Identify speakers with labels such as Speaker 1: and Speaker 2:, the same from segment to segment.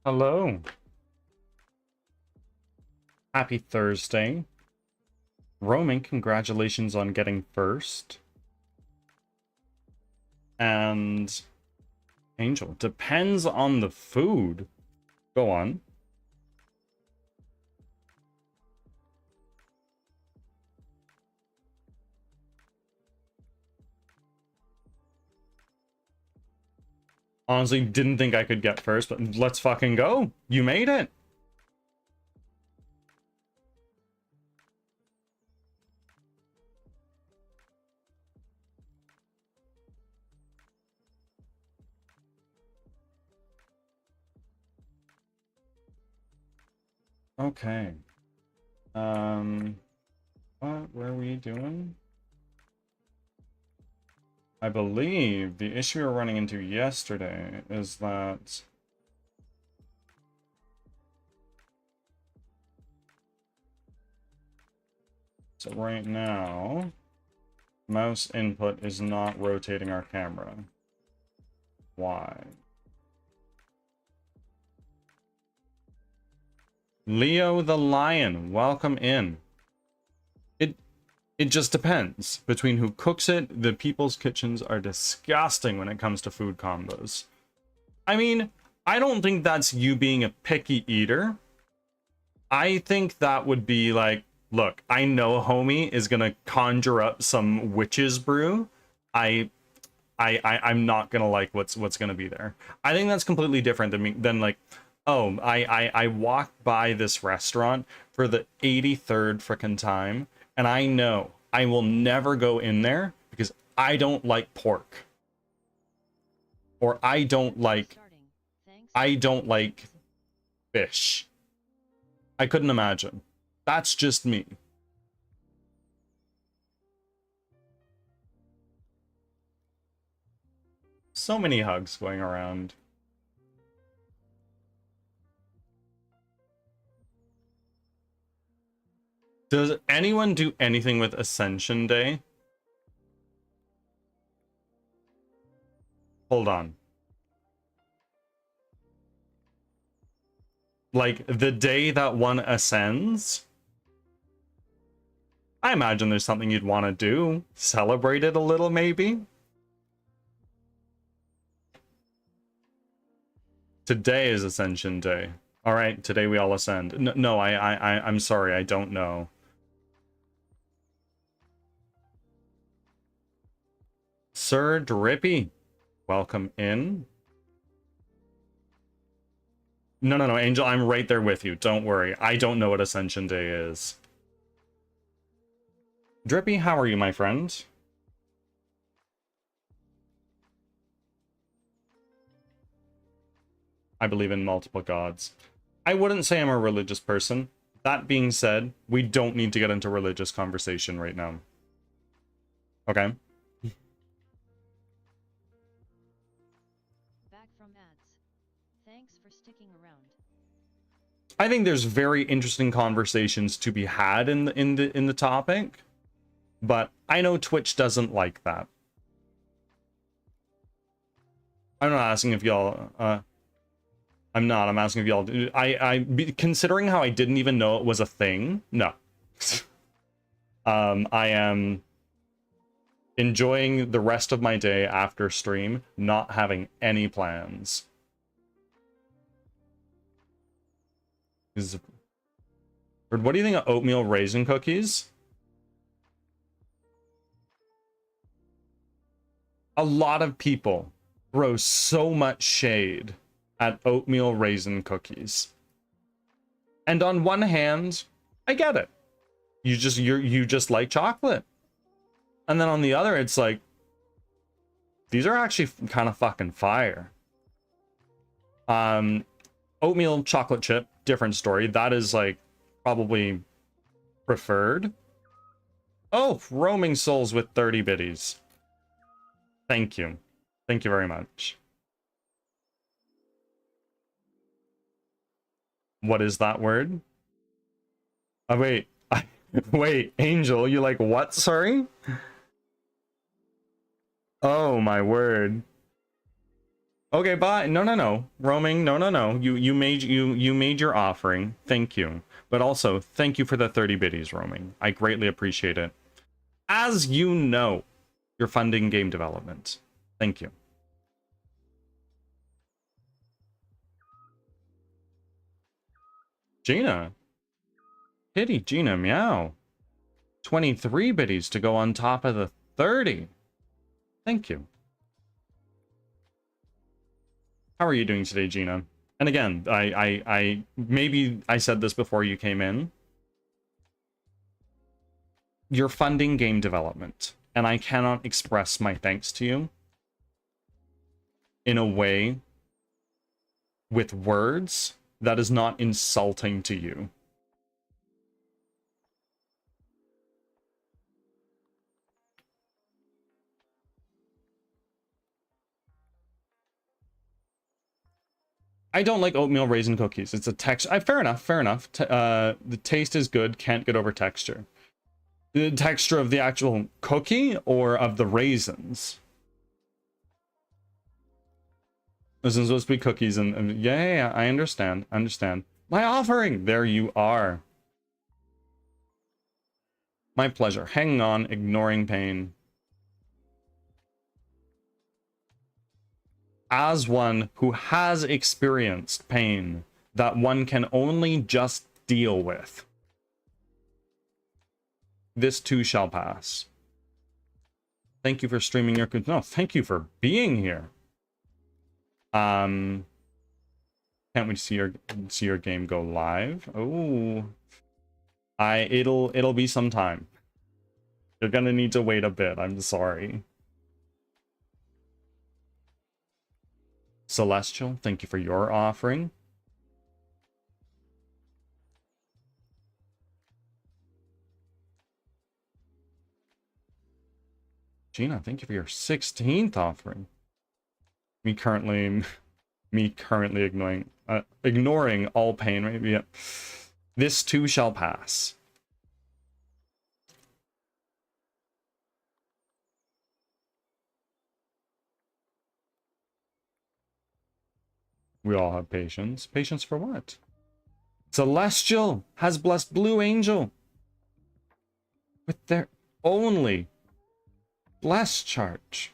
Speaker 1: Hello. Happy Thursday. Roaming, congratulations on getting first. And Angel, depends on the food. Go on. Honestly, didn't think I could get first, but let's fucking go. You made it. Okay. What were we doing? I believe the issue we were running into yesterday is that so right now, mouse input is not rotating our camera. Why? Leo the Lion, welcome in. It just depends between who cooks it. The people's kitchens are disgusting when it comes to food combos. I mean, I don't think that's you being a picky eater. I think that would be like, look, I know homie is gonna conjure up some witch's brew. I'm not gonna like what's gonna be there. I think that's completely different than like, oh, I walked by this restaurant for the 83rd frickin' time, and I know I will never go in there because I don't like pork. Or I don't like fish. I couldn't imagine. That's just me. So many hugs going around. Does anyone do anything with Ascension Day? Hold on. Like, the day that one ascends? I imagine there's something you'd want to do. Celebrate it a little, maybe? Today is Ascension Day. Alright, today we all ascend. No, I'm sorry, I don't know. Sir Drippy, welcome in. No, Angel, I'm right there with you. Don't worry. I don't know what Ascension Day is. Drippy, how are you, my friend? I believe in multiple gods. I wouldn't say I'm a religious person. That being said, we don't need to get into religious conversation right now. Okay?
Speaker 2: Back from ads. Thanks for sticking around.
Speaker 1: I think there's very interesting conversations to be had in the topic, but I know Twitch doesn't like that. I'm not asking if y'all I'm not. I'm asking if y'all considering how I didn't even know it was a thing. No. I am enjoying the rest of my day after stream, not having any plans. What do you think of oatmeal raisin cookies? A lot of people throw so much shade at oatmeal raisin cookies. And on one hand, I get it. You just like chocolate. And then on the other, it's like, these are actually kind of fucking fire. Oatmeal chocolate chip, different story. That is like probably preferred. Oh, roaming souls with 30 biddies. Thank you. Thank you very much. What is that word? Oh, wait. Wait, Angel, you like what? Sorry? Oh, my word. Okay, bye. No, no, no. Roaming. No, no, no. You made your offering. Thank you. But also, thank you for the 30 biddies, roaming. I greatly appreciate it. As you know, you're funding game development. Thank you. Gina. Kitty, Gina, meow. 23 biddies to go on top of the 30. Thank you. How are you doing today, Gina? And again, I maybe I said this before you came in. You're funding game development, and I cannot express my thanks to you in a way with words that is not insulting to you. I don't like oatmeal raisin cookies. It's a texture. Fair enough, fair enough. The taste is good, can't get over texture. The texture of the actual cookie or of the raisins? This is supposed to be cookies and yeah, I understand. My offering! There you are. My pleasure. Hanging on, ignoring pain. As one who has experienced pain that one can only just deal with. This too shall pass. Thank you for streaming your... No, thank you for being here. Can't we see your game go live? Oh, it'll be some time. You're gonna need to wait a bit. I'm sorry. Celestial, thank you for your offering. Gina, thank you for your 16th offering. Me currently ignoring all pain. Maybe. Yeah. This too shall pass. We all have patience. Patience for what? Celestial has blessed Blue Angel with their only bless charge.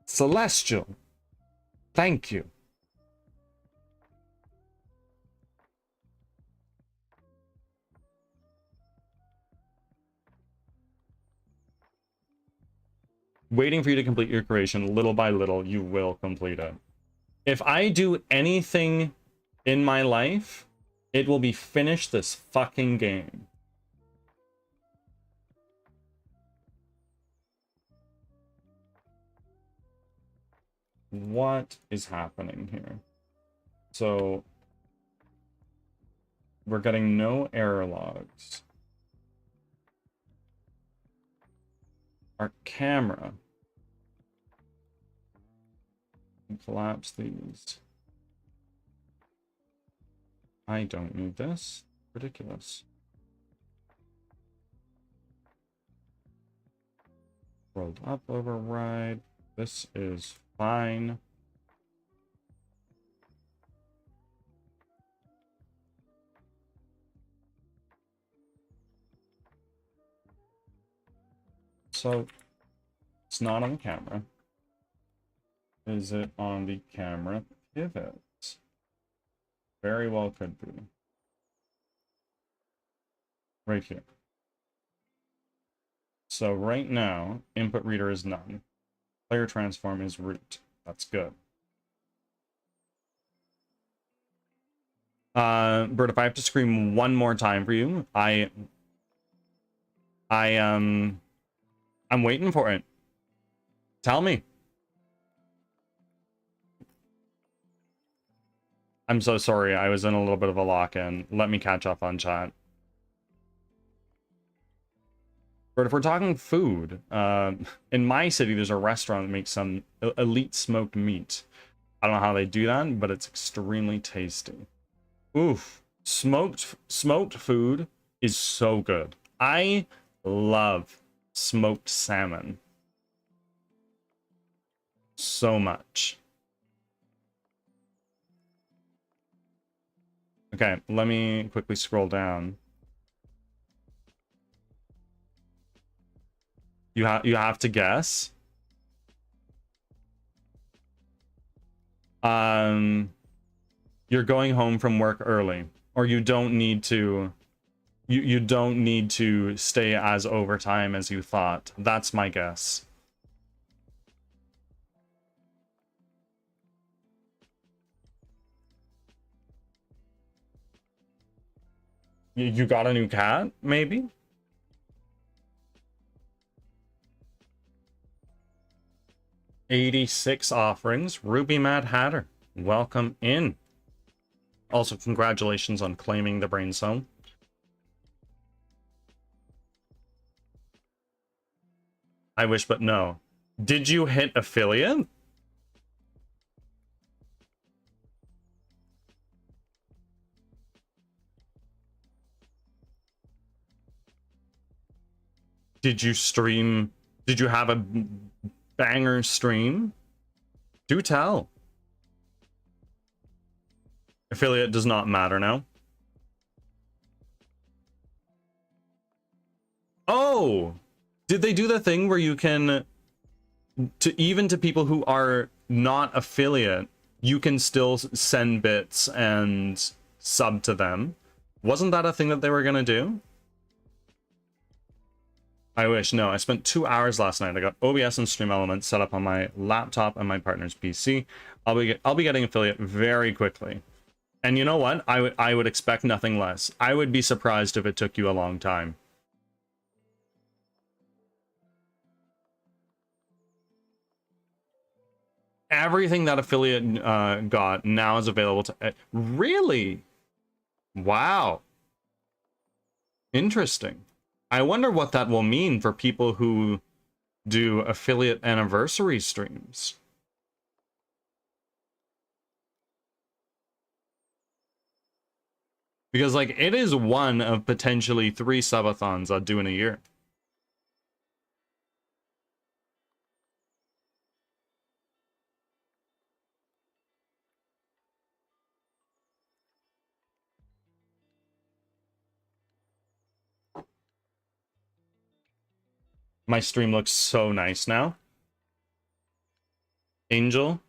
Speaker 1: Celestial, thank you. Waiting for you to complete your creation. Little by little, you will complete it. If I do anything in my life, it will be finish this fucking game. What is happening here? So we're getting no error logs. Our camera. Collapse these. I don't need this. Ridiculous. Rolled up override. This is fine. So it's not on the camera. Is it on the camera pivot? Very well could be. Right here. So right now, input reader is none. Player transform is root. That's good. Bert, if I have to scream one more time for you, I'm waiting for it. Tell me. I'm so sorry. I was in a little bit of a lock-in. Let me catch up on chat. But if we're talking food, in my city, there's a restaurant that makes some elite smoked meat. I don't know how they do that, but it's extremely tasty. Oof. Smoked food is so good. I love smoked salmon. so much. Okay, let me quickly scroll down. You have to guess. You're going home from work early, or you don't need to. You don't need to stay as overtime as you thought. That's my guess. You got a new cat, maybe? $86 offerings. Ruby Mad Hatter, welcome in. Also, congratulations on claiming the brain zone. I wish, but no. Did you hit affiliate? Did you stream? Did you have a banger stream? Do tell. Affiliate does not matter now. Oh! Did they do the thing where you can, even to people who are not affiliate, you can still send bits and sub to them? Wasn't that a thing that they were gonna do? I wish. No, I spent 2 hours last night. I got OBS and Stream Elements set up on my laptop and my partner's PC. I'll be getting affiliate very quickly. And you know what? I would expect nothing less. I would be surprised if it took you a long time. Everything that affiliate got now is available to... Really? Wow. Interesting. I wonder what that will mean for people who do affiliate anniversary streams. Because, like, it is one of potentially 3 subathons I'll do in a year. My stream looks so nice now. Angel,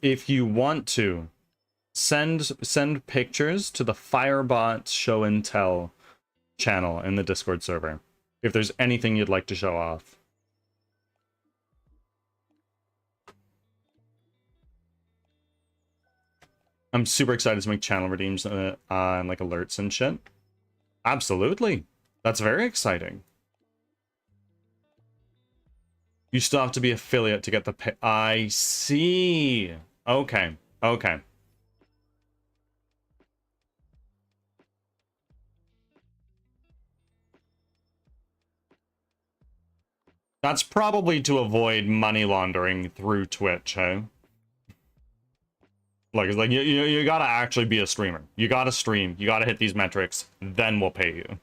Speaker 1: if you want to, send pictures to the Firebot Show and Tell channel in the Discord server if there's anything you'd like to show off. I'm super excited to make channel redeems and like alerts and shit. Absolutely. That's very exciting. You still have to be affiliate to get the pay. I see. Okay. Okay. That's probably to avoid money laundering through Twitch, hey? Like, it's like you gotta actually be a streamer. You gotta stream. You gotta hit these metrics. Then we'll pay you.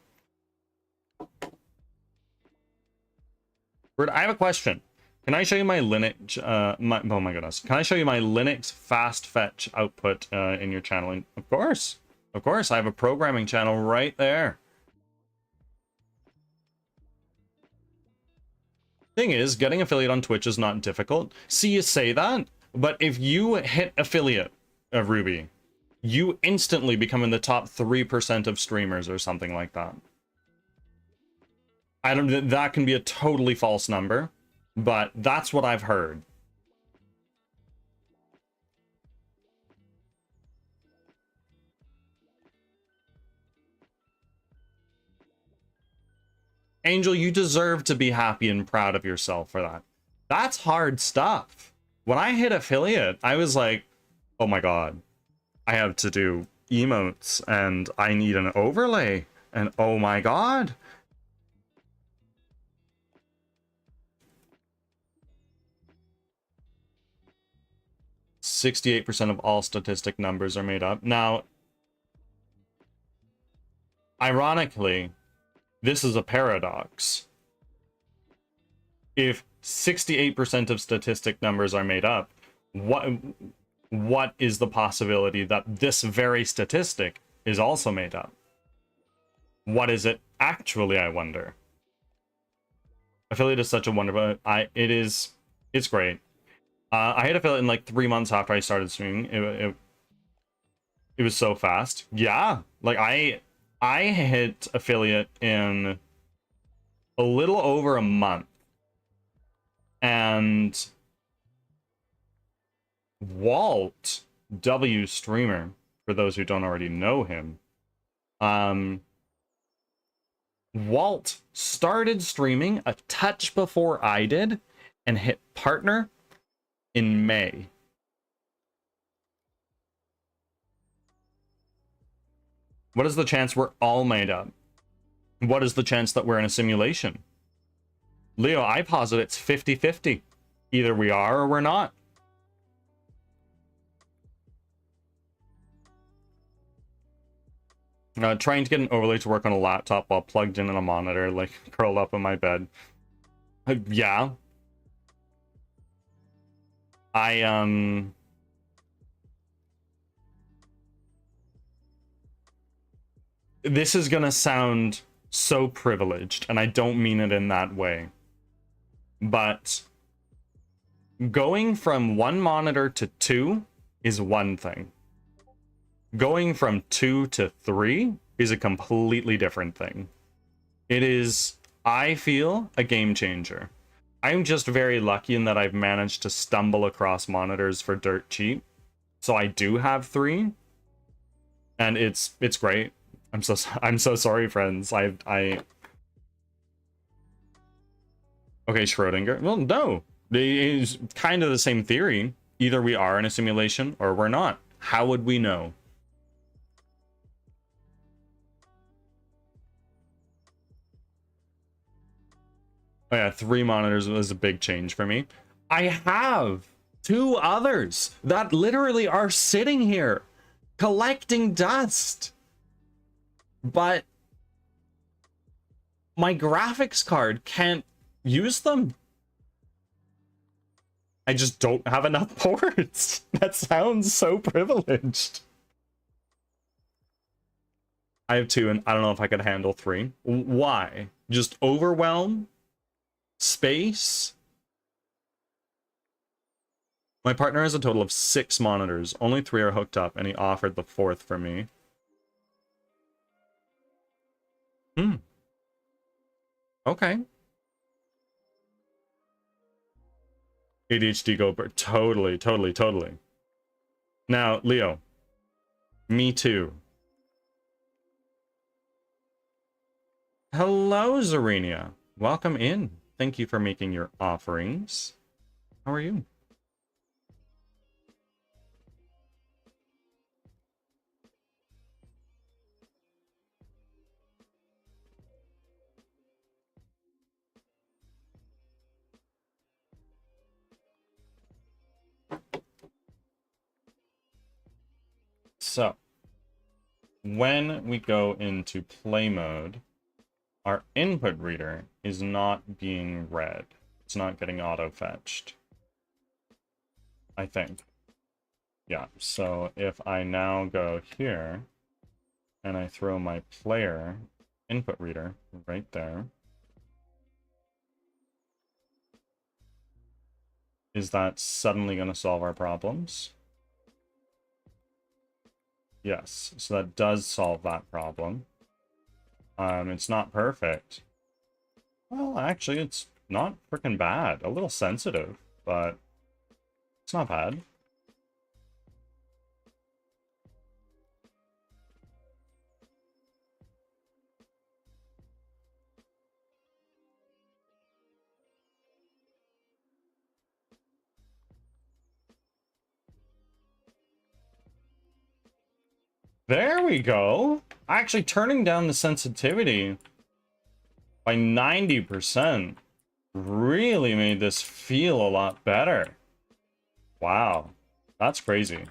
Speaker 1: Bert, I have a question. Can I show you my Linux? Oh my goodness. Can I show you my Linux fast fetch output in your channel? Of course. Of course. I have a programming channel right there. Thing is, getting affiliate on Twitch is not difficult. See, you say that, but if you hit affiliate of Ruby, you instantly become in the top 3% of streamers or something like that. I don't. That can be a totally false number, but that's what I've heard. Angel, you deserve to be happy and proud of yourself for that. That's hard stuff. When I hit affiliate, I was like, oh my god, I have to do emotes and I need an overlay. And oh my god. %68% of all statistic numbers are made up. Now, ironically, this is a paradox. If 68% of statistic numbers are made up. What is the possibility that this very statistic is also made up? What is it actually, I wonder? Affiliate is such a wonderful... It's great. I had affiliate in like 3 months after I started streaming. It was so fast. Yeah, like I hit affiliate in a little over a month. And Walt W streamer, for those who don't already know him, Walt started streaming a touch before I did and hit partner in May. What is the chance we're all made up? What is the chance that we're in a simulation? Leo, I posit it's 50-50. Either we are or we're not. Trying to get an overlay to work on a laptop while plugged in on a monitor, like curled up in my bed. Yeah. This is gonna sound so privileged, and I don't mean it in that way. But going from 1 monitor to 2 is one thing. Going from 2 to 3 is a completely different thing. It is, I feel, a game changer. I'm just very lucky in that I've managed to stumble across monitors for dirt cheap. So I do have 3. And it's great. I'm so sorry, friends. Okay, Schrodinger. Well, no. It's kind of the same theory. Either we are in a simulation or we're not. How would we know? Oh yeah, 3 monitors was a big change for me. I have 2 others that literally are sitting here collecting dust. But my graphics card can't use them. I just don't have enough ports. That sounds so privileged. I have 2, and I don't know if I could handle 3. Why? Just overwhelm? Space? My partner has a total of 6 monitors. Only 3 are hooked up, and he offered the 4th for me. Okay. ADHD go, totally. Now, Leo. Me too. Hello, Zarenia. Welcome in. Thank you for making your offerings. How are you? So, when we go into play mode, our input reader is not being read. It's not getting auto-fetched. I think. Yeah, so if I now go here, and I throw my player input reader right there, is that suddenly going to solve our problems? Yes, so that does solve that problem. It's not perfect. Well, actually, it's not freaking bad. A little sensitive, but it's not bad. There we go. Actually, turning down the sensitivity by 90% really made this feel a lot better. Wow, that's crazy.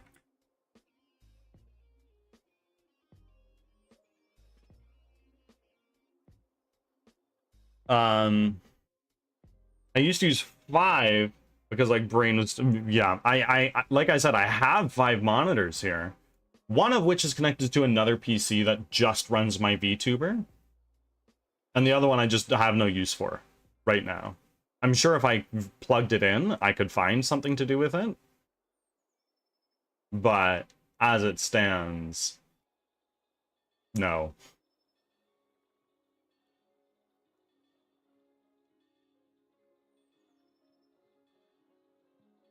Speaker 1: I used to use 5 because like brain was, yeah, I like I said, I have 5 monitors here, one of which is connected to another PC that just runs my VTuber, and the other one I just have no use for right now. I'm sure if I plugged it in, I could find something to do with it, but as it stands, no.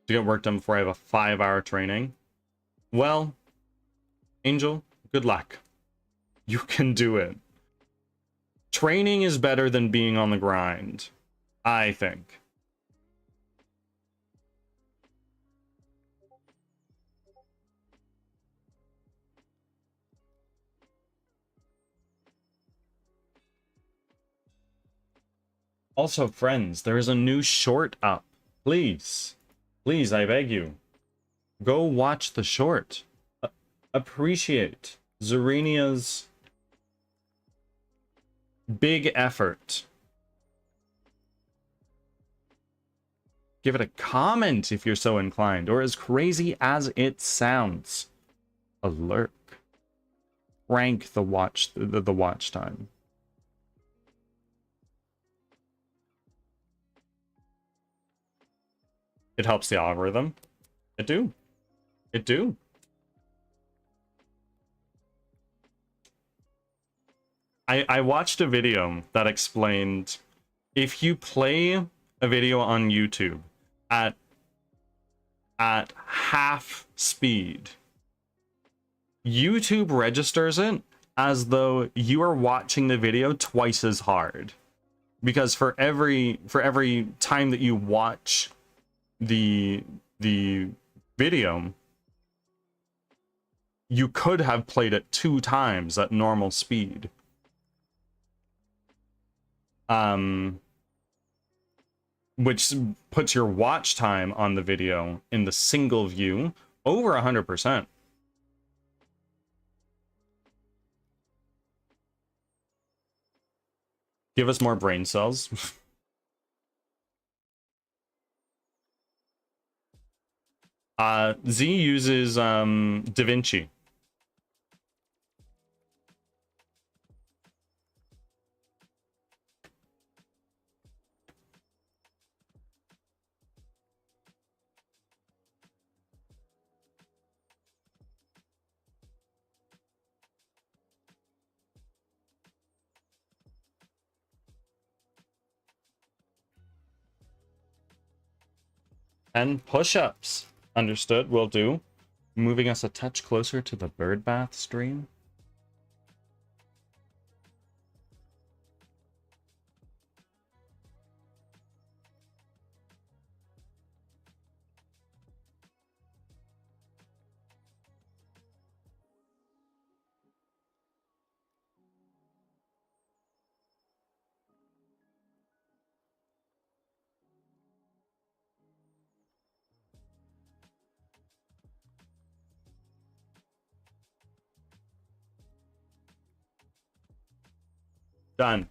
Speaker 1: To get work done before I have a 5-hour training. Well, Angel, good luck. You can do it. Training is better than being on the grind, I think. Also, friends, there is a new short up. Please, please, I beg you, go watch the short. Appreciate Zarinia's big effort. Give it a comment if you're so inclined, or as crazy as it sounds, a lurk. Rank the watch time. It helps the algorithm. It do. It do. I watched a video that explained if you play a video on YouTube at half speed, YouTube registers it as though you are watching the video twice as hard, because for every time that you watch the video, you could have played it 2 times at normal speed. Which puts your watch time on the video in the single view over 100%. Give us more brain cells. Z uses DaVinci. And push-ups. Understood, will do. Moving us a touch closer to the bird bath stream. Done.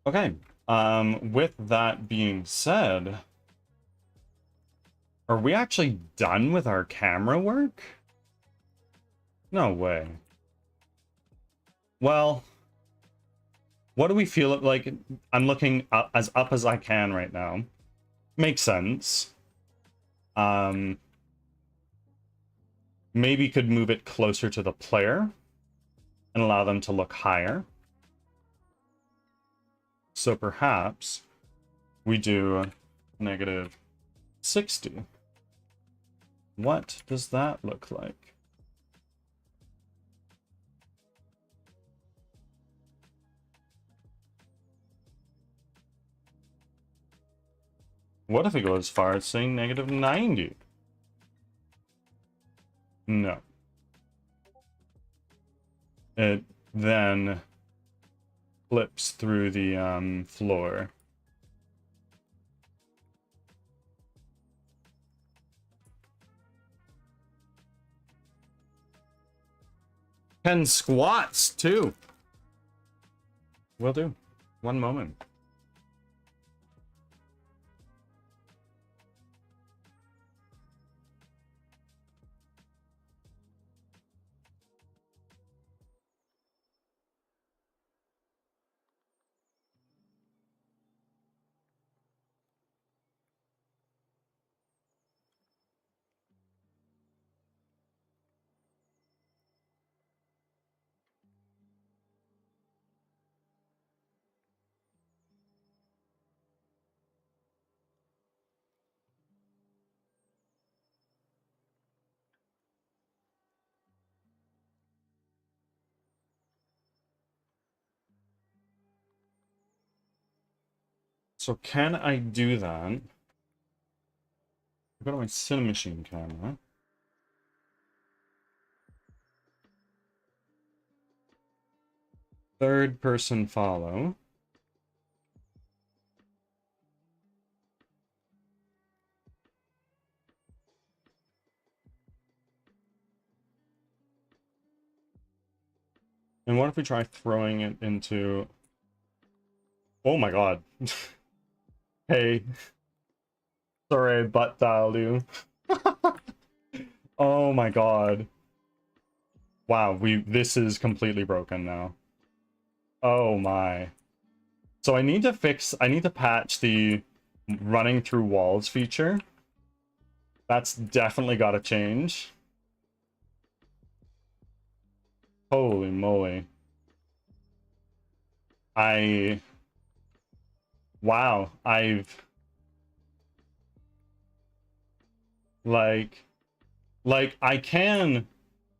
Speaker 1: Okay. With that being said, are we actually done with our camera work? No way. Well, what do we feel like? I'm looking up as I can right now. Makes sense. Maybe could move it closer to the player and allow them to look higher. So perhaps we do -60. What does that look like? What if it goes as far as saying -90? No. it then flips through the floor. Ten squats too. Will do. One moment. So can I do that? Go to my Cinemachine camera. Third person follow. And what if we try throwing it into... Oh my god. Hey. Sorry, I butt dialed you. Oh my god. Wow, this is completely broken now. Oh my. So I need to patch the running through walls feature. That's definitely got to change. Holy moly. Wow, like I can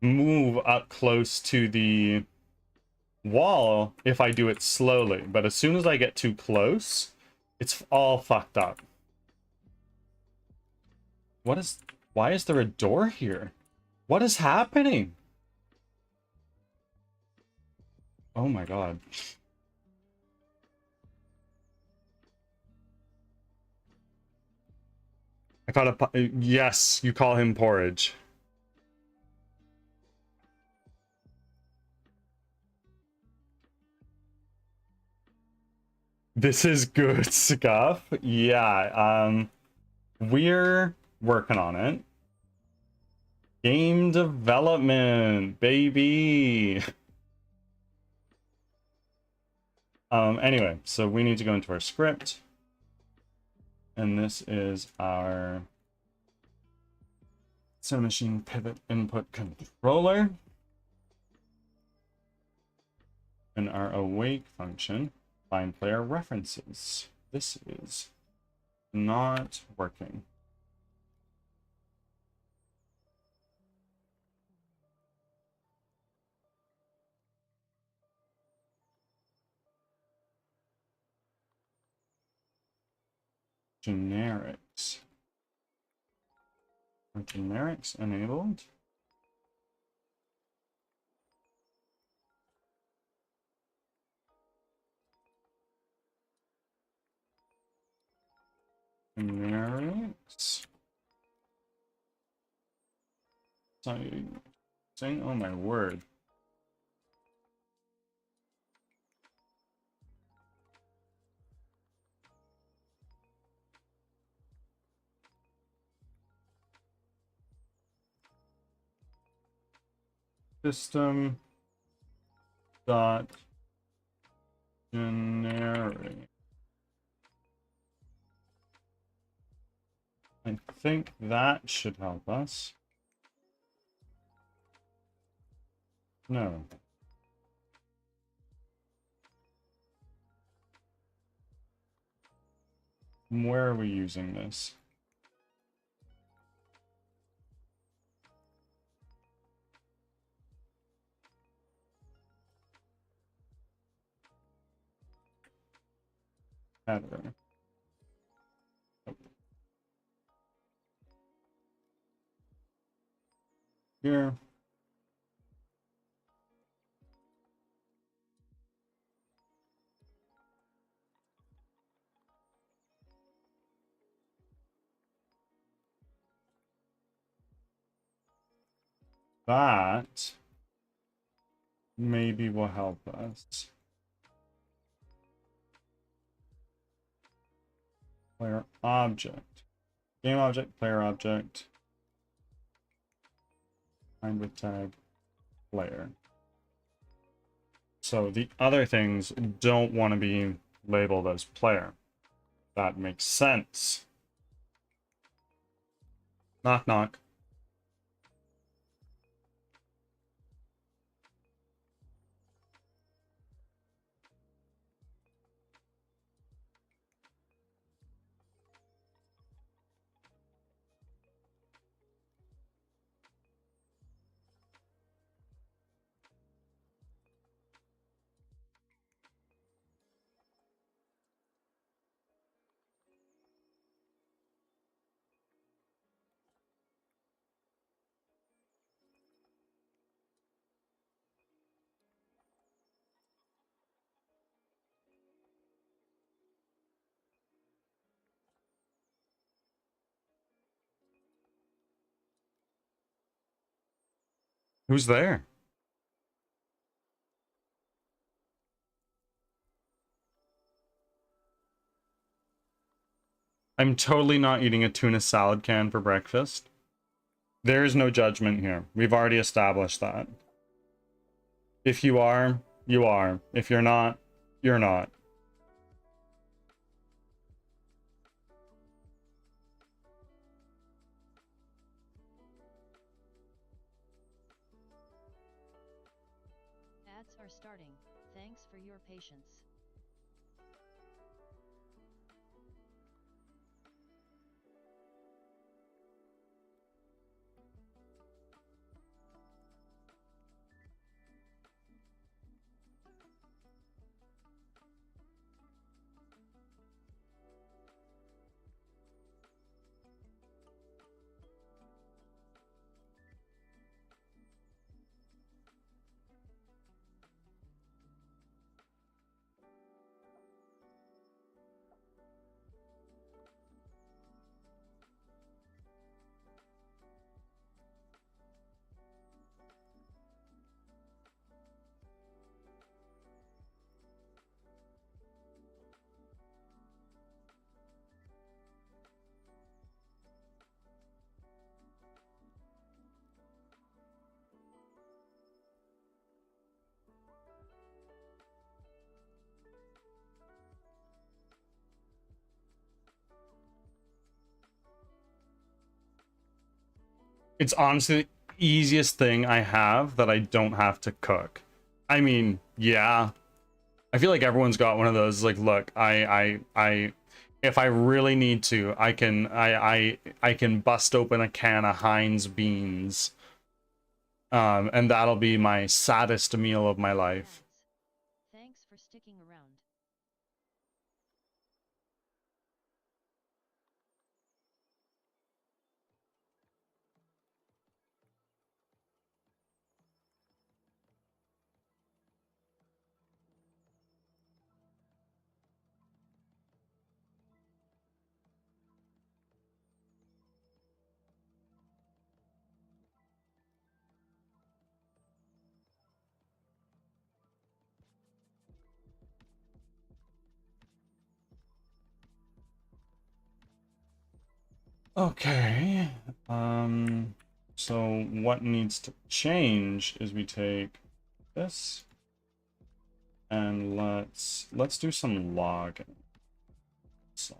Speaker 1: move up close to the wall if I do it slowly, but as soon as I get too close, it's all fucked up. Why is there a door here? What is happening? Oh my god. I caught a... Yes, you call him porridge. This is good stuff. Yeah, we're working on it. Game development, baby. Anyway, so we need to go into our script. And this is our Cinemachine pivot input controller. And our awake function, find player references. This is not working. Generics. Are generics enabled? Generics. Saying, oh my word. System dot generic. I think that should help us. No. Where are we using this? Header. Here. That maybe will help us. Player object. Game object, player object. Find with tag, player. So the other things don't want to be labeled as player. That makes sense. Knock, knock. Who's there? I'm totally not eating a tuna salad can for breakfast. There's no judgment here. We've already established that. If you are, you are. If you're not, you're not.
Speaker 2: Ads are starting. Thanks for your patience.
Speaker 1: It's honestly the easiest thing I have that I don't have to cook. I mean, yeah. I feel like everyone's got one of those, like, look, if I really need to, I can bust open a can of Heinz beans. And that'll be my saddest meal of my life.
Speaker 2: Thanks for sticking around.
Speaker 1: Okay. So what needs to change is we take this and let's do some logging. So,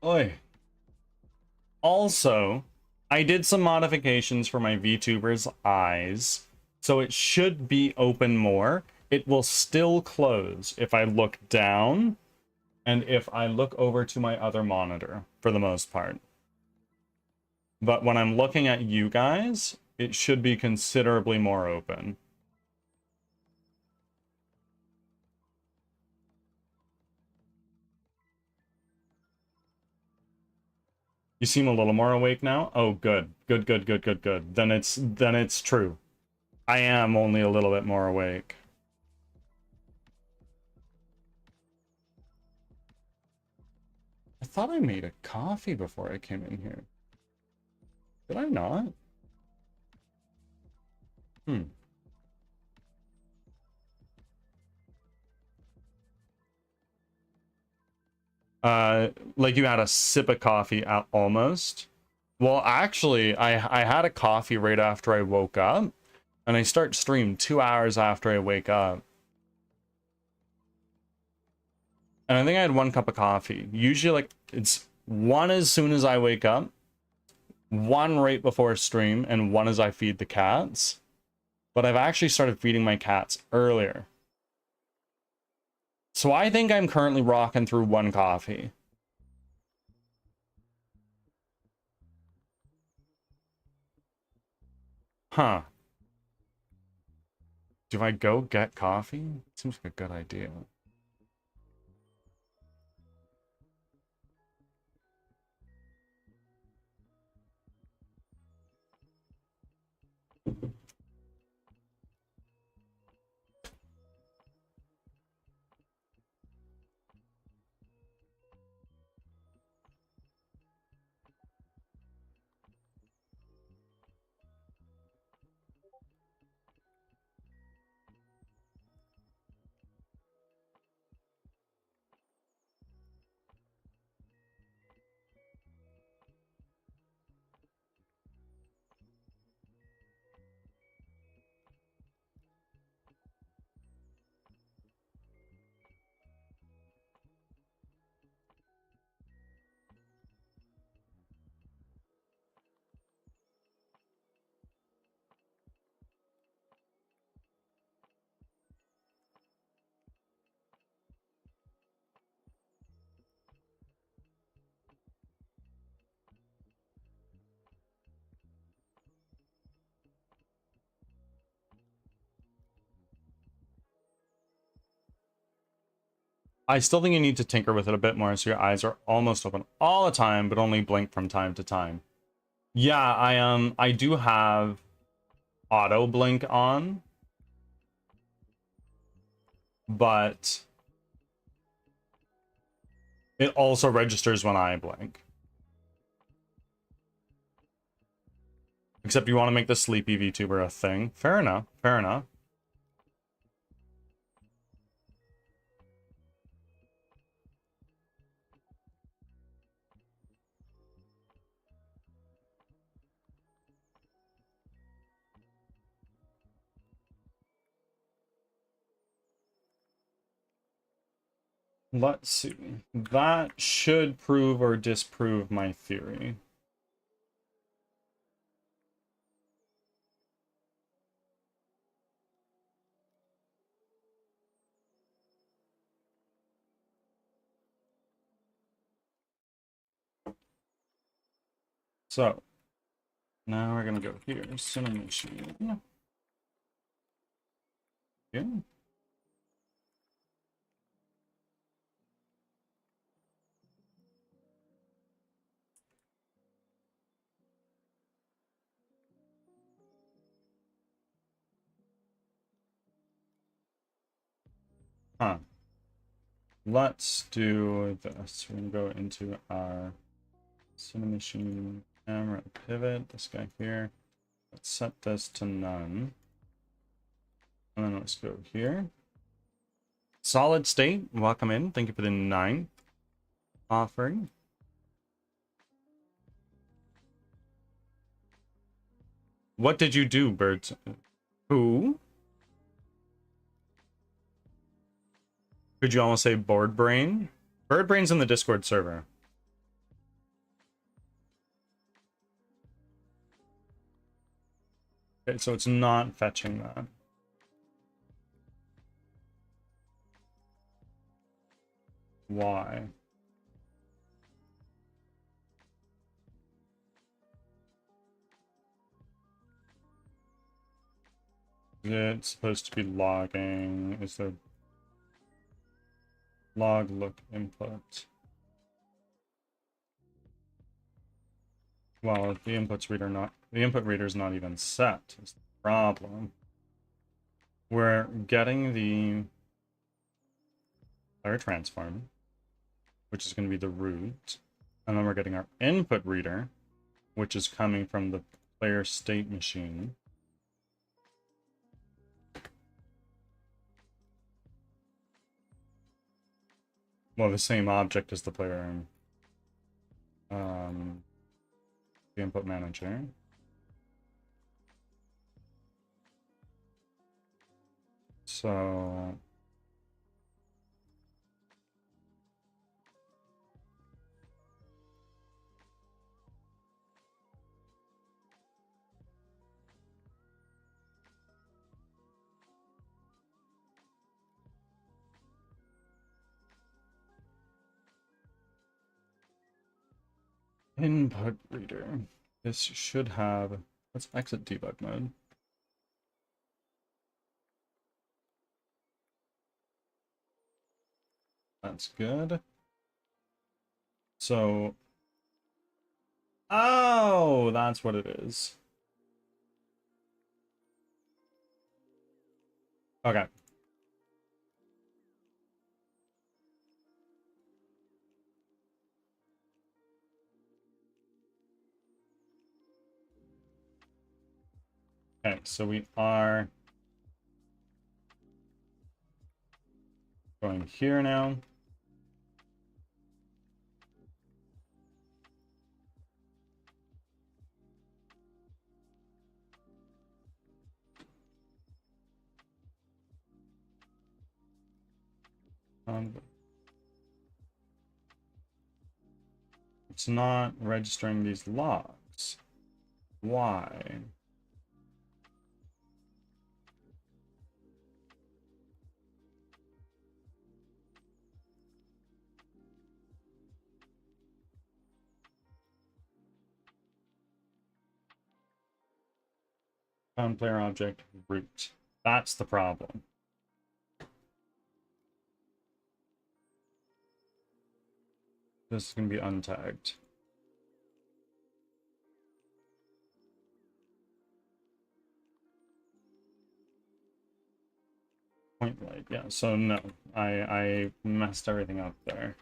Speaker 1: oi. Also, I did some modifications for my VTuber's eyes, so it should be open more. It will still close if I look down and if I look over to my other monitor, for the most part. But when I'm looking at you guys, it should be considerably more open. You seem a little more awake now? Oh, good. Good, good, good, good, good. Then it's true. I am only a little bit more awake. I thought I made a coffee before I came in here. Did I not? Hmm. Like you had a sip of coffee almost. Well, actually, I had a coffee right after I woke up, and I start stream 2 hours after I wake up. And I think I had 1 cup of coffee. Usually, like, it's one as soon as I wake up, one right before stream, and one as I feed the cats. But I've actually started feeding my cats earlier. So I think I'm currently rocking through 1 coffee. Huh. Do I go get coffee? Seems like a good idea. I still think you need to tinker with it a bit more so your eyes are almost open all the time, but only blink from time to time. Yeah, I do have auto blink on, but it also registers when I blink. Except you want to make the sleepy VTuber a thing. Fair enough, fair enough. Let's see. That should prove or disprove my theory. So, now we're gonna go here. Cinema machine. Yeah. Huh. Let's do this. We're gonna go into our cinema machine camera pivot. This guy here. Let's set this to none. And then let's go here. Solid state. Welcome in. Thank you for the 9th offering. What did you do, birds? Who? Could you almost say board brain? Bird brain's in the Discord server. Okay, so it's not fetching that. Why? It's supposed to be logging. Is there log look input? Well, the input reader is not even set. Is the problem. We're getting the player transform, which is going to be the root. And then we're getting our input reader, which is coming from the player state machine. Well, the same object as the player, the input manager. So input reader. This should have, let's exit debug mode. That's good. So, oh, that's what it is. Okay. Okay, so we are going here now. It's not registering these logs. Why? Found player object root. That's the problem. This is going to be untagged. Point light, yeah. So no, I messed everything up there.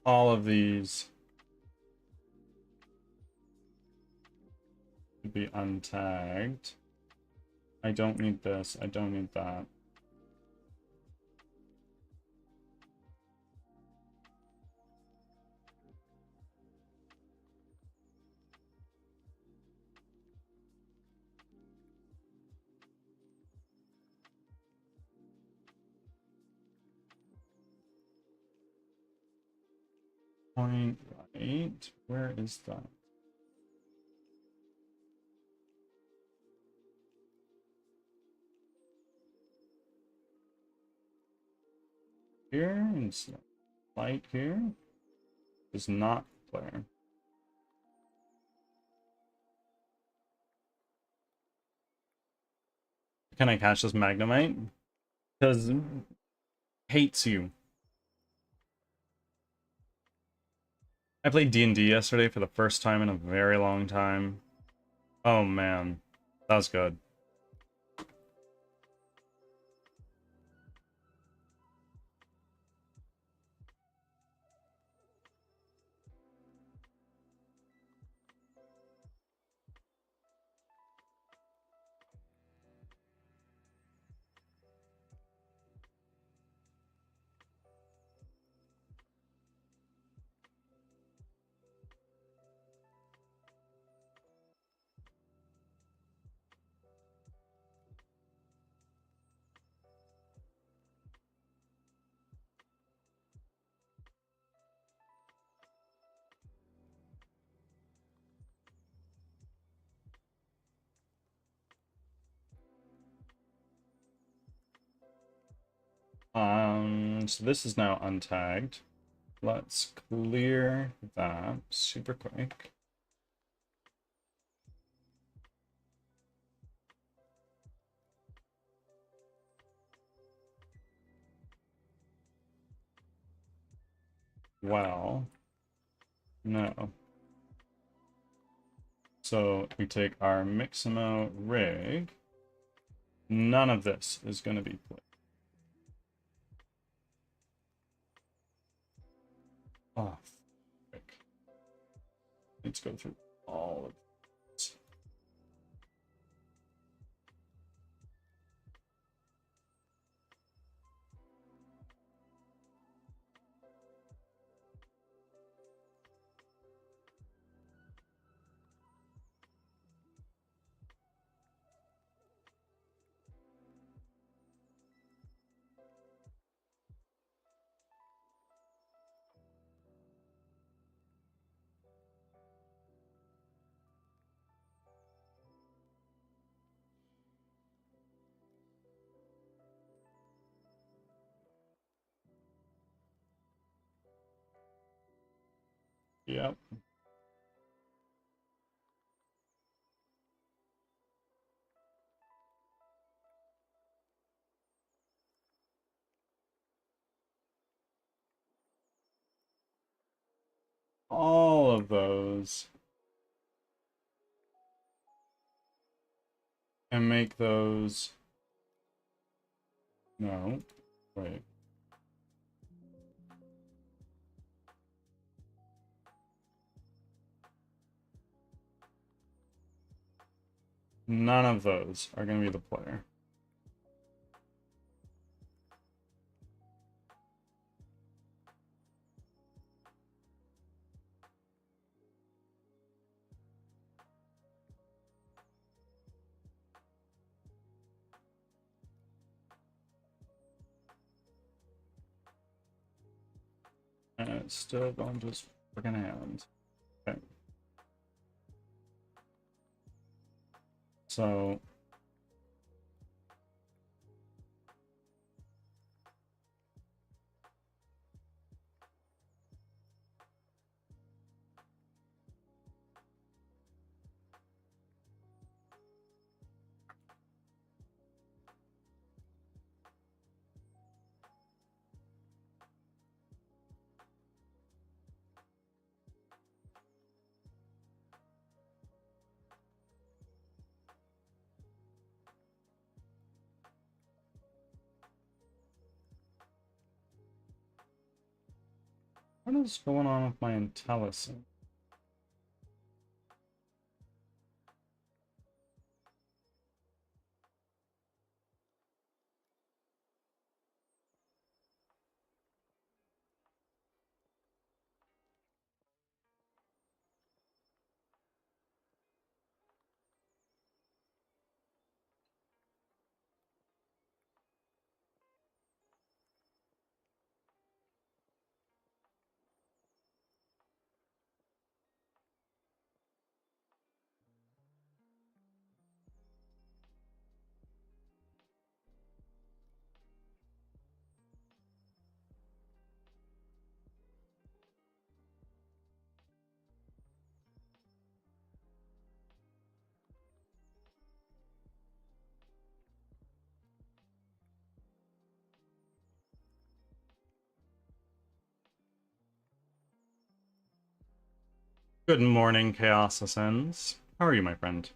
Speaker 1: All of these should be untagged. I don't need this. I don't need that. Point light. Where is that? Here and light here is not player. Can I catch this Magnemite? Because hates you. I played D&D yesterday for the first time in a very long time. Oh man, that was good. So this is now untagged. Let's clear that super quick. Well, no. So we take our Mixamo rig. None of this is going to be played. Oh, frick. Let's go through all of this. Yep. All of those. And make those... No. Wait. None of those are going to be the player. And it's still going to just freaking hand. Okay. So... What is going on with my IntelliSync? Good morning, Chaos Ascends. How are you, my friend?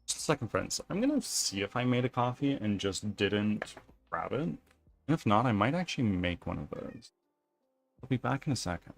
Speaker 1: Just a second, friends. I'm gonna see if I made a coffee and just didn't grab it. And if not, I might actually make one of those. I'll be back in a second.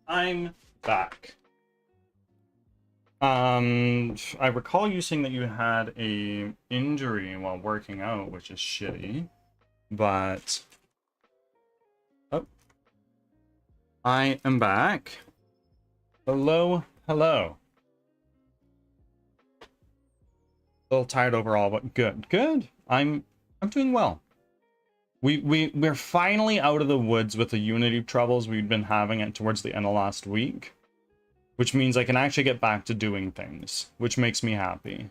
Speaker 1: I'm back. I recall you saying that you had a injury while working out, which is shitty. But oh, I am back. Hello, hello. A little tired overall, but good, good. I'm doing well. We're finally out of the woods with the Unity troubles we'd been having it towards the end of last week, which means I can actually get back to doing things, which makes me happy.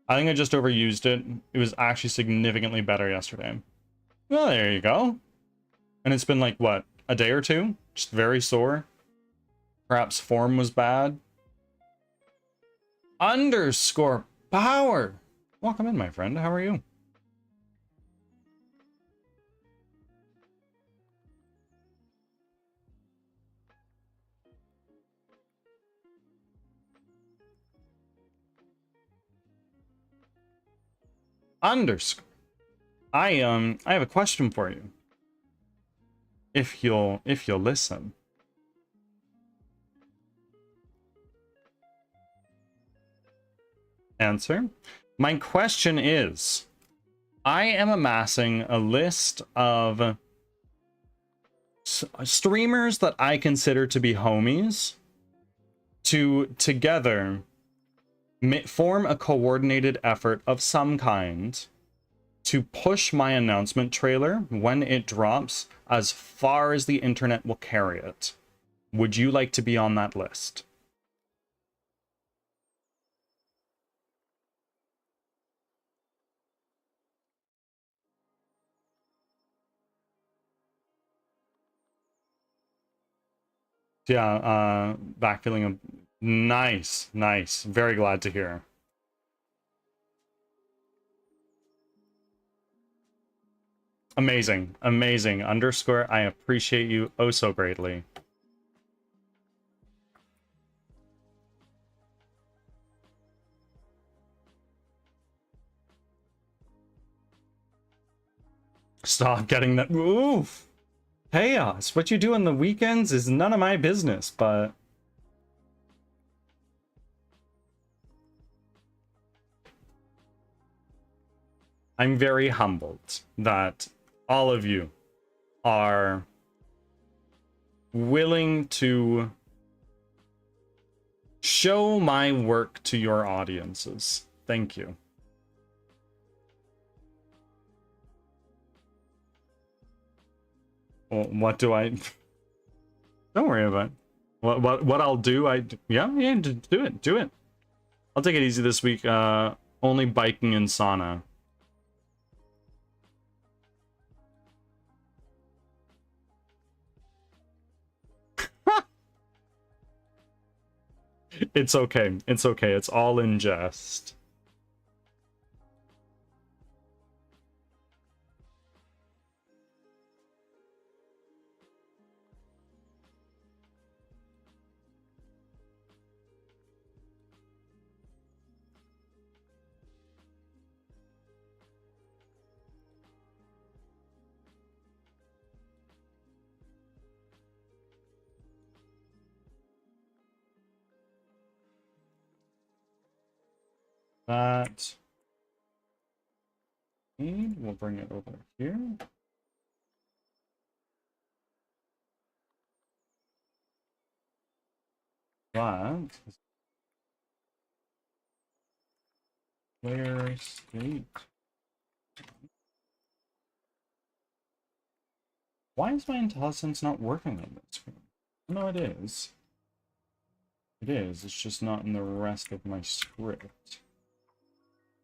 Speaker 1: I think I just overused it. It was actually significantly better yesterday. Well, there you go. And it's been like, what, a day or two? Just very sore. Perhaps form was bad. Underscore power. Welcome in, my friend. How are you? Underscore. I have a question for you. If you'll listen. Answer. My question is, I am amassing a list of streamers that I consider to be homies to together form a coordinated effort of some kind to push my announcement trailer when it drops as far as the internet will carry it. Would you like to be on that list? Yeah, back feeling a nice, nice. Very glad to hear. Amazing, amazing. Underscore, I appreciate you oh so greatly. Stop getting that. Oof. Chaos. What you do on the weekends is none of my business, but I'm very humbled that all of you are willing to show my work to your audiences. Thank you. Well, what do I... Don't worry about it. What I'll do, yeah, do it. I'll take it easy this week. Only biking and sauna. It's okay. It's okay. It's all in jest. That. We'll bring it over here. That is player state. Why is my IntelliSense not working on this screen? No, it is. It is. It's just not in the rest of my script.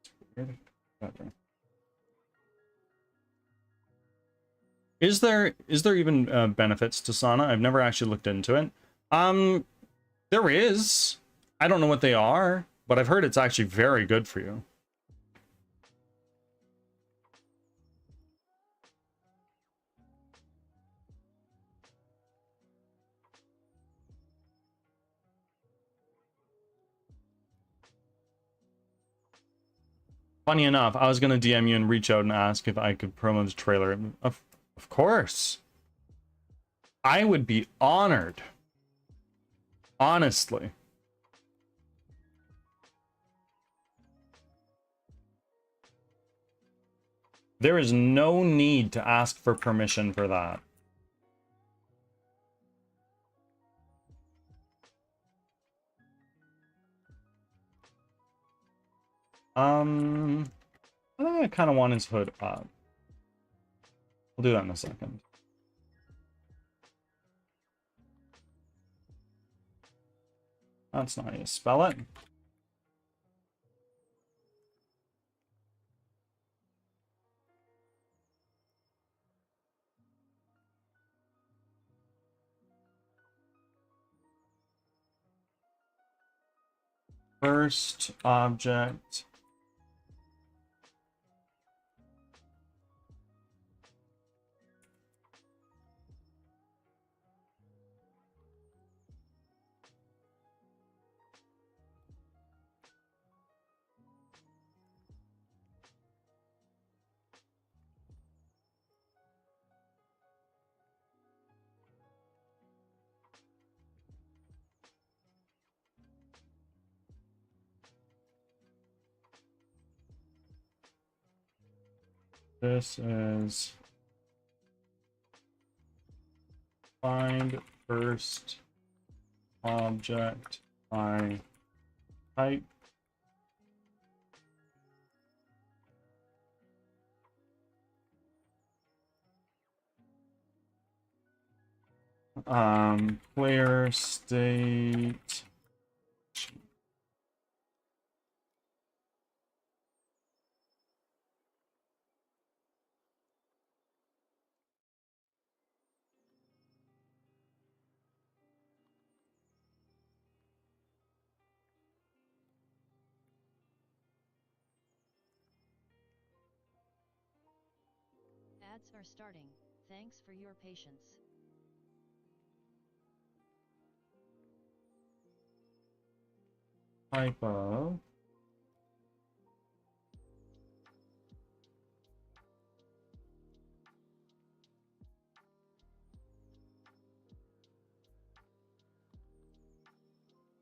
Speaker 1: It's weird. Better. Is there even benefits to sauna? I've never actually looked into it. There is. I don't know what they are, but I've heard it's actually very good for you. Funny enough, I was going to DM you and reach out and ask if I could promo the trailer. Of course. I would be honored. Honestly. There is no need to ask for permission for that. I think I kind of want his hood up. We'll do that in a second. That's not how you spell it. First object. This is find first object by type. Player state.
Speaker 2: Ads are starting. Thanks for your patience.
Speaker 1: Type of.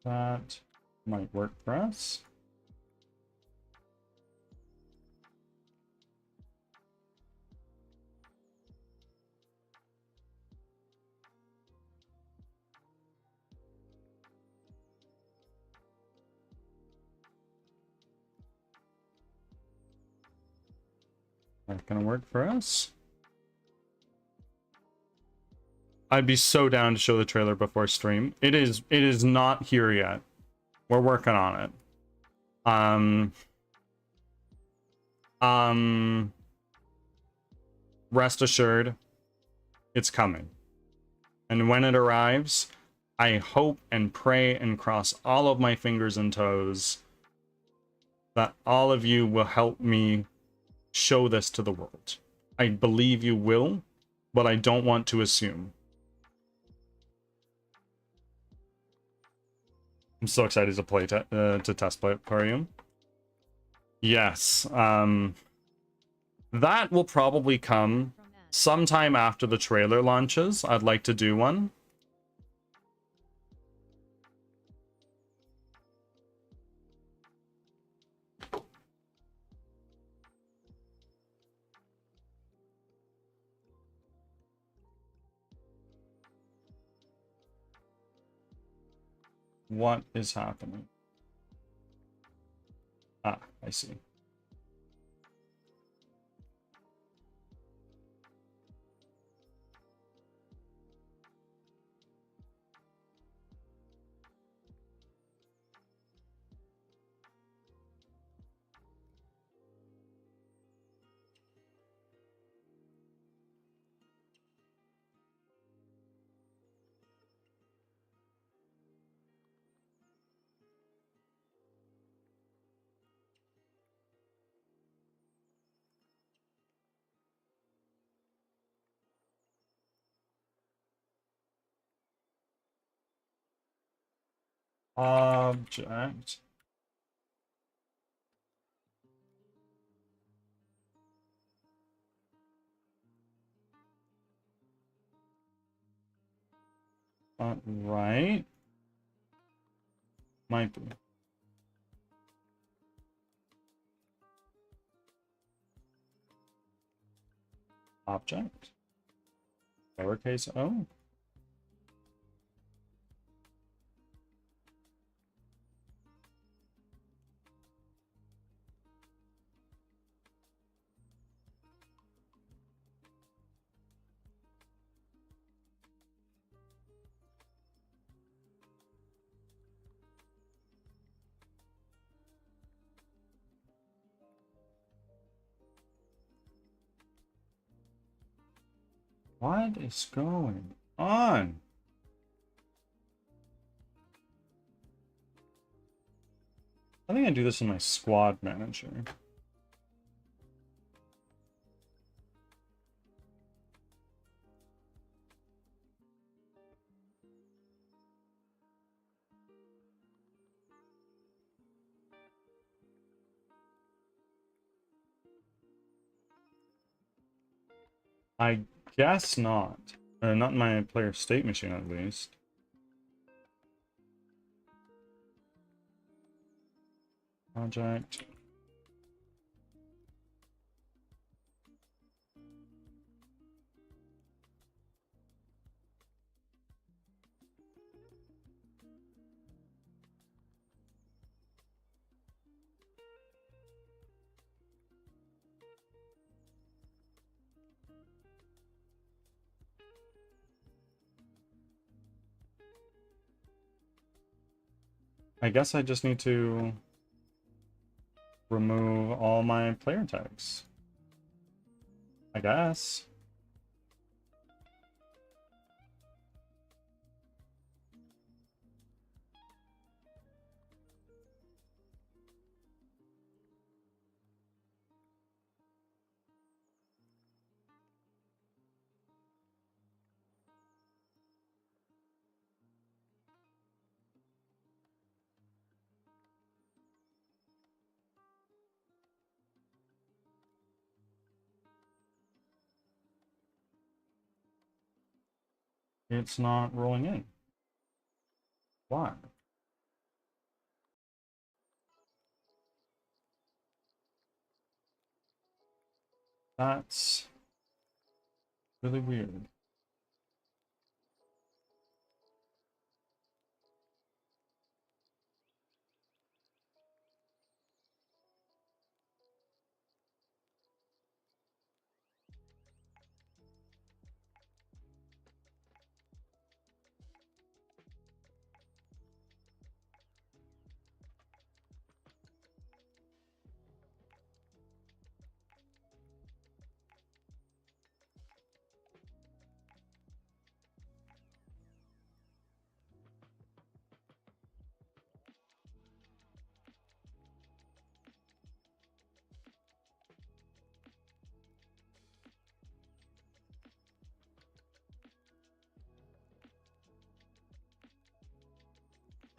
Speaker 1: That might work for us. That's gonna work for us. I'd be so down to show the trailer before stream. It is not here yet. We're working on it. Rest assured, it's coming. And when it arrives, I hope and pray and cross all of my fingers and toes that all of you will help me show this to the world. I believe you will, but I don't want to assume. I'm so excited to play to test play Aquarium. Yes, that will probably come sometime after the trailer launches. I'd like to do one. What is happening? Ah, I see. Object. Right? Might be. Object. Lowercase o. What is going on? I think I do this in my squad manager. I guess not. Not in my player state machine, at least. Project. I guess I just need to remove all my player tags. I guess. It's not rolling in. Why? That's really weird.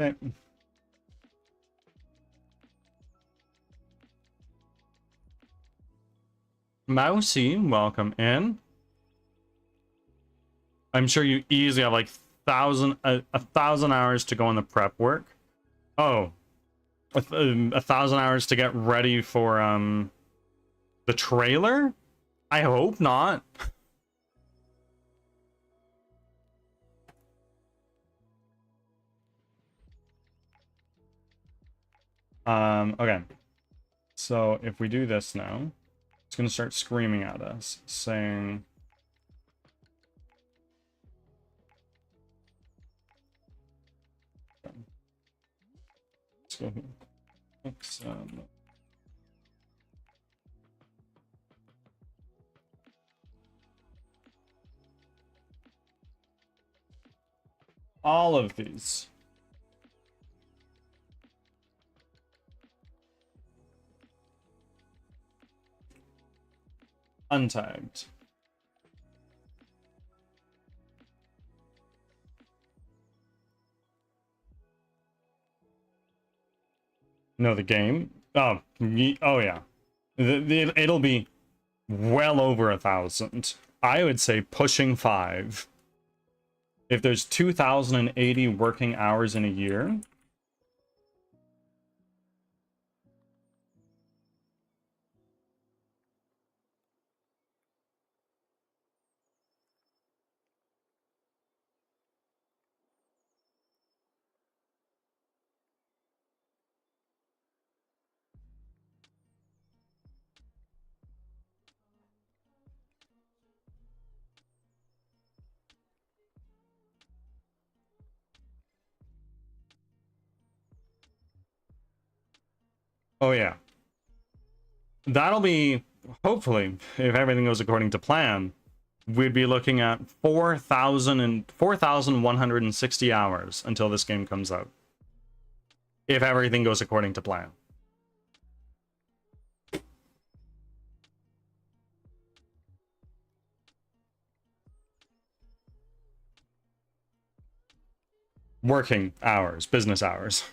Speaker 1: Okay. Mousy, welcome in. I'm sure you easily have like a thousand hours to go on the prep work. Oh, a thousand hours to get ready for the trailer? I hope not. Okay. So if we do this now, it's gonna start screaming at us, saying let's go here. All of these. Untagged. No, the game. Oh, oh yeah. It'll be well over 1,000. I would say pushing 5. If there's 2,080 working hours in a year, oh yeah, that'll be, hopefully, if everything goes according to plan, we'd be looking at 4,160 hours until this game comes out. If everything goes according to plan. Working hours, business hours.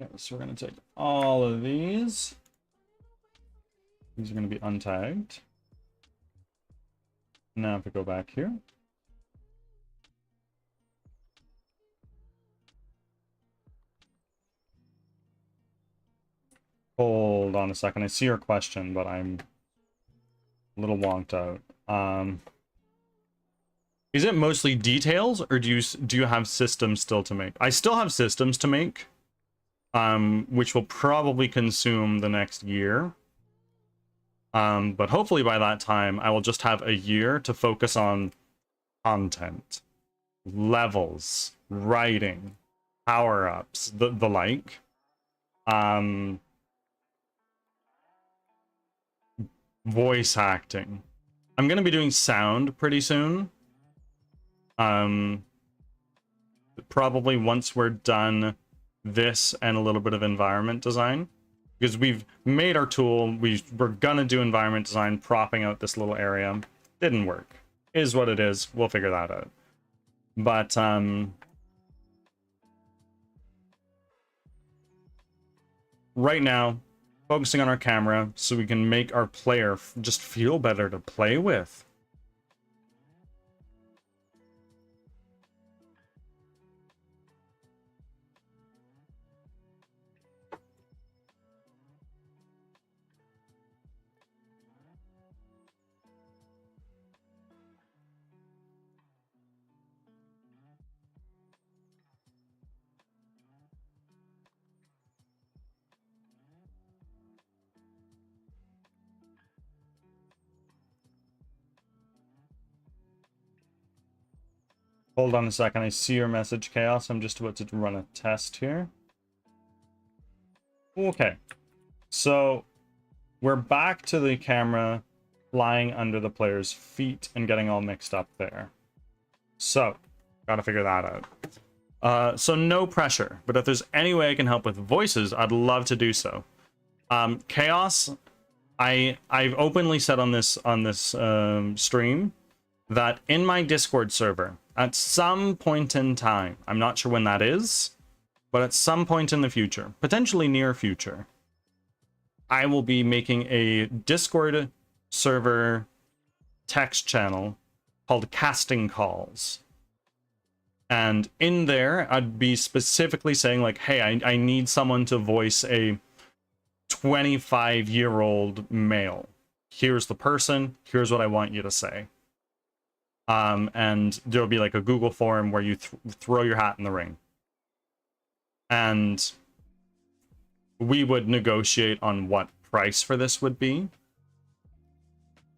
Speaker 1: Okay, so we're going to take all of these. These are going to be untagged. Now if we go back here. Hold on a second. I see your question, but I'm a little wonked out. Is it mostly details, or do you have systems still to make? I still have systems to make, which will probably consume the next year. But hopefully by that time, I will just have a year to focus on content, levels, writing, power-ups, the like. Voice acting. I'm gonna be doing sound pretty soon. Probably once we're done this and a little bit of environment design, because we've made our tool. We're gonna do environment design, propping out this little area. Didn't work. Is what it is. We'll figure that out. But right now, focusing on our camera so we can make our player just feel better to play with. Hold on a second, I see your message, Chaos. I'm just about to run a test here. Okay, so we're back to the camera lying under the player's feet and getting all mixed up there. So, gotta figure that out. So no pressure, but if there's any way I can help with voices, I'd love to do so. Chaos, I've openly said on this stream that in my Discord server, at some point in time, I'm not sure when that is, but at some point in the future, potentially near future, I will be making a Discord server text channel called Casting Calls. And in there, I'd be specifically saying like, hey, I need someone to voice a 25-year-old male. Here's the person, here's what I want you to say. And there'll be like a Google form where you throw your hat in the ring. And we would negotiate on what price for this would be.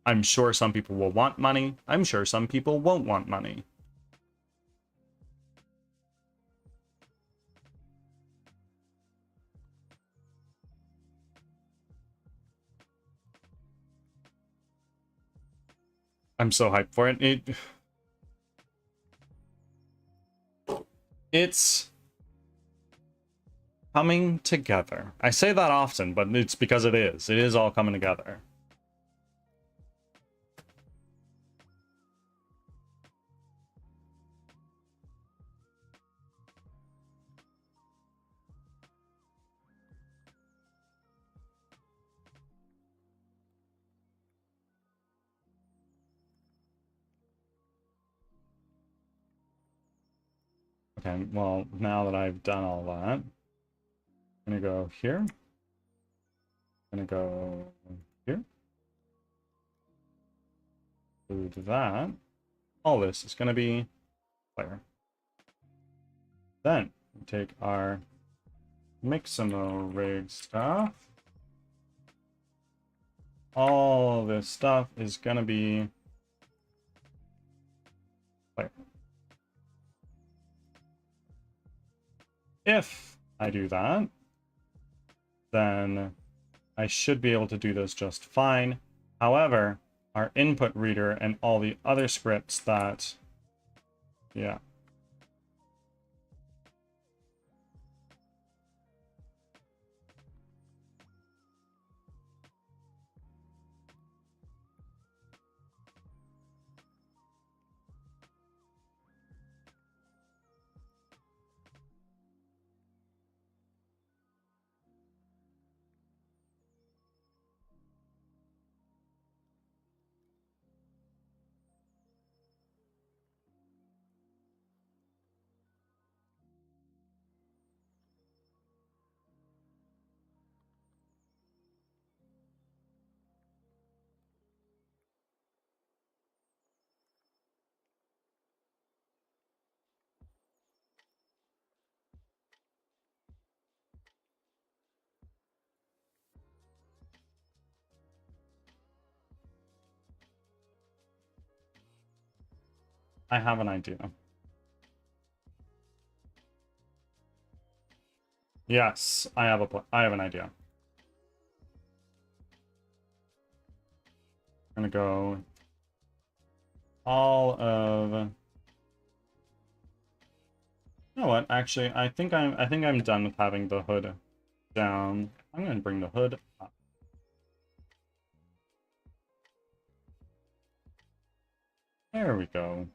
Speaker 1: I'm sure some people will want money. I'm sure some people won't want money. I'm so hyped for it. It's coming together. I say that often, but it's because it is. It is all coming together. Okay, well, now that I've done all that, I'm gonna go here. I'm gonna go here. Do that. All this is gonna be player. Then we take our Mixamo rig stuff. All this stuff is gonna be player. If I do that, then I should be able to do this just fine. However, our input reader and all the other scripts that, yeah. I have an idea. Yes, I have an idea. I'm gonna go all of. You know what? Actually, I think I'm done with having the hood down. I'm gonna bring the hood up. There we go.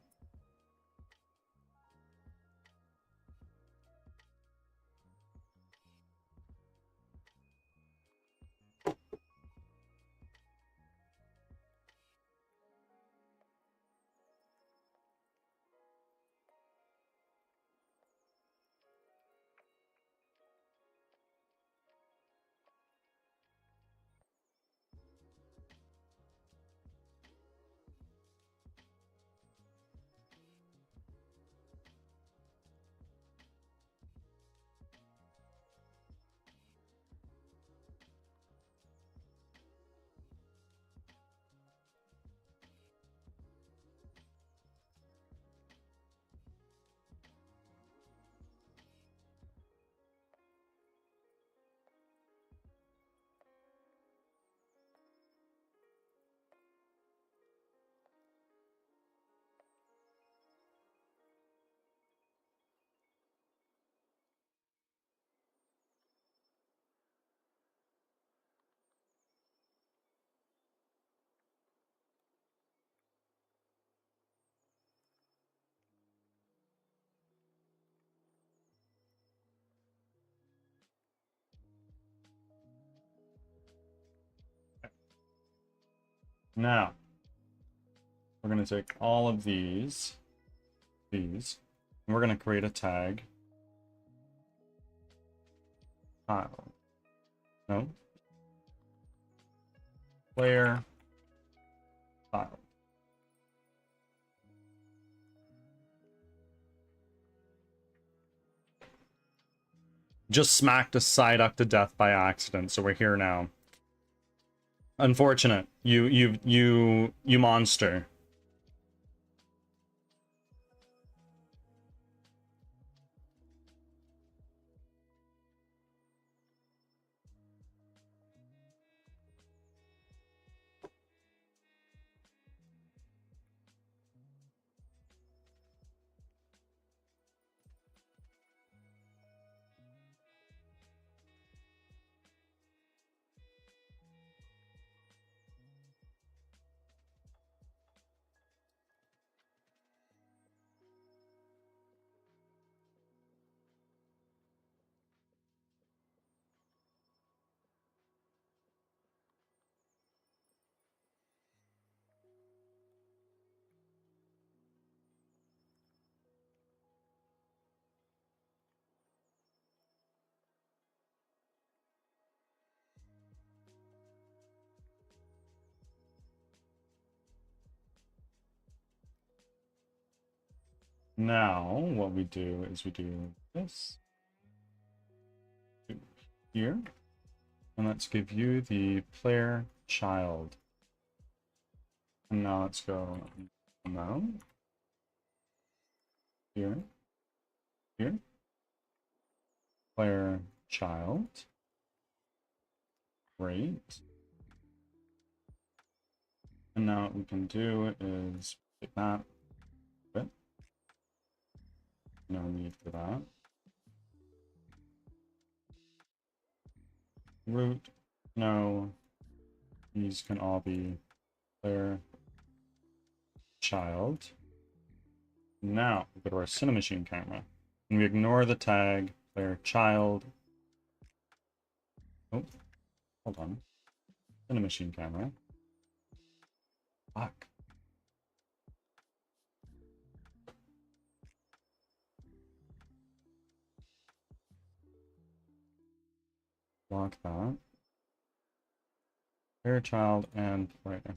Speaker 1: Now, we're gonna take all of these, and we're gonna create a tag. Tile. No. Player. Tile. Just smacked a Psyduck to death by accident, so we're here now. Unfortunate. You monster. Now, what we do is we do this here, and let's give you the player child. And now let's go now, here, here, player child, great. And now what we can do is take that, bit. No need for that. Root, no, these can all be player child. Now we go to our Cinemachine camera and we ignore the tag player child. Oh, hold on. Cinemachine camera. Fuck. Lock that. Player child and player.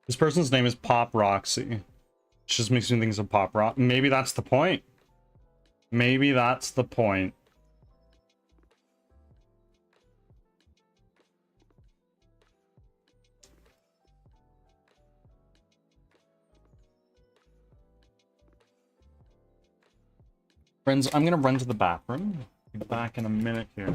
Speaker 1: This person's name is Pop Roxy. It just makes me think of Pop Rock. Maybe that's the point. Maybe that's the point. Friends, I'm gonna run to the bathroom. Be back in a minute here.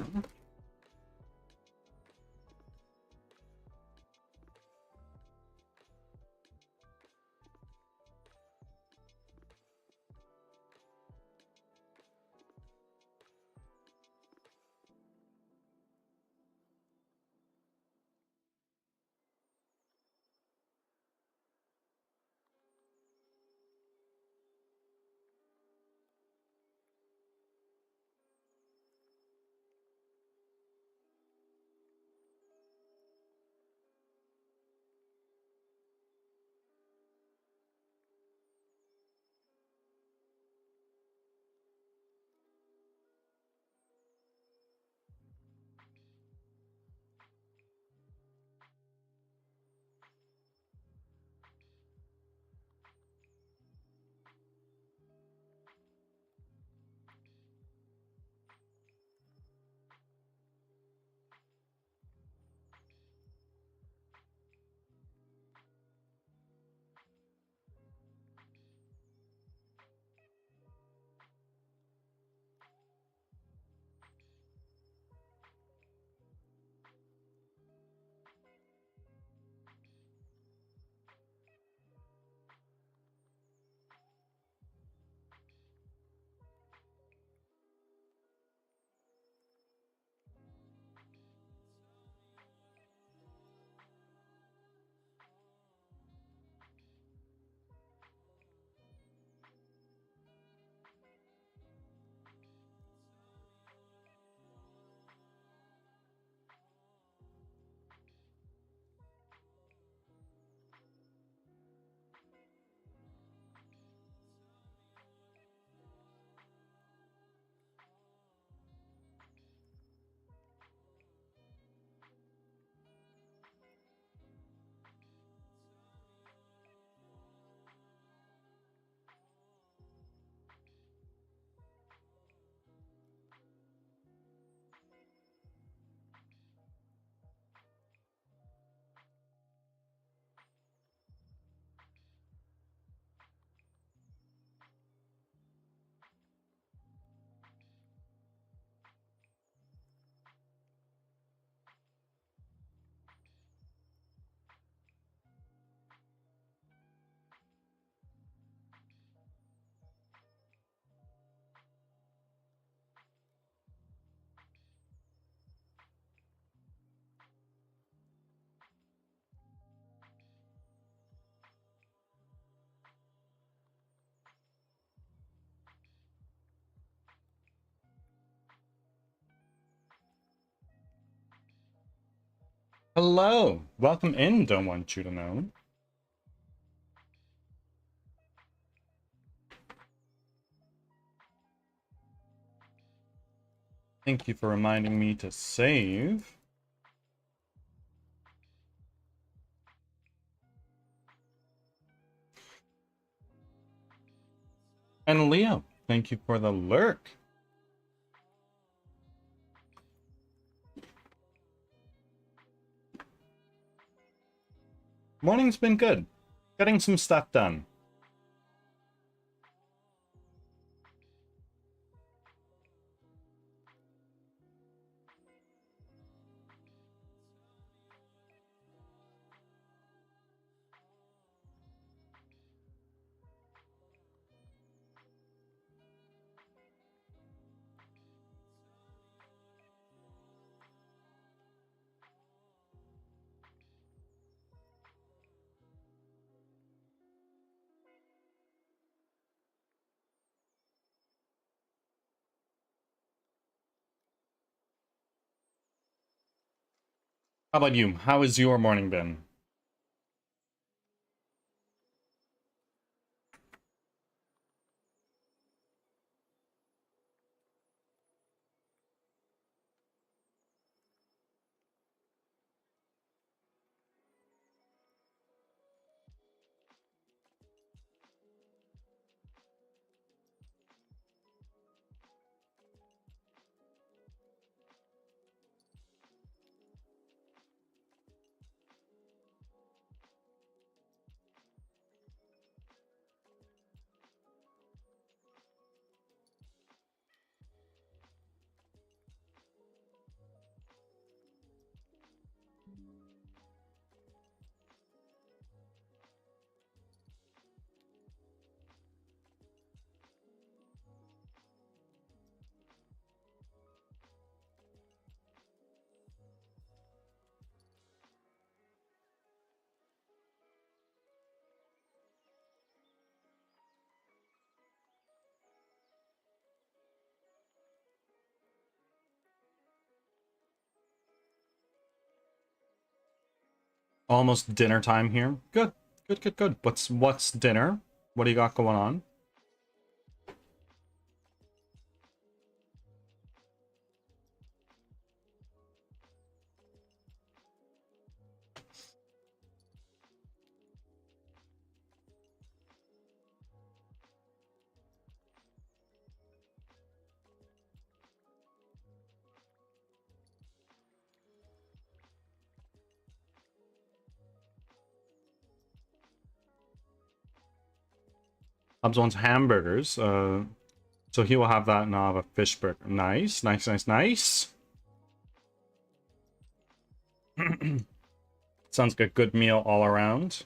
Speaker 1: Hello, welcome in, don't want you to know. Thank you for reminding me to save. And Leo, thank you for the lurk. Morning's been good. Getting some stuff done. How about you? How has your morning been? Almost dinner time here. Good. Good, good, good. What's dinner? What do you got going on? Hubs wants hamburgers. So he will have that and I'll have a fish burger. Nice, nice, nice, nice. Sounds like a good meal all around.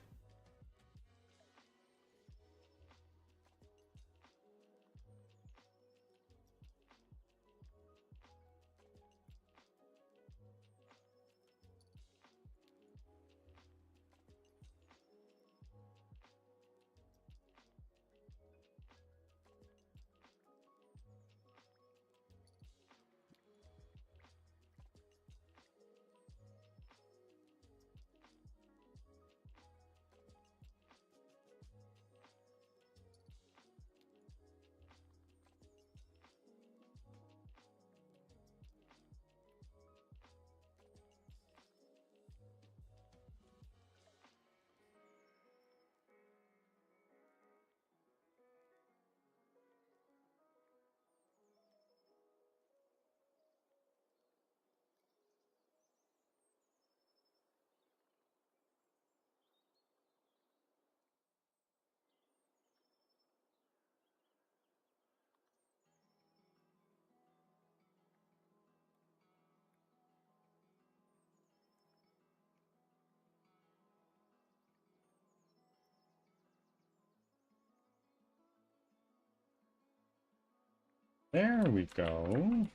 Speaker 1: There we go.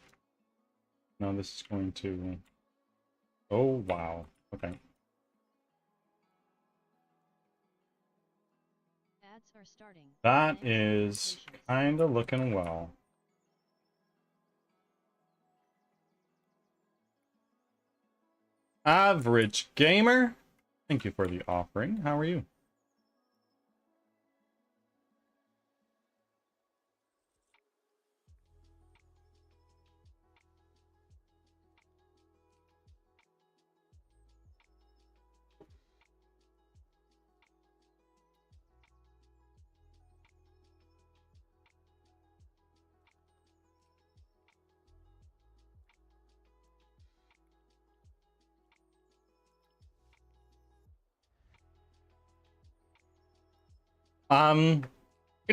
Speaker 1: Now this is going to... Oh, wow. Okay.
Speaker 2: Ads are starting.
Speaker 1: That
Speaker 2: Thanks for your
Speaker 1: is
Speaker 2: patience.
Speaker 1: kind of looking well. Average Gamer, thank you for the offering. How are you?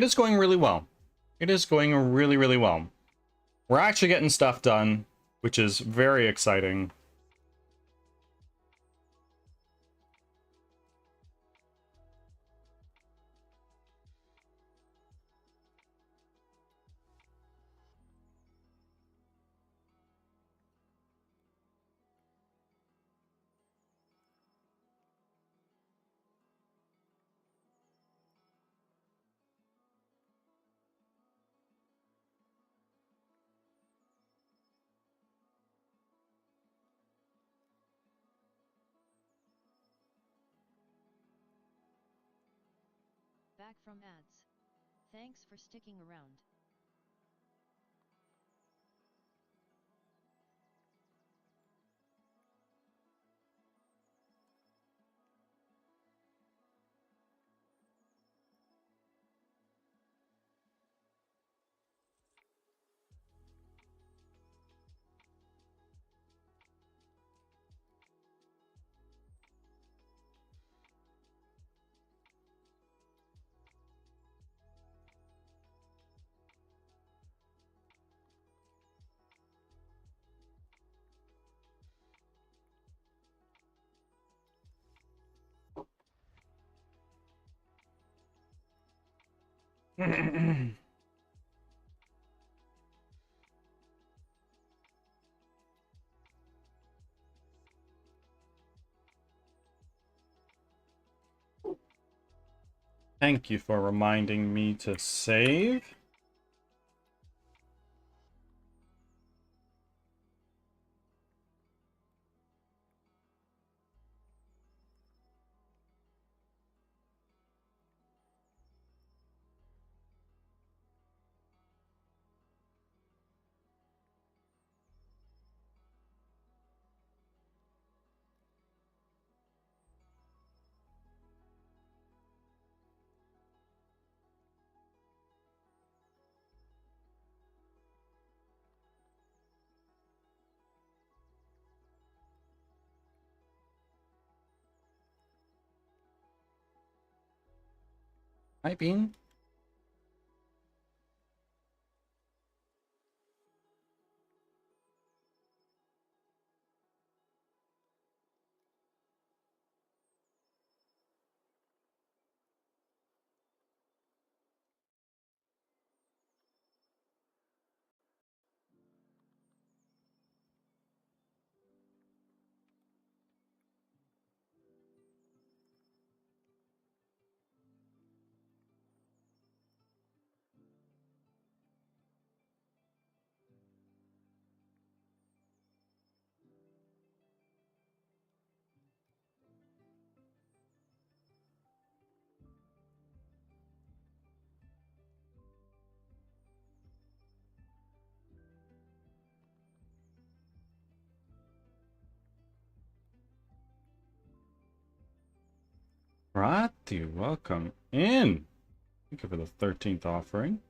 Speaker 1: It is going really well. It is going really, really well. We're actually getting stuff done, which is very exciting.
Speaker 2: Back from ads. Thanks for sticking around. Thank you for reminding me to save. Hi, Bean. Rati, welcome in. Thank you for the 13th offering.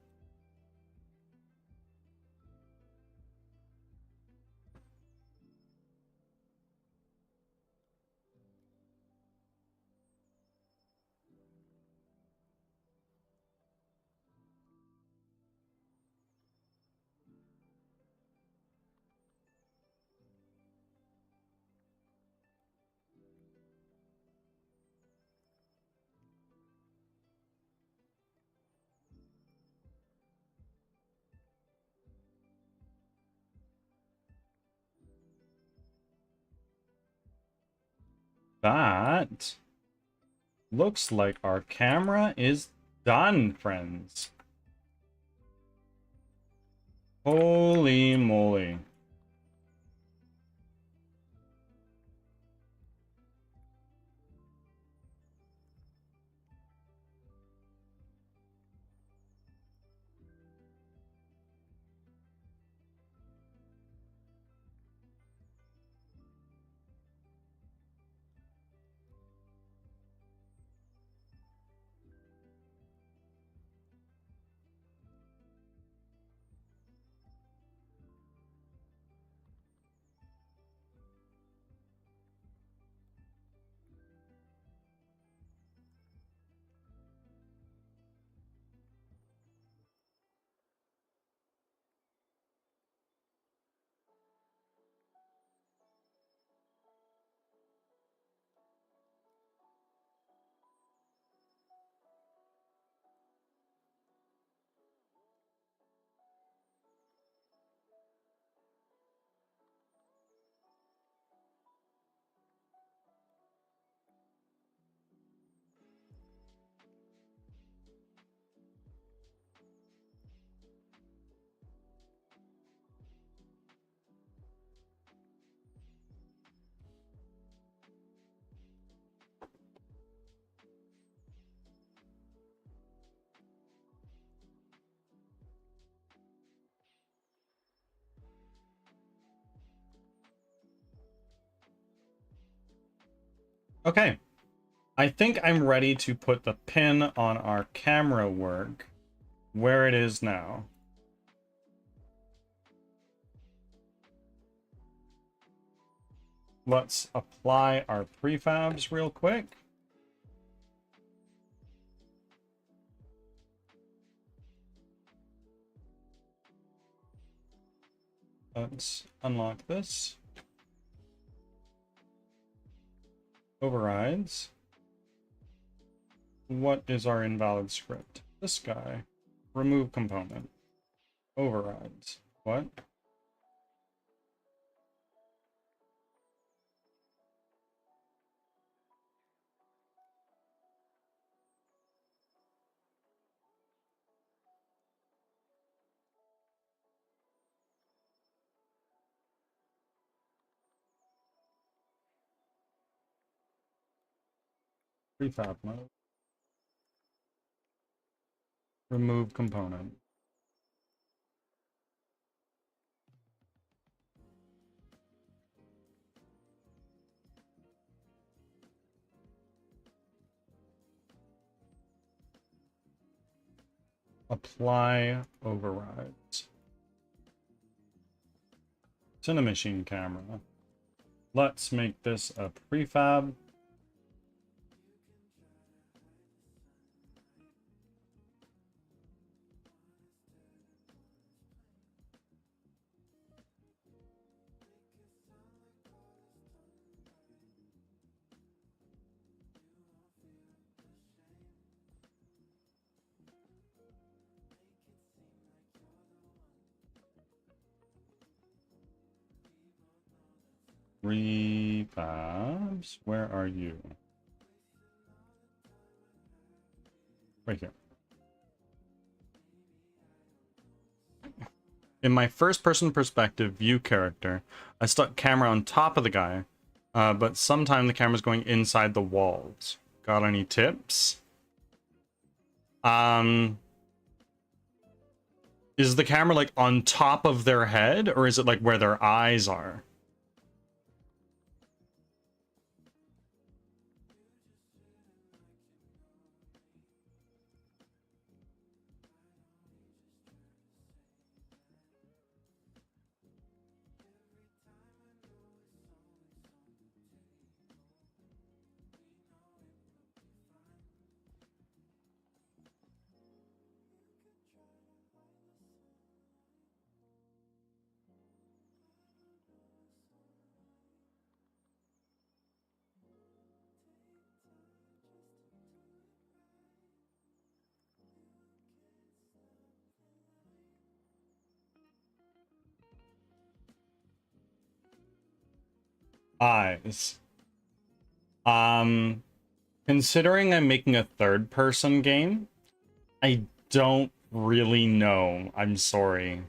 Speaker 2: That looks like our camera is done, friends. Holy moly.
Speaker 1: Okay. I think I'm ready to put the pin on our camera work where it is now. Let's apply our prefabs real quick. Let's unlock this. Overrides. What is our invalid script? This guy. Remove component. Overrides. What? Prefab mode. Remove component. Apply overrides. Cinemachine camera. Let's make this a prefab. Prefabs. Where are you? Right here. In my first-person perspective view character, I stuck camera on top of the guy, but sometimes the camera's going inside the walls. Got any tips? Is the camera like on top of their head, or is it like where their eyes are? Eyes. Considering I'm making a third-person game, I don't really know. I'm sorry.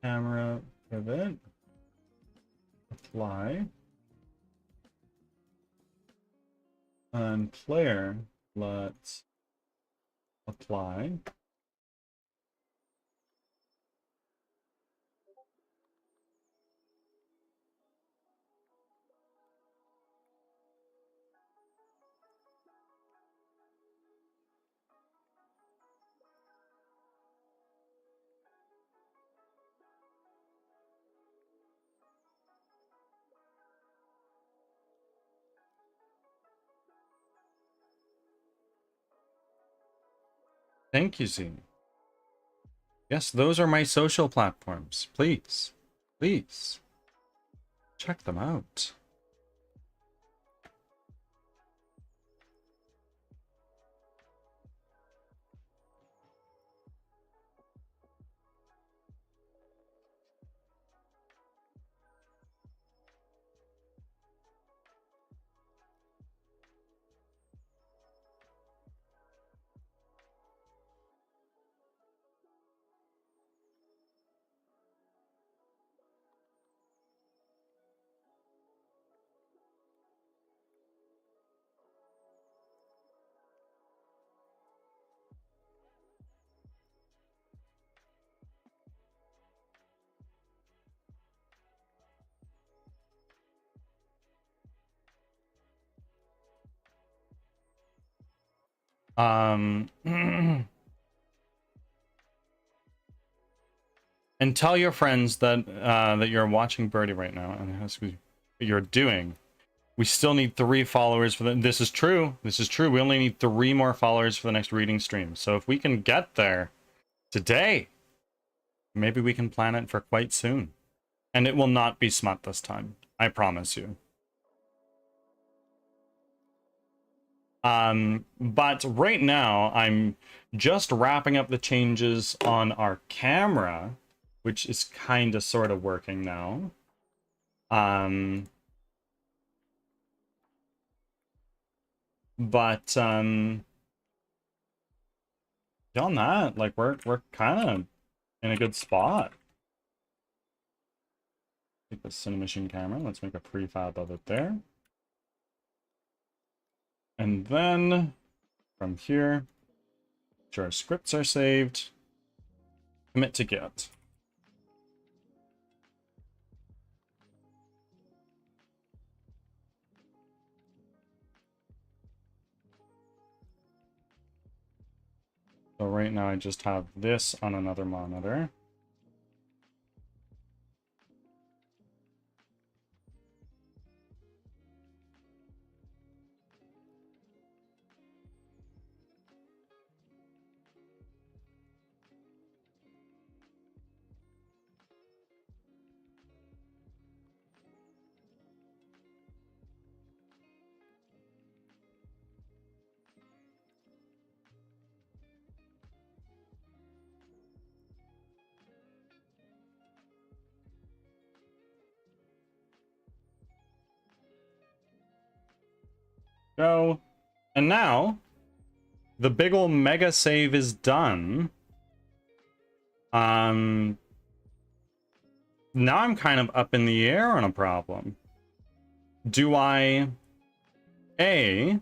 Speaker 1: Camera pivot. Apply. And player, let's apply. Thank you, Z. Yes, those are my social platforms. Please, please, check them out. And tell your friends that that you're watching Birdie right now and ask what you're doing. We still need 3 followers for the... This is true. This is true. We only need 3 more followers for the next reading stream. So if we can get there today, maybe we can plan it for quite soon. And it will not be smut this time. I promise you. But right now, I'm just wrapping up the changes on our camera, which is kind of sort of working now. But beyond that, like we're kind of in a good spot. Take the Cinemachine camera. Let's make a prefab of it there. And then from here, sure our scripts are saved. Commit to Git. So right now I just have this on another monitor. Go. And now the big ol' mega save is done. Now I'm kind of up in the air on a problem. Do I A,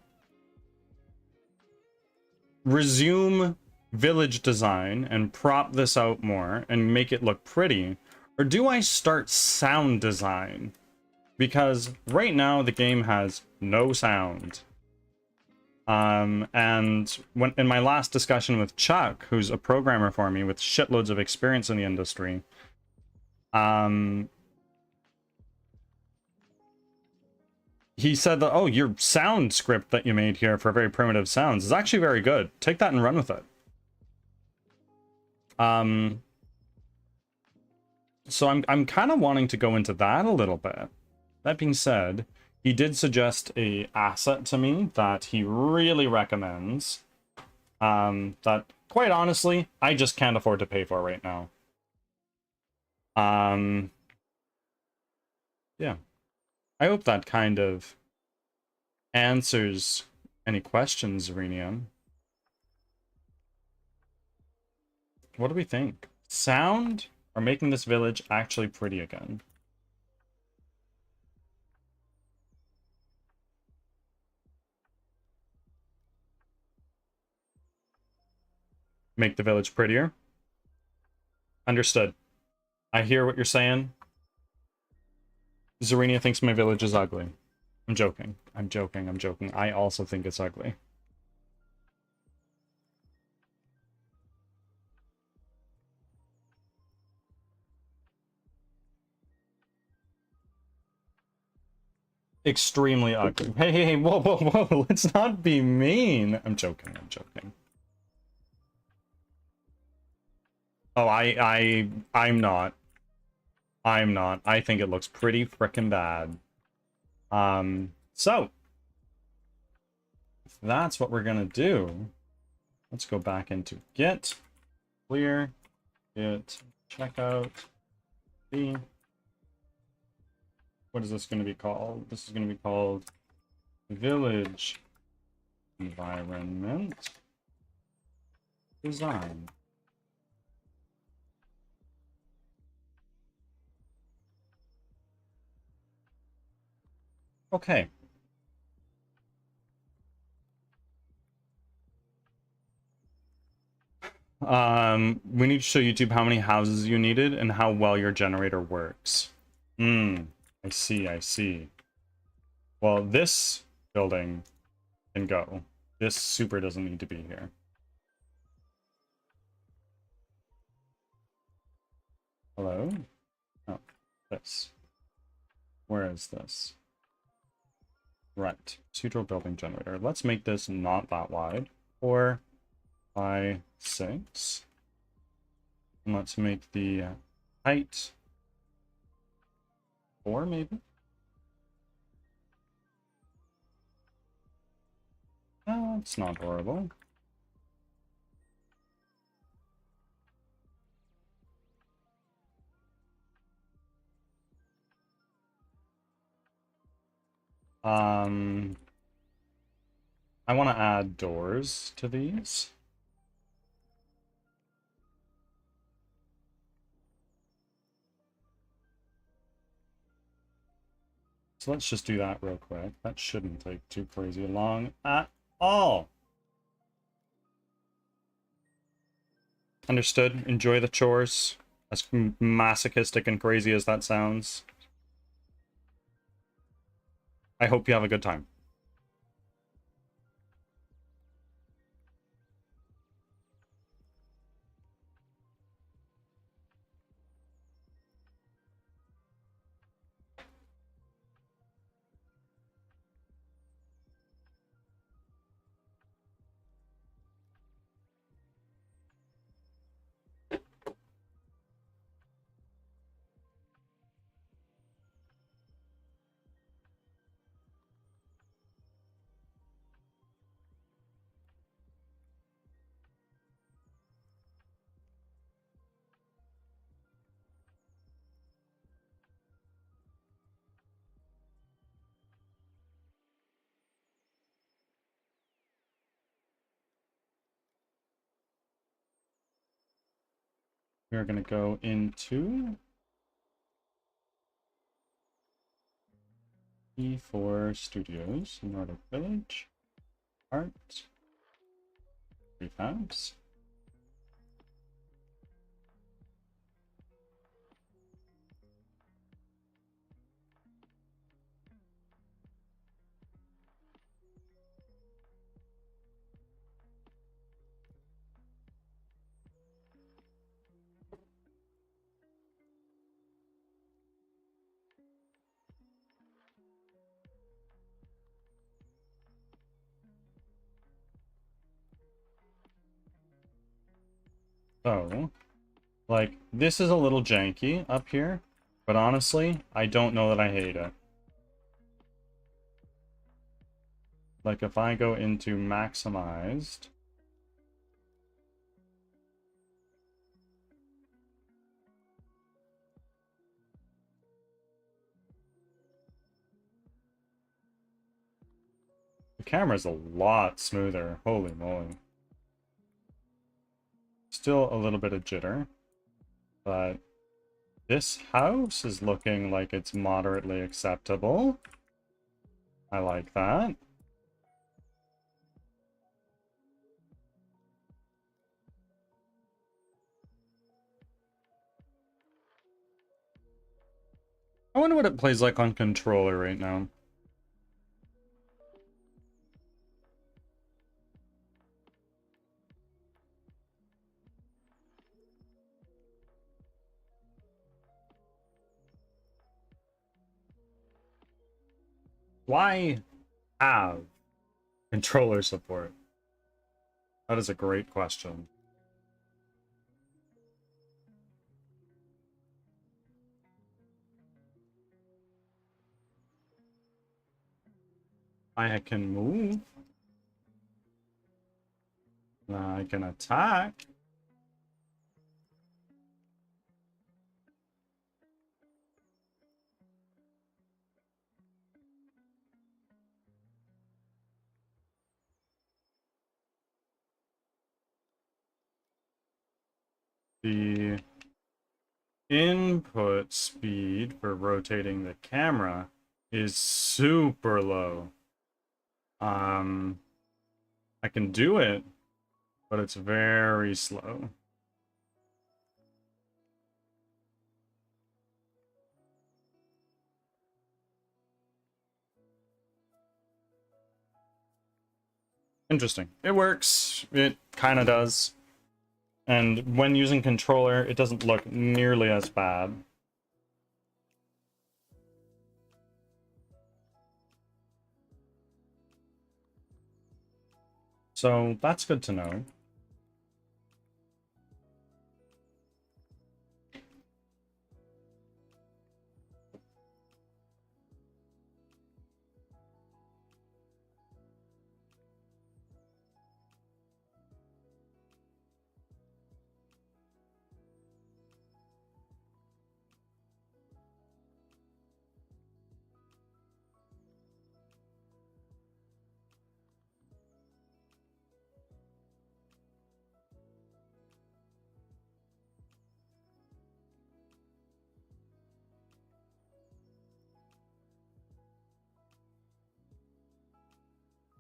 Speaker 1: resume village design and prop this out more and make it look pretty, or do I start sound design? Because right now the game has no sound. And when in my last discussion with Chuck, who's a programmer for me with shitloads of experience in the industry, he said that, oh, your sound script that you made here for very primitive sounds is actually very good. Take that and run with it. So I'm kind of wanting to go into that a little bit. That being said, he did suggest a asset to me that he really recommends. That, quite honestly, I just can't afford to pay for right now. Yeah. I hope that kind of answers any questions, Renium. What do we think? Sound or making this village actually pretty again? Make the village prettier? Understood. I hear what you're saying. Zarenia thinks my village is ugly. I'm joking. I'm joking. I'm joking. I also think it's ugly. Extremely ugly. Hey, hey, hey, whoa, whoa, whoa. Let's not be mean. I'm joking. I'm joking. Oh, I'm not. I'm not. I think it looks pretty frickin' bad. So if that's what we're gonna do, let's go back into Git, clear, Git, checkout, B. What is this gonna be called? This is gonna be called Village Environment Design. Okay. We need to show YouTube how many houses you needed and how well your generator works. I see, I see. Well, this building can go. This super doesn't need to be here. Hello? Oh, this. Where is this? Right. Procedural building generator. Let's make this not that wide. 4 by 6. And let's make the height 4, maybe? Oh, it's not horrible. I want to add doors to these. So let's just do that real quick. That shouldn't take too crazy long at all. Understood. Enjoy the chores. As masochistic and crazy as that sounds. I hope you have a good time. We're going to go into E4 Studios, Nordic Village, Art, Prefabs. So, like, this is a little janky up here, but honestly, I don't know that I hate it. Like, if I go into maximized, the camera's a lot smoother. Holy moly. Still a little bit of jitter, but this house is looking like it's moderately acceptable. I like that. I wonder what it plays like on controller right now. Why have controller support? That is a great question. I can move. I can attack. The input speed for rotating the camera is super low. I can do it, but it's very slow. Interesting. It works. It kind of does. And when using controller, it doesn't look nearly as bad. So that's good to know.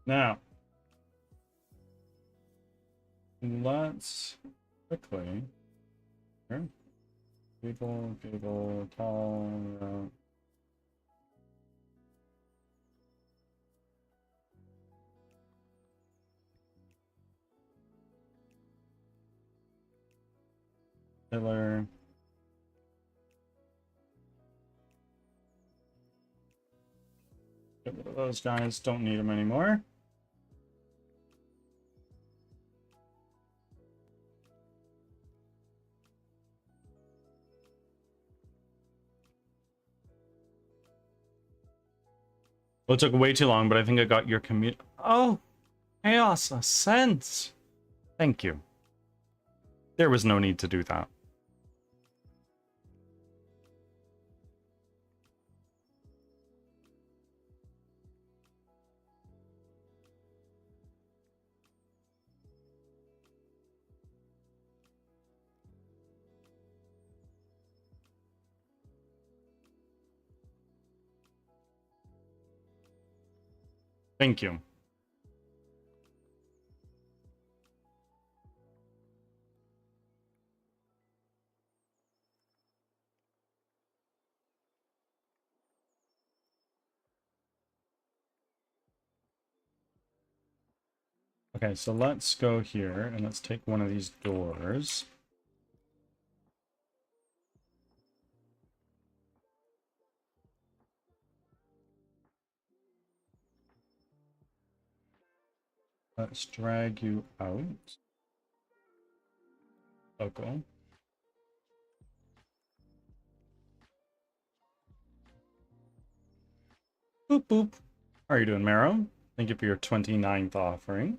Speaker 1: Now, let's quickly. Here. People, tall. Pillar. Get rid of those guys. Don't need them anymore. Well, it took way too long, but I think I got your commute. Oh, Chaos Ascents. Thank you. There was no need to do that. Thank you. Okay, so let's go here and let's take one of these doors. Let's drag you out. Okay. Boop boop. How are you doing, Marrow? Thank you for your 29th offering.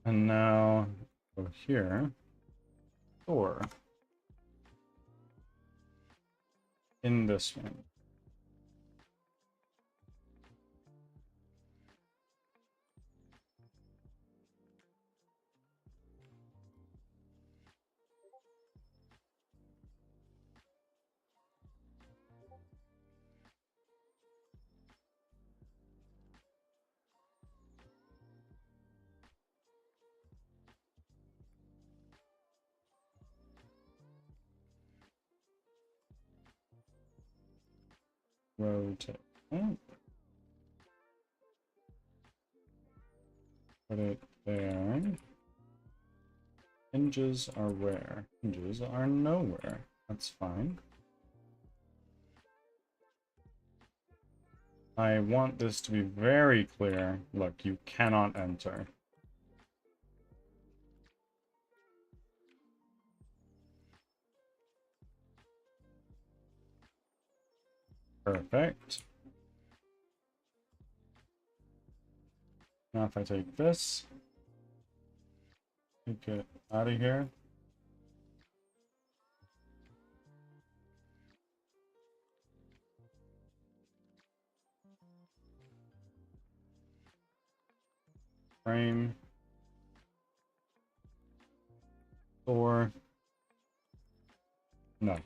Speaker 1: And now go here. Door. In this one. Rotate. Oh. Put it there. Hinges are where? Hinges are nowhere. That's fine. I want this to be very clear. Look, you cannot enter. Perfect. Now if I take this, take it out of here. Frame. Door. No.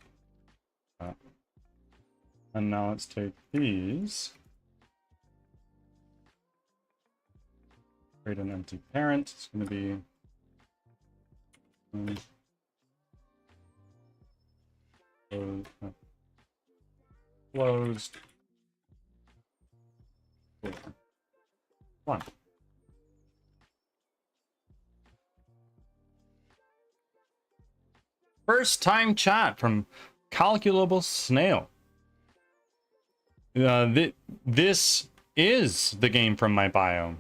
Speaker 1: And now let's take these. Create an empty parent. It's going to be closed door. One. First time chat from Calculable Snail. This is the game from my bio.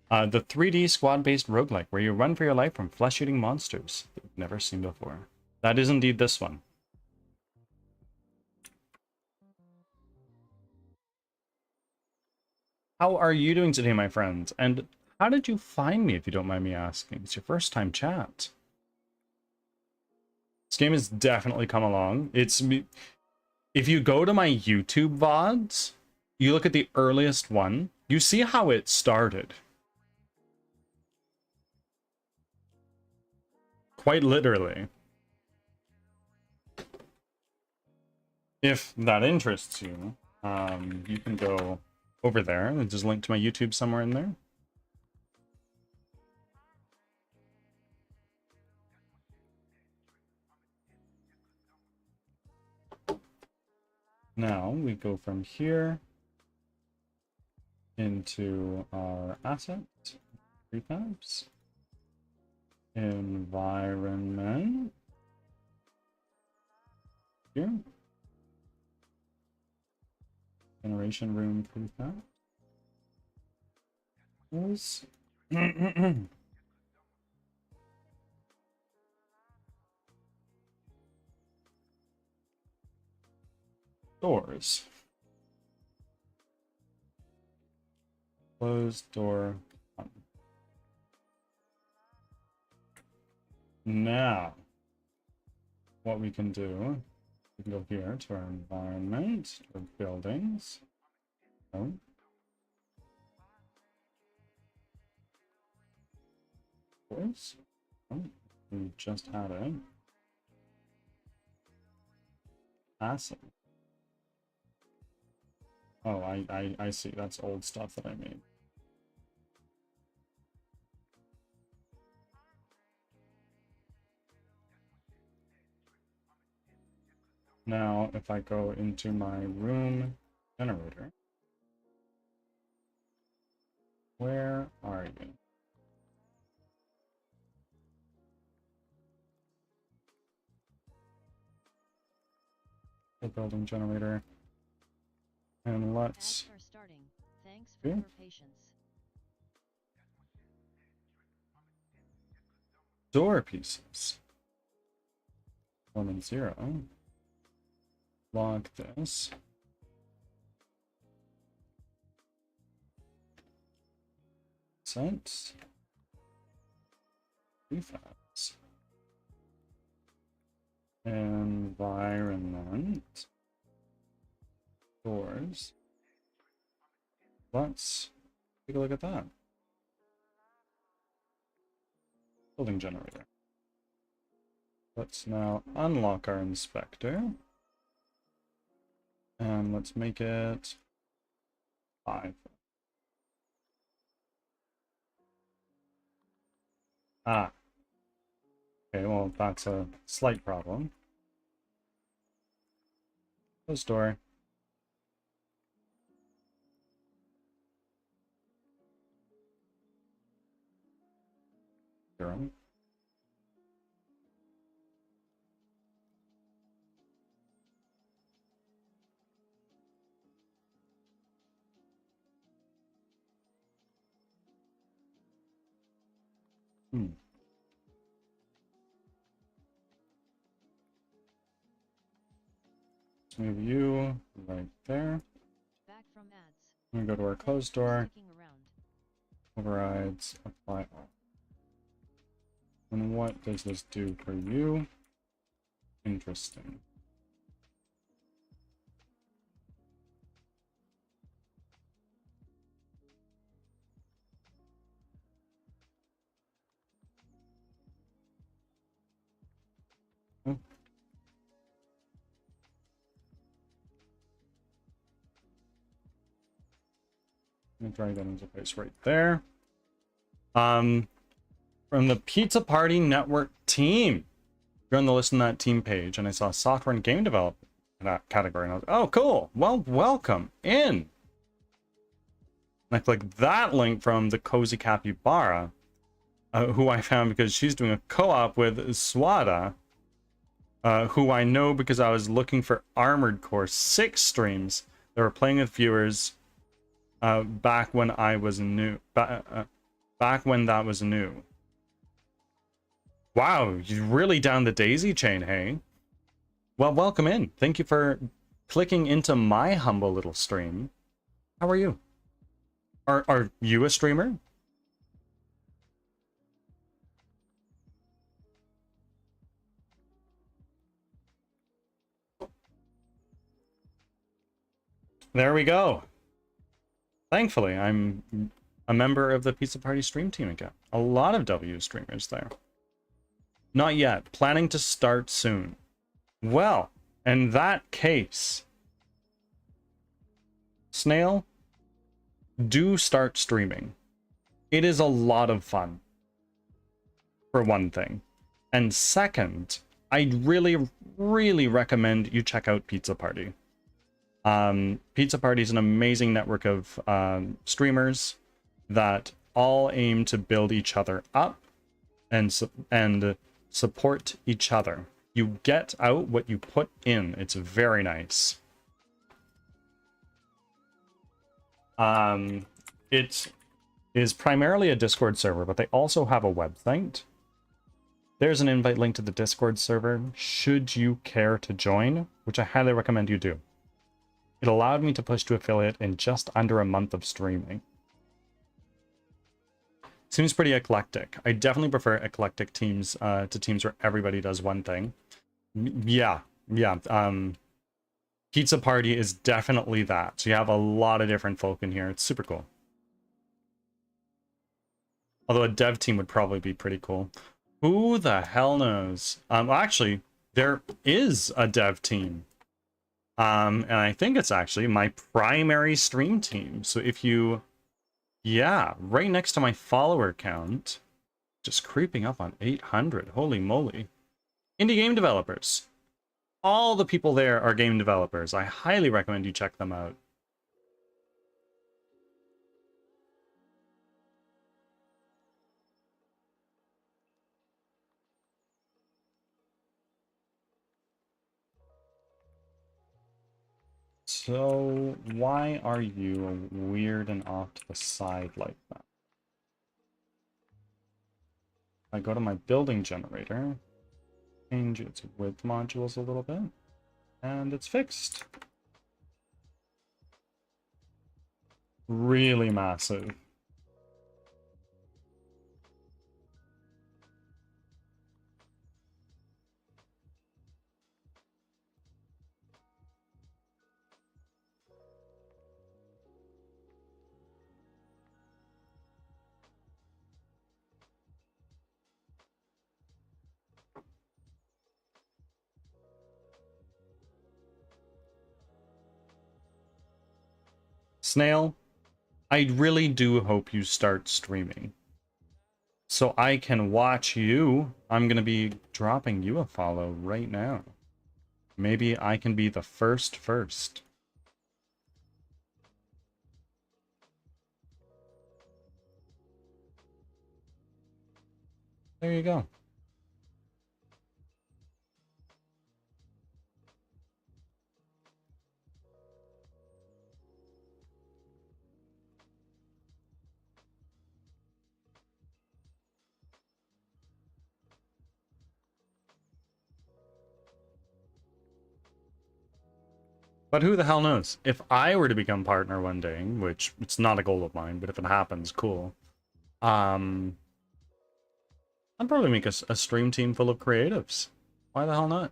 Speaker 1: The 3D squad-based roguelike where you run for your life from flesh-eating monsters that you've never seen before. That is indeed this one. How are you doing today, my friends? And how did you find me, if you don't mind me asking? It's your first time chat. This game has definitely come along. If you go to my YouTube VODs, you look at the earliest one, you see how it started. Quite literally. If that interests you, you can go over there. There's a link to my YouTube somewhere in there. Now we go from here into our asset, prefabs, environment, here, generation room prefab. Doors. Closed door. Now, what we can do, we can go here to our environment, or buildings. Oh. Doors. Oh, we just had it. Asset. Oh, I see. That's old stuff that I made. Now, if I go into my room generator, where are you? The building generator. And let's
Speaker 3: Thanks for your patience.
Speaker 1: door pieces. 1 and 0. Log this. Sent. Prefabs. Environment. Doors. Let's take a look at that. Building generator. Let's now unlock our inspector. And let's make it 5. Ah. Okay, well, that's a slight problem. Close door. Zero. Let's move you right there.
Speaker 3: Back from ads.
Speaker 1: I'm gonna go to our closed door. Overrides, apply all. And what does this do for you? Interesting. Oh. I'm gonna drag that into place right there. From the Pizza Party Network team. You're on the list on that team page, and I saw software and game development in that category, and I was like, oh, cool. Well, welcome in. And I clicked that link from the Cozy Capybara, who I found because she's doing a co-op with Swada, who I know because I was looking for Armored Core 6 streams that were playing with viewers back when I was new. Back when that was new. Wow, you're really down the daisy chain, hey? Well, welcome in. Thank you for clicking into my humble little stream. How are you? Are you a streamer? There we go. Thankfully, I'm a member of the Pizza Party stream team again. A lot of W streamers there. Not yet. Planning to start soon. Well, in that case, Snail, do start streaming. It is a lot of fun, for one thing. And second, I really, really recommend you check out Pizza Party. Pizza Party is an amazing network of streamers that all aim to build each other up and support each other. You get out what you put in. It's very nice. It is primarily a Discord server, but they also have a website. There's an invite link to the Discord server, should you care to join, which I highly recommend you do. It allowed me to push to affiliate in just under a month of streaming. Seems pretty eclectic. I definitely prefer eclectic teams to teams where everybody does one thing. Yeah. Pizza Party is definitely that. So you have a lot of different folk in here. It's super cool. Although a dev team would probably be pretty cool. Who the hell knows? Well, actually, there is a dev team. And I think it's actually my primary stream team. So if you... Yeah, right next to my follower count, just creeping up on 800. Holy moly. Indie game developers. All the people there are game developers. I highly recommend you check them out. So, why are you weird and off to the side like that? I go to my building generator, change its width modules a little bit, and it's fixed. Really massive. Snail, I really do hope you start streaming. So I can watch you. I'm going to be dropping you a follow right now. Maybe I can be the first. There you go. But who the hell knows? If I were to become partner one day, which it's not a goal of mine, but if it happens, cool. I'd probably make a stream team full of creatives. Why the hell not?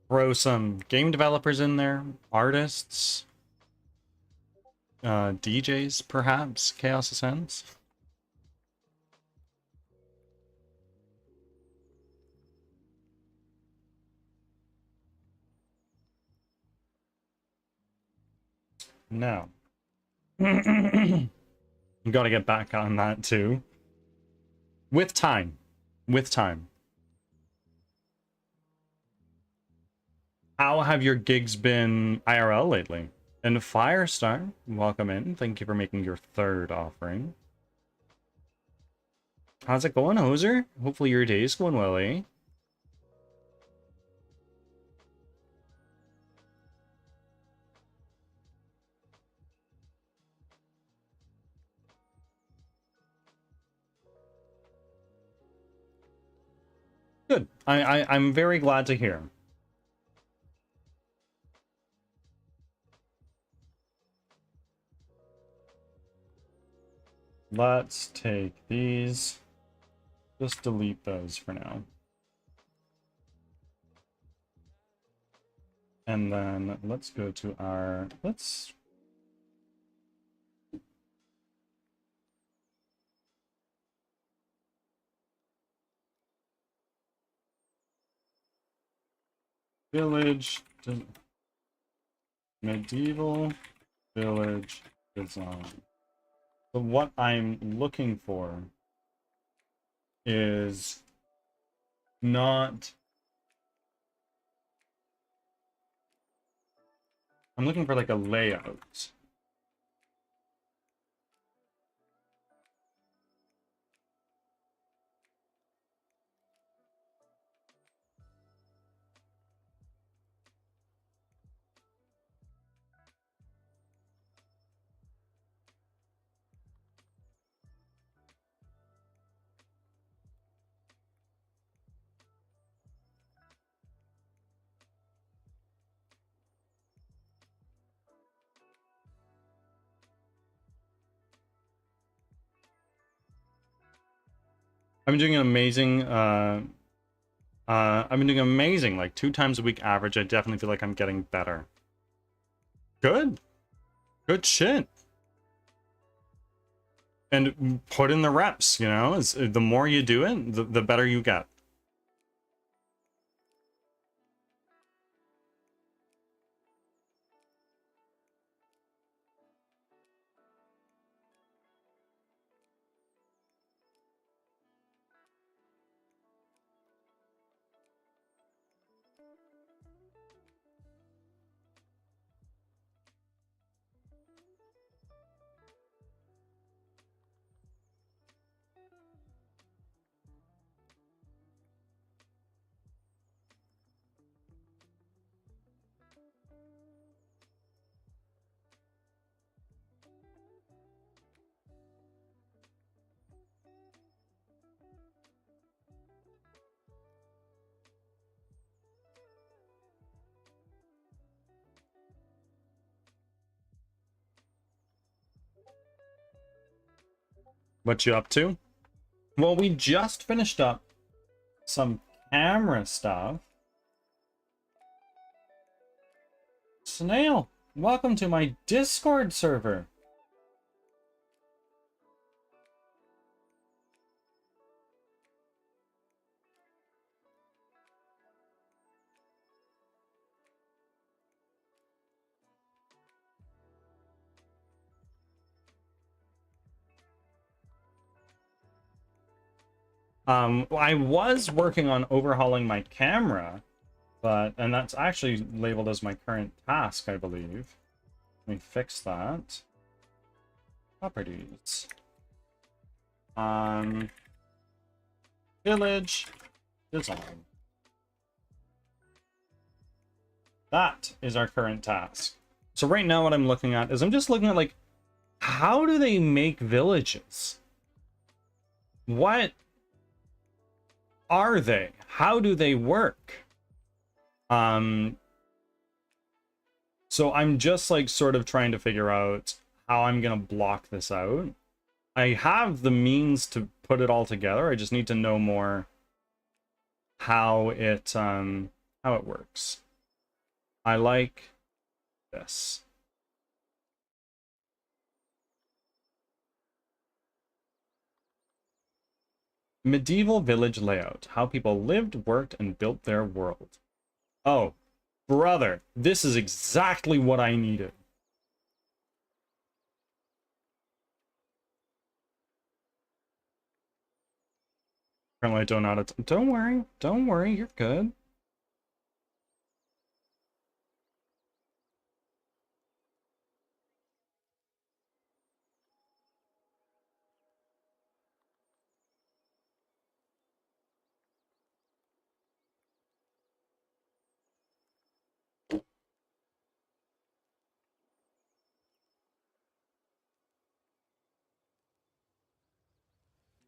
Speaker 1: Throw some game developers in there, artists, DJs, perhaps, Chaos Ascends. Now, gotta get back on that too. With time. With time. How have your gigs been IRL lately? And Firestar, welcome in. Thank you for making your third offering. How's it going, Hoser? Hopefully your day's going well, eh? Good. I'm very glad to hear. Let's take these. Just delete those for now. And then let's go to our, village, medieval village design. So what I'm looking for is not, I'm looking for like a layout. I'm doing an amazing, I've been doing amazing, like 2 times a week average. I definitely feel like I'm getting better. Good. Good shit. And put in the reps, you know? The more you do it, the better you get. What you up to? Well, we just finished up some camera stuff. Snail, welcome to my Discord server. I was working on overhauling my camera, and that's actually labeled as my current task, I believe. Let me fix that. Properties. Village design. That is our current task. So right now what I'm looking at is I'm just looking at like, how do they make villages? What are they? How do they work? So I'm just like sort of trying to figure out how I'm gonna block this out. I have the means to put it all together. I just need to know more how it works. I like this. Medieval village layout. How people lived, worked, and built their world. Oh, brother, this is exactly what I needed. Apparently I don't know how to... Don't worry, you're good.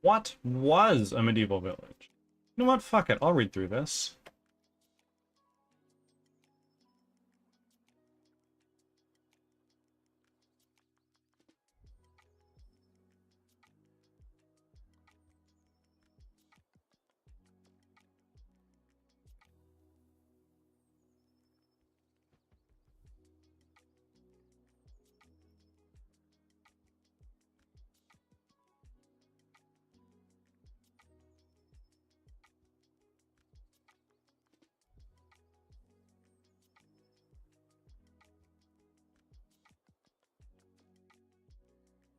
Speaker 1: What was a medieval village? You know what? Fuck it. I'll read through this.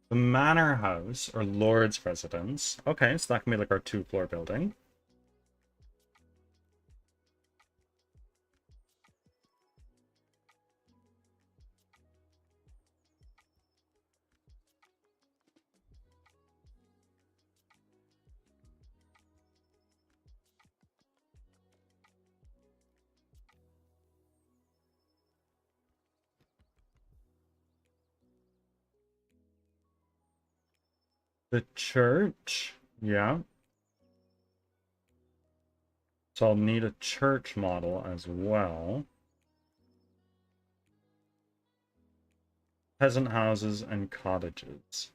Speaker 1: The manor house, or lord's residence. Okay, so that can be like our 2-floor building. The church, yeah. So I'll need a church model as well. Peasant houses and cottages.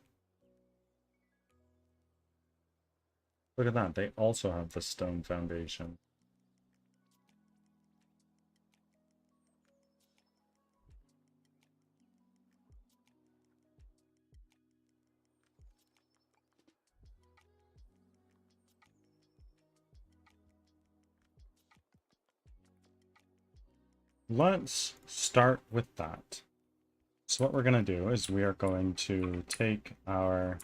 Speaker 1: Look at that, they also have the stone foundation. Let's start with that. So what we're going to do is we are going to take our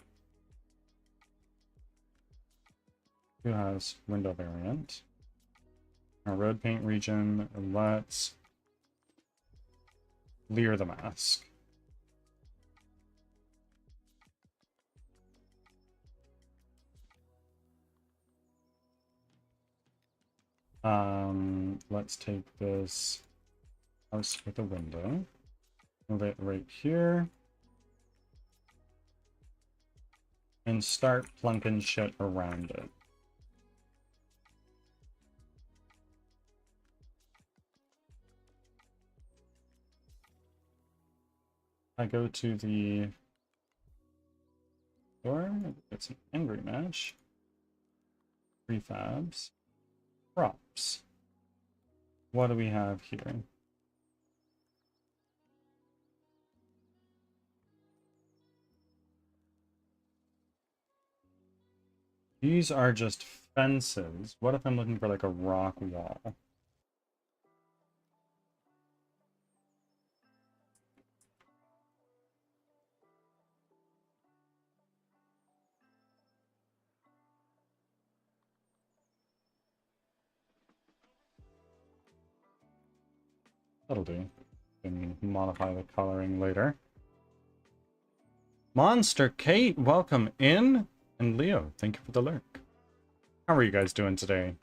Speaker 1: 2-house window variant, our road paint region, and let's clear the mask. Let's take this house with a window, move it right here, and start plunking shit around it. I go to the store, it's an angry match, prefabs, props. What do we have here? These are just fences. What if I'm looking for like a rock wall? That'll do. Can modify the coloring later. Monster Kate, welcome in. And Leo, thank you for the lurk. How are you guys doing today?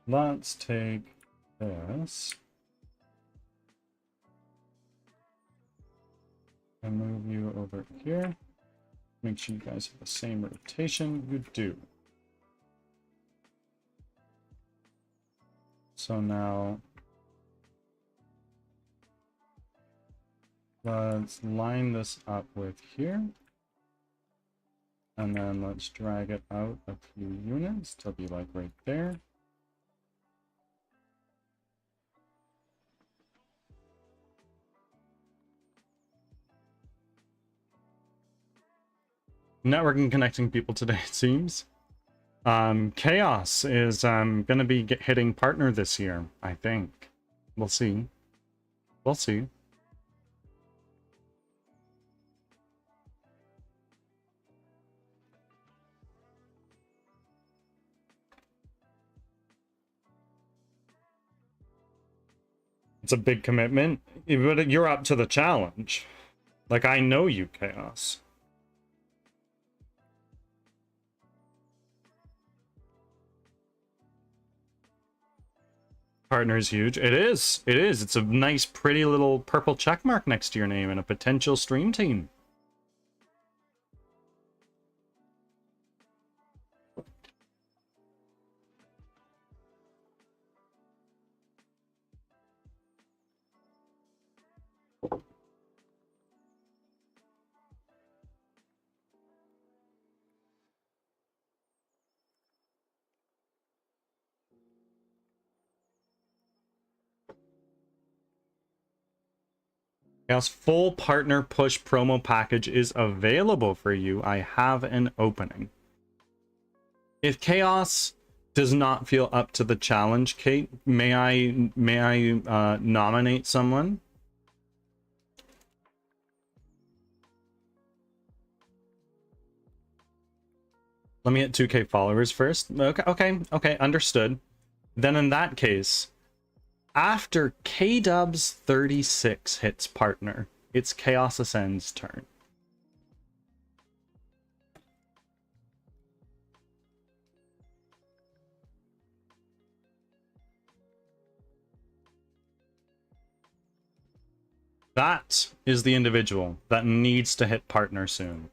Speaker 1: Let's take this and move you over here. Make sure you guys have the same rotation. You do. So now let's line this up with here. And then let's drag it out a few units to be like right there. Networking connecting people today, it seems. Chaos is going to be hitting partner this year, I think. We'll see. We'll see. It's a big commitment, but you're up to the challenge. Like, I know you, Chaos. Partner is huge. It is. It is. It's a nice, pretty little purple check mark next to your name and a potential stream team. Chaos full partner push promo package is available for you. I have an opening. If Chaos does not feel up to the challenge, Kate, may I nominate someone? Let me get 2K followers first. Okay, understood. Then in that case, after K-Dubs 36 hits partner, it's Chaos Ascend's turn. That is the individual that needs to hit partner soon.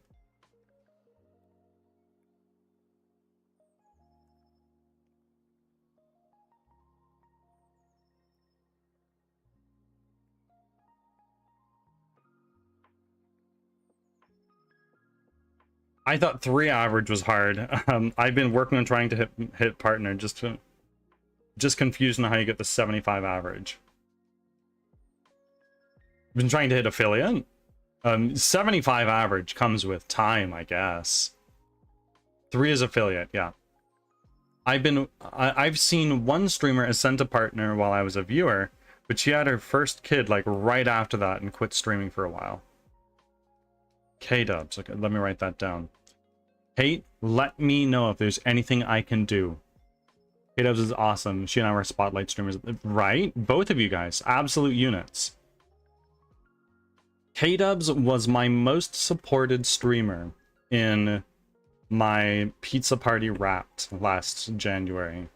Speaker 1: I thought 3 average was hard. I've been working on trying to hit partner, just confused on how you get the 75 average. Been trying to hit affiliate. 75 average comes with time, I guess. 3 is affiliate, yeah. I've seen one streamer ascend to partner while I was a viewer, but she had her first kid like right after that and quit streaming for a while. K-Dubs, okay, let me write that down. Kate, let me know if there's anything I can do. K-Dubs is awesome. She and I were spotlight streamers, right? Both of you guys, absolute units. K-Dubs was my most supported streamer in my pizza party Wrapped last January.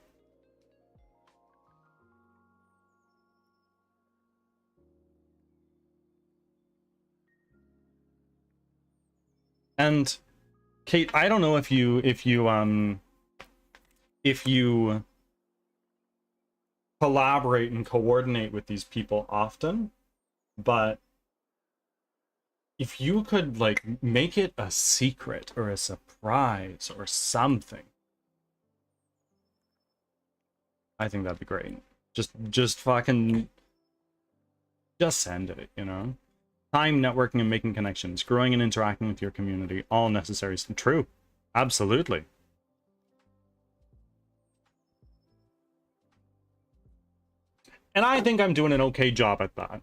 Speaker 1: And Kate, I don't know if you collaborate and coordinate with these people often, but if you could like make it a secret or a surprise or something, I think that'd be great. Just fucking just send it, you know? Time, networking, and making connections, growing and interacting with your community, all necessary. True. Absolutely. And I think I'm doing an okay job at that.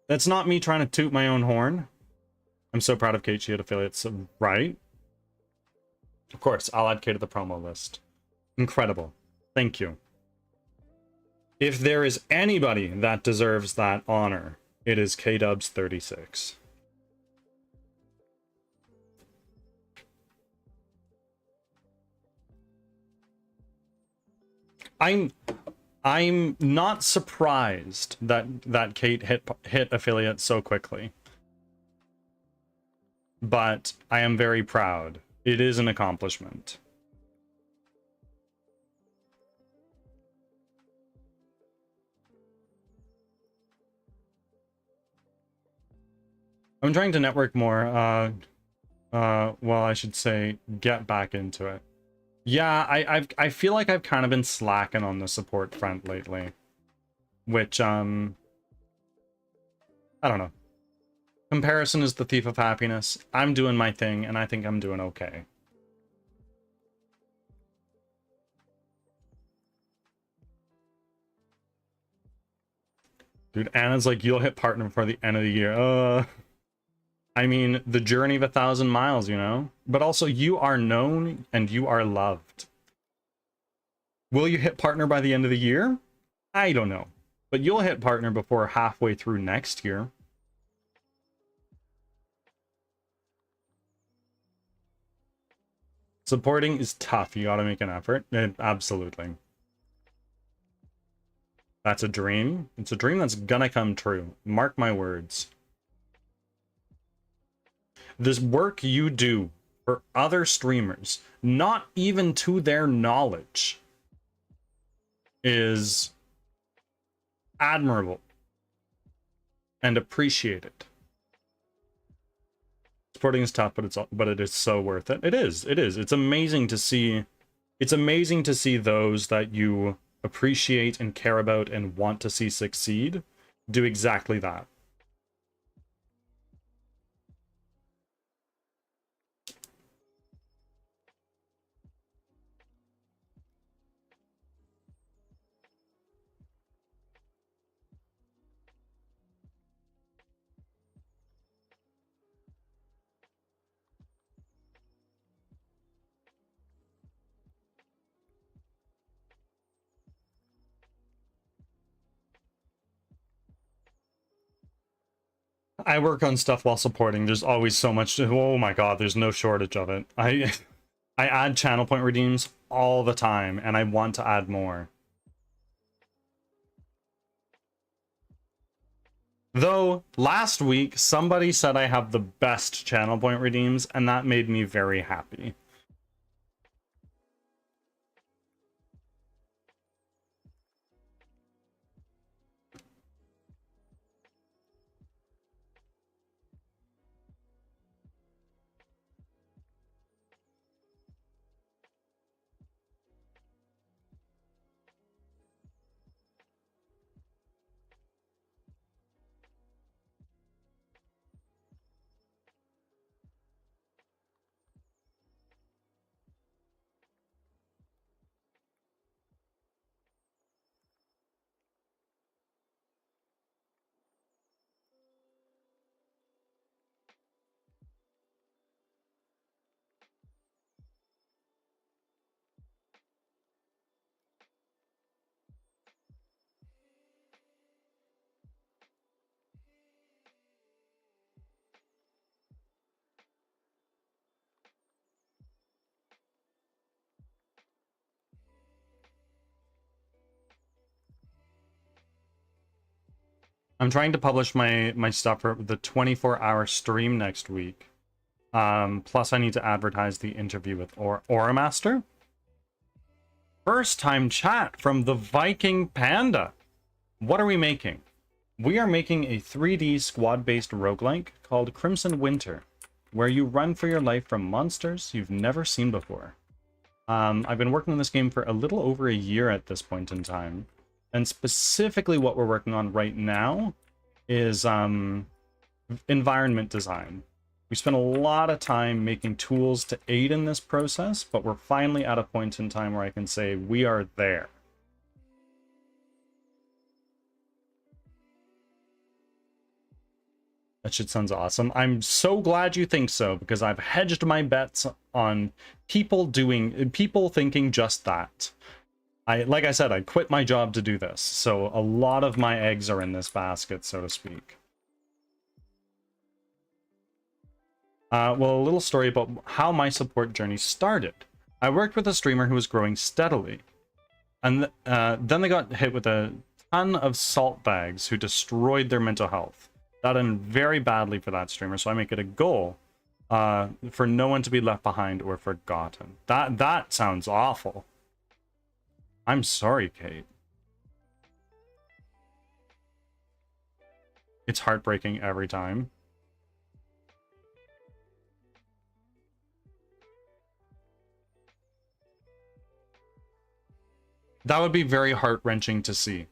Speaker 1: That's not me trying to toot my own horn. I'm so proud of Kate. She had affiliates, right? Of course, I'll add Kate to the promo list. Incredible. Thank you. If there is anybody that deserves that honor, it is K-Dubs 36. I'm not surprised that Kate hit affiliate so quickly. But I am very proud. It is an accomplishment. I'm trying to network more. Well, I should say get back into it. Yeah, I feel like I've kind of been slacking on the support front lately, which I don't know. Comparison is the thief of happiness. I'm doing my thing, and I think I'm doing okay. Dude, Anna's like, you'll hit partner before the end of the year. I mean, the journey of 1,000 miles, you know? But also, you are known and you are loved. Will you hit partner by the end of the year? I don't know. but you'll hit partner before halfway through next year. Supporting is tough. You gotta make an effort. Absolutely. That's a dream. It's a dream that's gonna come true. Mark my words. This work you do for other streamers, not even to their knowledge, is admirable and appreciated. Supporting is tough, but it is so worth it. It is. It's amazing to see. It's amazing to see those that you appreciate and care about and want to see succeed do exactly that. I work on stuff while supporting. There's always so much to, oh my god, there's no shortage of it. I add channel point redeems all the time, and I want to add more. Though, last week, somebody said I have the best channel point redeems, and that made me very happy. I'm trying to publish my stuff for the 24-hour stream next week. Plus I need to advertise the interview with Aura Master. First time chat from the Viking Panda. What are we making? We are making a 3D squad-based roguelike called Crimson Winter, where you run for your life from monsters you've never seen before. I've been working on this game for a little over a year at this point in time. And specifically what we're working on right now is environment design. We spent a lot of time making tools to aid in this process, but we're finally at a point in time where I can say we are there. That shit sounds awesome. I'm so glad you think so, because I've hedged my bets on people thinking just that. Like I said, I quit my job to do this, so a lot of my eggs are in this basket, so to speak. Well, a little story about how my support journey started. I worked with a streamer who was growing steadily, and then they got hit with a ton of salt bags who destroyed their mental health. That ended very badly for that streamer, so I make it a goal for no one to be left behind or forgotten. That sounds awful. I'm sorry, Kate. It's heartbreaking every time. That would be very heart-wrenching to see.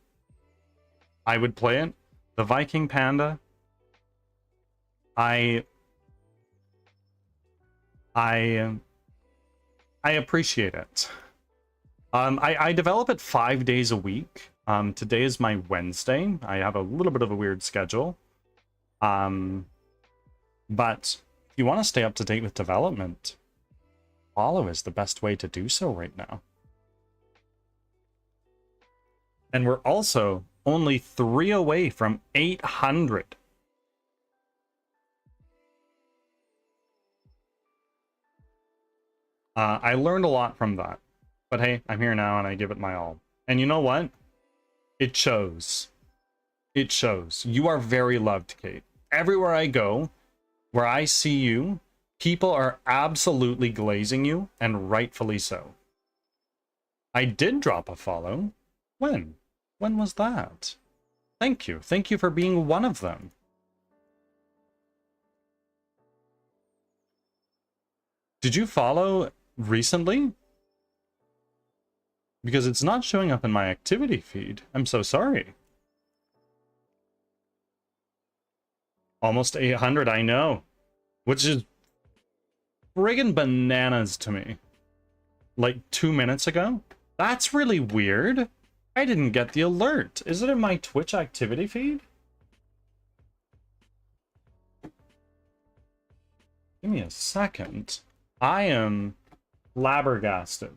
Speaker 1: I would play it. The Viking Panda. I appreciate it. I develop it 5 days a week. Today is my Wednesday. I have a little bit of a weird schedule. But if you want to stay up to date with development, follow is the best way to do so right now. And we're also only 3 away from 800. I learned a lot from that. But hey, I'm here now and I give it my all. And you know what? It shows. It shows. You are very loved, Kate. Everywhere I go, where I see you, people are absolutely glazing you, and rightfully so. I did drop a follow. When? When was that? Thank you. Thank you for being one of them. Did you follow recently? Because it's not showing up in my activity feed. I'm so sorry. Almost 800, I know. Which is friggin' bananas to me. Like 2 minutes ago? That's really weird. I didn't get the alert. Is it in my Twitch activity feed? Give me a second. I am flabbergasted.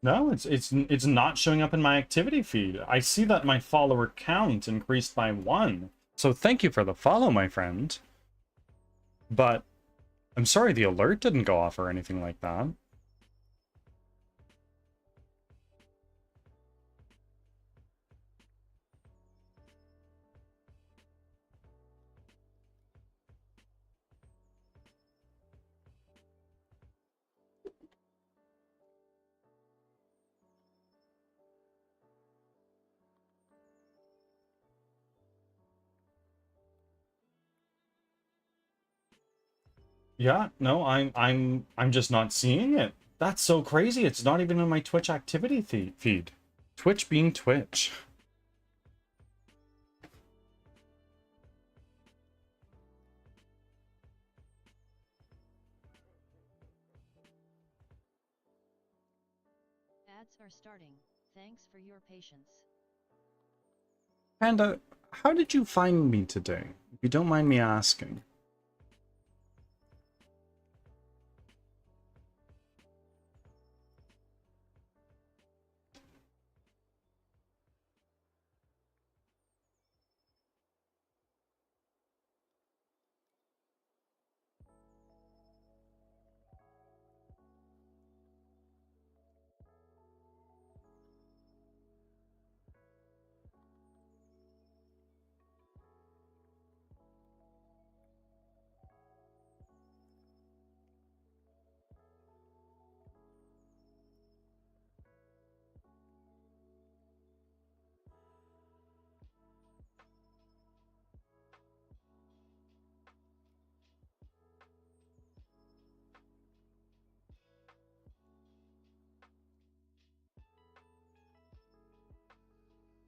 Speaker 1: No, it's not showing up in my activity feed. I see that my follower count increased by 1. So thank you for the follow, my friend. But I'm sorry the alert didn't go off or anything like that. Yeah, no, I'm just not seeing it. That's so crazy. It's not even in my Twitch activity feed. Twitch being Twitch.
Speaker 3: Ads are starting. Thanks for your patience.
Speaker 1: Panda, how did you find me today? If you don't mind me asking.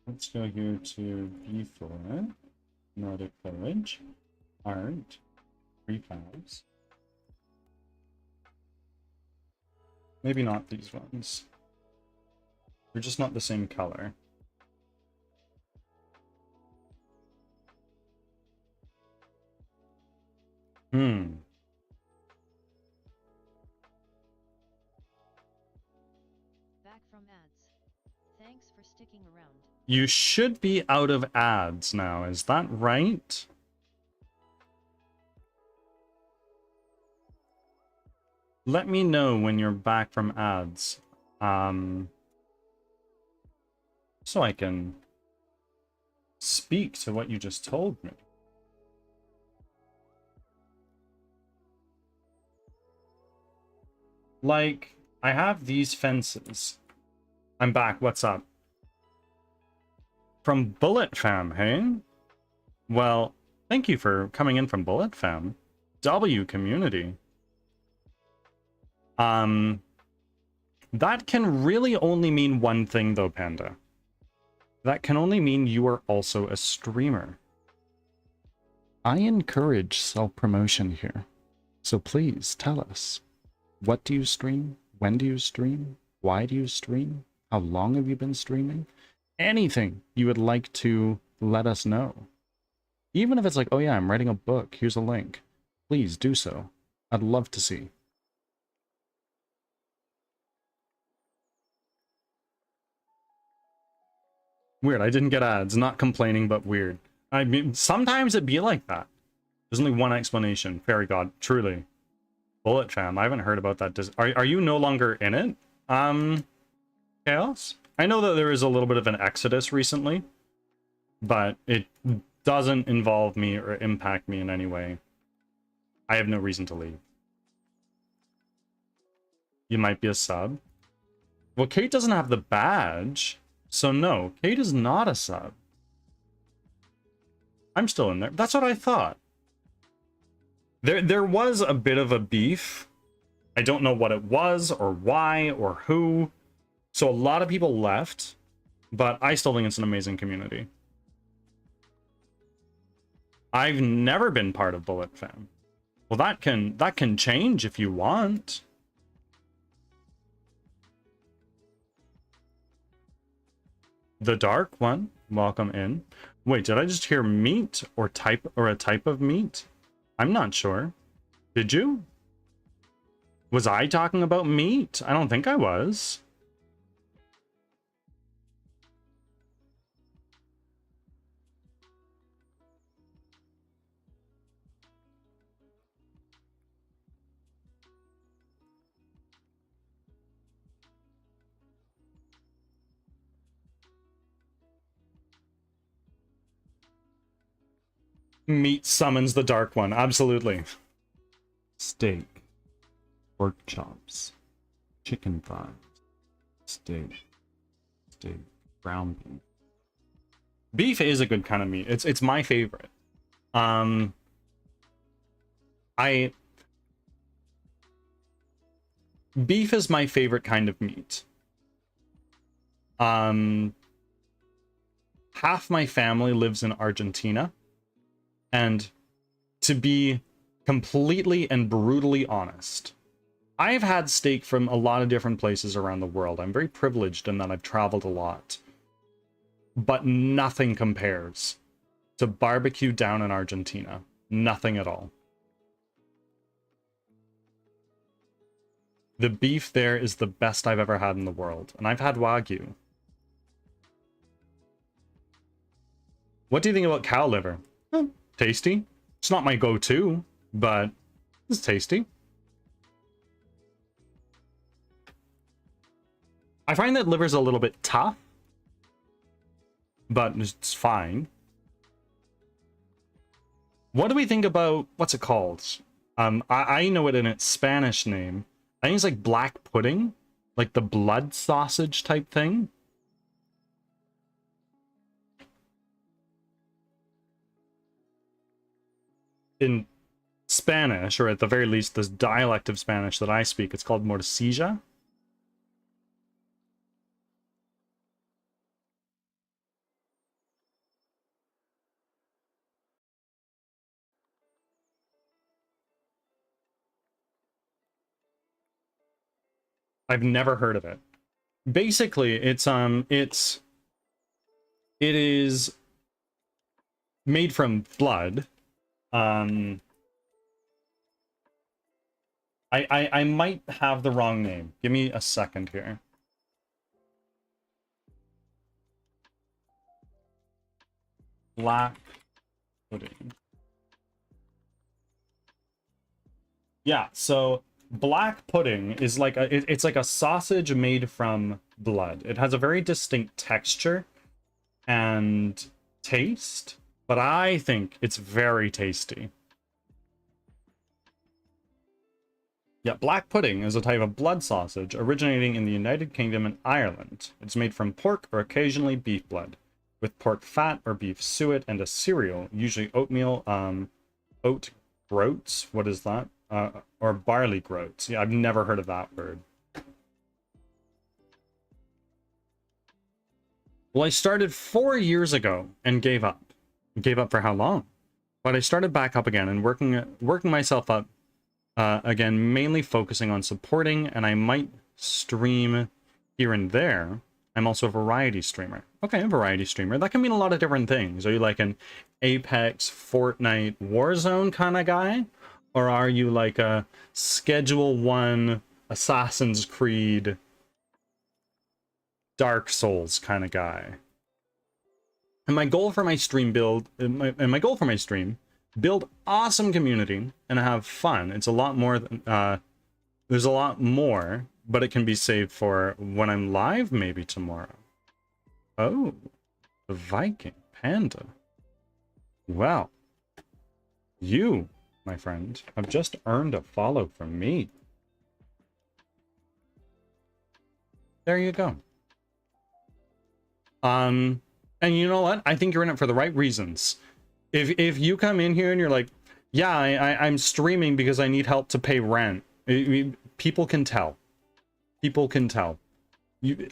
Speaker 1: Let's go here to B4, Nordic Village, Art, Prefabs. Maybe not these ones. They're just not the same color.
Speaker 3: Back from ads. Thanks for sticking around.
Speaker 1: You should be out of ads now, is that right? Let me know when you're back from ads. So I can speak to what you just told me. Like, I have these fences. I'm back, what's up? From Bullet Fam, hey? Well, thank you for coming in from Bullet Fam. W community. That can really only mean one thing though, Panda. That can only mean you are also a streamer. I encourage self-promotion here. So please tell us, what do you stream? When do you stream? Why do you stream? How long have you been streaming? Anything you would like to let us know. Even if it's like, oh yeah, I'm writing a book, here's a link. Please do so. I'd love to see. Weird, I didn't get ads. Not complaining, but weird. I mean, sometimes it'd be like that. There's only one explanation. Fairy God, truly. Bullet fam, I haven't heard about that. Are you no longer in it? Chaos? I know that there is a little bit of an exodus recently, but it doesn't involve me or impact me in any way. I have no reason to leave. You might be a sub. Well, Kate doesn't have the badge, so no, Kate is not a sub. I'm still in there. That's what I thought. There was a bit of a beef. I don't know what it was or why or who. So a lot of people left, but I still think it's an amazing community. I've never been part of Bullet Fam. Well, that can change if you want. The Dark One, welcome in. Wait, did I just hear meat or a type of meat? I'm not sure. Did you? Was I talking about meat? I don't think I was. Meat summons the Dark One, absolutely. Steak, pork chops, chicken thighs, steak, ground beef. Beef is a good kind of meat. It's my favorite. Beef is my favorite kind of meat. Half my family lives in Argentina. And to be completely and brutally honest, I've had steak from a lot of different places around the world. I'm very privileged in that I've traveled a lot. But nothing compares to barbecue down in Argentina. Nothing at all. The beef there is the best I've ever had in the world. And I've had Wagyu. What do you think about cow liver? Tasty. It's not my go-to, but it's tasty. I find that liver's a little bit tough, but it's fine. What do we think about, what's it called? I know it in its Spanish name. I think it's like black pudding, like the blood sausage type thing. In Spanish, or at the very least this dialect of Spanish that I speak, it's called morcilla. I've never heard of it. Basically, it is made from blood. I might have the wrong name. Give me a second here. Black pudding. Yeah, so black pudding is like it's like a sausage made from blood. It has a very distinct texture and taste, but I think it's very tasty. Yeah, black pudding is a type of blood sausage originating in the United Kingdom and Ireland. It's made from pork or occasionally beef blood, with pork fat or beef suet and a cereal, usually oatmeal, oat groats. What is that? Or barley groats. Yeah, I've never heard of that word. Well, I started 4 years ago and gave up. Gave up for how long? But I started back up again and working myself up again, mainly focusing on supporting, and I might stream here and there. I'm also a variety streamer. Okay, a variety streamer. That can mean a lot of different things. Are you like an Apex, Fortnite, Warzone kind of guy? Or are you like a Schedule 1, Assassin's Creed, Dark Souls kind of guy? And my goal for my stream build, my goal for my stream, build awesome community and have fun. It's a lot more than, there's a lot more, but it can be saved for when I'm live, maybe tomorrow. Oh, the Viking Panda. Well, you, my friend, have just earned a follow from me. There you go. And you know what? I think you're in it for the right reasons. If you come in here and you're like, yeah, I'm streaming because I need help to pay rent. People can tell. People can tell.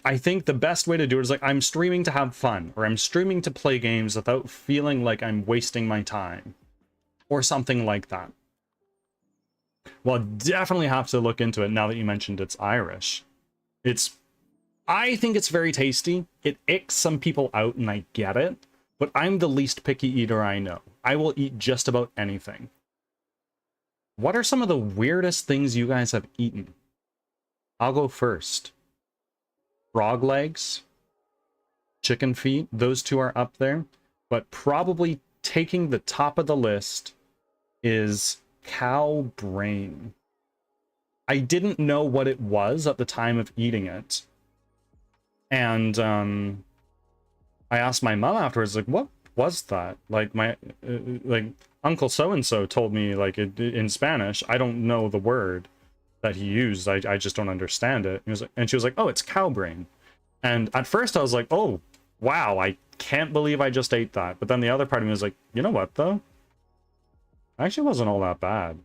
Speaker 1: I think the best way to do it is like, I'm streaming to have fun, or I'm streaming to play games without feeling like I'm wasting my time, or something like that. Well, definitely have to look into it now that you mentioned it's Irish. I think it's very tasty. It icks some people out, and I get it, but I'm the least picky eater I know. I will eat just about anything. What are some of the weirdest things you guys have eaten? I'll go first. Frog legs, chicken feet, those two are up there, but probably taking the top of the list is cow brain. I didn't know what it was at the time of eating it. And I asked my mom afterwards, like, what was that? Like, like Uncle so-and-so told me, like, in Spanish. I don't know the word that he used. I just don't understand it. And she was like, oh, it's cow brain. And at first I was like, oh, wow, I can't believe I just ate that. But then the other part of me was like, you know what, though? It actually wasn't all that bad.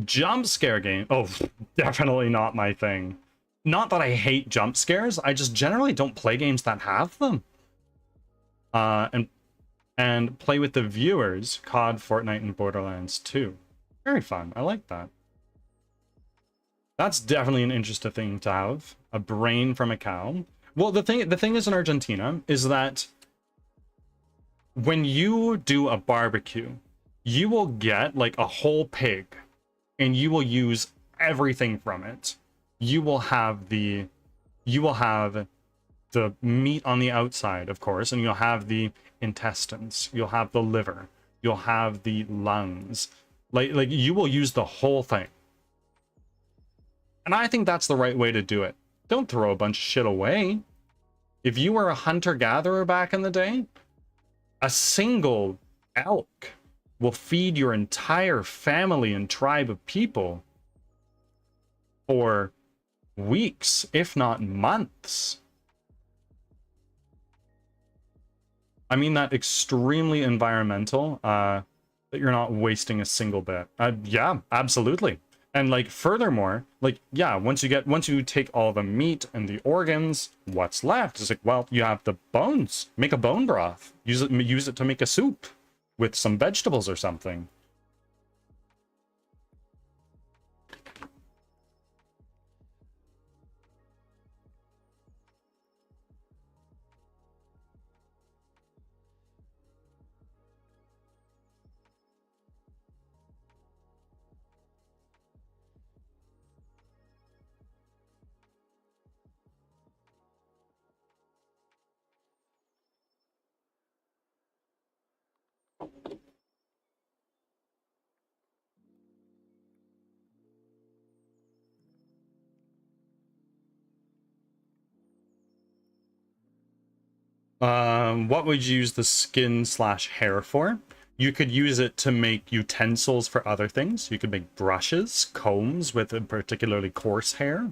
Speaker 1: Jump scare game. Oh, definitely not my thing. Not that I hate jump scares. I just generally don't play games that have them. And play with the viewers, COD, Fortnite, and Borderlands 2. Very fun. I like that. That's definitely an interesting thing to have. A brain from a cow. Well, the thing is in Argentina is that when you do a barbecue, you will get like a whole pig and you will use everything from it. You will have the meat on the outside, of course, and you'll have the intestines, you'll have the liver, you'll have the lungs. Like you will use the whole thing. And I think that's the right way to do it. Don't throw a bunch of shit away. If you were a hunter-gatherer back in the day, a single elk will feed your entire family and tribe of people for weeks, if not months. I mean that extremely environmental, that you're not wasting a single bit. Yeah, absolutely. And like furthermore, like, yeah, once you take all the meat and the organs, what's left? It's like, well, you have the bones. Make a bone broth. Use it to make a soup with some vegetables or something. What would you use the skin/hair for? You could use it to make utensils for other things. You could make brushes, combs with a particularly coarse hair.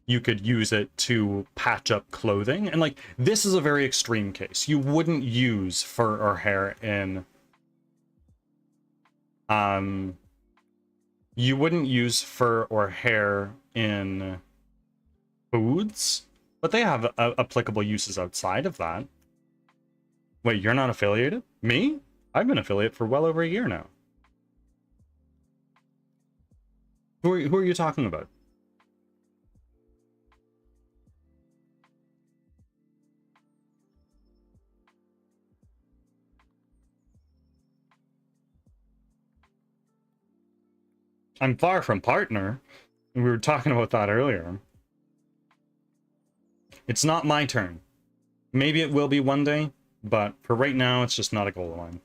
Speaker 1: You could use it to patch up clothing. And like, this is a very extreme case. You wouldn't use fur or hair in... You wouldn't use fur or hair in foods. but they have applicable uses outside of that. Wait, you're not affiliated? Me? I've been affiliate for well over a year now. Who are you talking about? I'm far from partner. We were talking about that earlier. It's not my turn. Maybe it will be one day, but for right now, it's just not a goal of mine.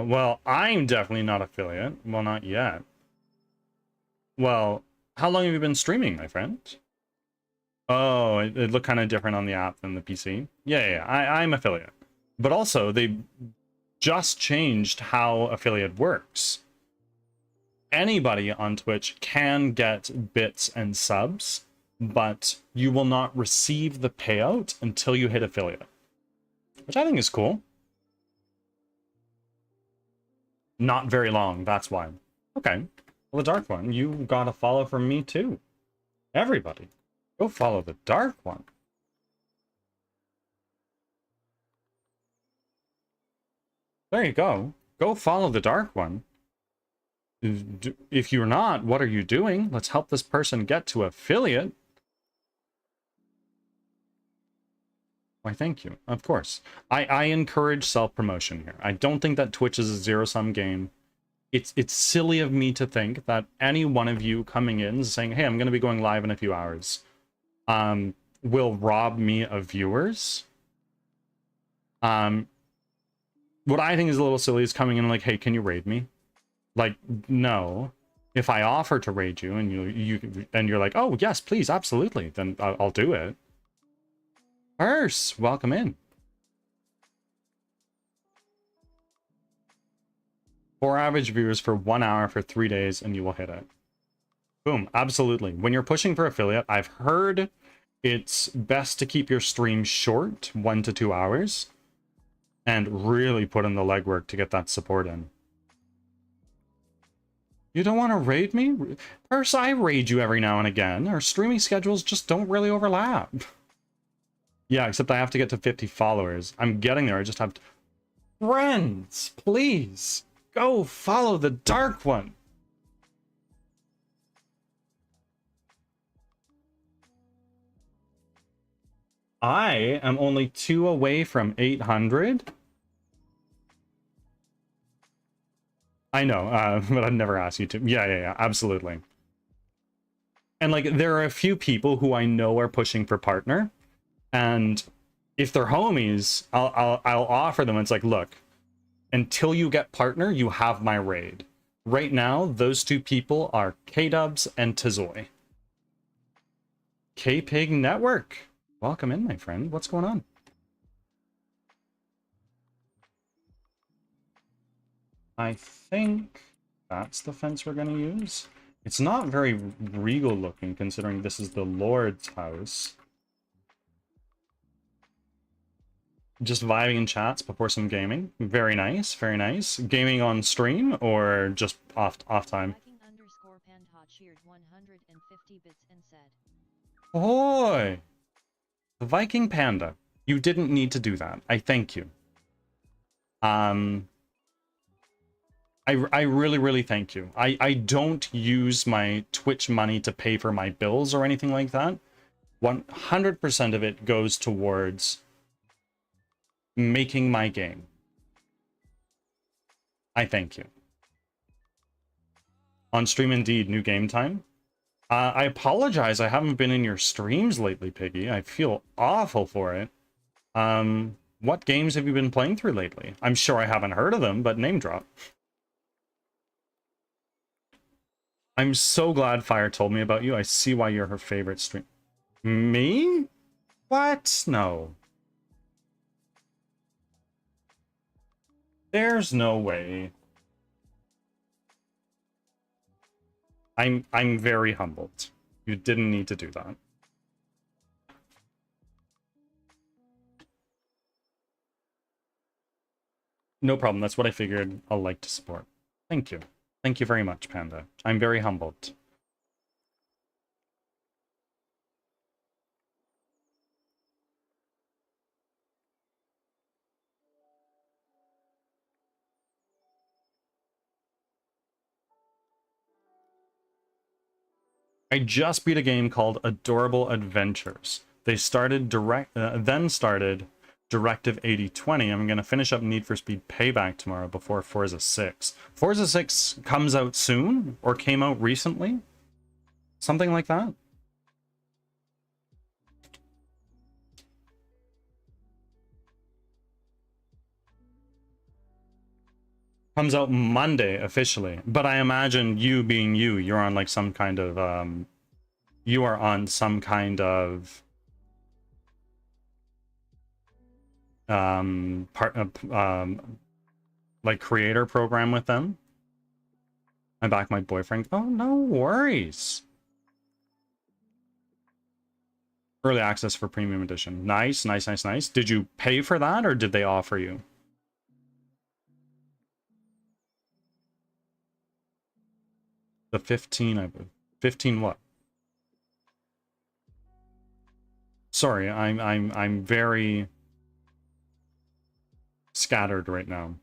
Speaker 1: Well, I'm definitely not affiliate. Well, not yet. Well, how long have you been streaming, my friend? Oh, it looked kind of different on the app than the PC. Yeah, I'm affiliate. But also, they just changed how affiliate works. Anybody on Twitch can get bits and subs, but you will not receive the payout until you hit affiliate, which I think is cool. Not very long, that's why. Okay. Well, the Dark One, you got a follow from me too. Everybody, go follow the Dark One. There you go. Go follow the Dark One. If you're not, what are you doing? Let's help this person get to affiliate. Why, thank you. Of course. I encourage self-promotion here. I don't think that Twitch is a zero-sum game. It's silly of me to think that any one of you coming in saying, hey, I'm going to be going live in a few hours, will rob me of viewers. What I think is a little silly is coming in like, hey, can you raid me? Like, no. If I offer to raid you and you're like, oh, yes, please, absolutely, then I'll do it. Purse, welcome in. 4 average viewers for 1 hour for 3 days and you will hit it. Boom, absolutely. When you're pushing for affiliate, I've heard it's best to keep your stream short, 1 to 2 hours, and really put in the legwork to get that support in. You don't want to raid me? Purse, I raid you every now and again. Our streaming schedules just don't really overlap. Yeah, except I have to get to 50 followers. I'm getting there, I just have to... Friends, please, go follow the Dark One. I am only 2 away from 800. I know, but I've never asked you to. Yeah, absolutely. And like, there are a few people who I know are pushing for partner, and if they're homies, I'll offer them. It's like, look, until you get partner, you have my raid. Right now, those 2 people are K-Dubs and Tazoy. K-Pig Network. Welcome in, my friend. What's going on? I think that's the fence we're going to use. It's not very regal looking, considering this is the Lord's house. Just vibing in chats before some gaming. Very nice, very nice. Gaming on stream or just off time?
Speaker 3: Viking_Panda cheered 150 bits and said,
Speaker 1: Ahoy! The Viking Panda. You didn't need to do that. I thank you. I really thank you. I don't use my Twitch money to pay for my bills or anything like that. 100% of it goes towards making my game. I thank you. On stream indeed, new game time. I apologize, I haven't been in your streams lately, Piggy. I feel awful for it. What games have you been playing through lately? I'm sure I haven't heard of them, but name drop. I'm so glad Fire told me about you. I see why you're her favorite stream. Me? What? No. There's no way. I'm very humbled. You didn't need to do that. No problem. That's what I figured. I'll like to support. Thank you. Thank you very much, Panda. I'm very humbled. I just beat a game called Adorable Adventures. They started then started Directive 8020. I'm going to finish up Need for Speed Payback tomorrow before Forza 6. Forza 6 comes out soon or came out recently? Something like that? Comes out Monday officially, but I imagine you being you, you're on like some kind of you are on some kind of like creator program with them. I'm back, my boyfriend. Oh, no worries. Early access for premium edition. Nice, nice, nice, nice. Did you pay for that or did they offer you? The 15, I believe. 15 what? Sorry, I'm very scattered right now.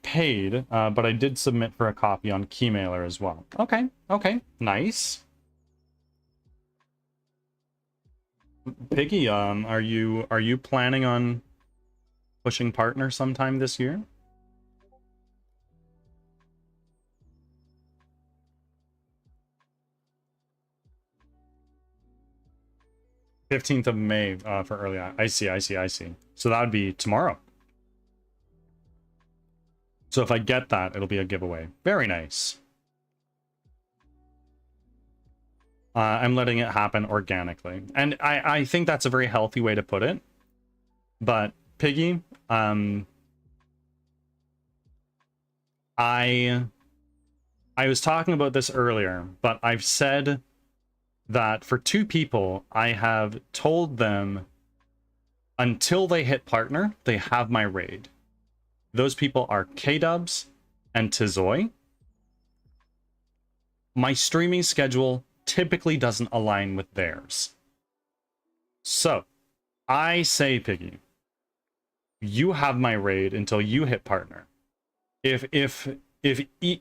Speaker 1: Paid, but I did submit for a copy on Keymailer as well. Okay, okay, nice. Piggy, are you planning on pushing partner sometime this year? 15th of May for early. I see. So that would be tomorrow. So if I get that, it'll be a giveaway. Very nice. I'm letting it happen organically. And I think that's a very healthy way to put it. But Piggy, I was talking about this earlier, but I've said that for 2 people, I have told them until they hit partner, they have my raid. Those people are K-Dubs and Tizoy. My streaming schedule typically doesn't align with theirs. So, I say, Piggy, you have my raid until you hit partner. If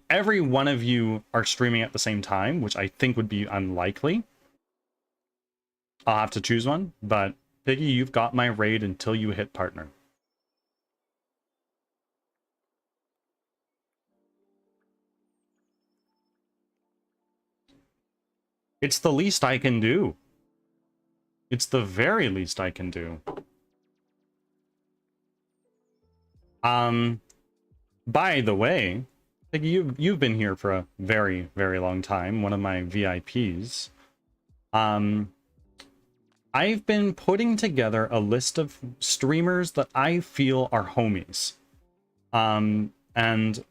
Speaker 1: every one of you are streaming at the same time, which I think would be unlikely, I'll have to choose one. But Piggy, you've got my raid until you hit partner. It's the least I can do. It's the very least I can do. By the way, like you've been here for a very, very long time, one of my VIPs. I've been putting together a list of streamers that I feel are homies. And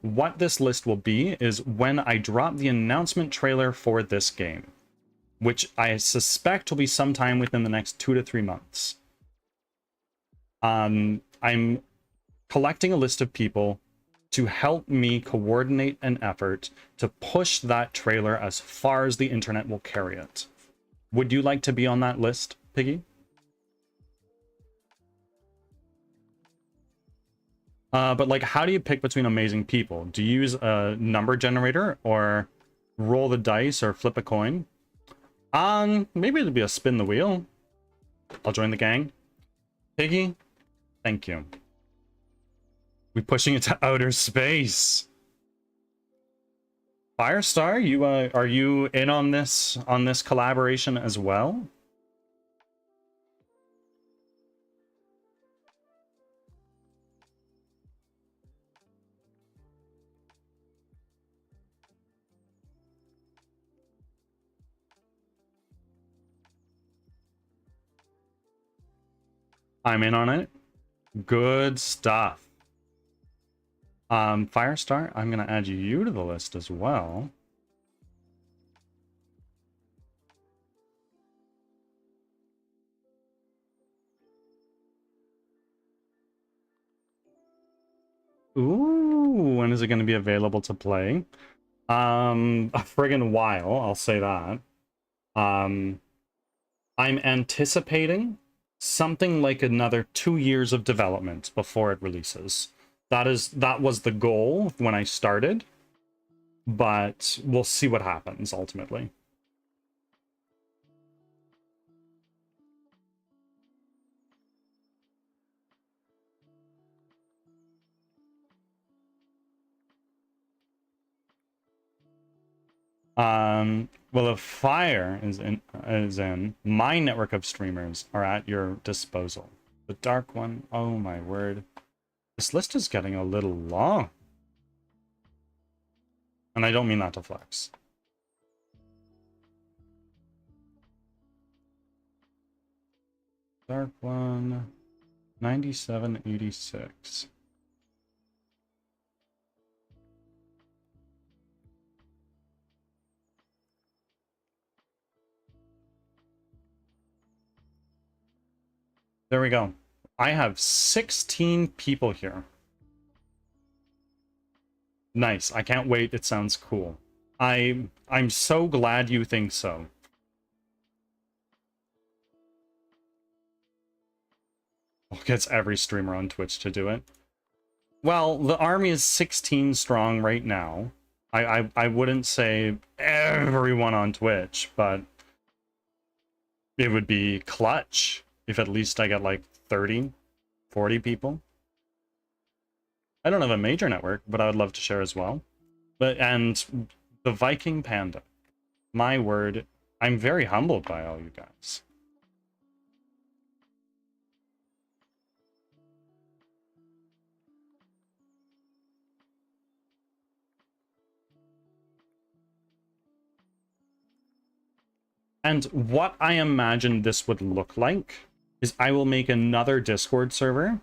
Speaker 1: what this list will be is when I drop the announcement trailer for this game, which I suspect will be sometime within the next 2 to 3 months. I'm collecting a list of people to help me coordinate an effort to push that trailer as far as the internet will carry it. Would you like to be on that list, Piggy? But like, how do you pick between amazing people? Do you use a number generator or roll the dice or flip a coin? Maybe it'll be a spin the wheel. I'll join the gang. Piggy, thank you. We pushing it to outer space. Firestar, you are you in on this collaboration as well? I'm in on it. Good stuff. Firestar, I'm gonna add you to the list as well. Ooh, when is it gonna be available to play? A friggin' while, I'll say that. I'm anticipating something like another 2 years of development before it releases. That was the goal when I started, but we'll see what happens ultimately. Well, if fire is in, my network of streamers are at your disposal. The dark one, oh my word. This list is getting a little long. And I don't mean that to flex. Dark one, 9786. There we go. I have 16 people here. Nice. I can't wait. It sounds cool. I'm so glad you think so. Gets every streamer on Twitch to do it. Well, the army is 16 strong right now. I wouldn't say everyone on Twitch, but it would be clutch if at least I got like 30, 40 people. I don't have a major network, but I would love to share as well. And the Viking Panda. My word, I'm very humbled by all you guys. And what I imagine this would look like is I will make another Discord server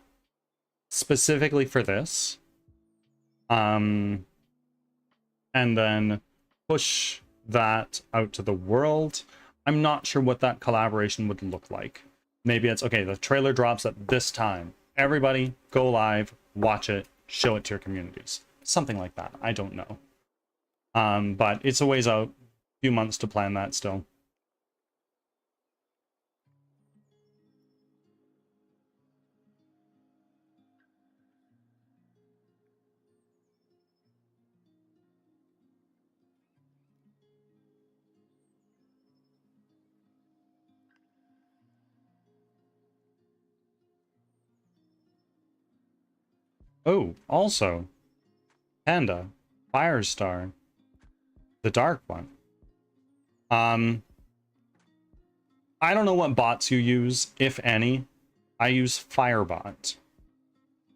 Speaker 1: specifically for this. And then push that out to the world. I'm not sure what that collaboration would look like. Maybe it's, okay, the trailer drops at this time. Everybody go live, watch it, show it to your communities. Something like that. I don't know. But it's a ways out. A few months to plan that still. Oh, also, Panda, Firestar, the Dark One. I don't know what bots you use, if any. I use Firebot.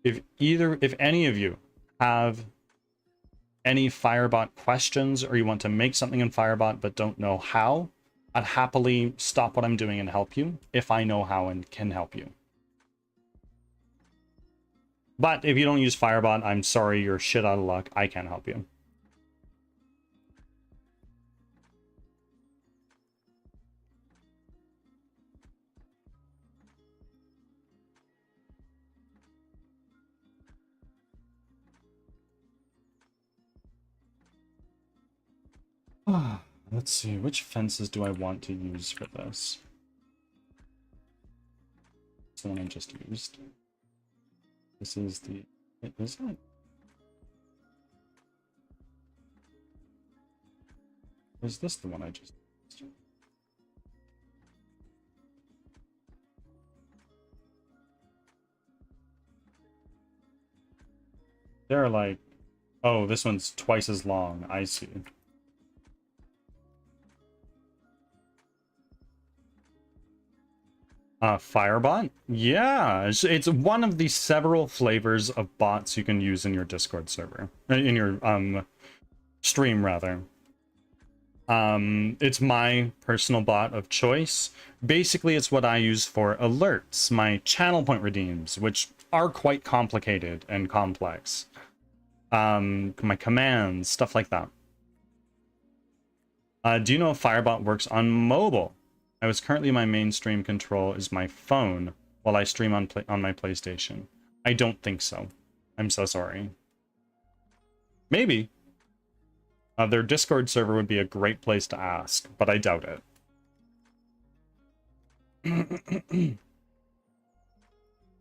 Speaker 1: If any of you have any Firebot questions, or you want to make something in Firebot but don't know how, I'd happily stop what I'm doing and help you if I know how and can help you. But if you don't use Firebot, I'm sorry, you're shit out of luck. I can't help you. Let's see, which fences do I want to use for this? It's the one I just used. This is the... Is it? Is this the one I just used? They're like... Oh, this one's twice as long. I see. Firebot? Yeah, it's one of the several flavors of bots you can use in your Discord server. In your, stream, rather. It's my personal bot of choice. Basically, it's what I use for alerts, my channel point redeems, which are quite complicated and complex. My commands, stuff like that. Do you know if Firebot works on mobile? I was currently my mainstream control is my phone while I stream on my PlayStation. I don't think so. I'm so sorry. Maybe. Their Discord server would be a great place to ask, but I doubt it.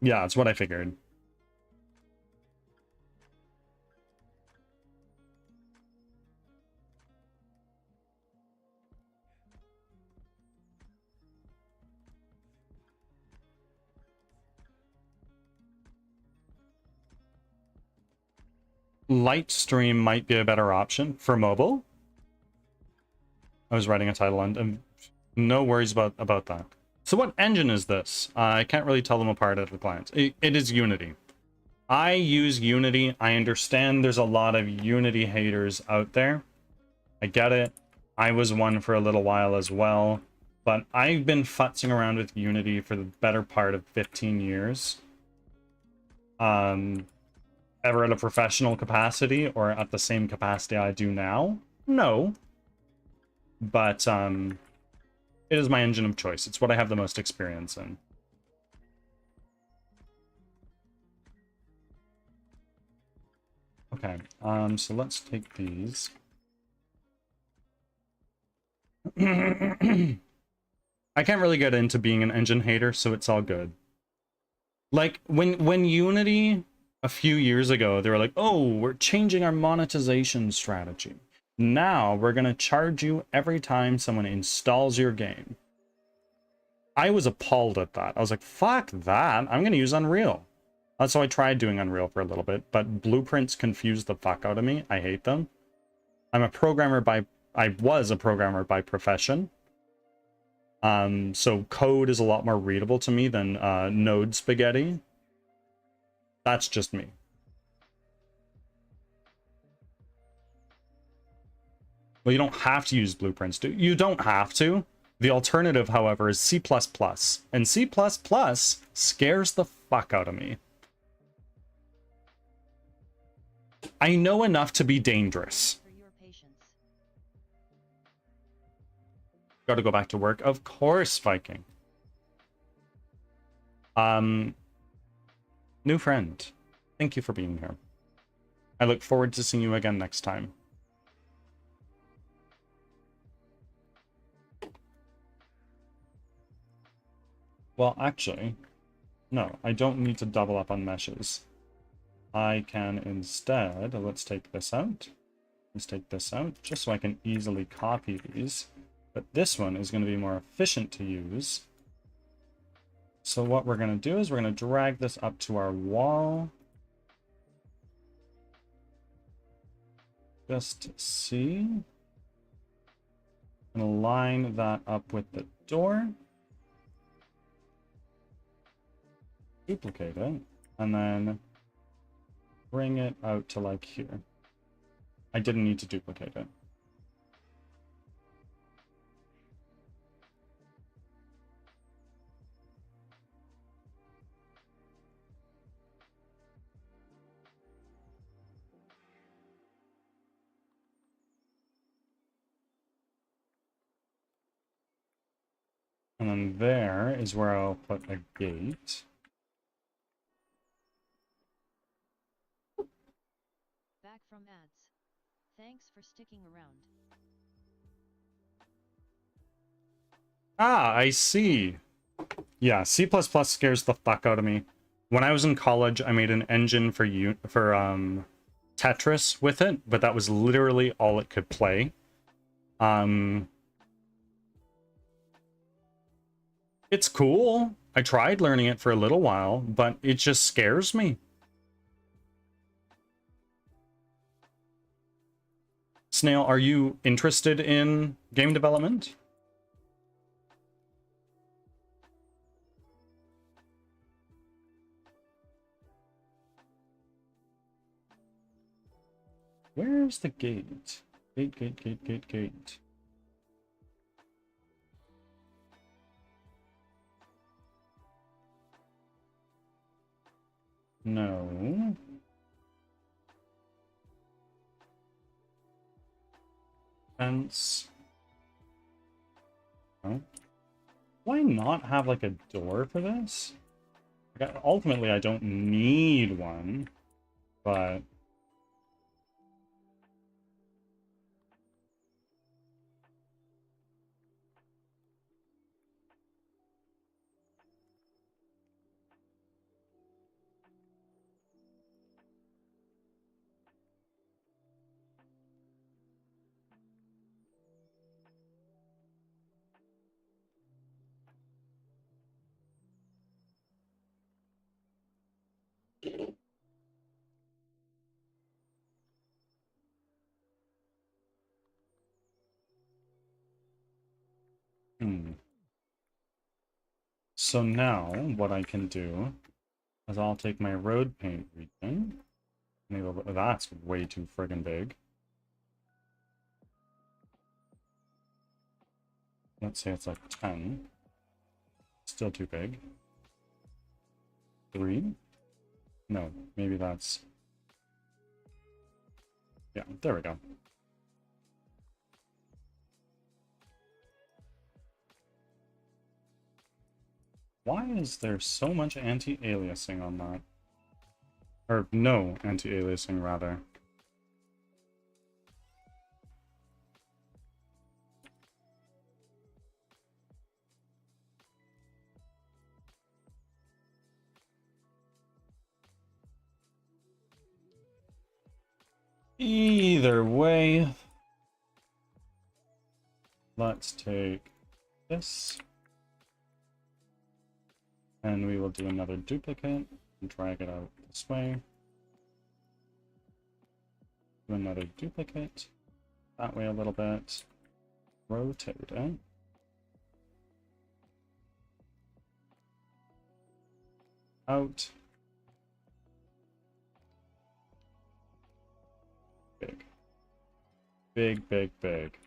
Speaker 1: Yeah, that's what I figured. Lightstream might be a better option for mobile. I was writing a title and no worries about that. So what engine is this? I can't really tell them apart at a glance. It is Unity. I use Unity. I understand there's a lot of Unity haters out there. I get it. I was one for a little while as well. But I've been futzing around with Unity for the better part of 15 years. Ever at a professional capacity or at the same capacity I do now? No. But it is my engine of choice. It's what I have the most experience in. Okay, so let's take these. I can't really get into being an engine hater, so it's all good. Like, when Unity, a few years ago, they were like, oh, we're changing our monetization strategy. Now, we're going to charge you every time someone installs your game. I was appalled at that. I was like, fuck that. I'm going to use Unreal. That's how I tried doing Unreal for a little bit, but blueprints confuse the fuck out of me. I hate them. I was a programmer by profession. So code is a lot more readable to me than node spaghetti. That's just me. Well, you don't have to use blueprints, do you? You don't have to. The alternative, however, is C++. And C++ scares the fuck out of me. I know enough to be dangerous.
Speaker 3: For your patience.
Speaker 1: Gotta go back to work. Of course, Viking. New friend. Thank you for being here. I look forward to seeing you again next time. Well, actually, no, I don't need to double up on meshes. I can instead, let's take this out. Let's take this out, just so I can easily copy these. But this one is going to be more efficient to use. So what we're going to do is we're going to drag this up to our wall. Just to see. And line that up with the door. Duplicate it. And then bring it out to like here. I didn't need to duplicate it. And then there is where I'll put a gate.
Speaker 3: Back from ads. Thanks for sticking around.
Speaker 1: Ah, I see. Yeah, C++ scares the fuck out of me. When I was in college, I made an engine for Tetris with it, but that was literally all it could play. It's cool. I tried learning it for a little while, but it just scares me. Snail, are you interested in game development? Where's the gate? Gate. No. Fence. No. Why not have like a door for this? Like, ultimately, I don't need one, but So now what I can do is I'll take my road paint region. That's way too friggin' big. Let's say it's like 10. Still too big. 3? No, maybe that's... Yeah, there we go. Why is there so much anti-aliasing on that? Or no anti-aliasing, rather. Either way, let's take this. And we will do another duplicate and drag it out this way. Do another duplicate that way a little bit. Rotate it. Out. Big. Big, big, big.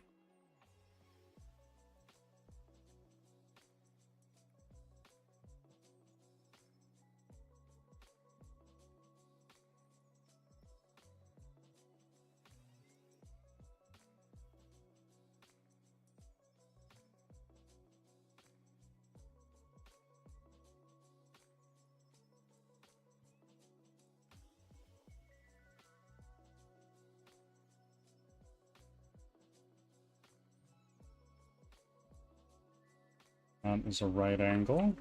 Speaker 1: That is a right angle.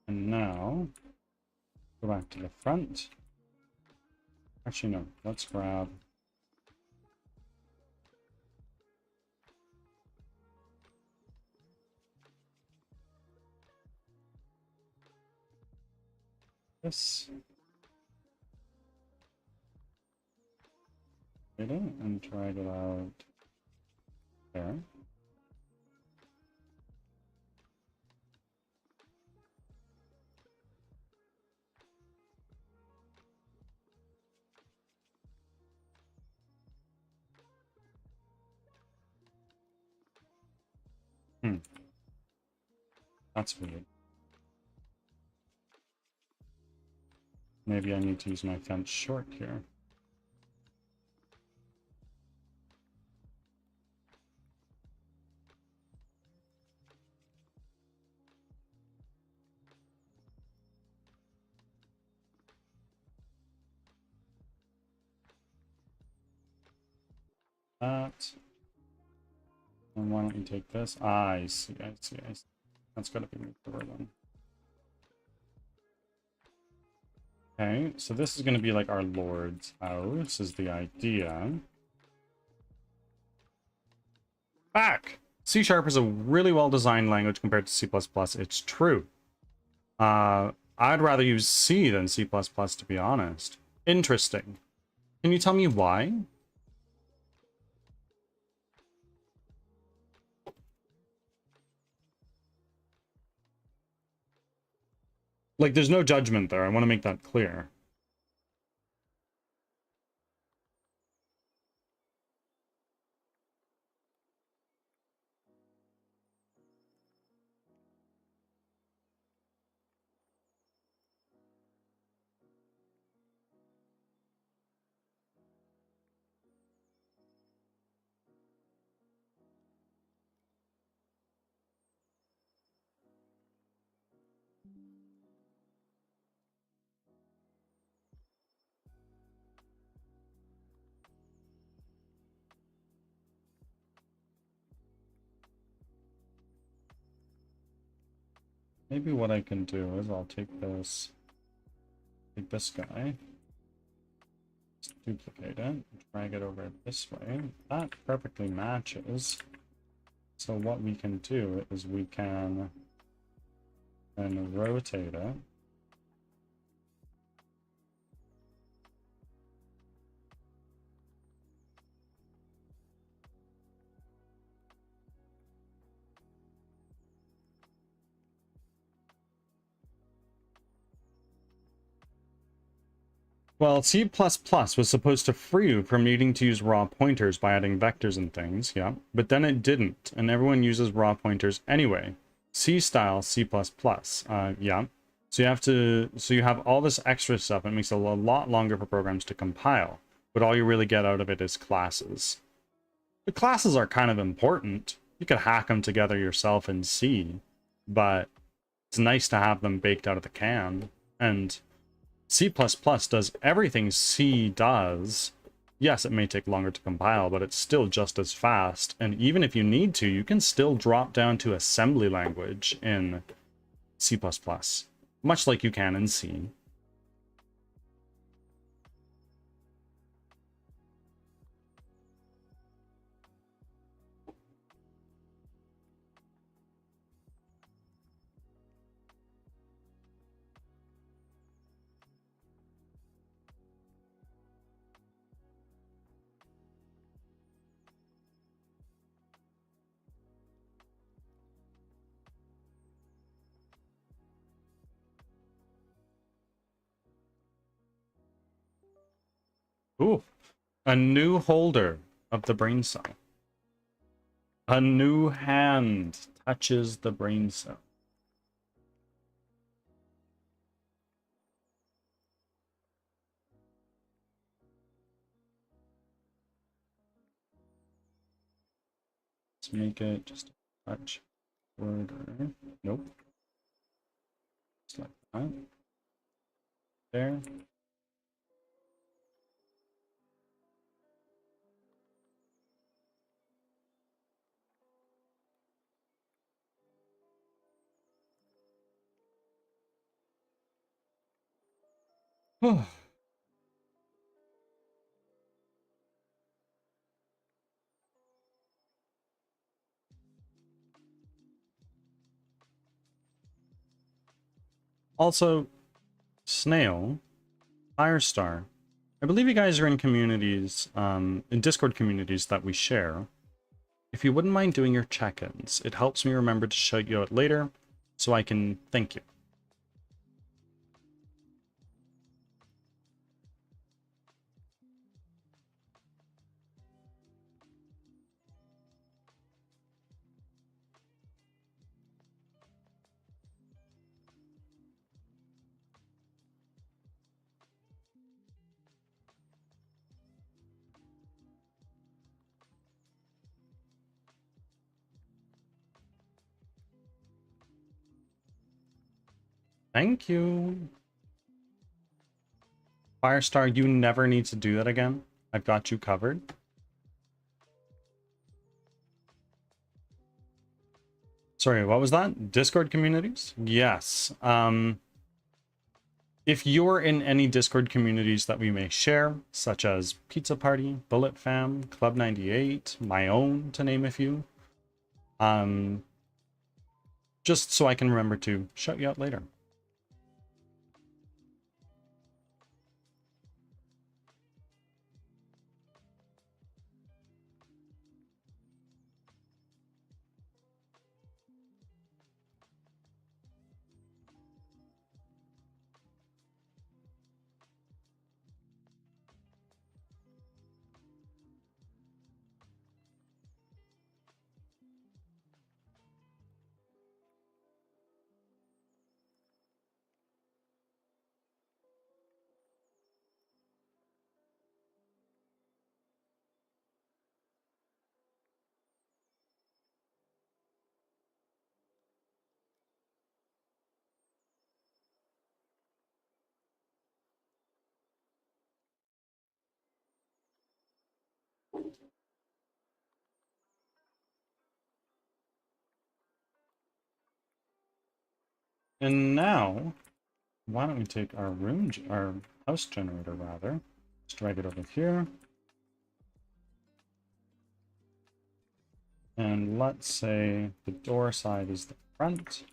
Speaker 1: And now, go back to the front. Actually, no, let's grab this. And drag it out there. That's weird. Maybe I need to use my fence short here. That. And why don't you take this? Ah, I see, I see, I see. That's gotta be moved over then. Okay, so this is gonna be like our Lord's house, is the idea. Back! C# is a really well-designed language compared to C++. It's true. I'd rather use C than C++, to be honest. Interesting. Can you tell me why? Like, there's no judgment there. I want to make that clear. Maybe what I can do is I'll take this guy, duplicate it, drag it over this way. That perfectly matches. So what we can do is we can then rotate it. Well, C++ was supposed to free you from needing to use raw pointers by adding vectors and things, yeah, but then it didn't, and everyone uses raw pointers anyway. C-style C++, yeah. So you have all this extra stuff. It makes it a lot longer for programs to compile, but all you really get out of it is classes. The classes are kind of important. You could hack them together yourself in C, but it's nice to have them baked out of the can, and C++ does everything C does. Yes, it may take longer to compile, but it's still just as fast. And even if you need to, you can still drop down to assembly language in C++, much like you can in C. Ooh, a new holder of the brain cell. A new hand touches the brain cell. Let's make it just a touch shorter. Nope. Just like that. There. Also, Snail, Firestar, I believe you guys are in communities, in Discord communities that we share. If you wouldn't mind doing your check-ins, it helps me remember to shout you out later, so I can thank you. Thank you. Firestar, you never need to do that again. I've got you covered. Sorry, what was that? Discord communities? Yes. If you're in any Discord communities that we may share, such as Pizza Party, Bullet Fam, Club 98, my own, to name a few, Just so I can remember to shout you out later. And now, why don't we take our our house generator rather, just drag it over here. And let's say the door side is the front.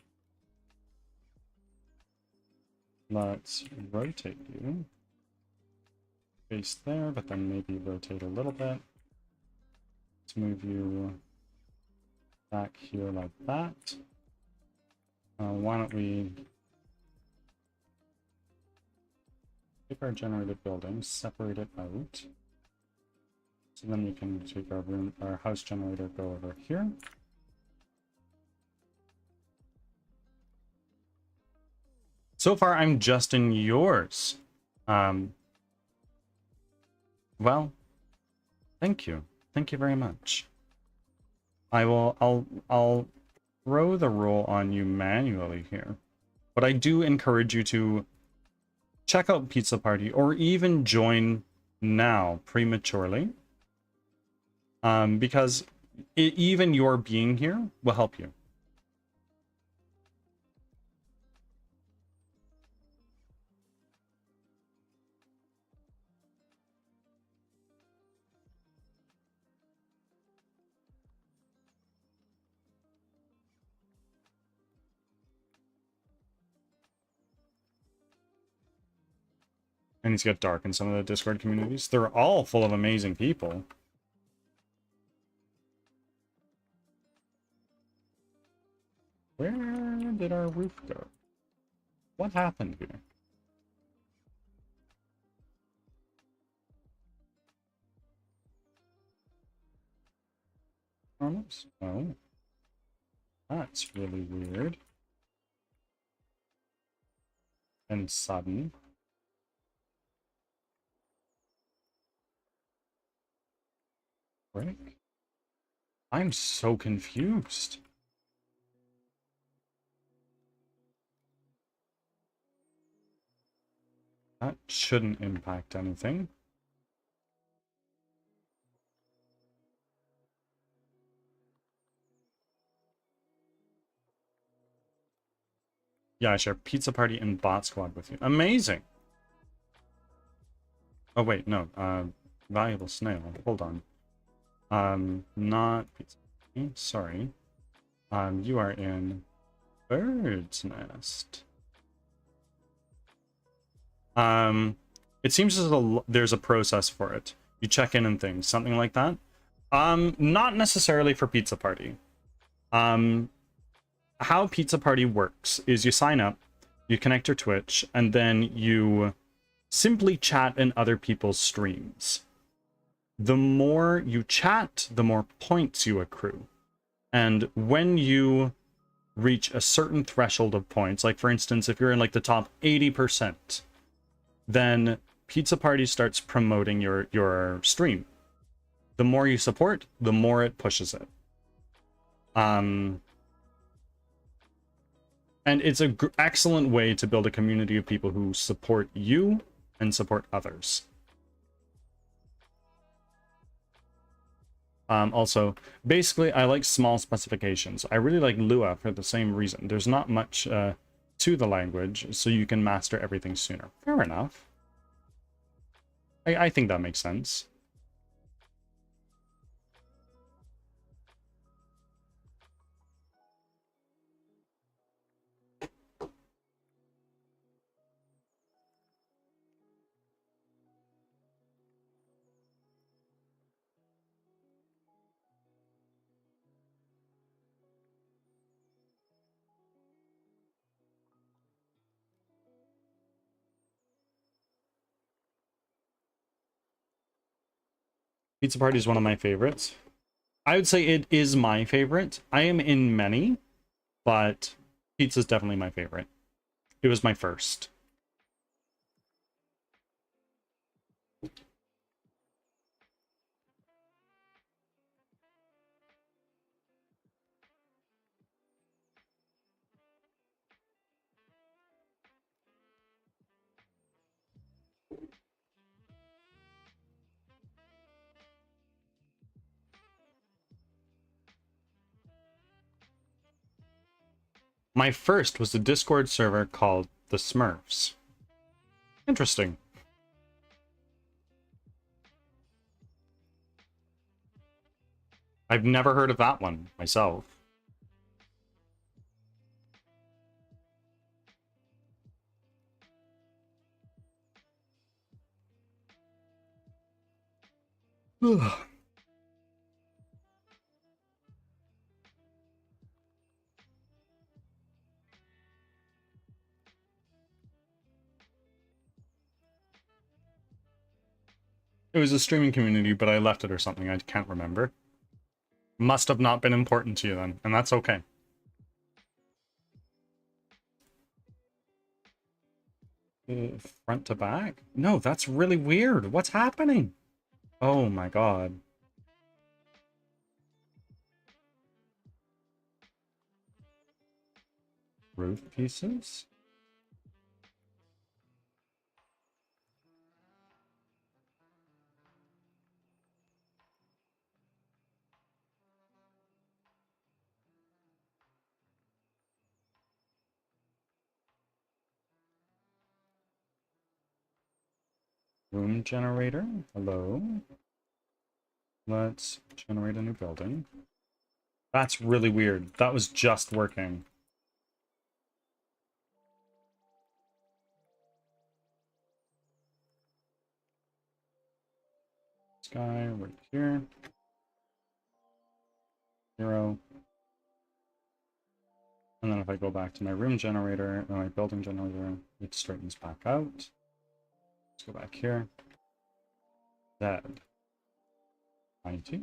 Speaker 1: Let's rotate you. Face there, but then maybe rotate a little bit. Let's move you back here like that. Why don't we take our generated building, separate it out. So then we can take our house generator, go over here. So far, I'm just in yours. Well, thank you. Thank you very much. I'll throw the roll on you manually here. But I do encourage you to check out Pizza Party or even join now prematurely. Because even your being here will help you. And he's got dark in some of the Discord communities. They're all full of amazing people. Where did our roof go? What happened here? Almost. Oh. That's really weird. And sudden. Break? I'm so confused. That shouldn't impact anything. Yeah, I share Pizza Party and Bot Squad with you. Amazing! Oh wait, no. Valuable snail. Hold on. Not Pizza Party. Sorry. You are in Bird's Nest. It seems there's a process for it. You check in and things, something like that. Not necessarily for Pizza Party. How Pizza Party works is you sign up, you connect your Twitch, and then you simply chat in other people's streams. The more you chat, the more points you accrue. And when you reach a certain threshold of points, like for instance, if you're in like the top 80%, then Pizza Party starts promoting your stream. The more you support, the more it pushes it. And it's an excellent way to build a community of people who support you and support others. Also, basically, I like small specifications. I really like Lua for the same reason. There's not much to the language, so you can master everything sooner. Fair enough. I think that makes sense. Pizza Party is one of my favorites. I would say it is my favorite. I am in many, but pizza is definitely my favorite. It was my first. My first was a Discord server called The Smurfs. Interesting. I've never heard of that one myself. It was a streaming community, but I left it or something. I can't remember. Must have not been important to you then, and that's okay. Front to back? No, that's really weird. What's happening? Oh my god. Roof pieces? Room generator? Hello? Let's generate a new building. That's really weird. That was just working. This guy right here. 0. And then if I go back to my room generator or my building generator, it straightens back out. Let's go back here. Dead. 90.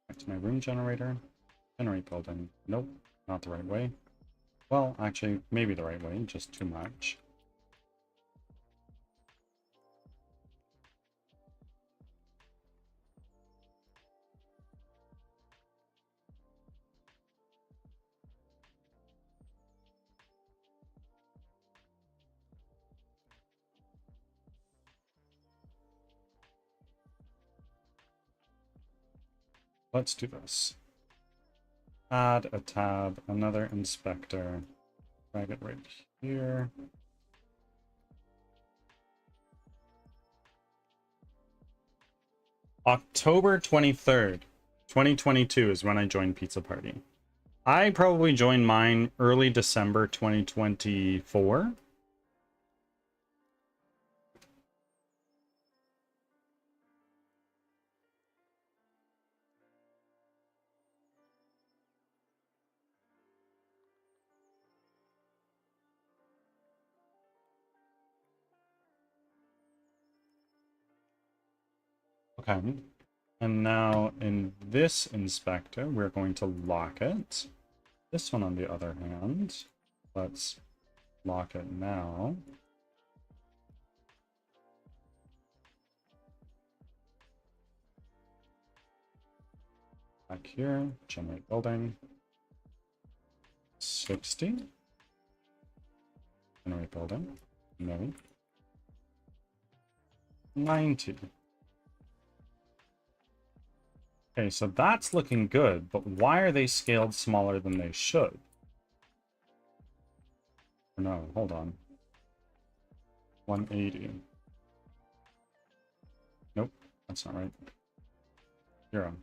Speaker 1: Back to my room generator. Generate building. Nope, not the right way. Well, actually, maybe the right way, just too much. Let's do this. Add a tab, another inspector. Drag it right here. October 23rd, 2022 is when I joined Pizza Party. I probably joined mine early December 2024. Okay. And now in this inspector, we're going to lock it. This one, on the other hand, let's lock it now. Back here, generate building. 60. Generate building. No. 90. Okay, so that's looking good, but why are they scaled smaller than they should? No, hold on. 180. Nope, that's not right. 0.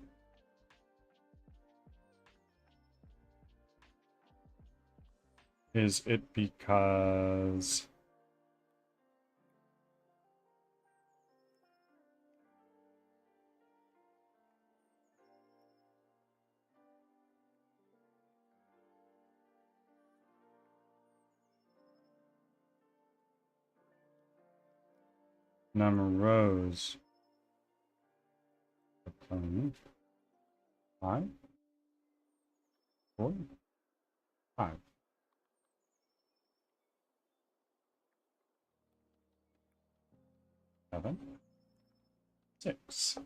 Speaker 1: Is it because... number of rows?
Speaker 2: 5, 4, 5. Seven, 6,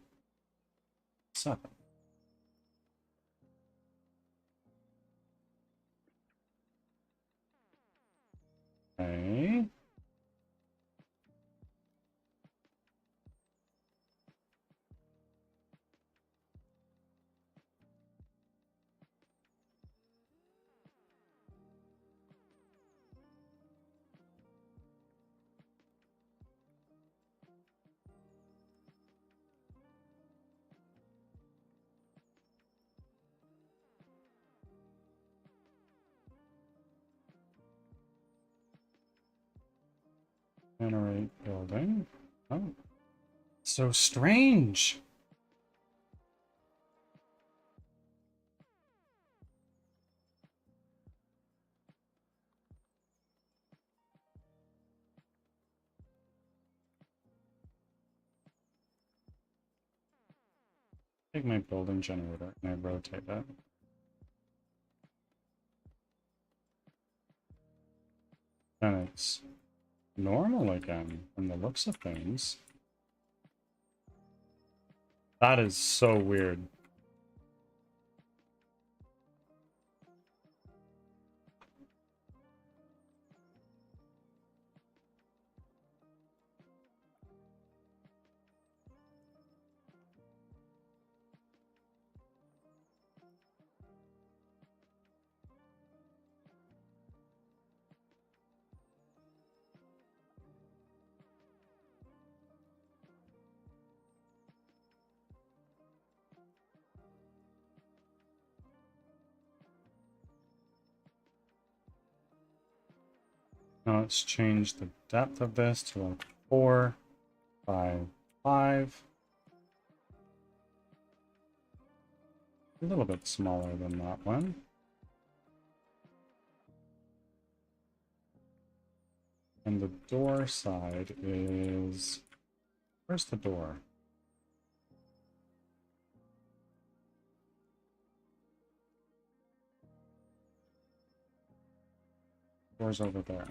Speaker 2: 7. Okay. Generate building. Oh, so strange. Take my building generator and I rotate it. And it's normal again from the looks of things. That is so weird. Now let's change the depth of this to like 4, 5, 5. A little bit smaller than that one. And the door side is... Where's the door? Door's over there.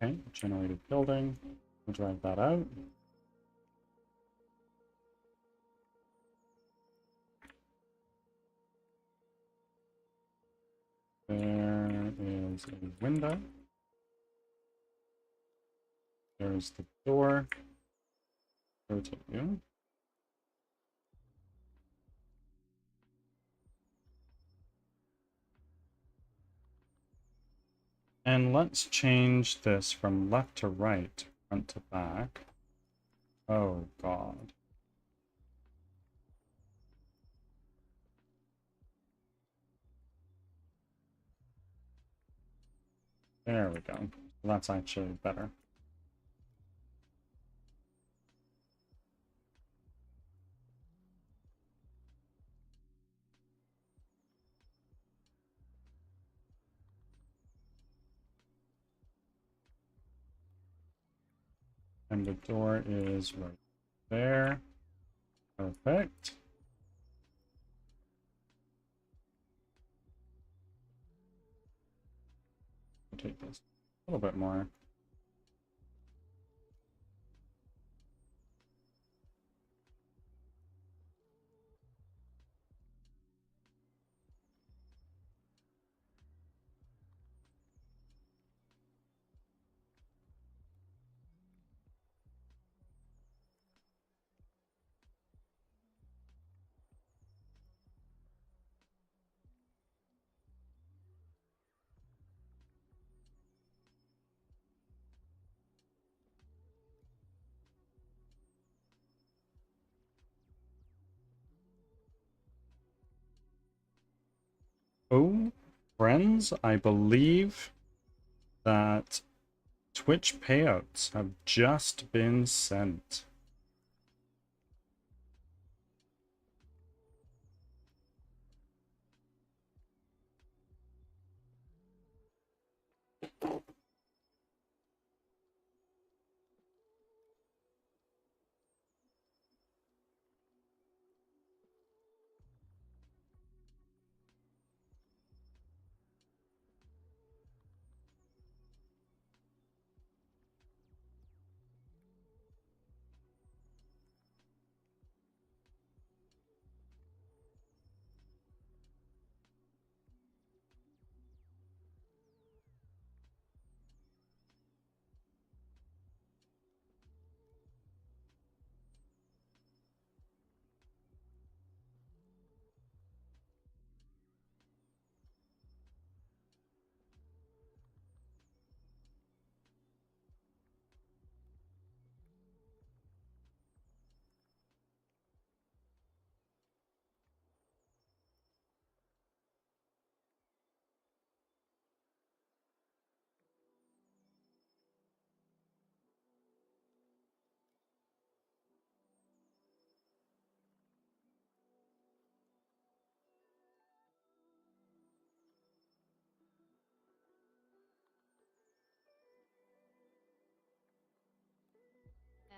Speaker 2: Okay, generated building. We'll drag that out. There is a window. There's the door. Rotate you. And let's change this from left to right, front to back. Oh, God. There we go. That's actually better. And the door is right there. Perfect. Take this a little bit more. Oh, friends, I believe that Twitch payouts have just been sent.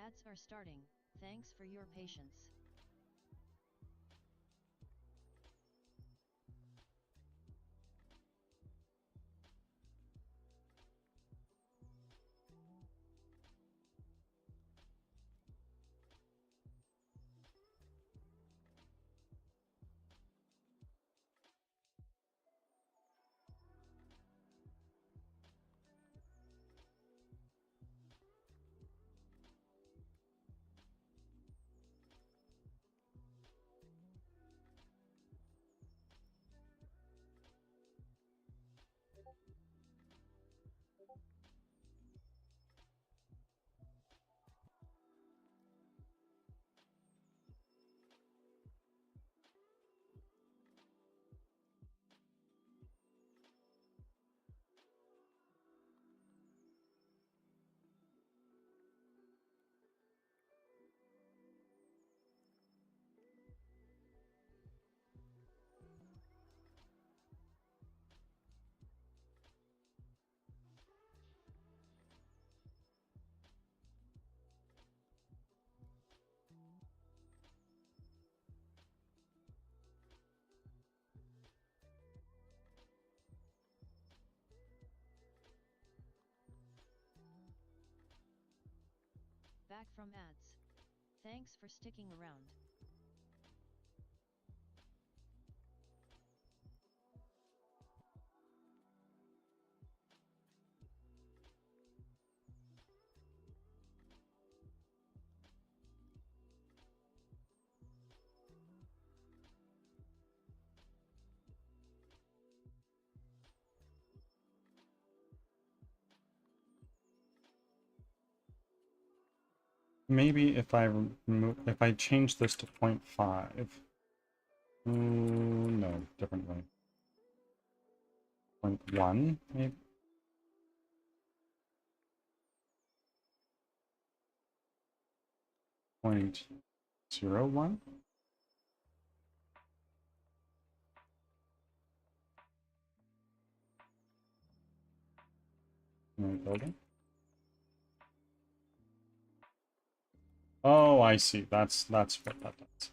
Speaker 3: Ads are starting. Thanks for your patience. Back from ads. Thanks for sticking around.
Speaker 2: Maybe if I change this to 0.5. No, different way. 0.1, maybe? 0.01? Building? Oh, I see. That's what that does.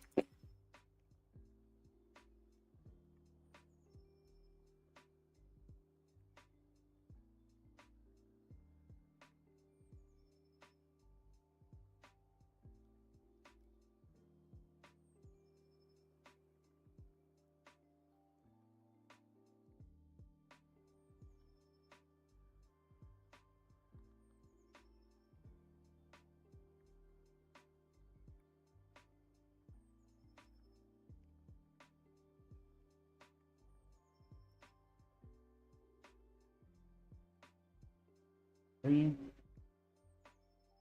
Speaker 2: Three.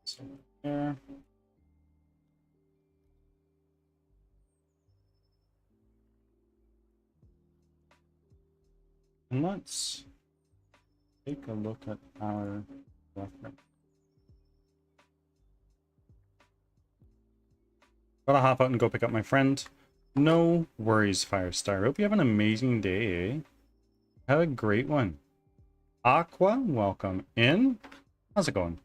Speaker 2: So there. And let's take a look at our reference. Gotta hop out and go pick up my friend. No worries, Firestar. Hope you have an amazing day, eh? Have a great one. Aqua, welcome in. How's it going?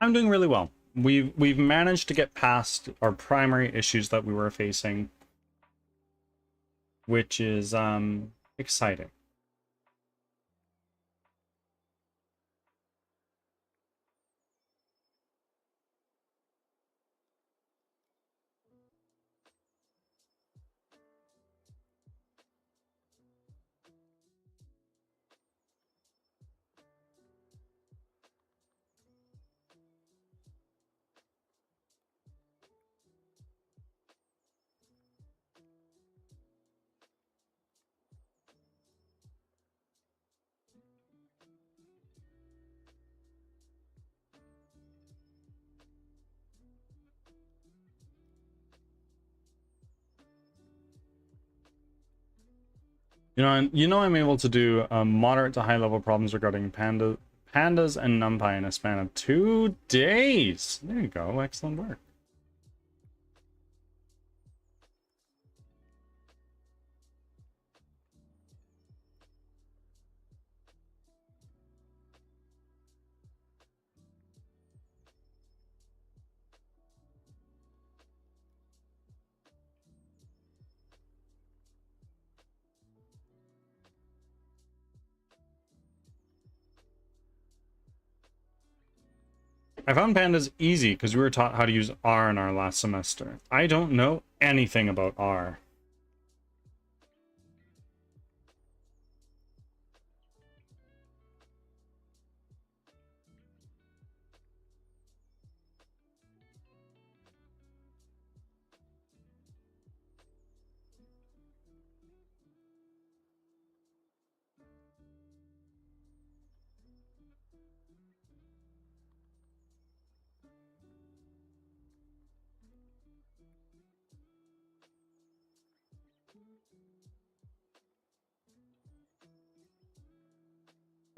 Speaker 2: I'm doing really well. We've managed to get past our primary issues that we were facing, which is exciting. You know, I'm able to do moderate to high level problems regarding pandas and NumPy in a span of 2 days. There you go. Excellent work. I found pandas easy because we were taught how to use R in our last semester. I don't know anything about R.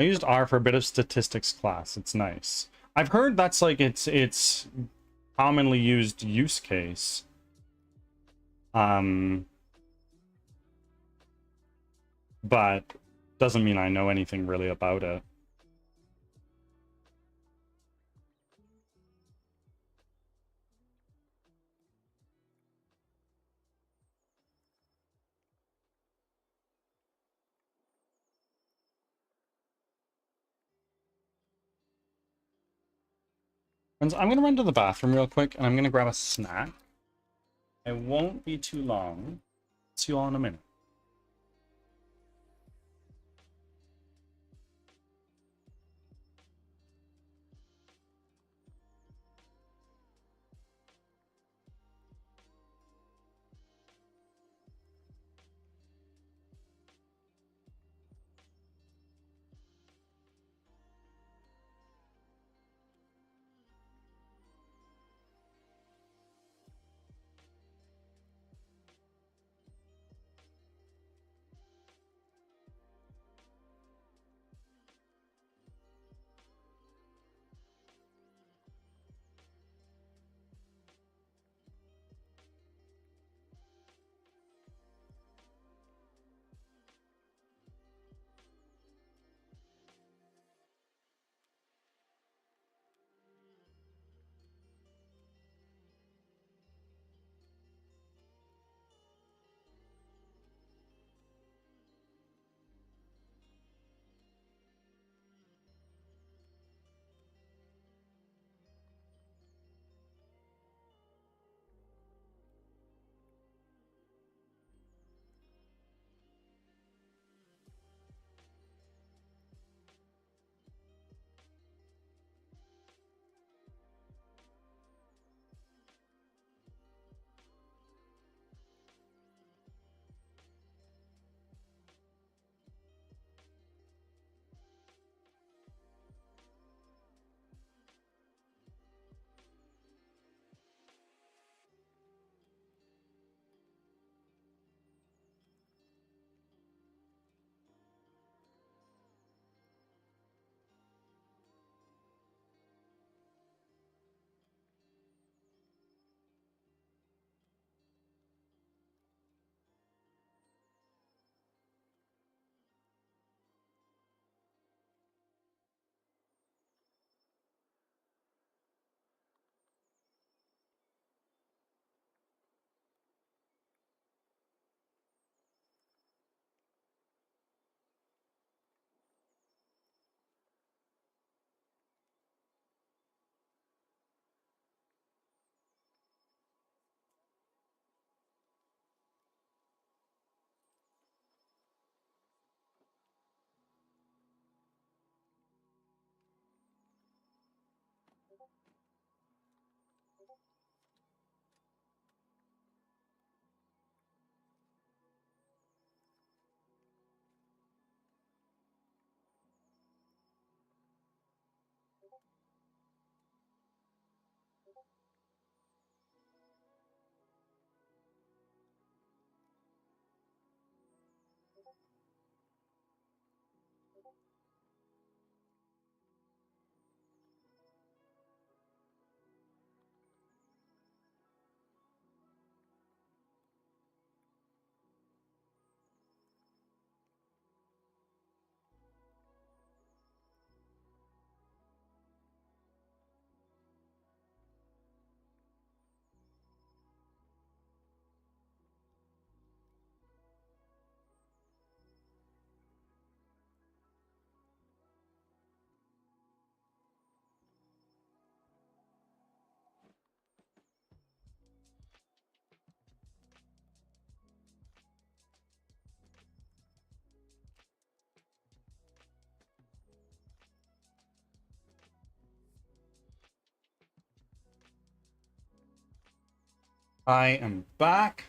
Speaker 2: I used R for a bit of statistics class. It's nice. I've heard that's like it's commonly used use case. But doesn't mean I know anything really about it. Friends, I'm gonna run to the bathroom real quick and I'm gonna grab a snack. I won't be too long. See you all in a minute. I am back.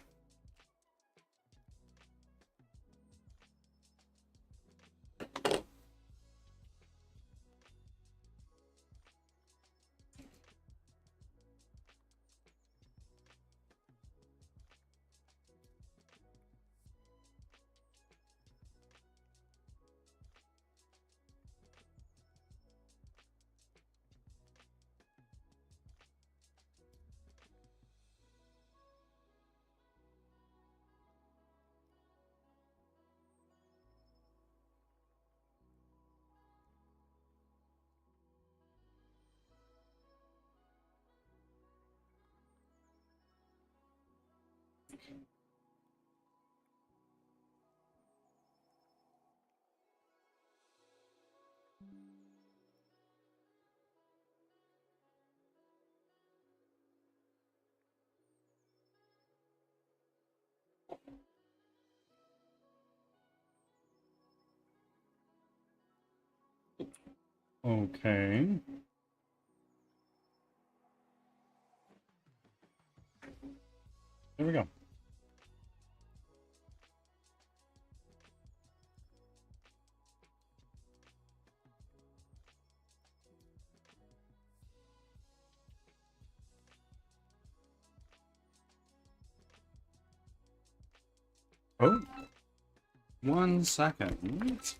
Speaker 2: Okay. There we go. Oh, 1 second.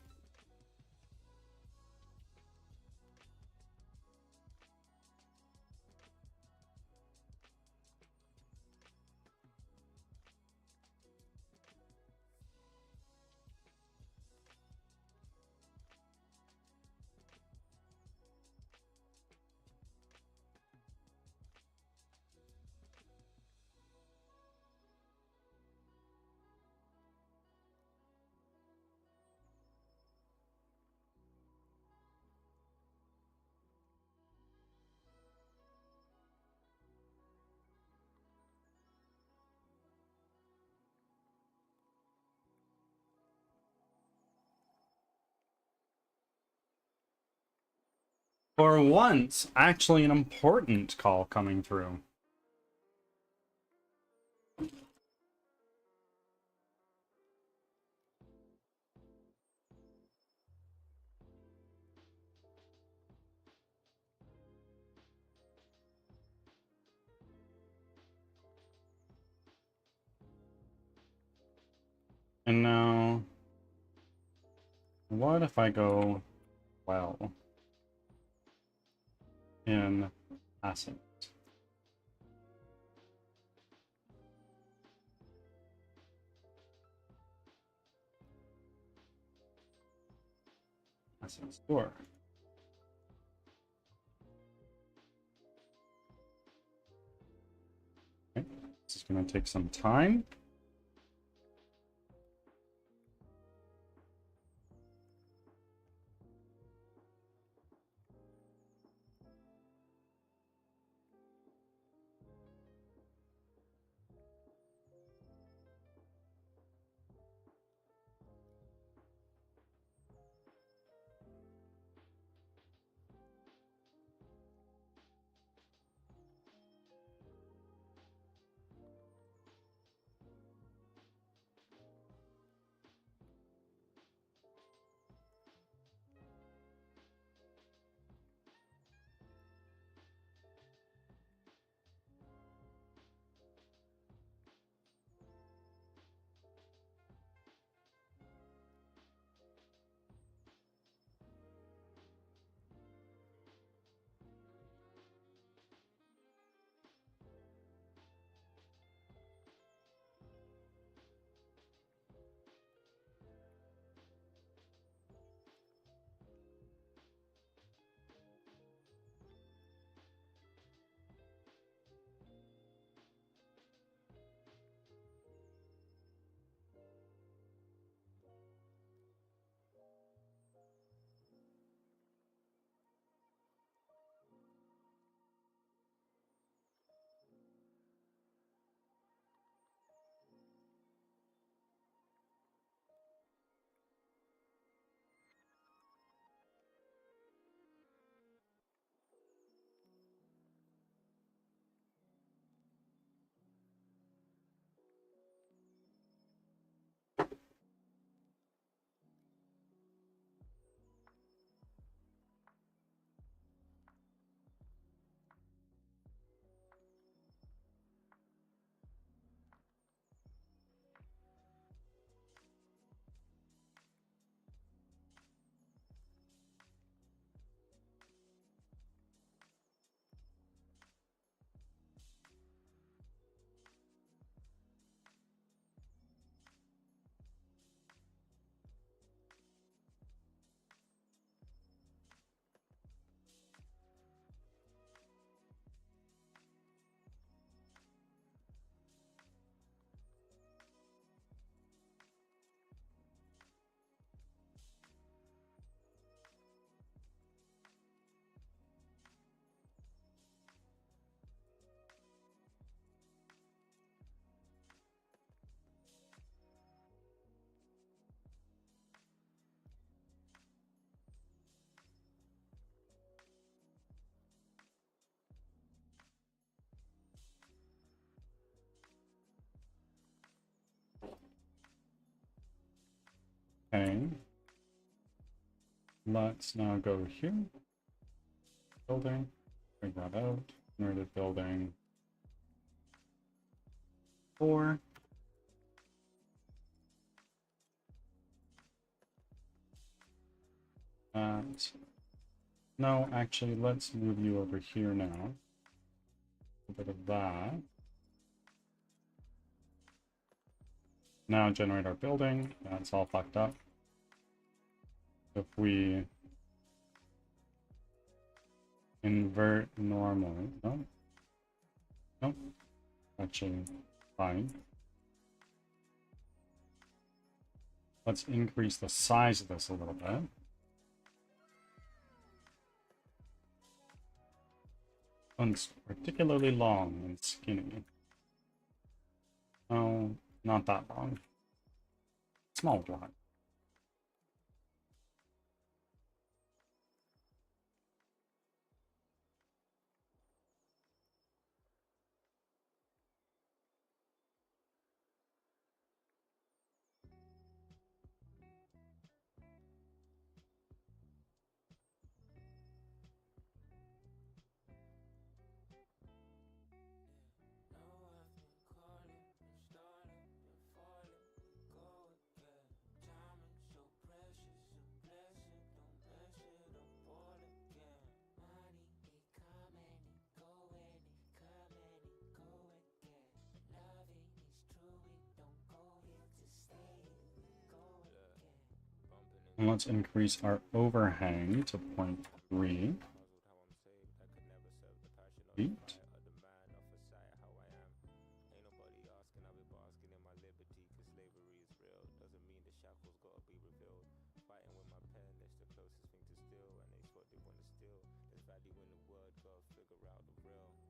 Speaker 2: For once, actually an important call coming through. And now, what if I go, well, in asset? Asset store. Okay. This is going to take some time. Okay. Let's now go here. Building. Bring that out. Converted building 4. And no, actually, let's move you over here now. A bit of that. Now generate our building. That's all fucked up. If we invert normal, no, actually, fine. Let's increase the size of this a little bit. One's particularly long and skinny. Oh, not that long. Small block. And let's increase our overhang to 0.3 feet.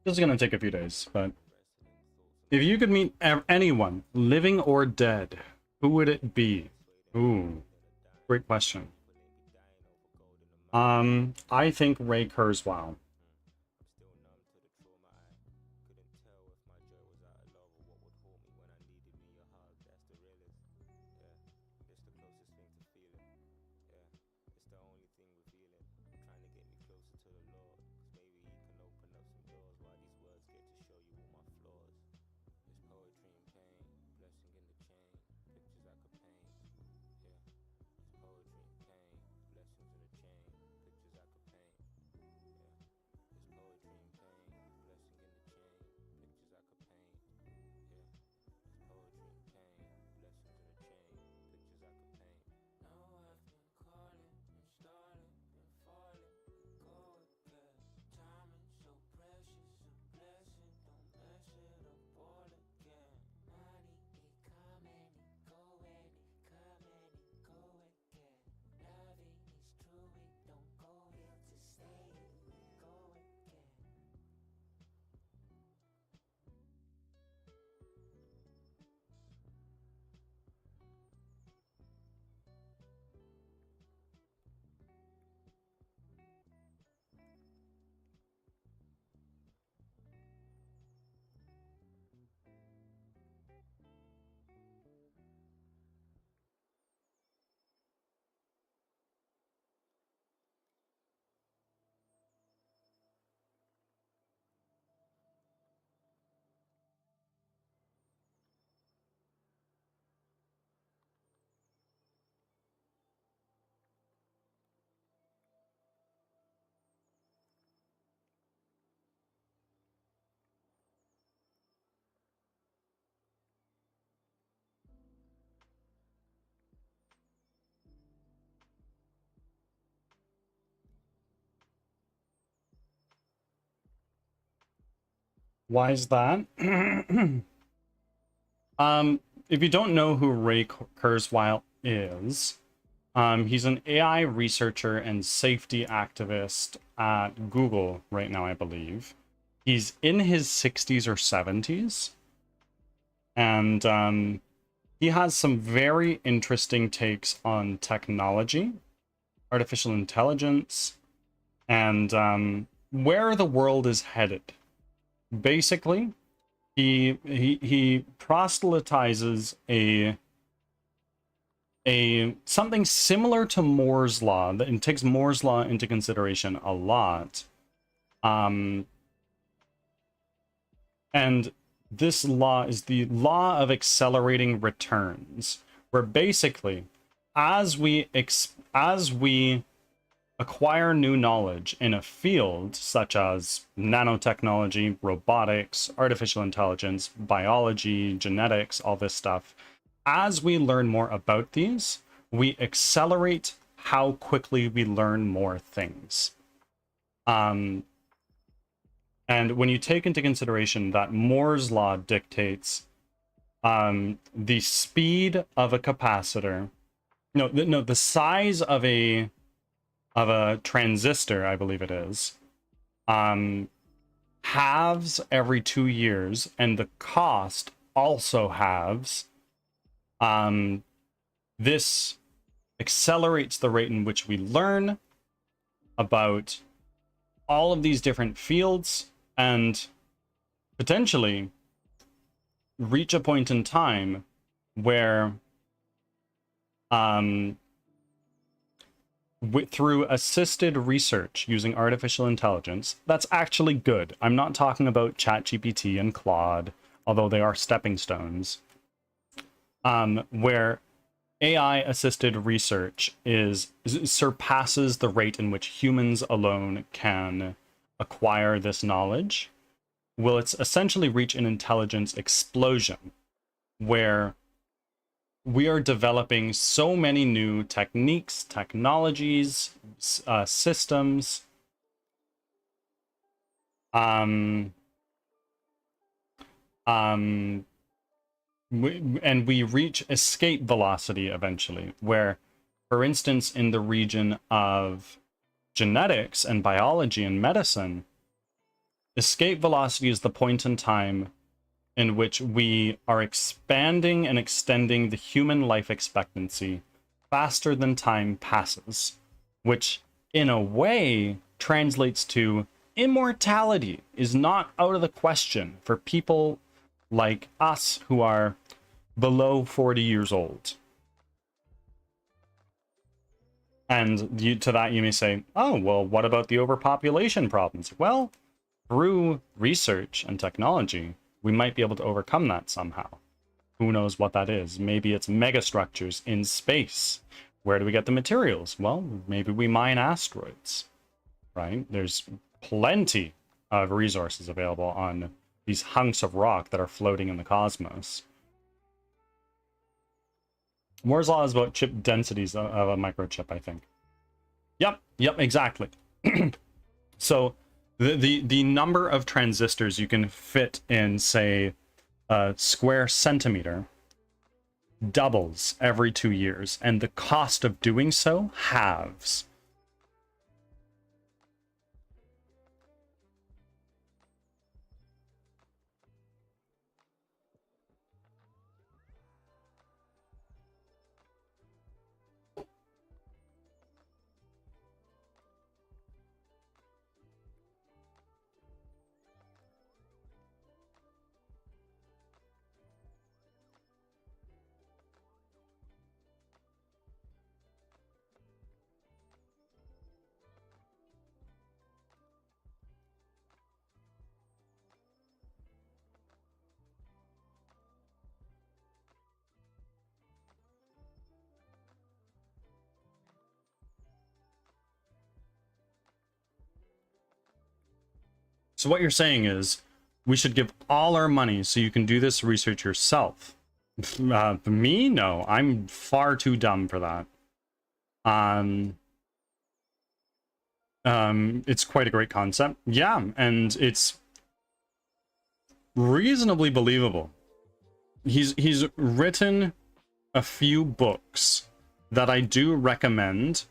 Speaker 2: This is going to take a few days, but if you could meet anyone, living or dead, who would it be? Ooh, great question. I think Ray Kurzweil. Why is that? If you don't know who Ray Kurzweil is, he's an AI researcher and safety activist at Google right now, I believe. He's in his 60s or 70s, and he has some very interesting takes on technology, artificial intelligence, and where the world is headed. Basically, he proselytizes something similar to Moore's law, that it takes Moore's law into consideration a lot. And this law is the law of accelerating returns, where basically, as we acquire new knowledge in a field such as nanotechnology, robotics, artificial intelligence, biology, genetics, all this stuff, as we learn more about these, we accelerate how quickly we learn more things. And when you take into consideration that Moore's law dictates the speed of a capacitor, the size of a transistor, I believe it is, halves every 2 years, and the cost also halves. This accelerates the rate in which we learn about all of these different fields, and potentially reach a point in time where through assisted research using artificial intelligence, that's actually good. I'm not talking about ChatGPT and Claude, although they are stepping stones, where AI assisted research surpasses the rate in which humans alone can acquire this knowledge. Will it's essentially reach an intelligence explosion where we are developing so many new techniques, technologies, systems, and we reach escape velocity eventually, where, for instance, in the region of genetics and biology and medicine, escape velocity is the point in time in which we are expanding and extending the human life expectancy faster than time passes, which in a way translates to immortality is not out of the question for people like us who are below 40 years old. And to that you may say, oh, well, what about the overpopulation problems? Well, through research and technology, we might be able to overcome that somehow. Who knows what that is? Maybe it's megastructures in space. Where do we get the materials? Well, maybe we mine asteroids, right? There's plenty of resources available on these hunks of rock that are floating in the cosmos. Moore's law is about chip densities of a microchip, I think. Yep, exactly. So the number of transistors you can fit in, say, a square centimeter doubles every 2 years, and the cost of doing so halves. So what you're saying is we should give all our money so you can do this research yourself. Me? No, I'm far too dumb for that. It's quite a great concept. Yeah, and it's reasonably believable. He's written a few books that I do recommend,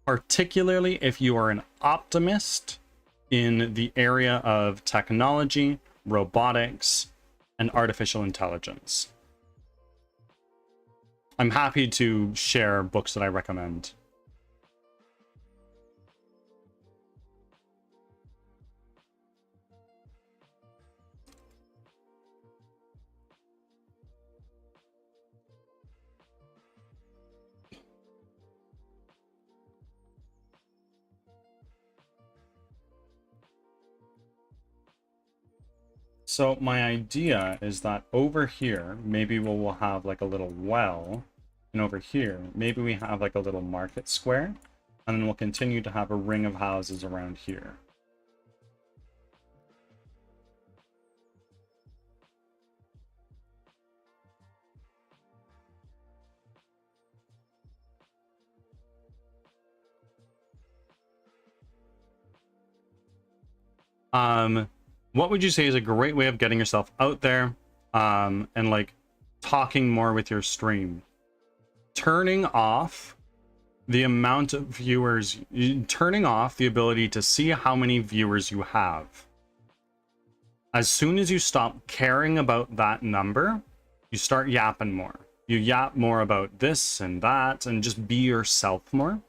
Speaker 2: particularly if you are an optimist in the area of technology, robotics, and artificial intelligence. I'm happy to share books that I recommend. So my idea is that over here, maybe we'll have like a little well, and over here, maybe we have like a little market square, and then we'll continue to have a ring of houses around here. What would you say is a great way of getting yourself out there, and like talking more with your stream? Turning off the amount of viewers, turning off the ability to see how many viewers you have. As soon as you stop caring about that number, you start yapping more. You yap more about this and that, and just be yourself more.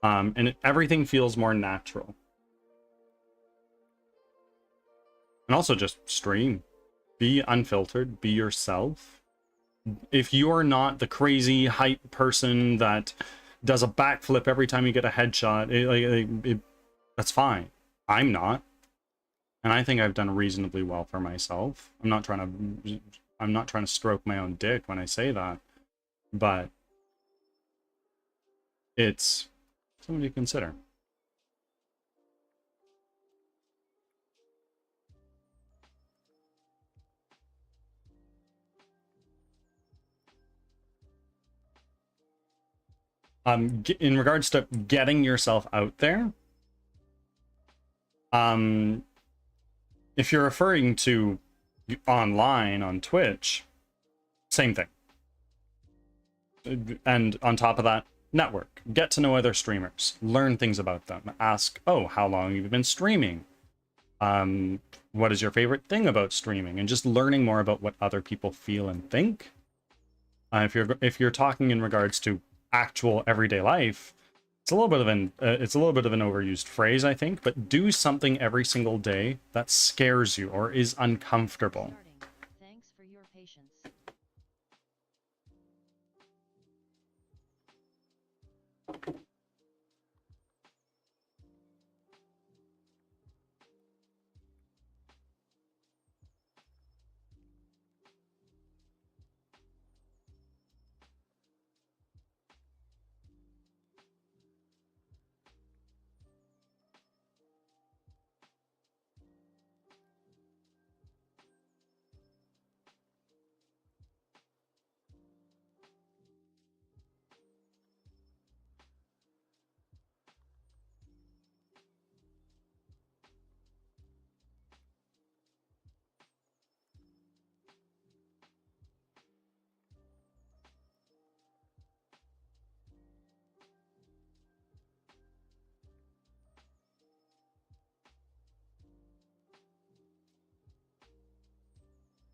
Speaker 2: And everything feels more natural. And also just stream. Be unfiltered, be yourself. If you're not the crazy hype person that does a backflip every time you get a headshot, that's fine. I'm not. And I think I've done reasonably well for myself. I'm not trying to stroke my own dick when I say that, but it's something to consider. In regards to getting yourself out there, if you're referring to online on Twitch, same thing. And on top of that, network. Get to know other streamers. Learn things about them. Ask, oh, how long have you been streaming? What is your favorite thing about streaming? And just learning more about what other people feel and think. If you're talking in regards to actual everyday life, it's a little bit of an overused phrase, I think, but do something every single day that scares you or is uncomfortable.
Speaker 3: Thanks for your patience.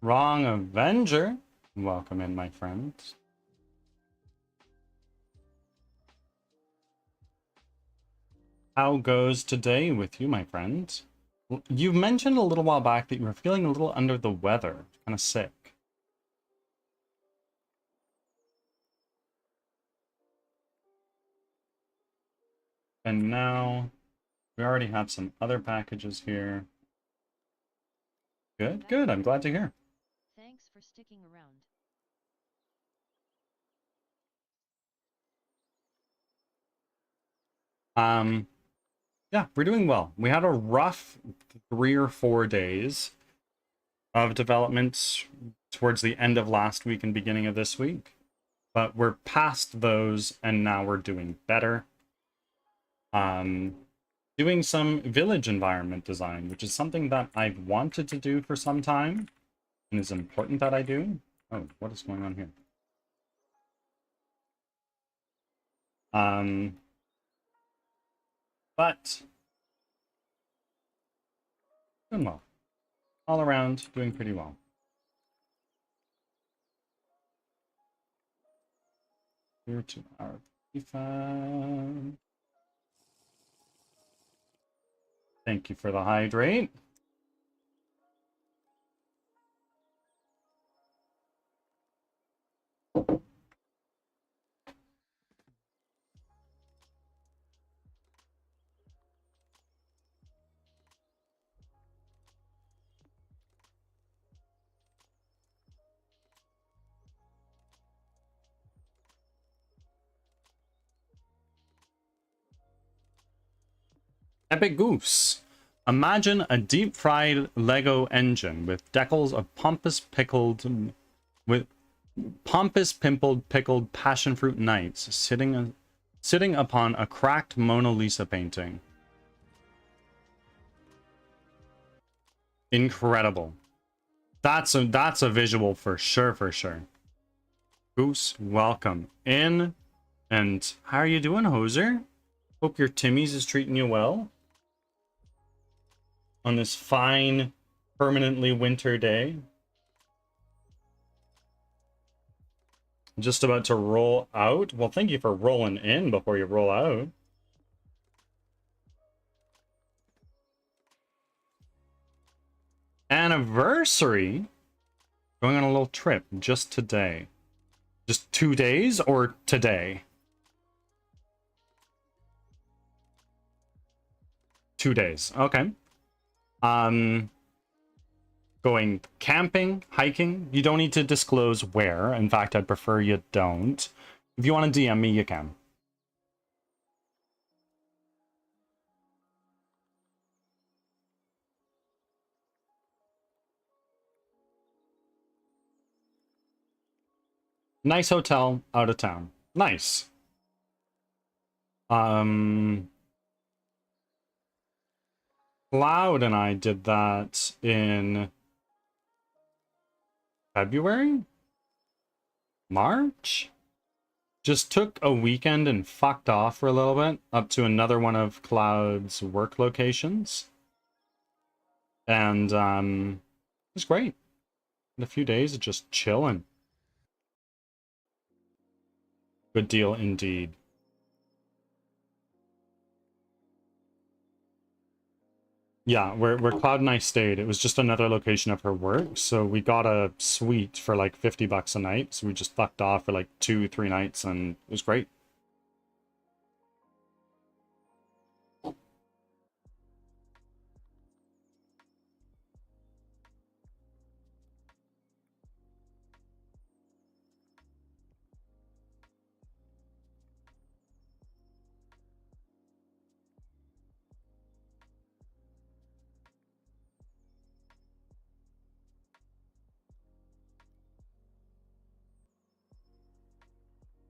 Speaker 2: Wrong Avenger, welcome in, my friends. How goes today with you, my friend? You mentioned a little while back that you were feeling a little under the weather, kind of sick. And now we already have some other packages here. Good, good. I'm glad to hear.
Speaker 3: Thanks for sticking around.
Speaker 2: Yeah, we're doing well. We had a rough 3 or 4 days of development towards the end of last week and beginning of this week, but we're past those and now we're doing better. Doing some village environment design, which is something that I've wanted to do for some time and is important that I do. Oh, what is going on here? But doing well. All around, doing pretty well. Here to our defense. Thank you for the hydrate. Epic Goose. Imagine a deep-fried Lego engine with decals of pompous pimpled pickled passion fruit knights sitting upon a cracked Mona Lisa painting. Incredible. That's a visual for sure, for sure. Goose, welcome in. And how are you doing, Hoser? Hope your Timmy's is treating you well on this fine, permanently winter day. Just about to roll out. Well, thank you for rolling in before you roll out. Anniversary? Going on a little trip just today. Just 2 days or today? 2 days. Okay. Going camping, hiking. You don't need to disclose where. In fact, I'd prefer you don't. If you want to DM me, you can. Nice hotel out of town. Nice. Cloud and I did that in February? March? Just took a weekend and fucked off for a little bit up to another one of Cloud's work locations. And it was great. In a few days of just chilling. Good deal indeed. Yeah, where Cloud and I stayed, it was just another location of her work. So we got a suite for like 50 bucks a night. So we just fucked off for like 2-3 nights and it was great.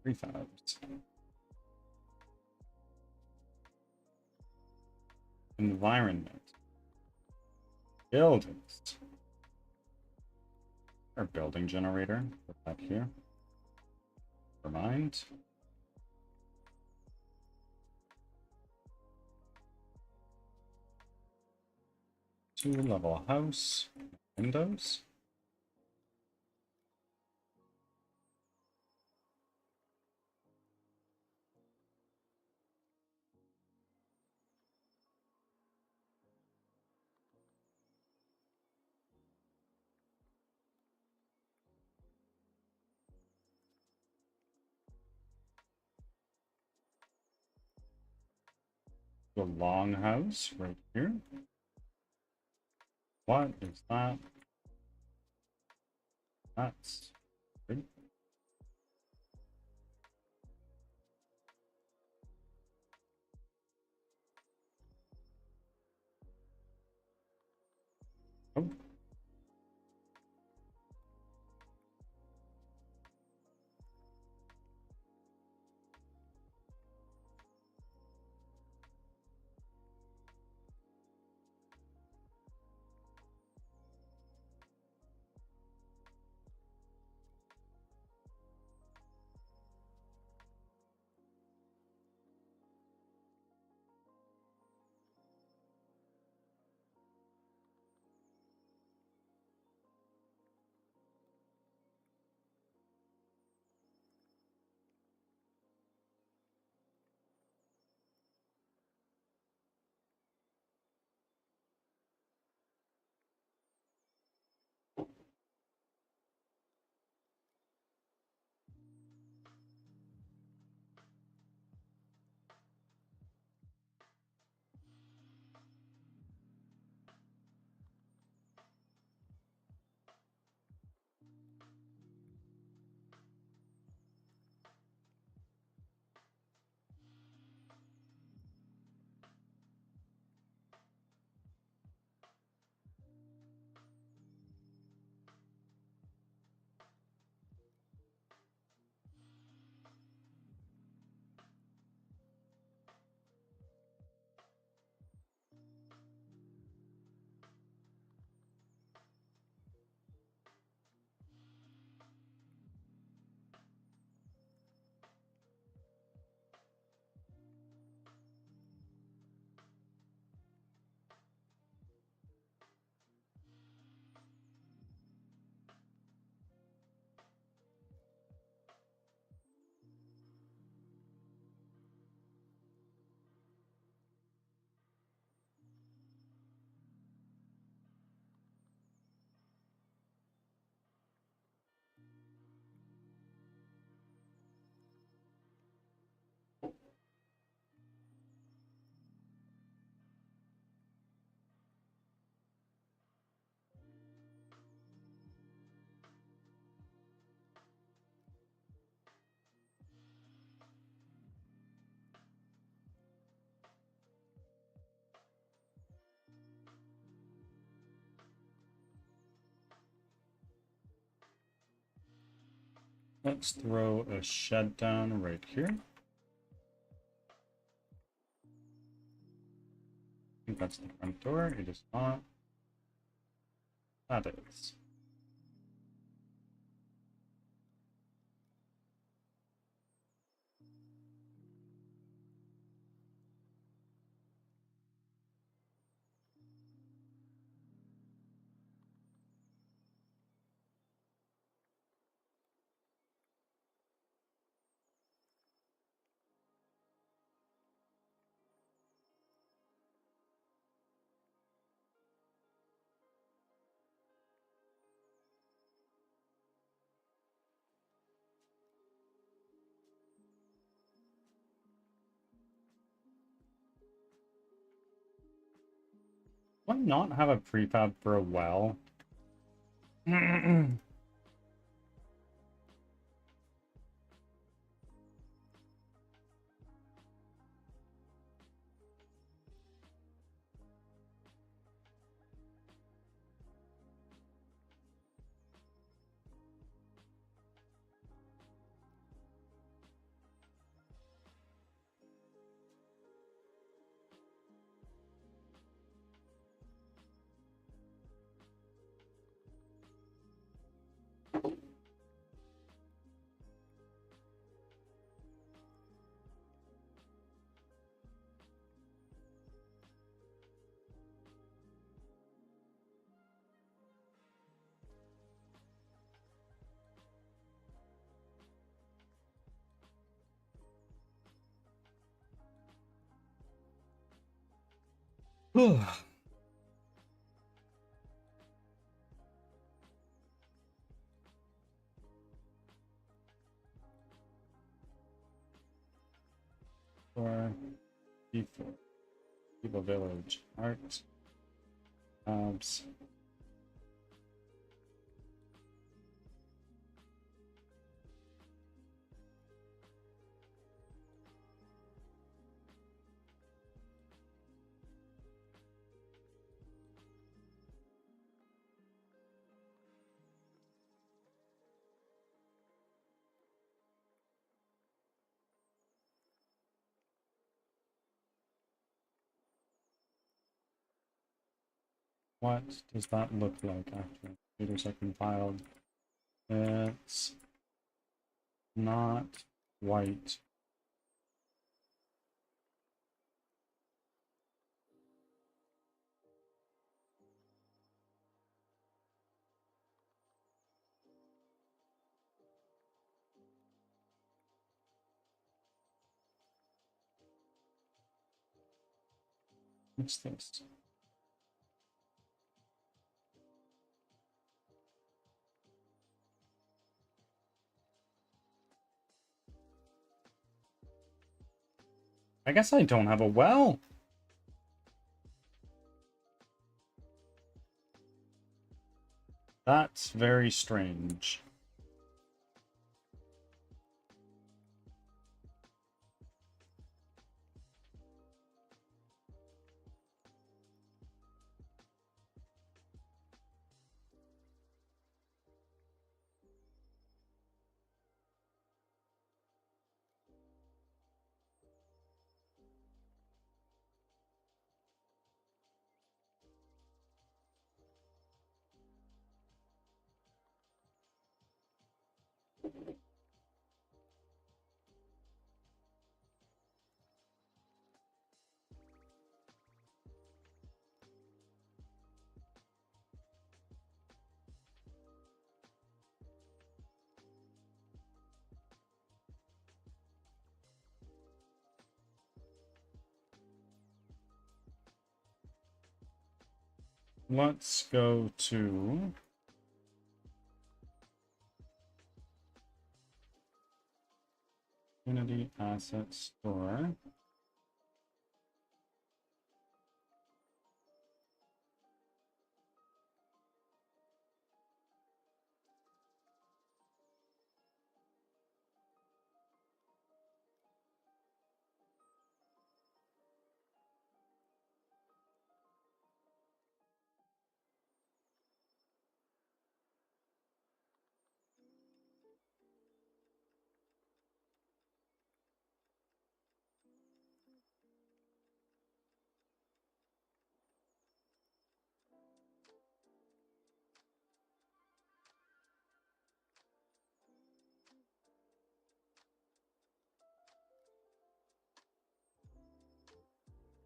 Speaker 2: Prefabs. Environment. Buildings. Our building generator. Put that here. Never mind. Two-level house. Windows. The long house right here. What is that? That's good. Oh. Let's throw a shed down right here. I think that's the front door. It is not. That is. Why not have a prefab for a well? For people, people village art, tabs. What does that look like after computers are compiled? It's not white. What's this? I guess I don't have a well. That's very strange. Let's go to Unity Asset Store.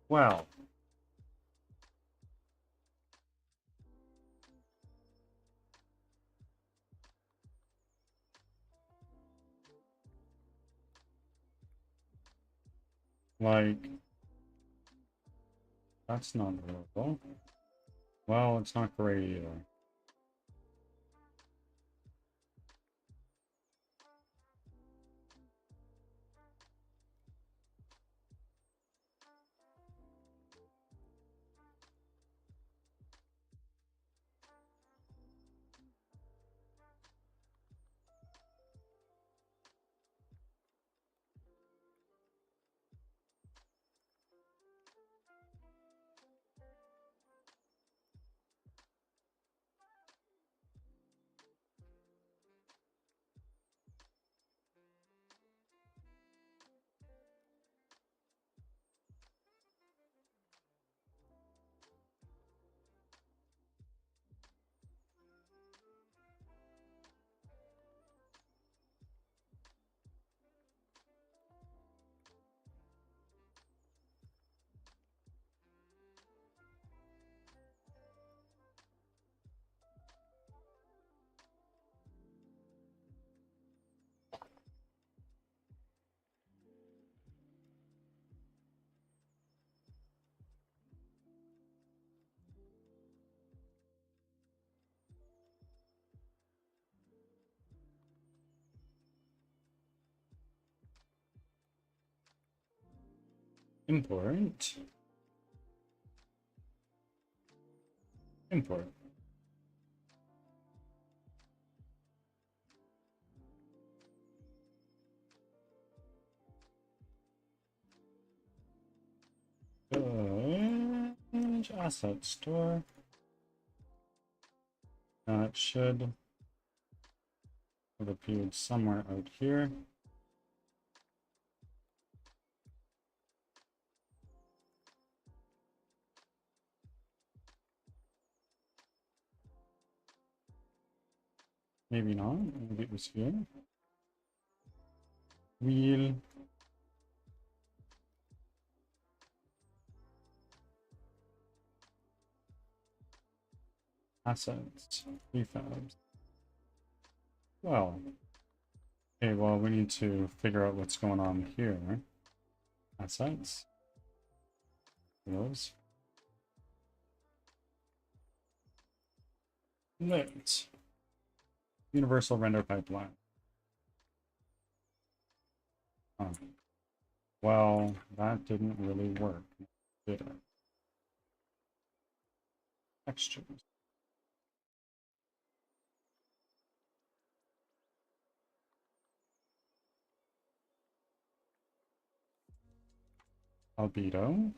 Speaker 2: Well. Like, that's not horrible. Well, it's not great either. Import. Import. Asset store. It should have appeared somewhere out here. Maybe not. Maybe it was here. Wheel. Assets. Prefabs. Well. Okay, well, we need to figure out what's going on here. Assets. Those. Lit. Universal render pipeline. Oh. Well, that didn't really work, did it? Textures. Albedo.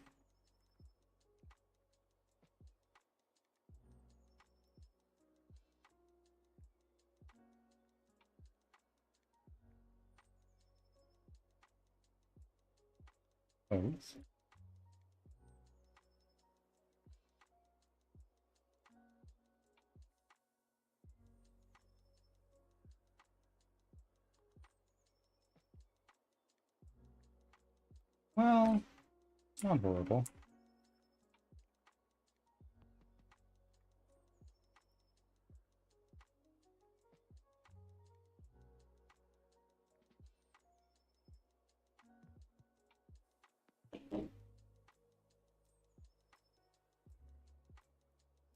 Speaker 2: Both. Well, not horrible.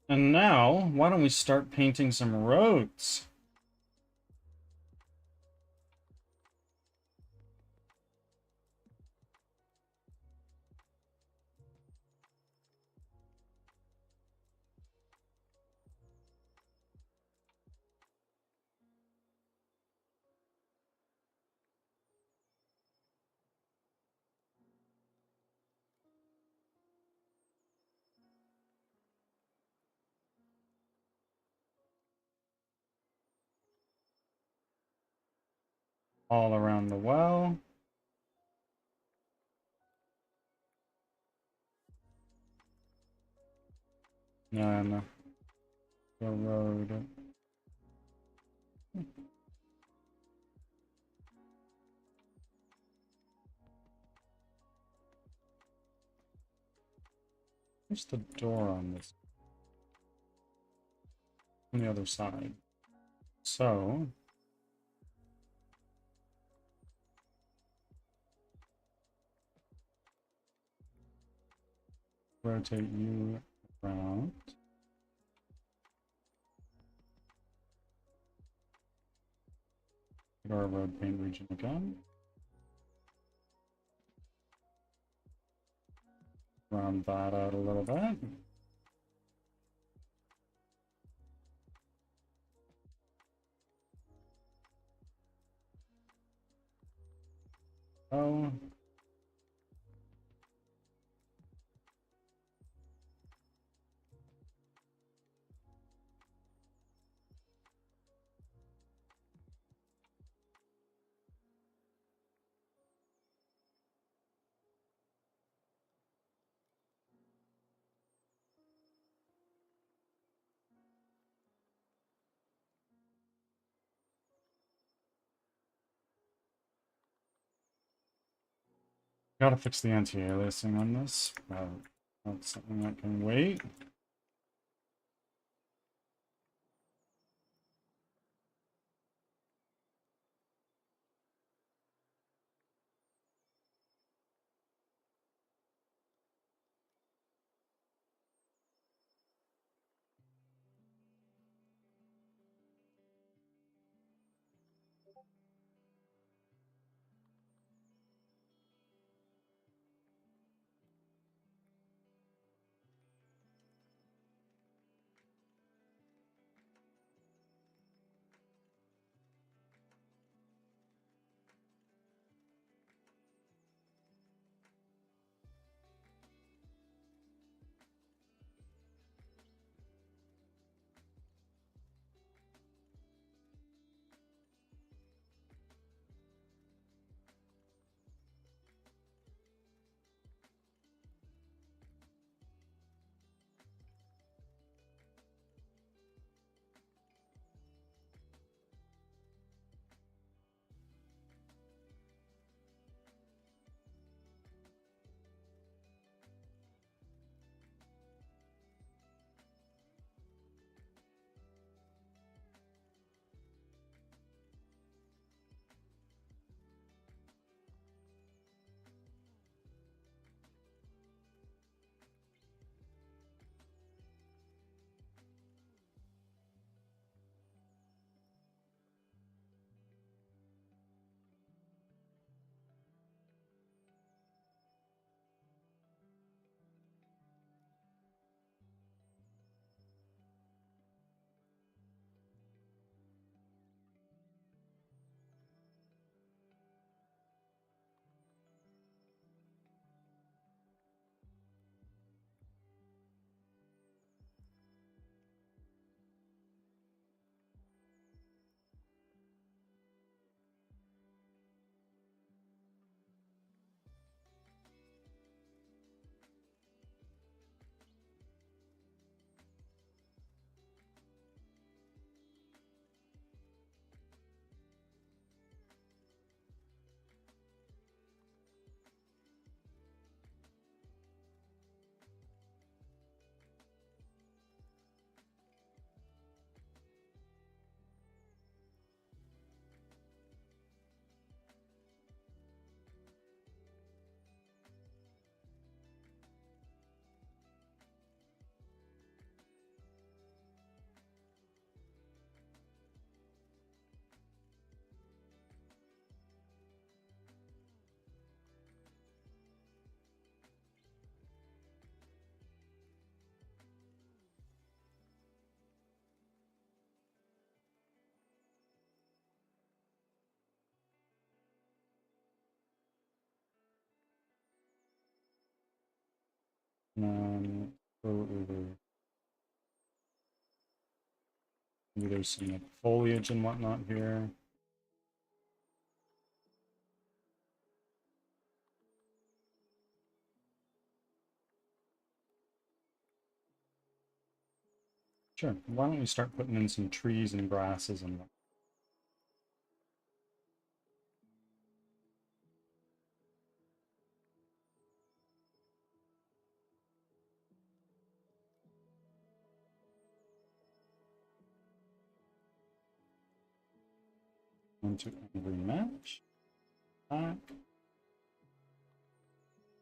Speaker 2: And now, why don't we start painting some roads? All around the well. And the road. Where's the door on this? On the other side. So rotate you around. Go to our road paint region again. Round that out a little bit. Oh. Gotta fix the anti-aliasing on this. That's something that can wait. Go over. Maybe there's some like, foliage and whatnot here. Sure. Why don't we start putting in some trees and grasses and Into every match. Back.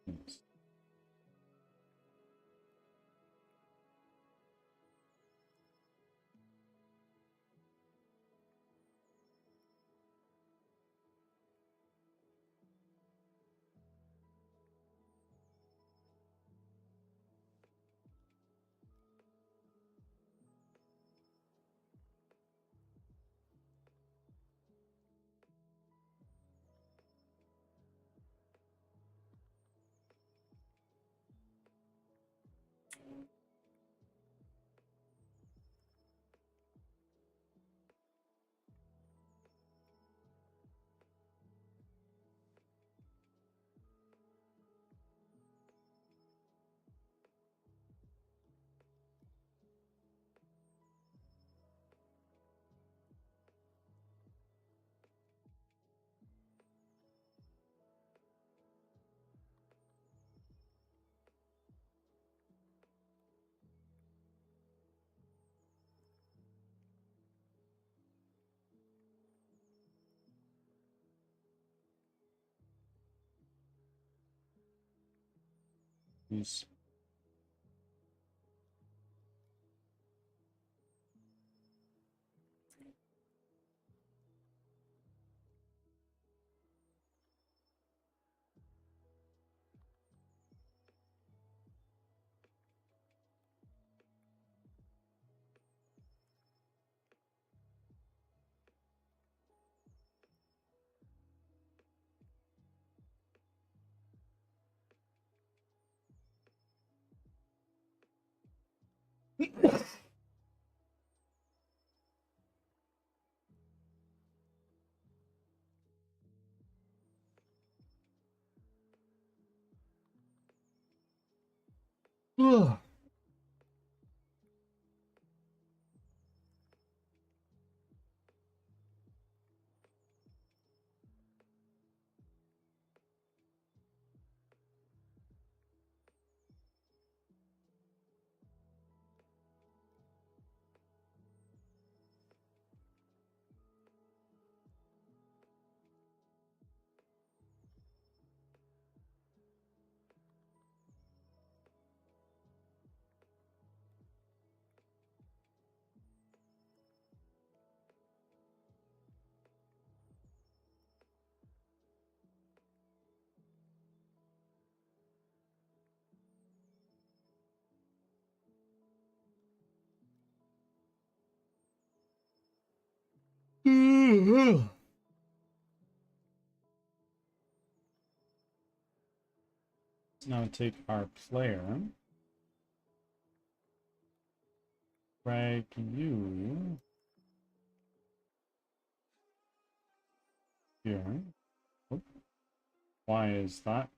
Speaker 2: Yes. Use
Speaker 1: Ugh.
Speaker 2: Let's now take our player, drag you here. Oh, why is that?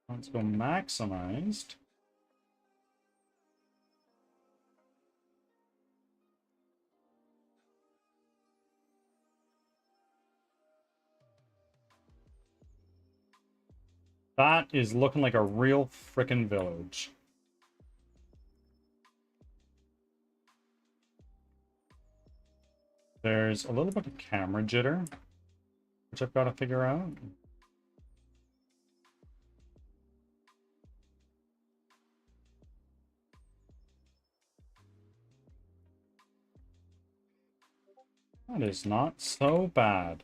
Speaker 2: Let's go maximized. That is looking like a real frickin' village. There's a little bit of camera jitter, which I've got to figure out. That is not so bad.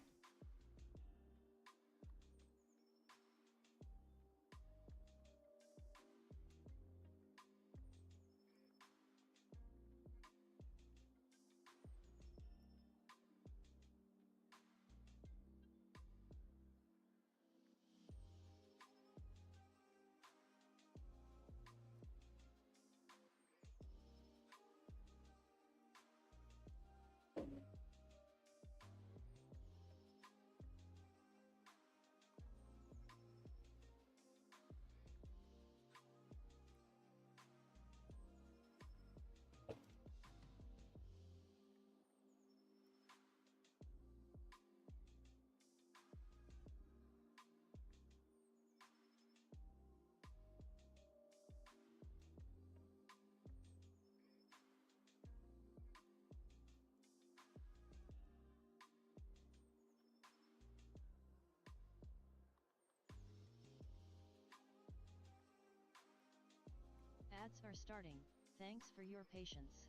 Speaker 3: Ads are starting. Thanks for your patience.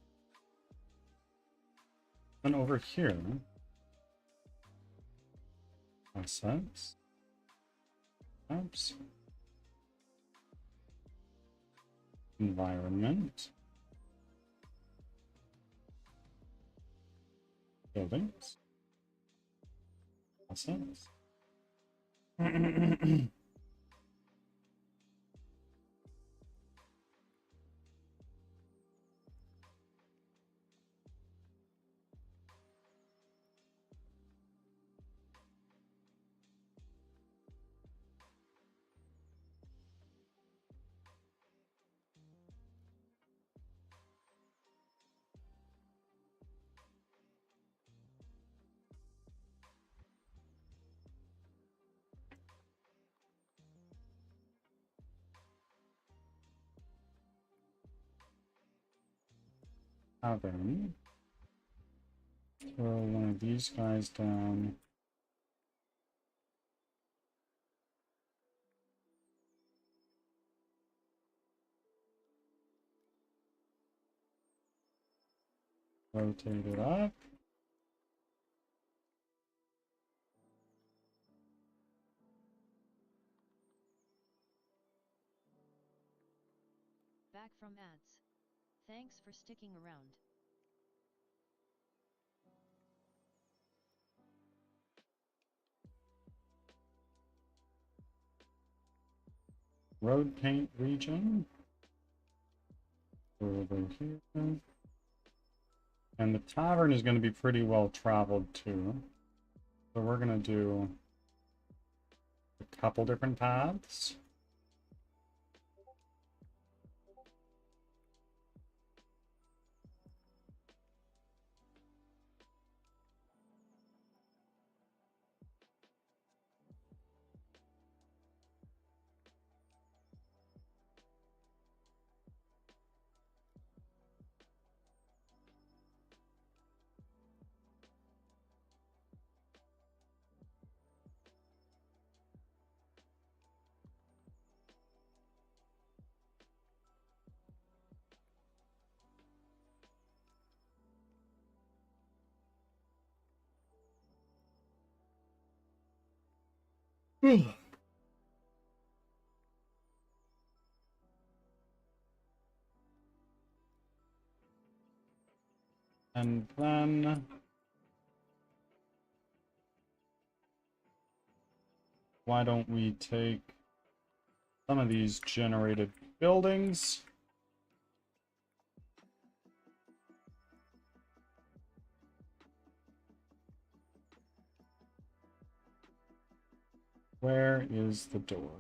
Speaker 2: And over here, assets, apps, environment, buildings, assets. Tavern. Throw one of these guys down. Rotate it up.
Speaker 3: Back from ads. Thanks for sticking around.
Speaker 2: Road paint region. Over here. And the tavern is going to be pretty well traveled too. So we're going to do a couple different paths. And then why don't we take some of these generated buildings? Where is the door?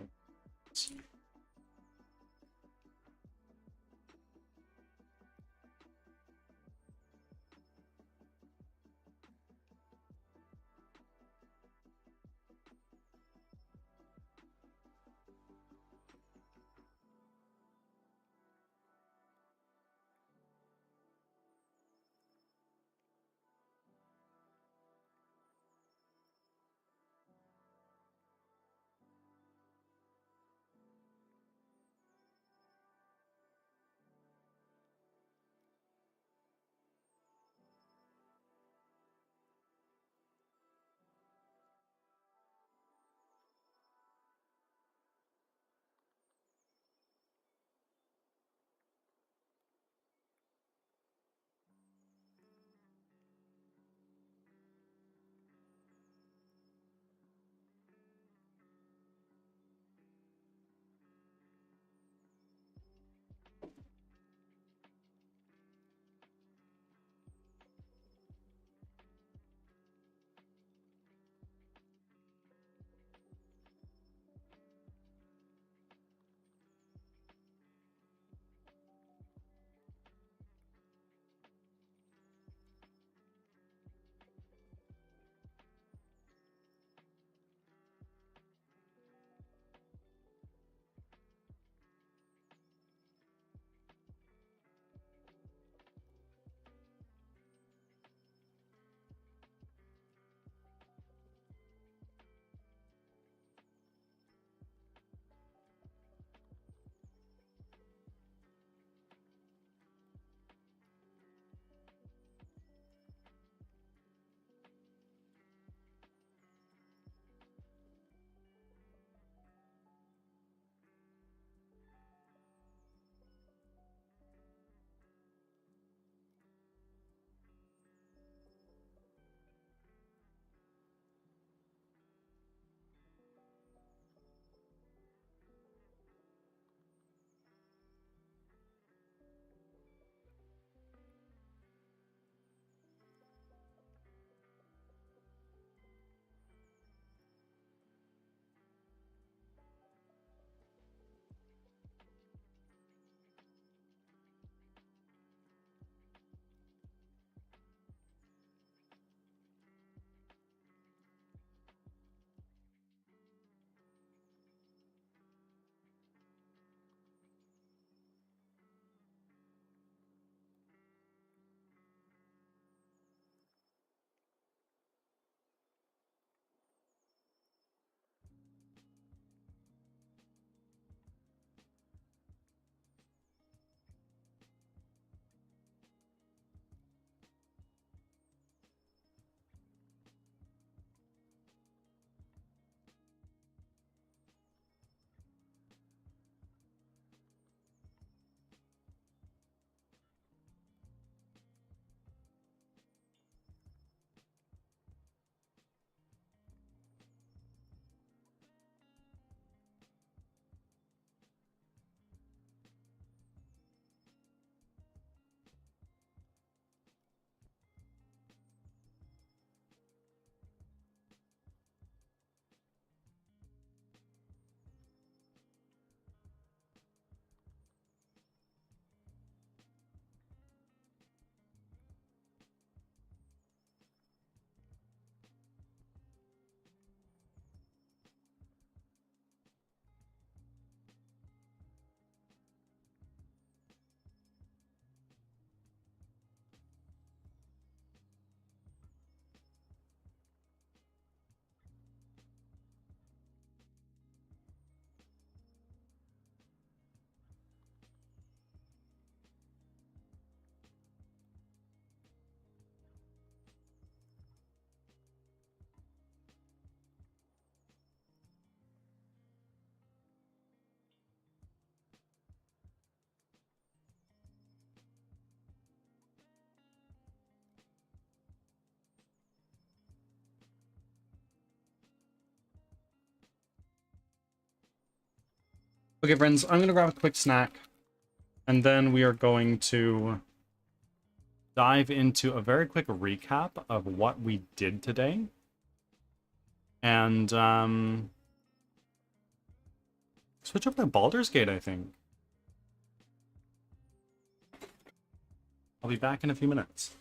Speaker 2: Okay, friends, I'm gonna grab a quick snack, and then we are going to dive into a very quick recap of what we did today. And switch up to Baldur's Gate, I think. I'll be back in a few minutes.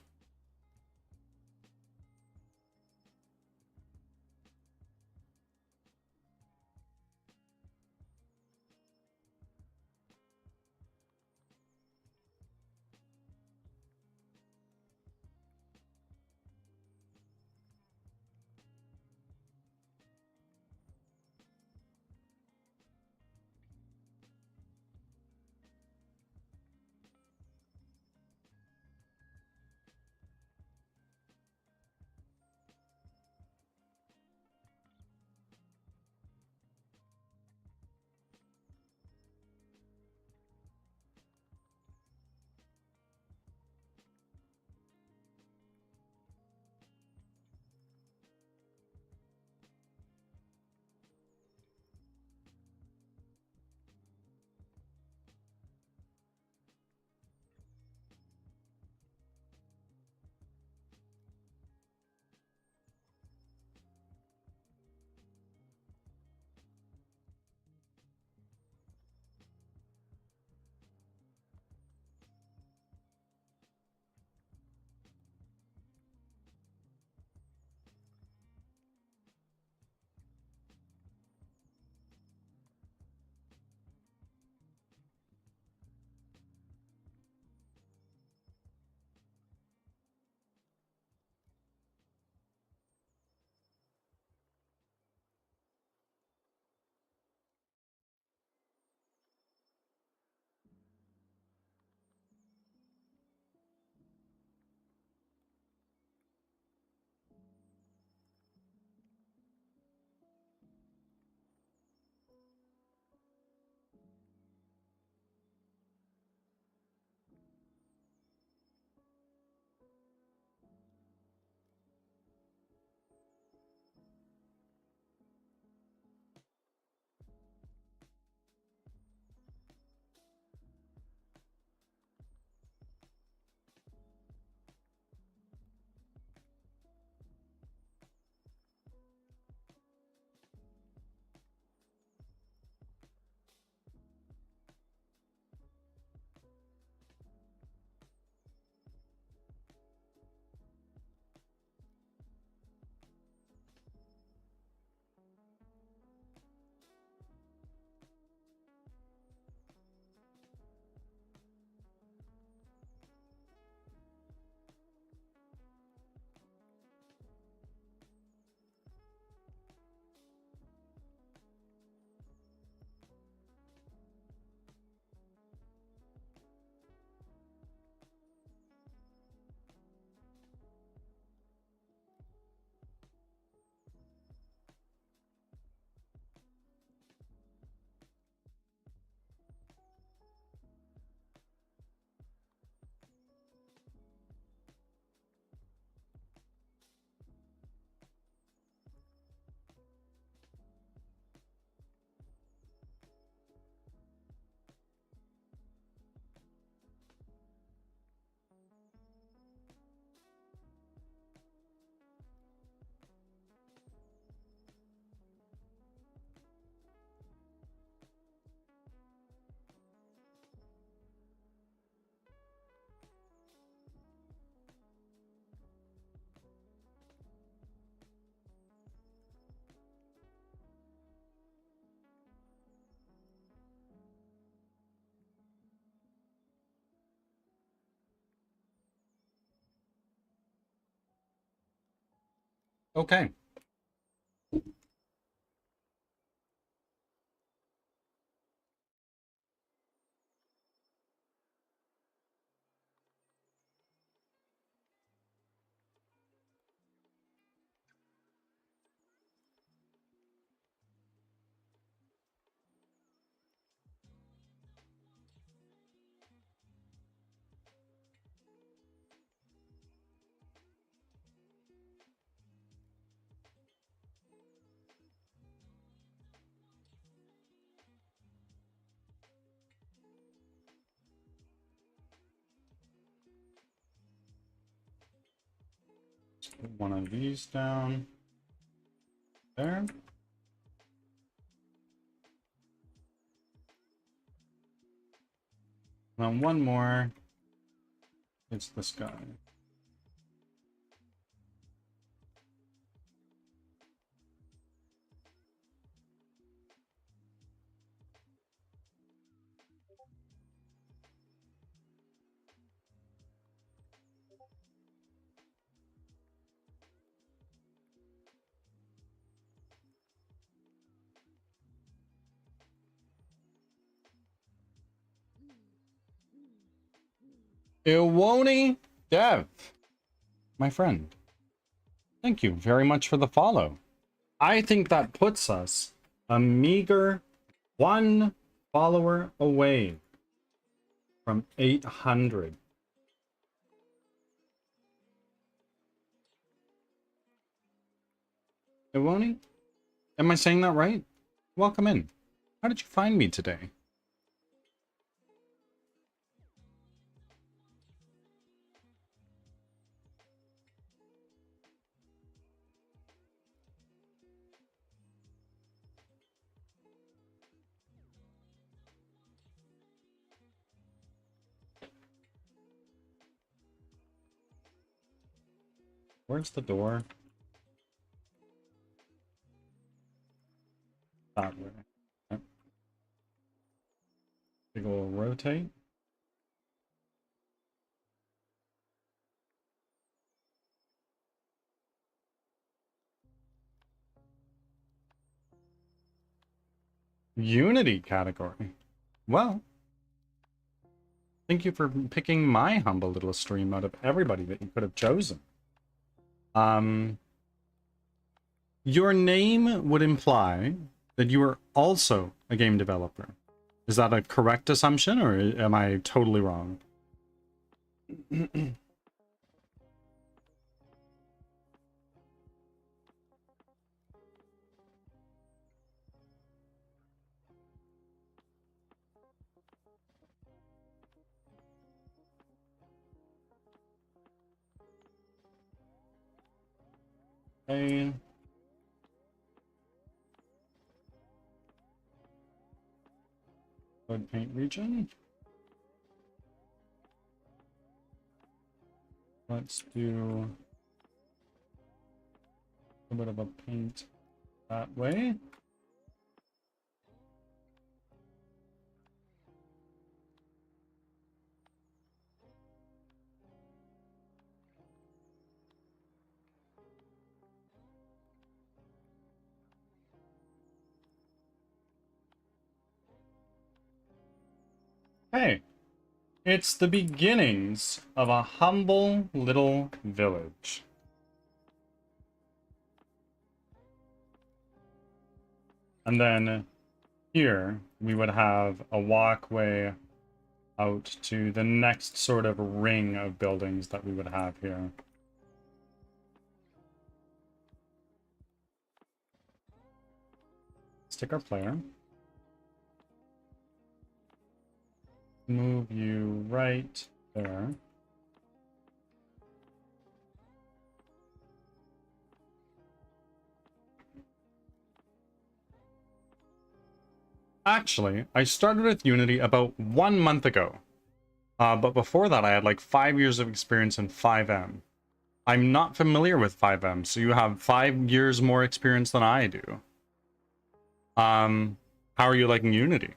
Speaker 2: Okay. Put one of these down there. And then one more. It's this guy. Iwoni Dev, my friend. Thank you very much for the follow. I think that puts us a meager 1 follower away from 800. Iwoni? Am I saying that right? Welcome in. How did you find me today? Where's the door? That way. Yep. Big ol' rotate. Unity category. Well, thank you for picking my humble little stream out of everybody that you could have chosen. Your name would imply that you are also a game developer. Is that a correct assumption, or am I totally wrong? Hey. Wood paint region. Let's do a bit of a paint that way. Hey, it's the beginnings of a humble little village. And then here we would have a walkway out to the next sort of ring of buildings that we would have here. Stick our player. Move you right there. Actually, I started with Unity about 1 month ago. But before that, I had like 5 years of experience in 5M. I'm not familiar with 5M, so you have 5 years more experience than I do. How are you liking Unity?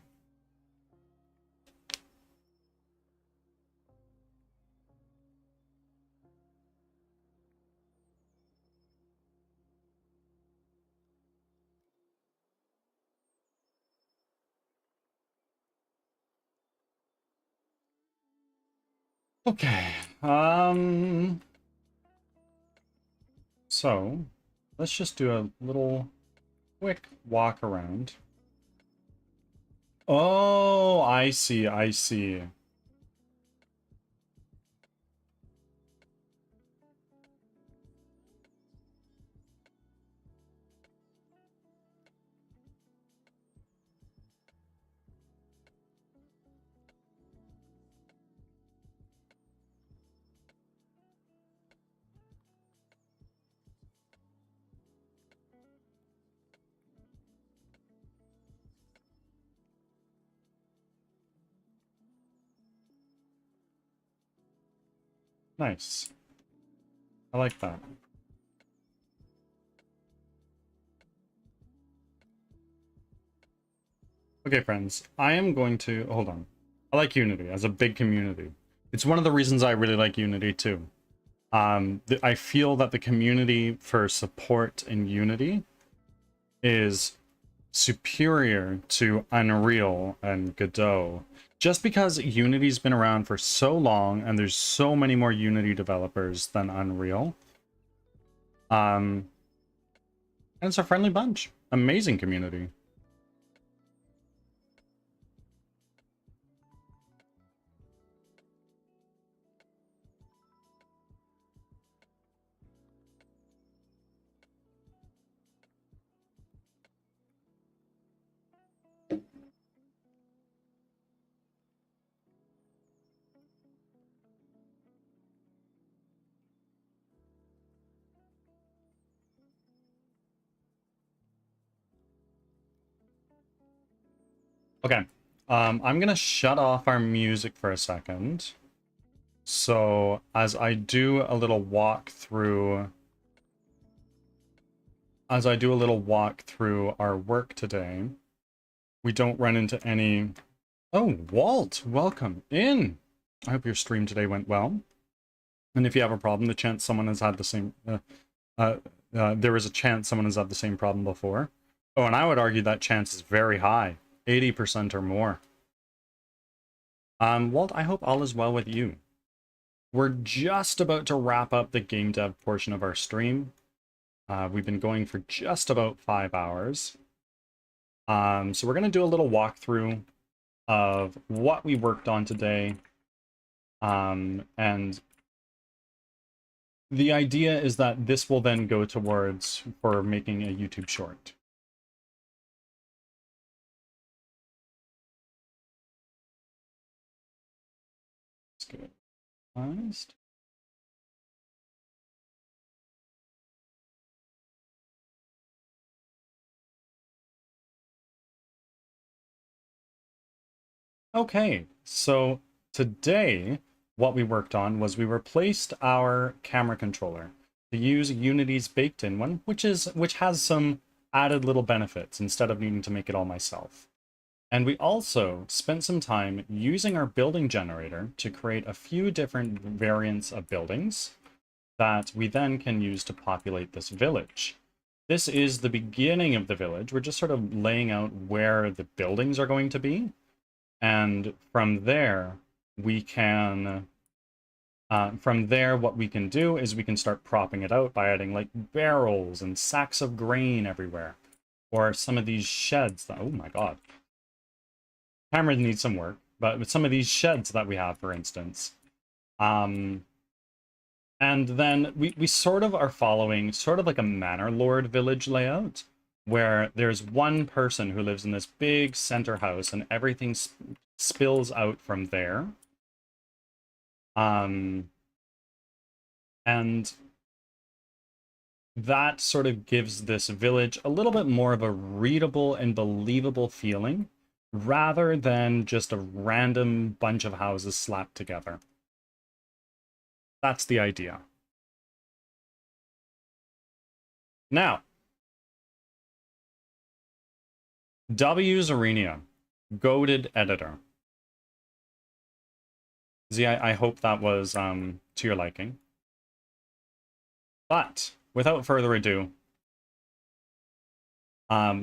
Speaker 2: Okay, so let's just do a little quick walk around. Oh, I see, I see. Nice. I like that. Okay, friends, I am going to... Hold on. I like Unity as a big community. It's one of the reasons I really like Unity, too. I feel that the community for support in Unity is superior to Unreal and Godot. Just because Unity's been around for so long and there's so many more Unity developers than Unreal. And it's a friendly bunch. Amazing community. Okay, I'm gonna shut off our music for a second. So as I do a little walk through, our work today, we don't run into any. Oh, Walt, welcome in. I hope your stream today went well. And if you have a problem, the chance someone has had the same, there is a chance someone has had the same problem before. Oh, and I would argue that chance is very high, 80% or more. Walt, I hope all is well with you. We're just about to wrap up the game dev portion of our stream. We've been going for just about 5 hours. So we're going to do a little walkthrough of what we worked on today. And the idea is that this will then go towards for making a YouTube short. Let's get it honest. Okay, so today what we worked on was we replaced our camera controller to use Unity's baked-in one, which has some added little benefits instead of needing to make it all myself. And we also spent some time using our building generator to create a few different variants of buildings that we then can use to populate this village. This is the beginning of the village. We're just sort of laying out where the buildings are going to be. And from there, we can, what we can do is we can start propping it out by adding like barrels and sacks of grain everywhere. Or some of these sheds that, oh my God. Camera needs some work, but with some of these sheds that we have, for instance. And then we sort of are following sort of like a manor lord village layout, where there's one person who lives in this big center house and everything spills out from there. And that sort of gives this village a little bit more of a readable and believable feeling, rather than just a random bunch of houses slapped together. That's the idea. Now, W's Arena, goated editor. Z, I hope that was to your liking. But without further ado,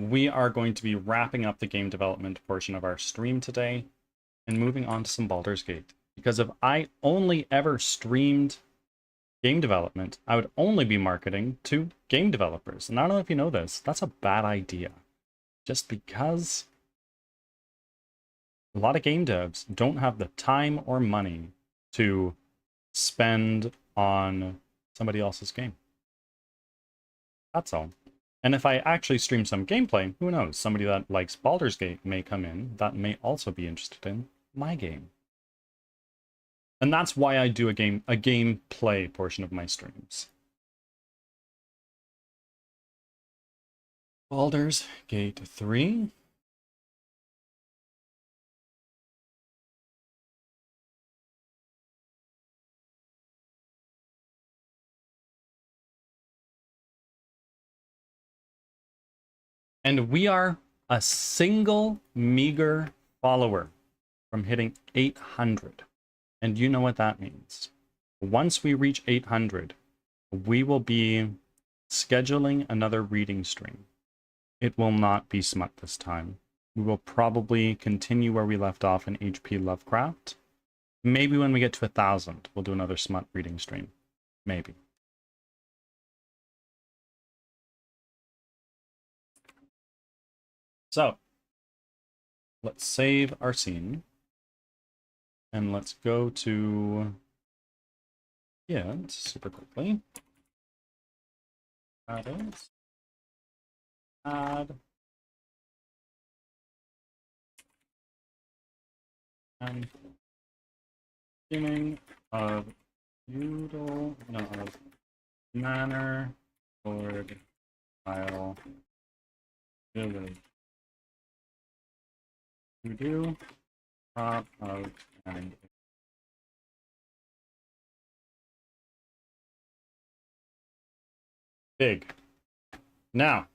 Speaker 2: we are going to be wrapping up the game development portion of our stream today and moving on to some Baldur's Gate. Because if I only ever streamed game development, I would only be marketing to game developers. And I don't know if you know this, that's a bad idea. Just because a lot of game devs don't have the time or money to spend on somebody else's game. That's all. And if I actually stream some gameplay, who knows? Somebody that likes Baldur's Gate may come in that may also be interested in my game. And that's why I do a gameplay portion of my streams. Baldur's Gate 3. And we are a single meager follower from hitting 800. And you know what that means. Once we reach 800, we will be scheduling another reading stream. It will not be smut this time. We will probably continue where we left off in HP Lovecraft. Maybe when we get to 1,000, we'll do another smut reading stream. Maybe. So, let's save our scene. And let's go to super quickly. Add and beginning of of manor lord file village. To do top of and big. Now,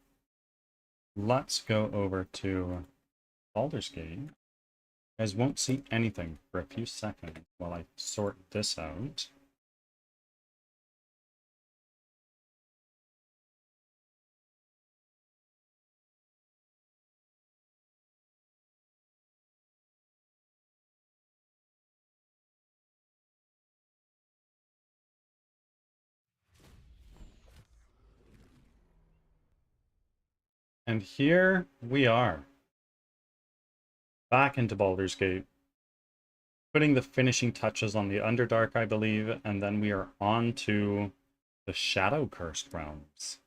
Speaker 2: let's go over to Baldur's Gate. You guys won't see anything for a few seconds while I sort this out. And here we are. Back into Baldur's Gate. Putting the finishing touches on the Underdark, I believe, and then we are on to the Shadow Cursed Realms.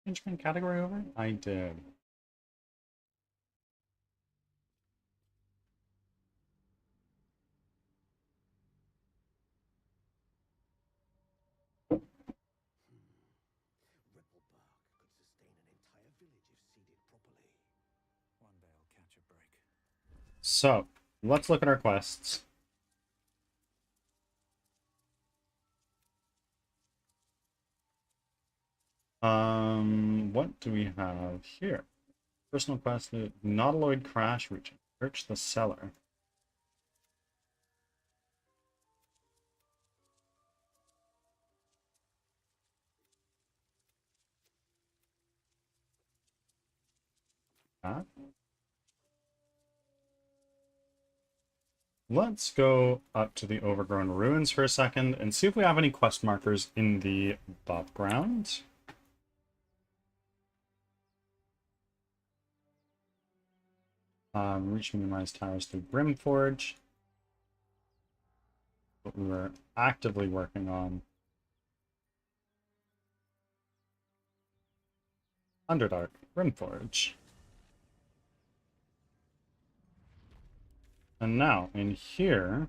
Speaker 2: Change my category over? I did. So, let's look at our quests. What do we have here? Personal quest, Nautiloid Crash region. Search the cellar. That. Let's go up to the Overgrown Ruins for a second and see if we have any quest markers in the background. Reaching the Rise Towers through Brimforge. What we were actively working on. Underdark, Brimforge. And now, in here,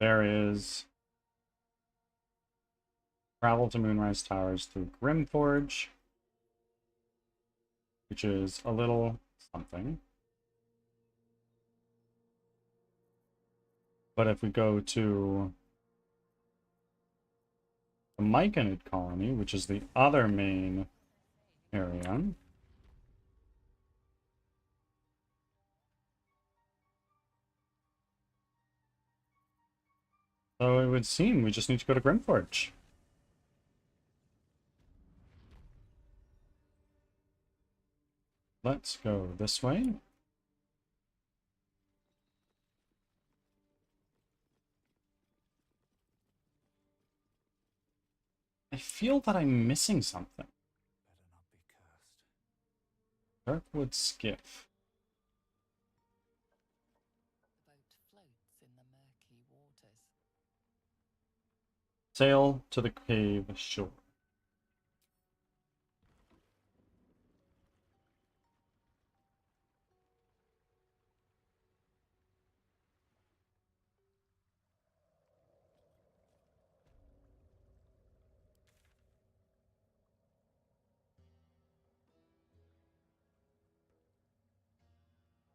Speaker 2: there is travel to Moonrise Towers through Grimforge, which is a little something. But if we go to the Myconid colony, which is the other main area, so it would seem we just need to go to Grimforge. Let's go this way. I feel that I'm missing something. Darkwood skiff.
Speaker 4: The boat floats in the murky waters.
Speaker 2: Sail to the cave shore.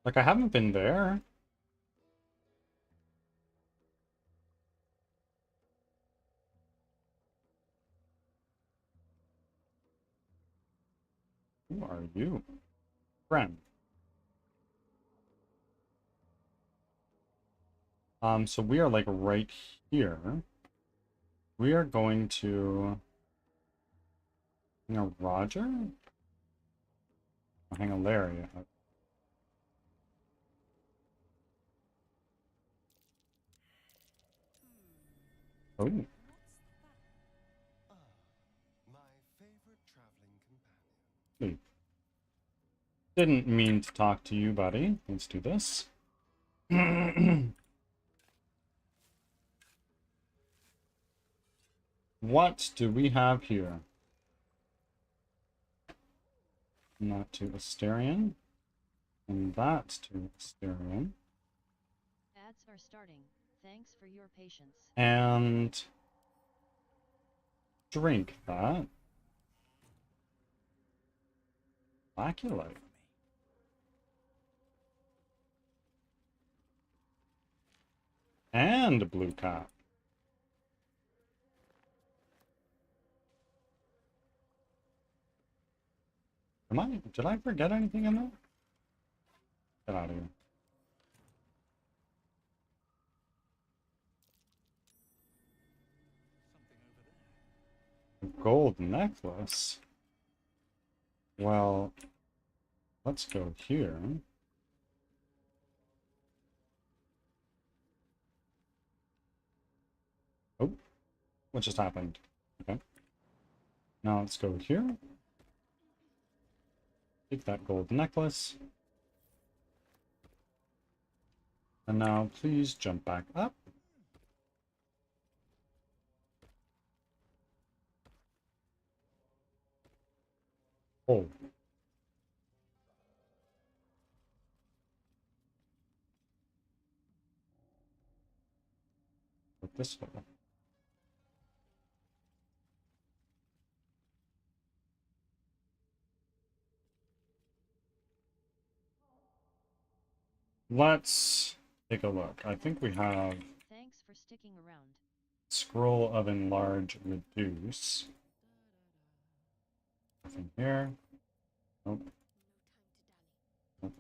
Speaker 2: Like, I haven't been there. Who are you? Friend. So we are like right here. We are going to, Roger? I'll hang a Larry. Oh,
Speaker 4: What's that?
Speaker 5: My favorite traveling companion.
Speaker 2: didn't mean to talk to you, buddy. Let's do this. What do we have here? Not to Asterion. And that to Asterion.
Speaker 3: Ads are starting. Thanks for your patience.
Speaker 2: And drink that. Blaculite. And blue cap. Did I forget anything in there? Get out of here. Gold necklace? Well, let's go here. Oh, what just happened? Okay. Now let's go here. Take that gold necklace. And now please jump back up. Oh. Put this way. Let's take a look. I think we have
Speaker 3: Thanks for sticking around.
Speaker 2: scroll of enlarge reduce. Nothing here. Nope. Nope.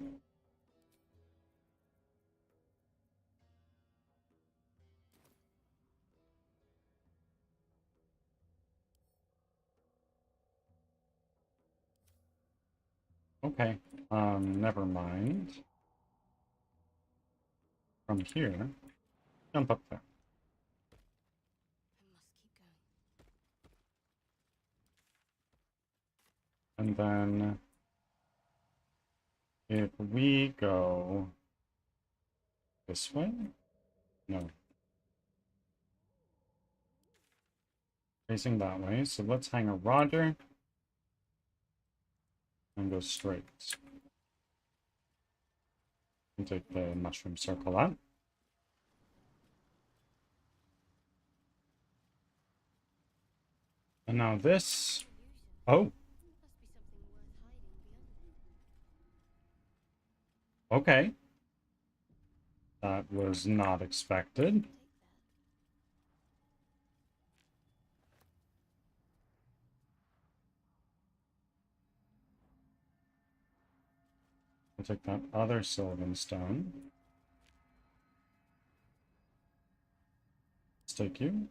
Speaker 2: Okay. Never mind. From here, jump up there. And then if we go this way, no, facing that way. So let's hang a Roger and go straight. And take the mushroom circle out. And now this. Oh, okay. That was not expected. I'll take that other Sylvan Stone. Let's take you.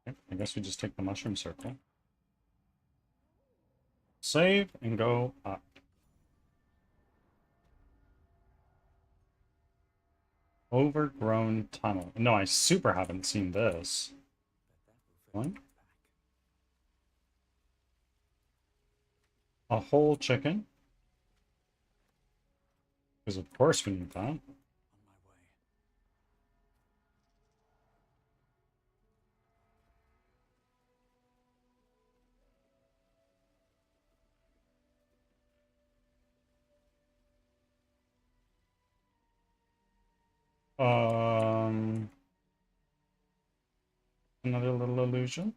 Speaker 2: Okay, I guess we just take the mushroom circle. Save and go up. Overgrown tunnel. No, I super haven't seen this. What? A whole chicken? Because of course we need that. Another little illusion.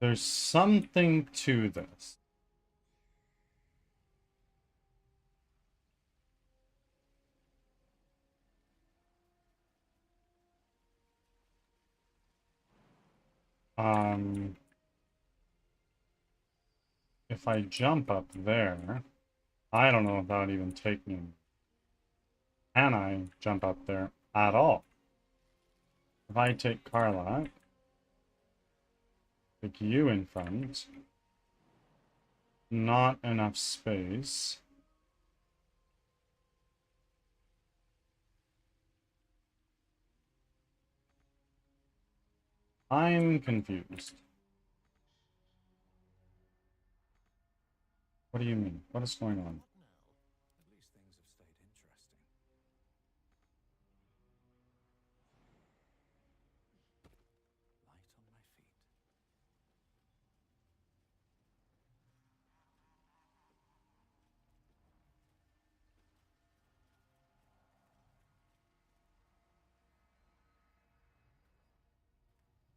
Speaker 2: There's something to this. If I jump up there, I don't know if that would even take me. Can I jump up there at all? If I take Carla, take you in front, not enough space. I'm confused. What do you mean? What is going on?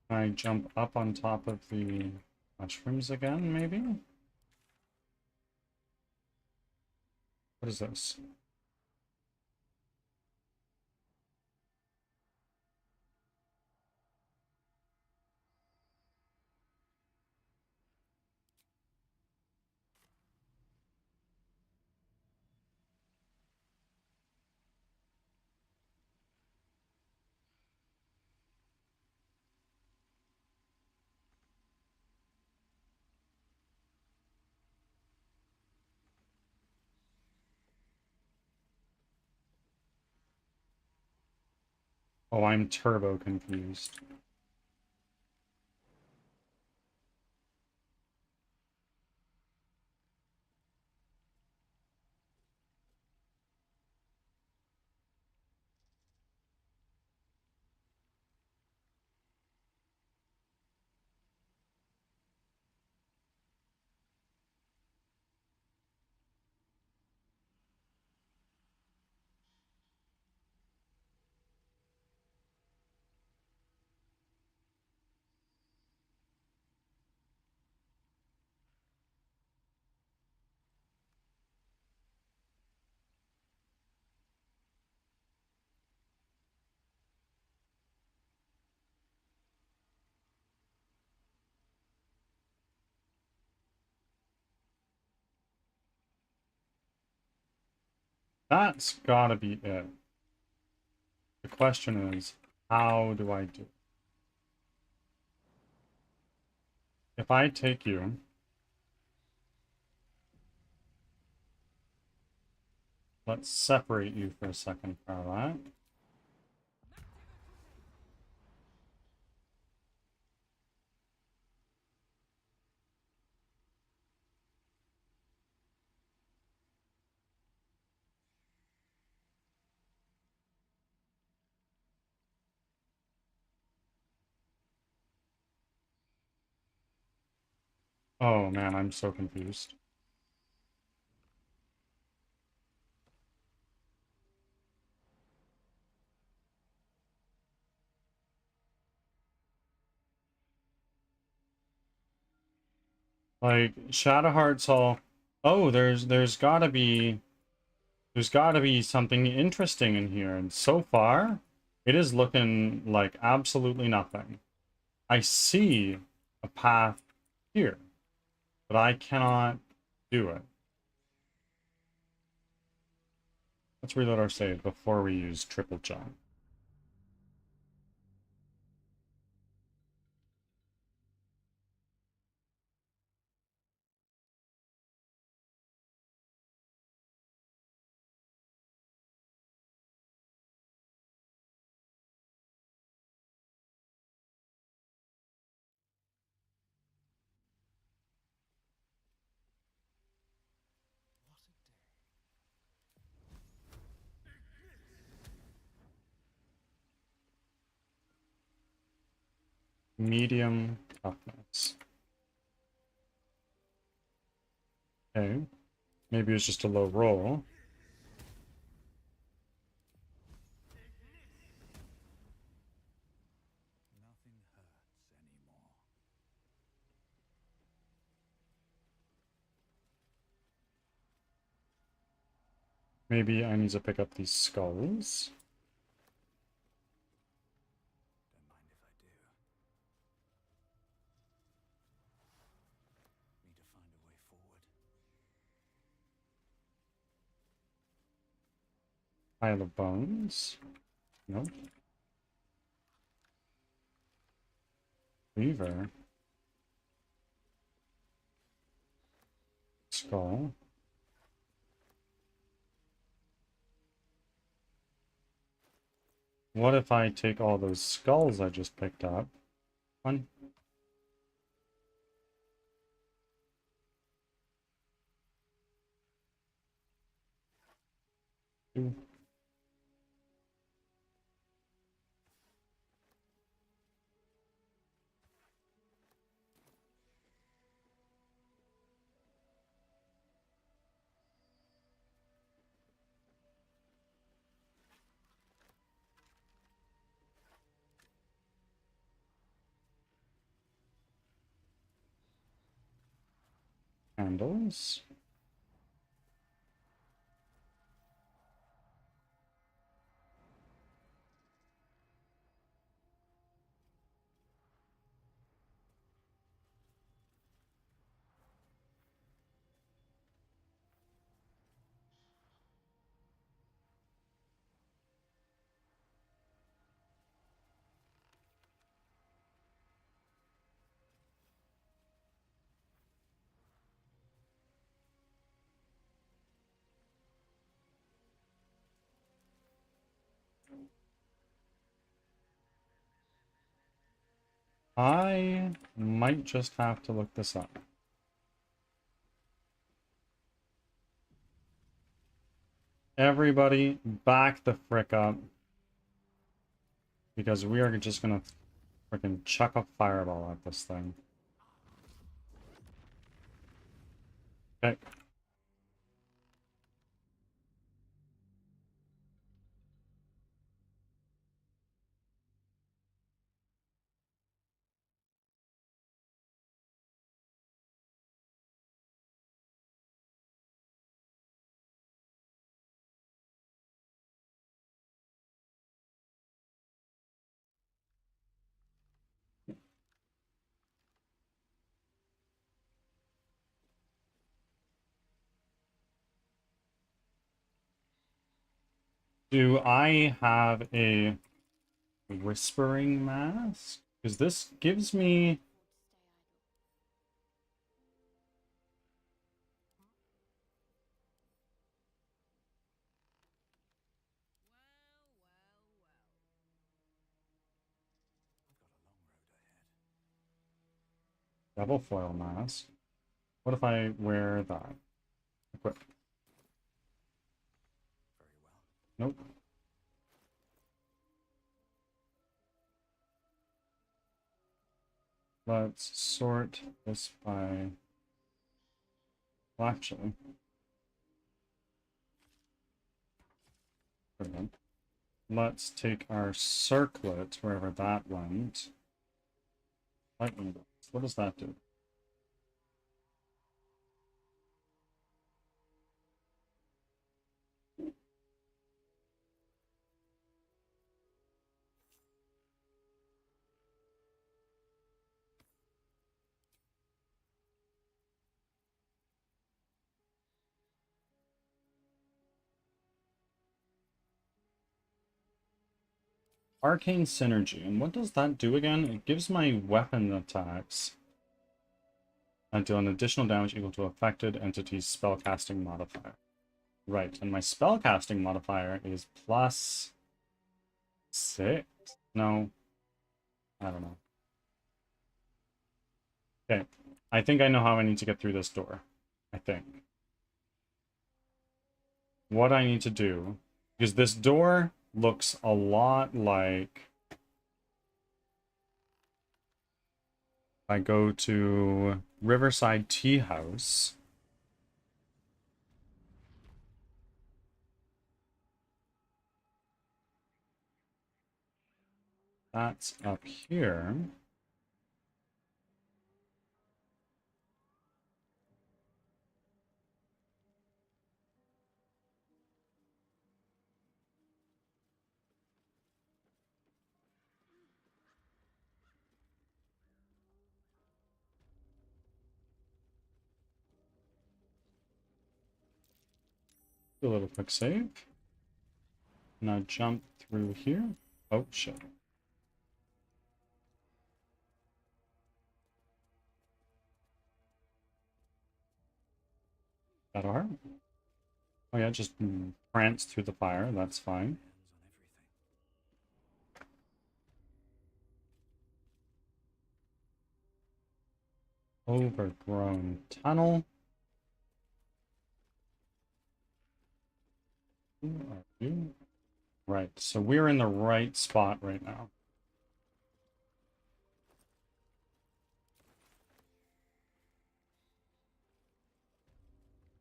Speaker 2: Can I jump up on top of the mushrooms again, maybe? What is this? Oh, I'm turbo confused. That's gotta be it. The question is, how do I do it? If I take you, let's separate you for a second, Carla. Oh man, I'm so confused. Like Shadowheart's all, oh, there's gotta be something interesting in here, and so far, it is looking like absolutely nothing. I see a path here, but I cannot do it. Let's reload our save before we use triple jump. medium toughness. Okay. Maybe it was just a low roll.
Speaker 5: Nothing hurts anymore.
Speaker 2: Maybe I need to pick up these skulls.
Speaker 5: Don't mind if I do. Need to find a way forward.
Speaker 2: Pile of bones. Nope. Weaver. Skull. What if I take all those skulls I just picked up? One. Two. Handles. I might just have to look this up. Everybody, back the frick up. Because we are just gonna freaking chuck a fireball at this thing. Okay. Do I have a whispering mask? Because this gives me... Double foil mask. What if I wear that? Equip.
Speaker 5: Very well.
Speaker 2: Nope. Let's sort this by... Well, actually... Brilliant. Let's take our circlet, wherever that went. Lightning bolts. What does that do? Arcane Synergy. And what does that do again? It gives my weapon attacks and deal an additional damage equal to affected entity's spellcasting modifier. Right, and my spellcasting modifier is +6? No. I don't know. Okay. I think I know how I need to get through this door. I think. What I need to do, because this door looks a lot like I go to Riverside Tea House. That's up here. Do a little quick save. Now jump through here. Oh, shit. That'll hurt. Oh yeah, just prance through the fire. That's fine. Overgrown tunnel. Who are you? Right, so we're in the right spot right now.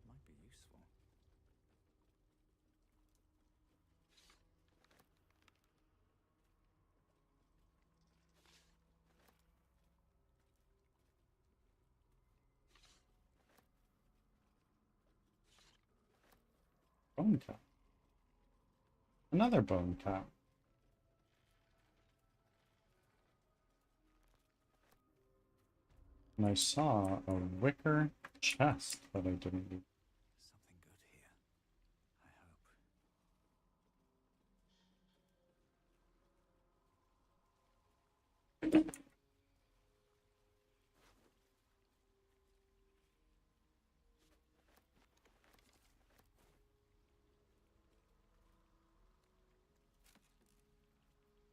Speaker 5: Might be useful.
Speaker 2: Bone cap. Another bone cap. And I saw a wicker chest that I didn't need.
Speaker 5: Something good here. I hope.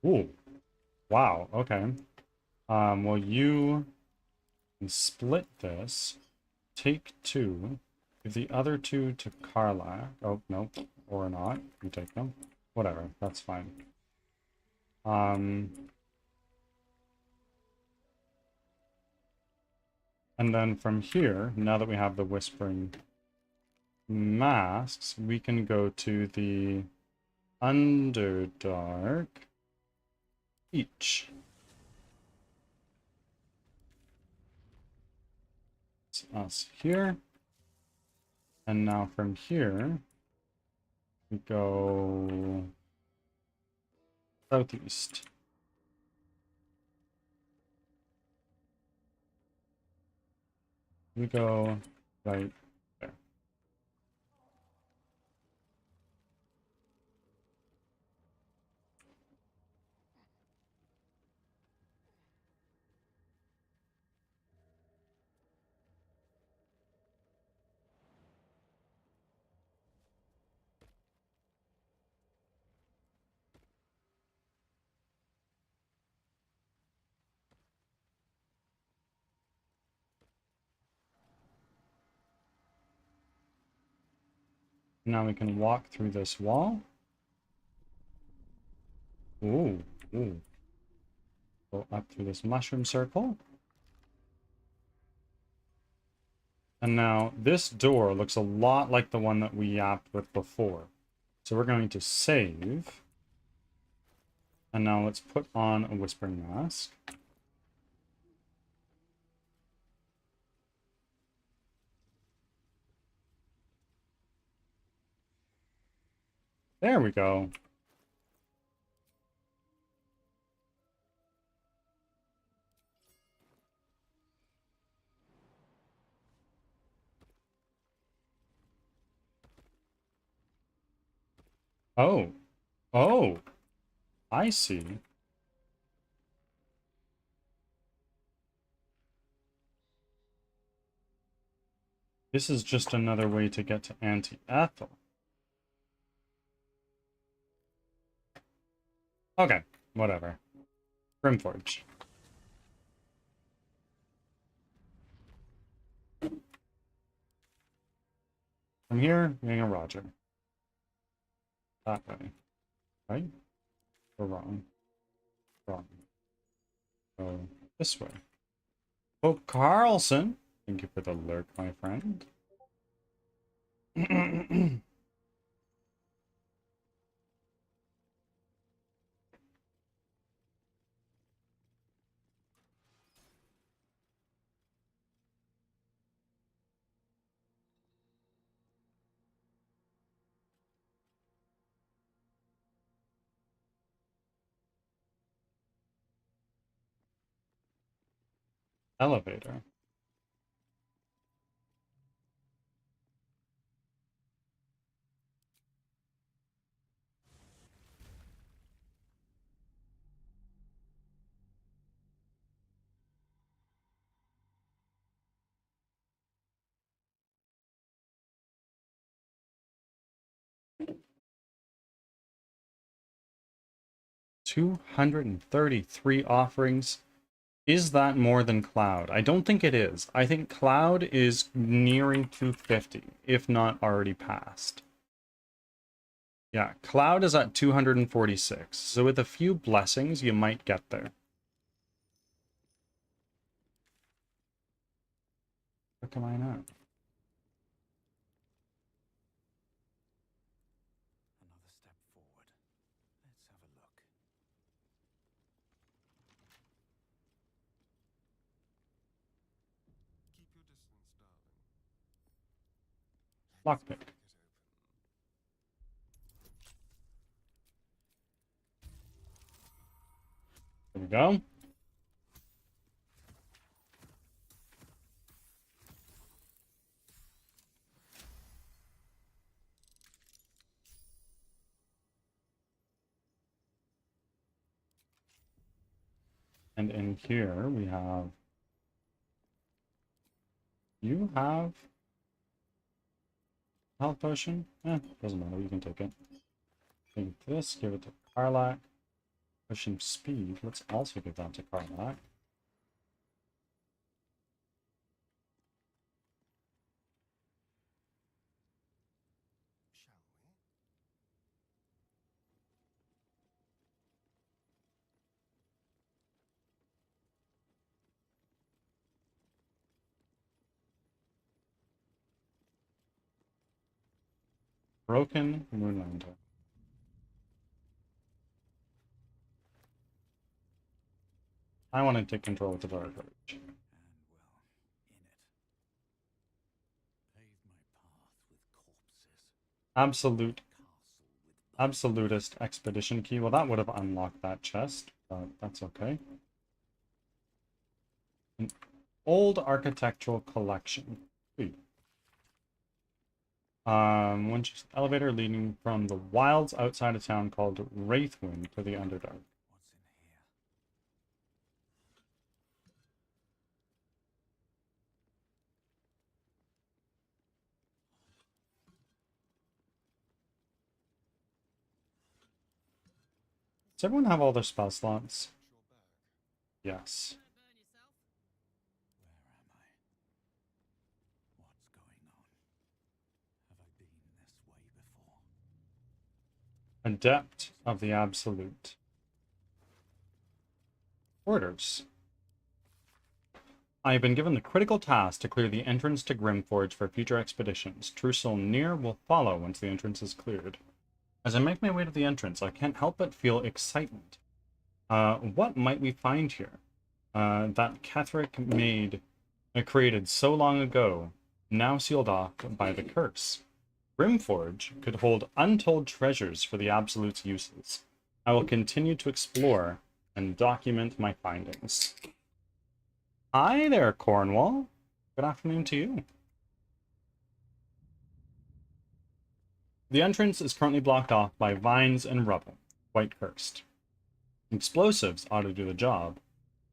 Speaker 2: Ooh. Wow, okay. Well, you can split this, take two, give the other two to Carla. Oh, no, or not. You take them. Whatever, that's fine. And then from here, now that we have the Whispering Masks, we can go to the Underdark Beach. It's us here. And now from here, we go southeast. We go right there. Now we can walk through this wall. Ooh, ooh. Go up through this mushroom circle. And now this door looks a lot like the one that we yapped with before. So we're going to save. And now let's put on a Whispering Mask. There we go. Oh. Oh. I see. This is just another way to get to Auntie Ethel. Okay, whatever. Grimforge. From here, being a Roger. That way. Right? Or wrong? Wrong. Go this way. Oh, Carlson. Thank you for the lurk, my friend. Elevator. $233 offerings. Is that more than Cloud? I don't think it is. I think Cloud is nearing 250, if not already passed. Yeah, Cloud is at 246. So with a few blessings, you might get there. What am I not?
Speaker 5: Another step forward. Let's have a look.
Speaker 6: Keep your distance, darling.
Speaker 2: Lockpick.
Speaker 6: Crack it open.
Speaker 2: There we go. And in here we have... You have... Health potion? Doesn't matter, you can take it. Take this, give it to Karlak. Pushing speed, let's also give that to Karlak.
Speaker 6: Shall we?
Speaker 2: Broken Moonlander. I want to take control of the Dark Age.
Speaker 5: And, well, in it. Pave my path with corpses.
Speaker 2: Absolute,
Speaker 5: Castle with bones.
Speaker 2: absolutist expedition key. Well, that would have unlocked that chest, but that's okay. An old architectural collection. Sweet. One just elevator leading from the wilds outside a town called Wraithwind to the Underdark.
Speaker 5: What's in here?
Speaker 2: Does everyone have all their spell slots?
Speaker 6: Watch your back.
Speaker 2: Yes.
Speaker 5: Where am I? What's going on? Have I been this way before?
Speaker 2: Adept of the Absolute. Orders. I have been given the critical task to clear the entrance to Grimforge for future expeditions. Trucial near will follow once the entrance is cleared. As I make my way to the entrance, I can't help but feel excitement. What might we find here? That Ketheric created so long ago, now sealed off by the curse. Grimforge could hold untold treasures for the Absolute's uses. I will continue to explore and document my findings. Hi there, Cornwall. Good afternoon to you. The entrance is currently blocked off by vines and rubble, quite cursed. Explosives ought to do the job,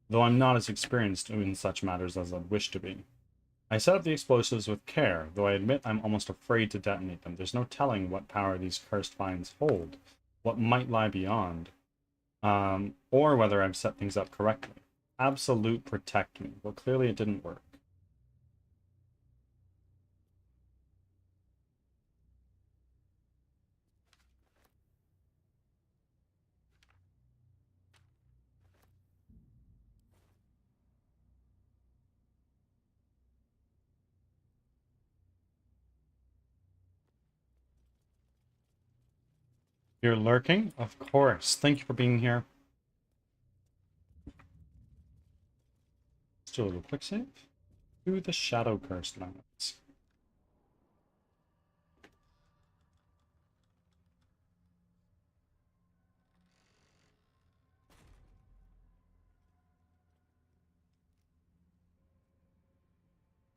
Speaker 2: though I'm not as experienced in such matters as I'd wish to be. I set up the explosives with care, though I admit I'm almost afraid to detonate them. There's no telling what power these cursed vines hold, what might lie beyond, or whether I've set things up correctly. Absolute protect me. Well, clearly it didn't work. You're lurking? Of course. Thank you for being here. Let's do a little quick save. To the Shadow Cursed Lands.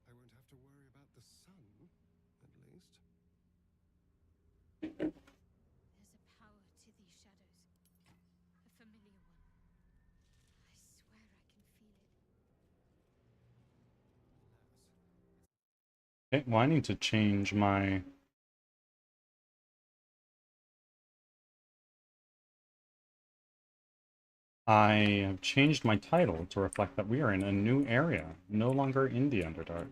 Speaker 6: I won't have to worry about the sun, at least.
Speaker 7: There's a power to these shadows. A familiar one. I swear I can feel it.
Speaker 2: Okay, well, I need to change my... I have changed my title to reflect that we are in a new area, no longer in the Underdark.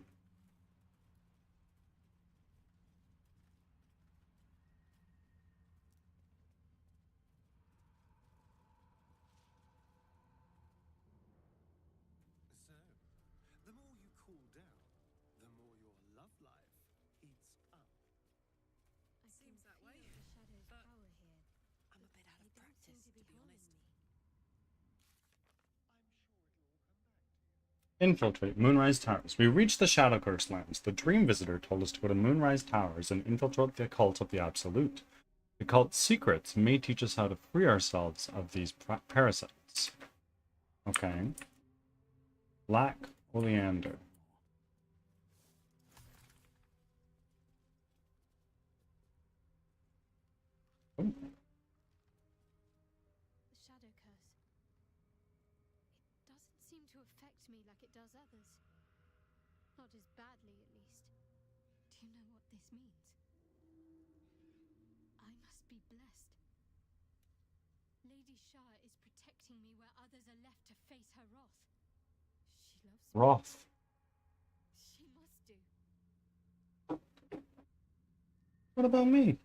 Speaker 6: So, the more you cool down, the more your love life heats up.
Speaker 7: I
Speaker 4: Seems
Speaker 7: can
Speaker 4: that way,
Speaker 7: feel the shadow's
Speaker 4: but
Speaker 7: power here.
Speaker 4: I'm a bit out of
Speaker 7: They don't seem
Speaker 4: practice,
Speaker 7: to be
Speaker 4: to be
Speaker 7: harming
Speaker 4: honest.
Speaker 7: me.
Speaker 2: Infiltrate Moonrise Towers. We reached the Shadow Cursed Lands. The Dream Visitor told us to go to Moonrise Towers and infiltrate the cult of the Absolute. The cult's secrets may teach us how to free ourselves of these parasites. Okay. Black Oleander. Oh,
Speaker 7: The shadow curse. It doesn't seem to affect me like it does others. Not as badly, at least. Do you know what this means? I must be blessed. Lady Shah is protecting me where others are left to face her wrath. She loves me.
Speaker 2: Wrath.
Speaker 7: She must do.
Speaker 2: What about me?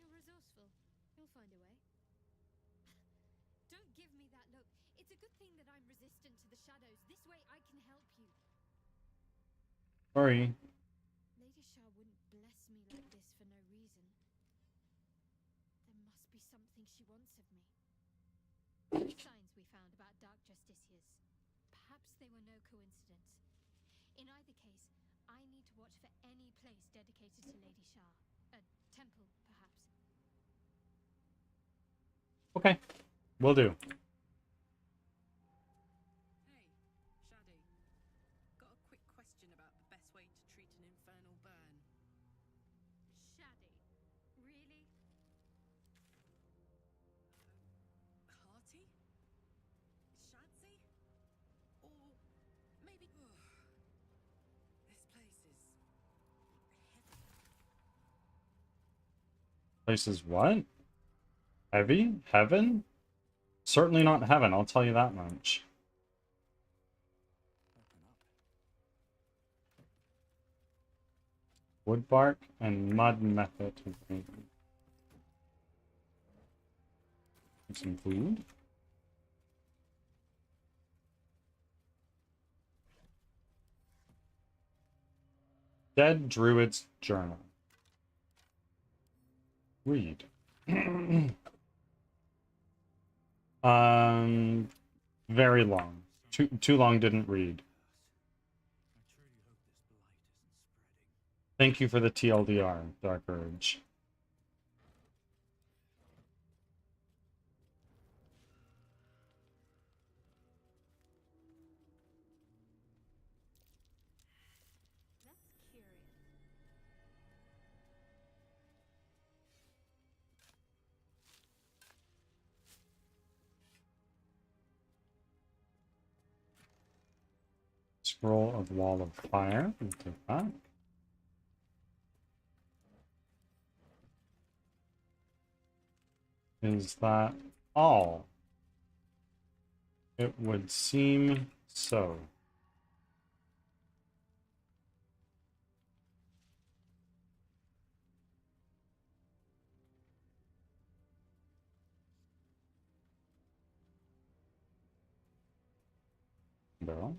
Speaker 7: You're resourceful. You'll find a way. Don't give me that look. It's a good thing that I'm resistant to the shadows. This way I can help you.
Speaker 2: Sorry.
Speaker 7: Lady Shah wouldn't bless me like this for no reason. There must be something she wants of me. The signs we found about dark justiciars. Perhaps they were no coincidence. In either case, I need to watch for any place dedicated to Lady Shah. A temple, perhaps.
Speaker 2: Okay. Will do.
Speaker 4: Hey, Shaddy. Got a quick question about the best way to treat an infernal burn.
Speaker 7: Shaddy. Really?
Speaker 4: Hearty? Shadsy? Or maybe... This place is... heavy.
Speaker 2: Place is what? Heavy? Heaven? Certainly not heaven, I'll tell you that much. Wood bark and mud method. Some food. Dead Druid's Journal. Read. Very long. Too long, didn't read.
Speaker 5: I truly hope this blight isn't spreading.
Speaker 2: Thank you for the TLDR, Dark Urge.
Speaker 7: That's curious.
Speaker 2: Scroll of Wall of Fire. We'll take that. Is that all? It would seem so. Barrel.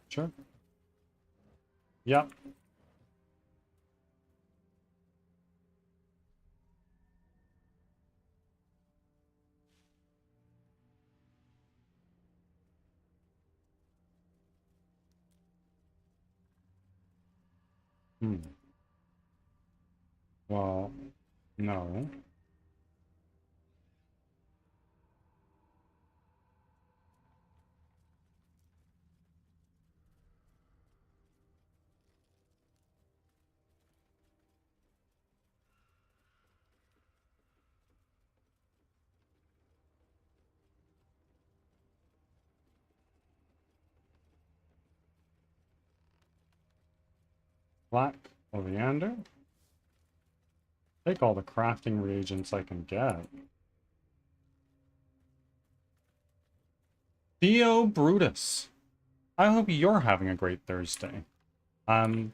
Speaker 2: Sure. Yep. Hmm. Well, no. Black oleander. Take all the crafting reagents I can get. Theo Brutus. I hope you're having a great Thursday. We're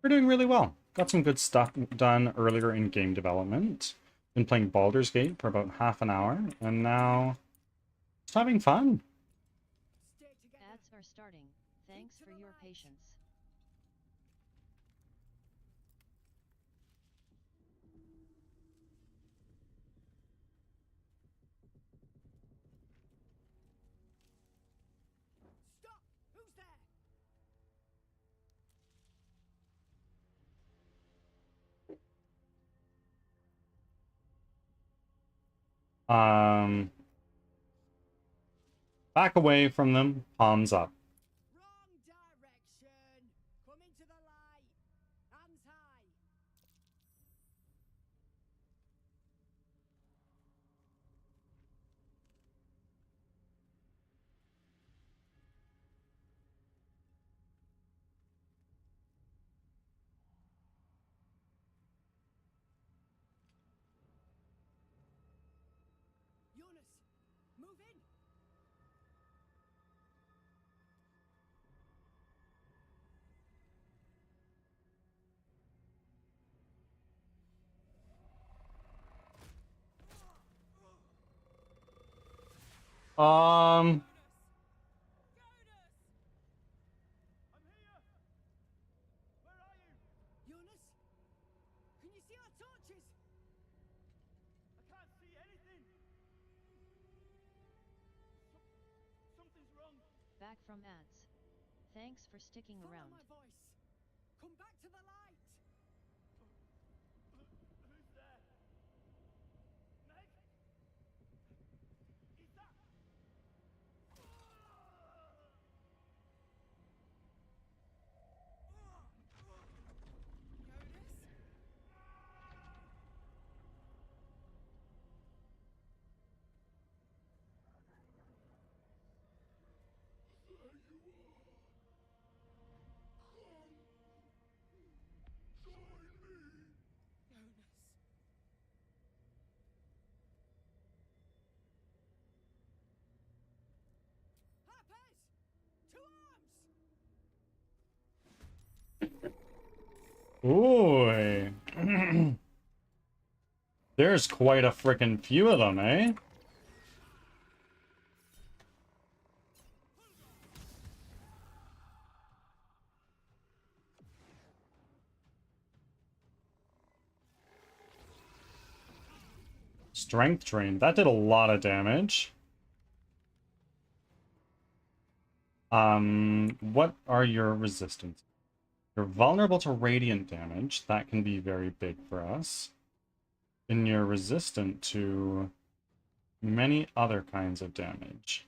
Speaker 2: doing really well. Got some good stuff done earlier in game development. Been playing Baldur's Gate for about half an hour, and now just having fun.
Speaker 3: Ads are starting. Thanks for your patience.
Speaker 4: Stop! Who's there?
Speaker 2: Back away from them, palms up.
Speaker 4: Wrong direction! Come into the light! Hands high! Jonas! Move in!
Speaker 2: Um,
Speaker 4: Jonas? Can you see our torches? I can't see anything! Something's wrong!
Speaker 3: Back from ads. Thanks for sticking
Speaker 4: Follow
Speaker 3: around.
Speaker 4: my voice! Come back to the light! Who's there? Meg? Is that... Jonas? Jonas. Harpers! To arms!
Speaker 2: ooh. There's quite a frickin' few of them, eh? Strength drain. That did a lot of damage. What are your resistance? You're vulnerable to radiant damage. That can be very big for us. And you're resistant to many other kinds of damage.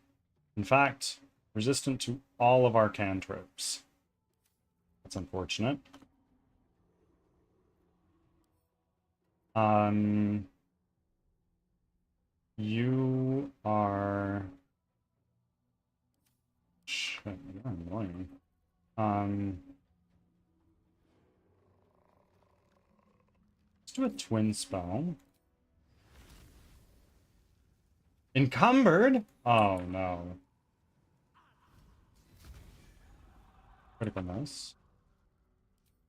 Speaker 2: In fact, resistant to all of our cantrips. That's unfortunate. You are... Shit, you're annoying. Let's do a twin spell. Encumbered? Oh no. Critical miss.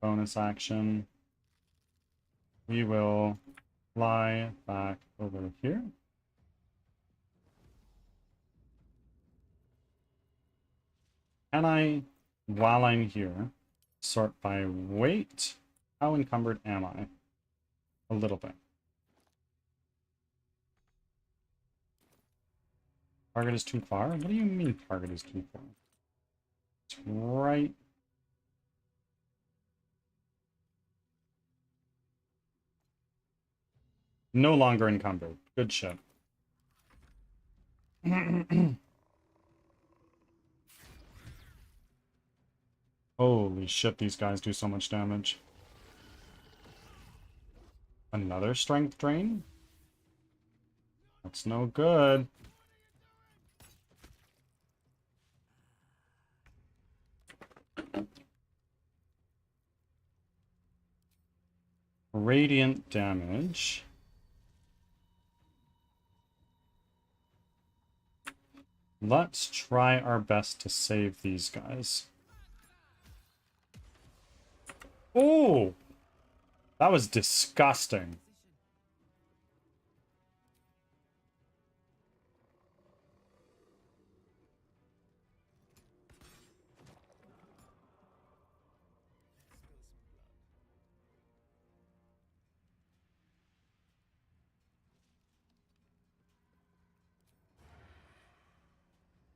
Speaker 2: Bonus action. We will fly back over here. Can I, while I'm here, sort by weight? How encumbered am I? A little bit. Target is too far? What do you mean target is too far? It's right... No longer encumbered. Good shit. Holy shit, these guys do so much damage. Another strength drain? That's no good. Radiant damage. Let's try our best to save these guys. Oh! That was disgusting.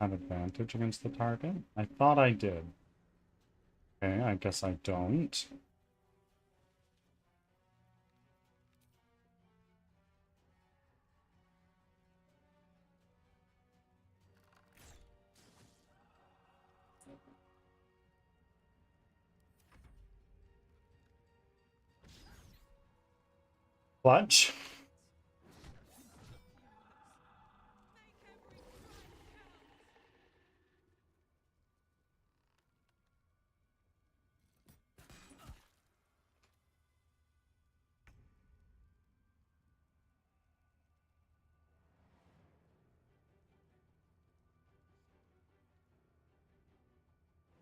Speaker 2: Have advantage against the target? I thought I did. Okay, I guess I don't. Clutch.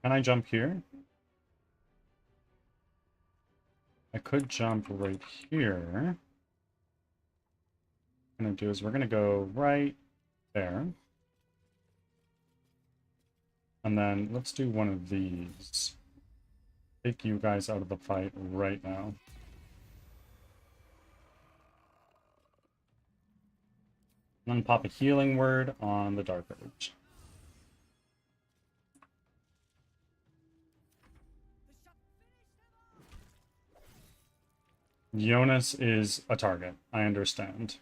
Speaker 2: Can I jump here? I could jump right here. What I'm gonna do is we're gonna go right there. And then let's do one of these. Take you guys out of the fight right now. And then pop a healing word on the Dark Urge. Jonas is a target. I understand.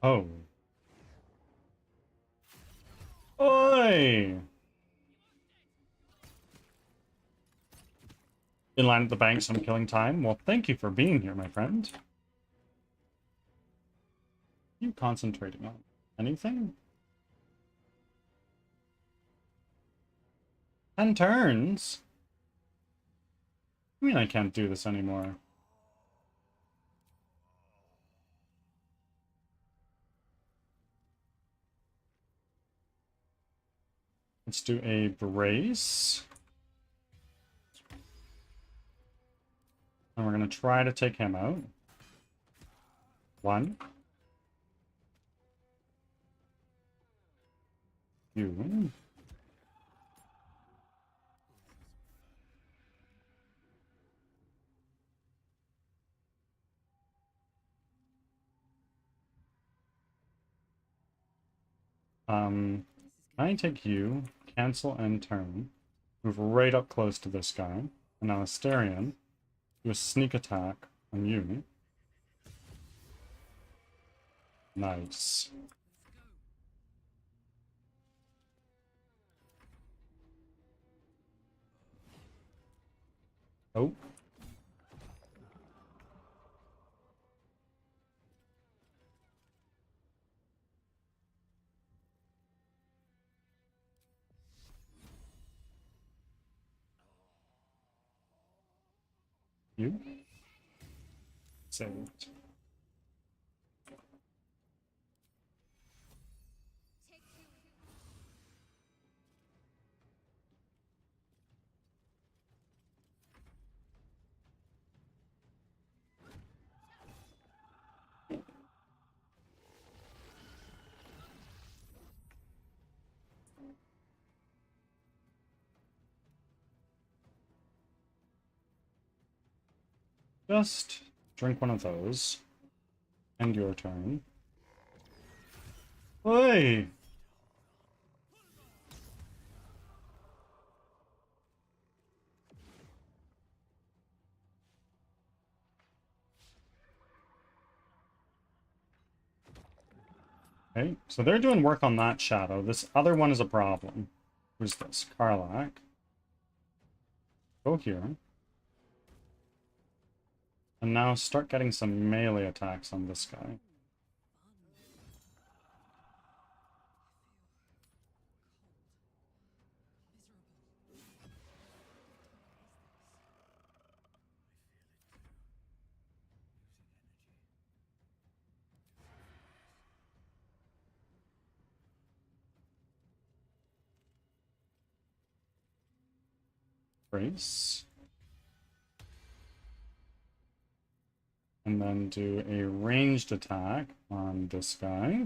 Speaker 2: Oh. Oi! In line at the bank, so I'm killing time. Well, thank you for being here, my friend. You concentrating on anything? 10 turns? I mean, I can't do this anymore. Let's do a brace. And we're going to try to take him out. 1. You. I take you, cancel end turn, move right up close to this guy, and now Asterion, do a sneak attack on you. Nice. Oh. You? Saved. Just drink one of those. End your turn. Hey! Okay, so they're doing work on that shadow. This other one is a problem. Who's this? Karlak. Go here. And now start getting some melee attacks on this guy. Brace. And then do a ranged attack on this guy.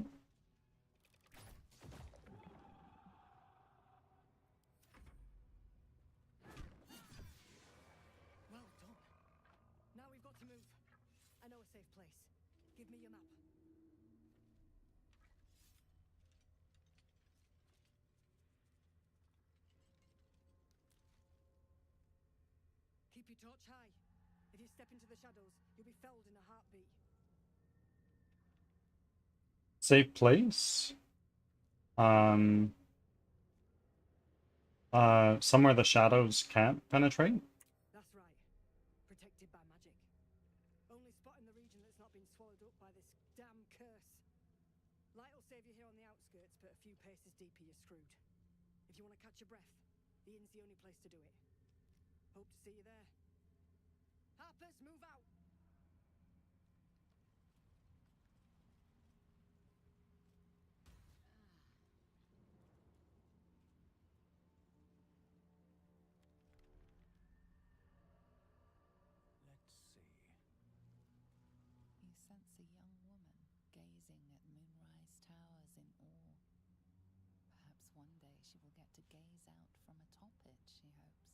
Speaker 4: Well done. Now we've got to move. I know a safe place. Give me your map. Keep your torch high. If you step into the shadows, you'll be felled in a heartbeat.
Speaker 2: Safe place. Somewhere the shadows can't penetrate.
Speaker 4: That's right. Protected by magic. Only spot in the region that's not been swallowed up by this damn curse. Light will save you here on the outskirts, but a few paces deeper you're screwed. If you want to catch your breath, the inn's the only place to do it. Hope to see you there. Harpers, move out!
Speaker 5: Let's see.
Speaker 8: You sense a young woman gazing at moonrise towers in awe. Perhaps one day she will get to gaze out from atop it, she hopes.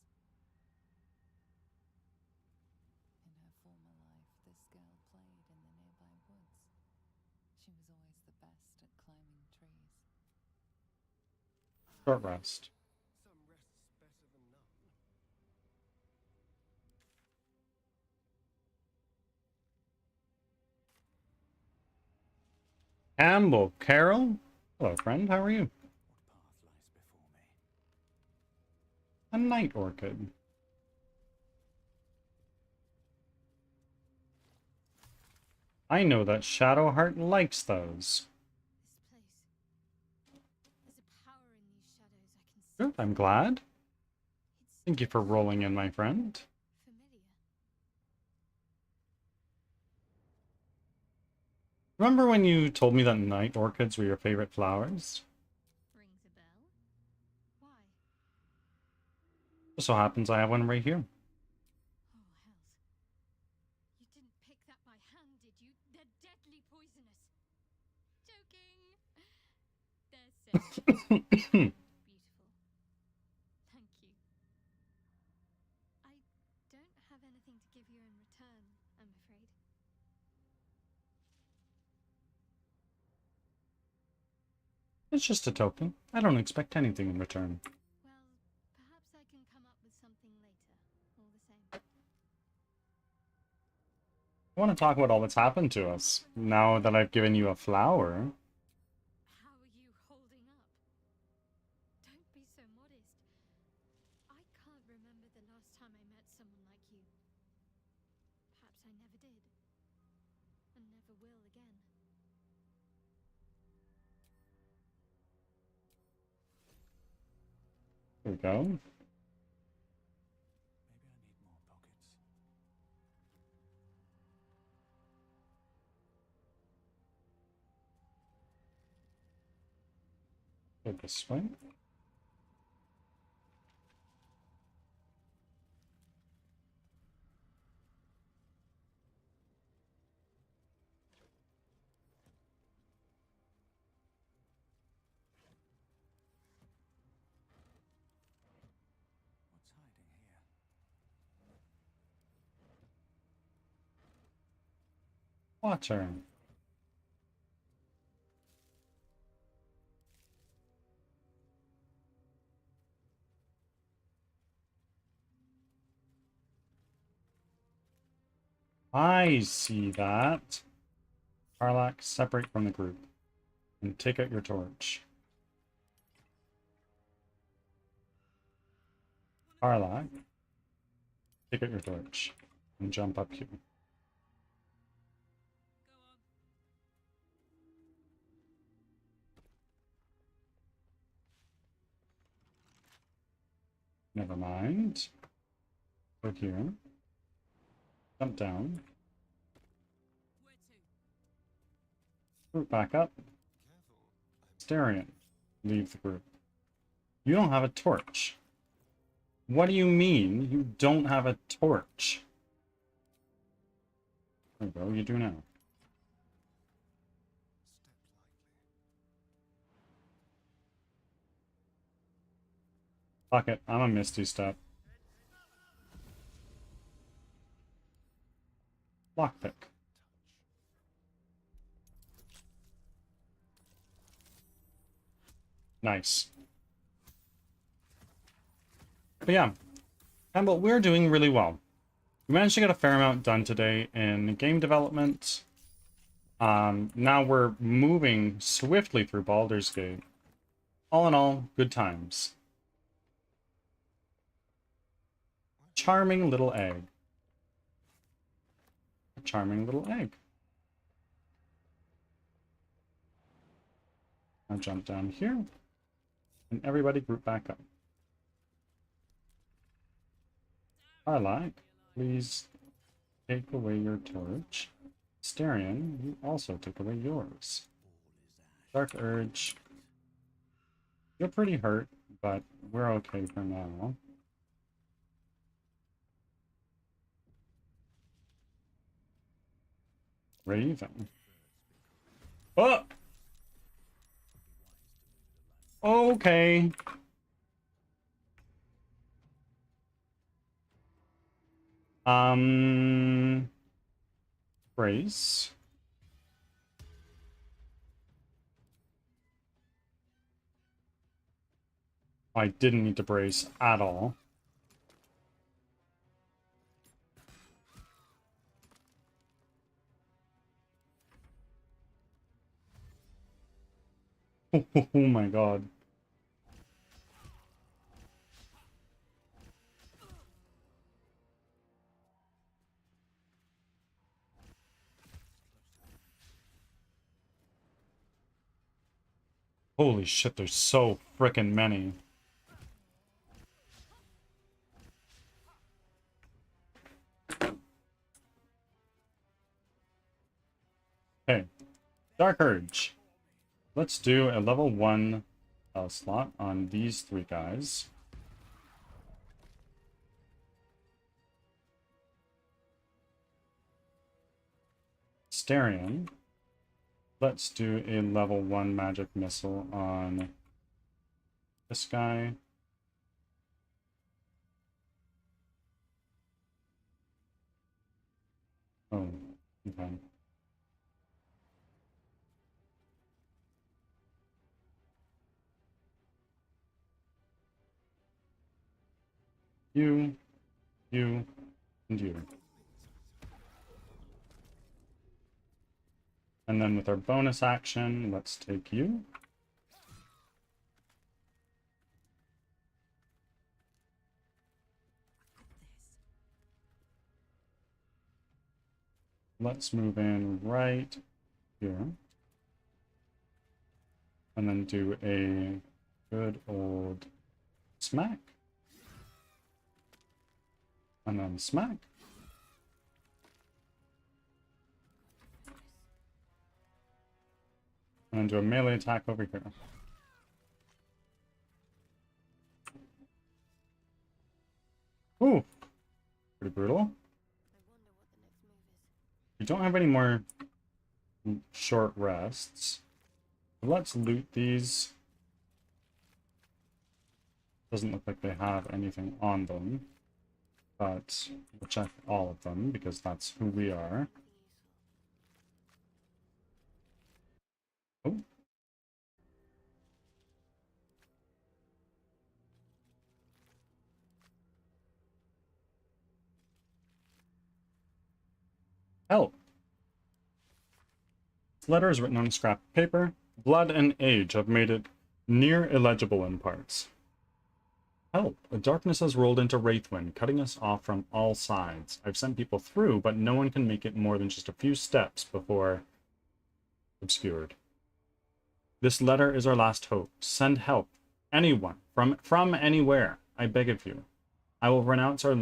Speaker 8: In her former life, this girl played in the nearby woods. She was always the best at climbing trees.
Speaker 2: Short rest.
Speaker 6: Some rest's better than none.
Speaker 2: Campbell, Carol? Hello, friend. How are you?
Speaker 5: What path lies before me?
Speaker 2: A night orchid. I know that Shadowheart likes those.
Speaker 7: This place. There's a power in these shadows I can see.
Speaker 2: Good, I'm glad.
Speaker 7: It's
Speaker 2: Thank you for rolling in, my friend.
Speaker 7: familiar.
Speaker 2: Remember when you told me that night orchids were your favorite flowers?
Speaker 7: Rings a bell. Why?
Speaker 2: Just so happens I have one right here.
Speaker 7: Oh, hells. You didn't pick that by hand, did you? They're deadly poisonous. Joking. They're safe. Beautiful. Thank you. I don't have anything to give you in return, I'm afraid.
Speaker 2: It's just a token. I don't expect anything in return.
Speaker 7: Well, perhaps I can come up with something later, all the same.
Speaker 2: I want to talk about all that's happened to us. Now that I've given you a flower.
Speaker 7: How are you holding up? Don't be so modest. I can't remember the last time I met someone like you. Perhaps I never did. And never will again.
Speaker 2: Here we go.
Speaker 5: Maybe I need more pockets.
Speaker 2: Go this way.
Speaker 5: What's hiding here?
Speaker 2: Water. I see that. Karlak, separate from the group and take out your torch. Karlak, take out your torch and jump up here. Never mind. Go here. Jump down. Group back up. Starion, leave the group. You don't have a torch. What do you mean you don't have a torch? There we go, you do now. Fuck it, I'm a Misty Step. Lockpick. Nice. But yeah, Campbell, we're doing really well. We managed to get a fair amount done today in game development. Now we're moving swiftly through Baldur's Gate. All in all, good times. Charming little egg. A charming little egg. I'll jump down here. And everybody group back up. Karlak, please take away your torch. Starion, you also take away yours. Dark Urge. You're pretty hurt, but we're okay for now. Raven. Oh! Okay. Brace. I didn't need to brace at all. Oh my god. Holy shit, there's so frickin' many. Okay. Dark Urge. Let's do a level 1 slot on these 3 guys. Starion. Let's do a level 1 magic missile on this guy. Oh, okay. You, and you. And then with our bonus action, let's take you. Let's move in right here. And then do a good old smack. And then smack. And then do a melee attack over here. Ooh, pretty brutal. We don't have any more short rests. Let's loot these. Doesn't look like they have anything on them. But we'll check all of them because that's who we are. Oh. Help. This letter is written on a scrap of paper. Blood and age have made it near illegible in parts. Help. The darkness has rolled into Wraithwind, cutting us off from all sides. I've sent people through, but no one can make it more than just a few steps before obscured. This letter is our last hope. Send help. Anyone. From anywhere. I beg of you. I will renounce our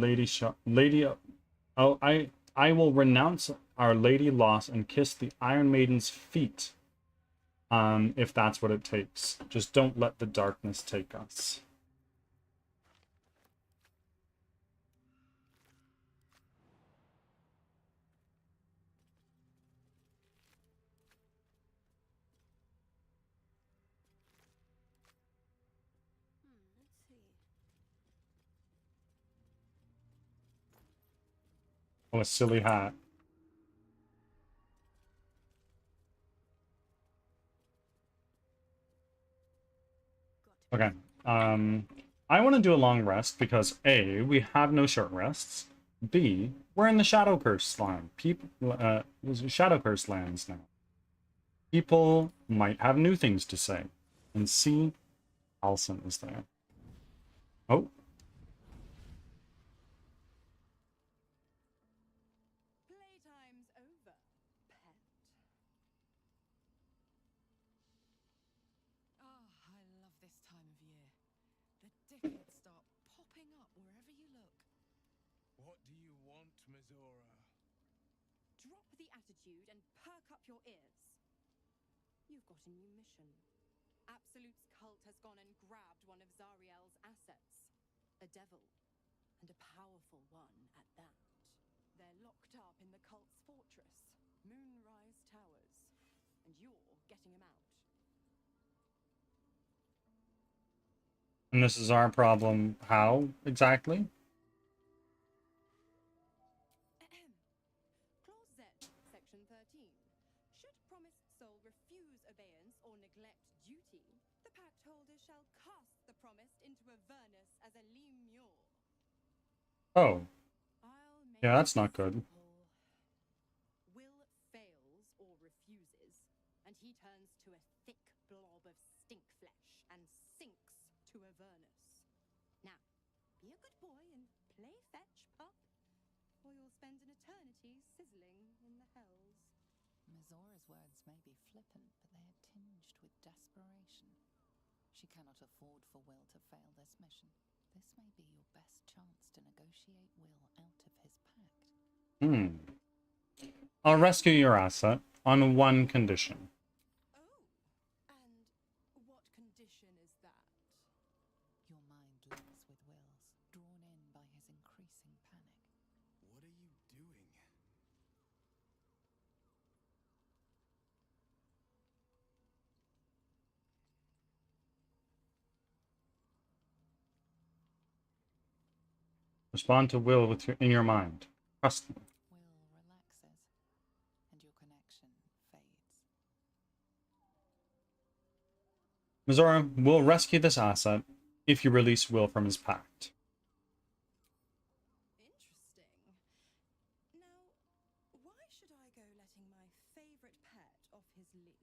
Speaker 2: I will renounce our lady loss and kiss the Iron Maiden's feet. If that's what it takes. Just don't let the darkness take us.
Speaker 4: Let's see.
Speaker 2: Oh, a silly hat. Okay. I want to do a long rest because A, we have no short rests. B, we're in the Shadow Curse land. Shadow Curse lands now. People might have new things to say. And C, Alison is there. Oh.
Speaker 8: Playtime's over, pet. Oh, I love this time of year. The dickheads start popping up wherever you look.
Speaker 6: What do you want, Mizora?
Speaker 4: Drop the attitude and perk up your ears. You've got a new mission.
Speaker 8: Absolute's cult has gone and grabbed one of Zariel's assets. A devil. And a powerful one at that. They're locked up in the cult's fortress, Moonrise Towers. And you're getting them out.
Speaker 2: And this is our problem. How exactly?
Speaker 8: Clause Z, Section 13. Should promised soul refuse obeyance or neglect duty, the pact holder shall cast the promised into Avernus as a lemure.
Speaker 2: Oh.
Speaker 8: I'll make
Speaker 2: Yeah, that's
Speaker 8: it
Speaker 2: not good.
Speaker 8: simple. Will fails or refuses, and he turns to a thick blob of stink flesh and sinks to Avernus. Now, be a good boy and play fetch, pup, or you'll spend an eternity sizzling in the hells.
Speaker 9: Mizora's words may be flippant, but they are tinged with desperation. She cannot afford for Will to fail this mission. This may be your best chance to negotiate Will out of his pact.
Speaker 2: I'll rescue your asset on one condition.
Speaker 8: Oh, and what condition is that?
Speaker 9: Your mind links with Will's, drawn in by his increasing panic.
Speaker 6: What are you doing?
Speaker 2: Respond to Will in your mind. Trust me.
Speaker 9: Will relaxes, and your connection fades.
Speaker 2: Mizora will rescue this asset if you release Will from his pact.
Speaker 8: Interesting. Now, why should I go letting my favorite pet off his leash?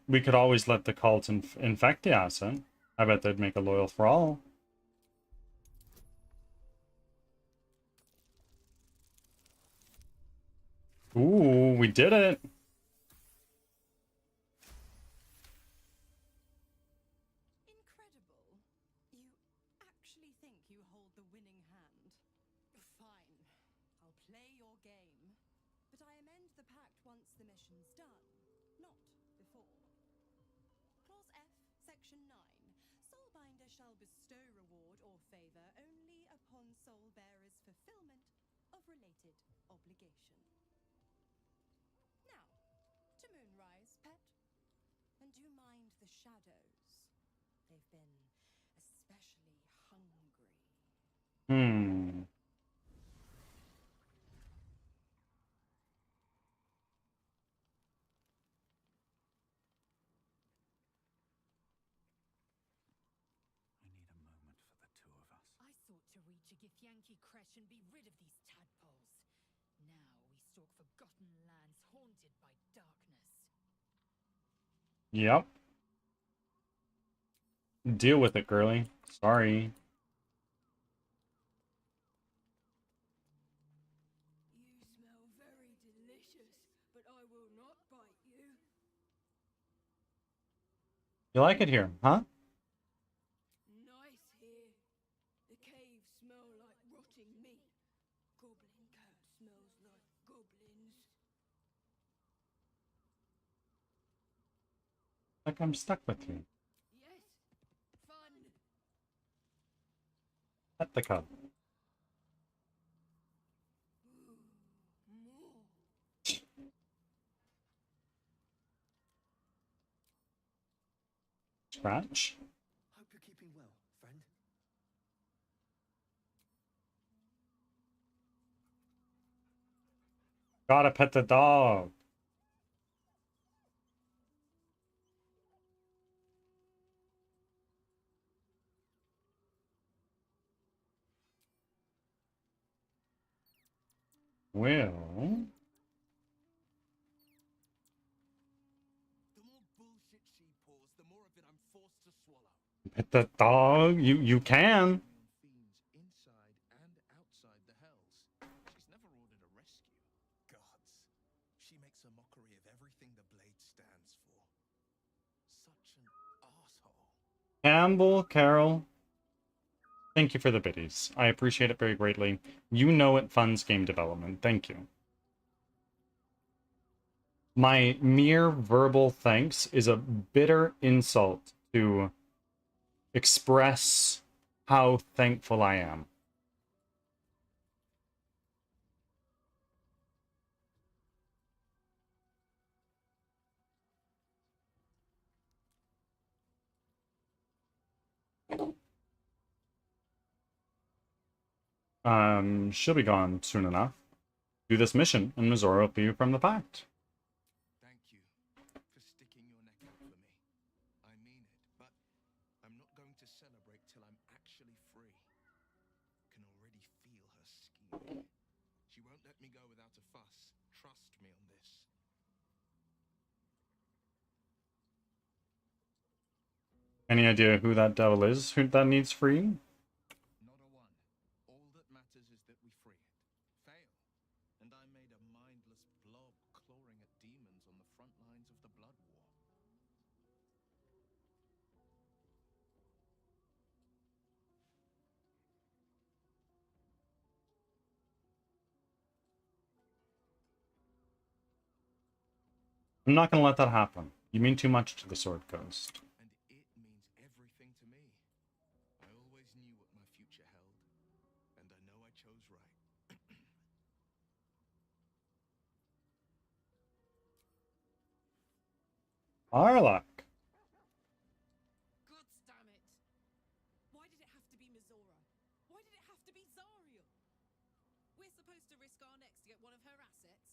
Speaker 2: We could always let the cult infect the asset. I bet they'd make a loyal thrall. Ooh, we did it!
Speaker 8: Incredible. You actually think you hold the winning hand? Fine. I'll play your game. But I amend the pact once the mission's done, not before. Clause F, Section 9. Soulbinder shall bestow reward or favor only upon soul bearer's fulfillment of related obligation. Now, to Moonrise, pet. And do mind the shadows. They've been especially
Speaker 4: hungry.
Speaker 2: Hmm.
Speaker 5: I need a moment for the two of us.
Speaker 4: I sought to reach a Githyanki creche and be rid of these tadpoles. Now we stalk forgotten lands haunted by darkness.
Speaker 2: Yep. Deal with it, girly. Sorry.
Speaker 4: You smell very delicious, but I will not bite you.
Speaker 2: You like it here, huh?
Speaker 4: Nice here. The caves smell like rotting meat. Goblin camp smells like goblins.
Speaker 2: Like I'm stuck with you.
Speaker 4: Yes, fun.
Speaker 2: Pet the cub.
Speaker 4: Ooh, more.
Speaker 2: Scratch.
Speaker 6: Hope you're keeping well, friend.
Speaker 2: Gotta pet the dog. Well,
Speaker 5: The more bullshit she pours, the more of it I'm forced to swallow.
Speaker 2: pet the dog. You can.
Speaker 5: Fiends inside and outside the hells. She's never ordered a rescue.
Speaker 6: Gods. She makes a mockery of everything the blade stands for. Such an asshole.
Speaker 2: Campbell, Carol. Thank you for the biddies. I appreciate it very greatly. You know it funds game development. Thank you. My mere verbal thanks is a bitter insult to express how thankful I am. She'll be gone soon enough. Do this mission, and Mizora will be from the pact.
Speaker 5: Thank you for sticking your neck out for me. I mean it, but I'm not going to celebrate till I'm actually free. Can already feel her scheming. She won't let me go without a fuss. Trust me on this.
Speaker 2: Any idea who that devil is? Who that needs freeing?
Speaker 5: Not a one. All that matters is that we free it. Fail, and I'm made a mindless blob clawing at demons on the front lines of the blood war.
Speaker 2: I'm not gonna let that happen. You mean too much to the Sword Coast.
Speaker 5: And it means everything to me. I always knew what my future held, and I know I chose right.
Speaker 2: Arlok.
Speaker 4: God damn it! Why did it have to be Mizora? Why did it have to be Zariel? We're supposed to risk our necks to get one of her assets?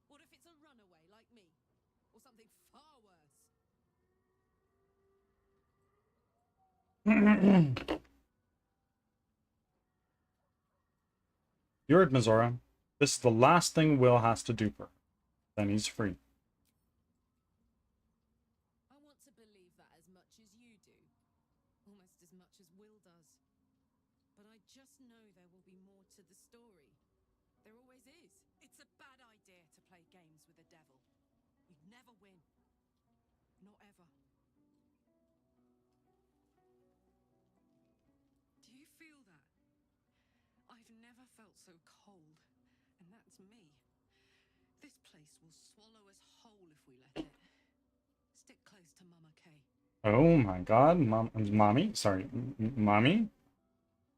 Speaker 4: What if it's a runaway like me? Or something far worse?
Speaker 2: You heard, Mizora. This is the last thing Will has to do for her. Then he's free.
Speaker 4: I want to believe that as much as you do. Almost as much as Will does. But I just know there will be more to the story. There always is. It's a bad idea to play games with the devil. You'd never win. Not ever. Do you feel that? I've never felt so cold. And that's me. This place will swallow us whole if we let it. Stick close to Mama Kay.
Speaker 2: Oh my god, mommy? Sorry, mommy?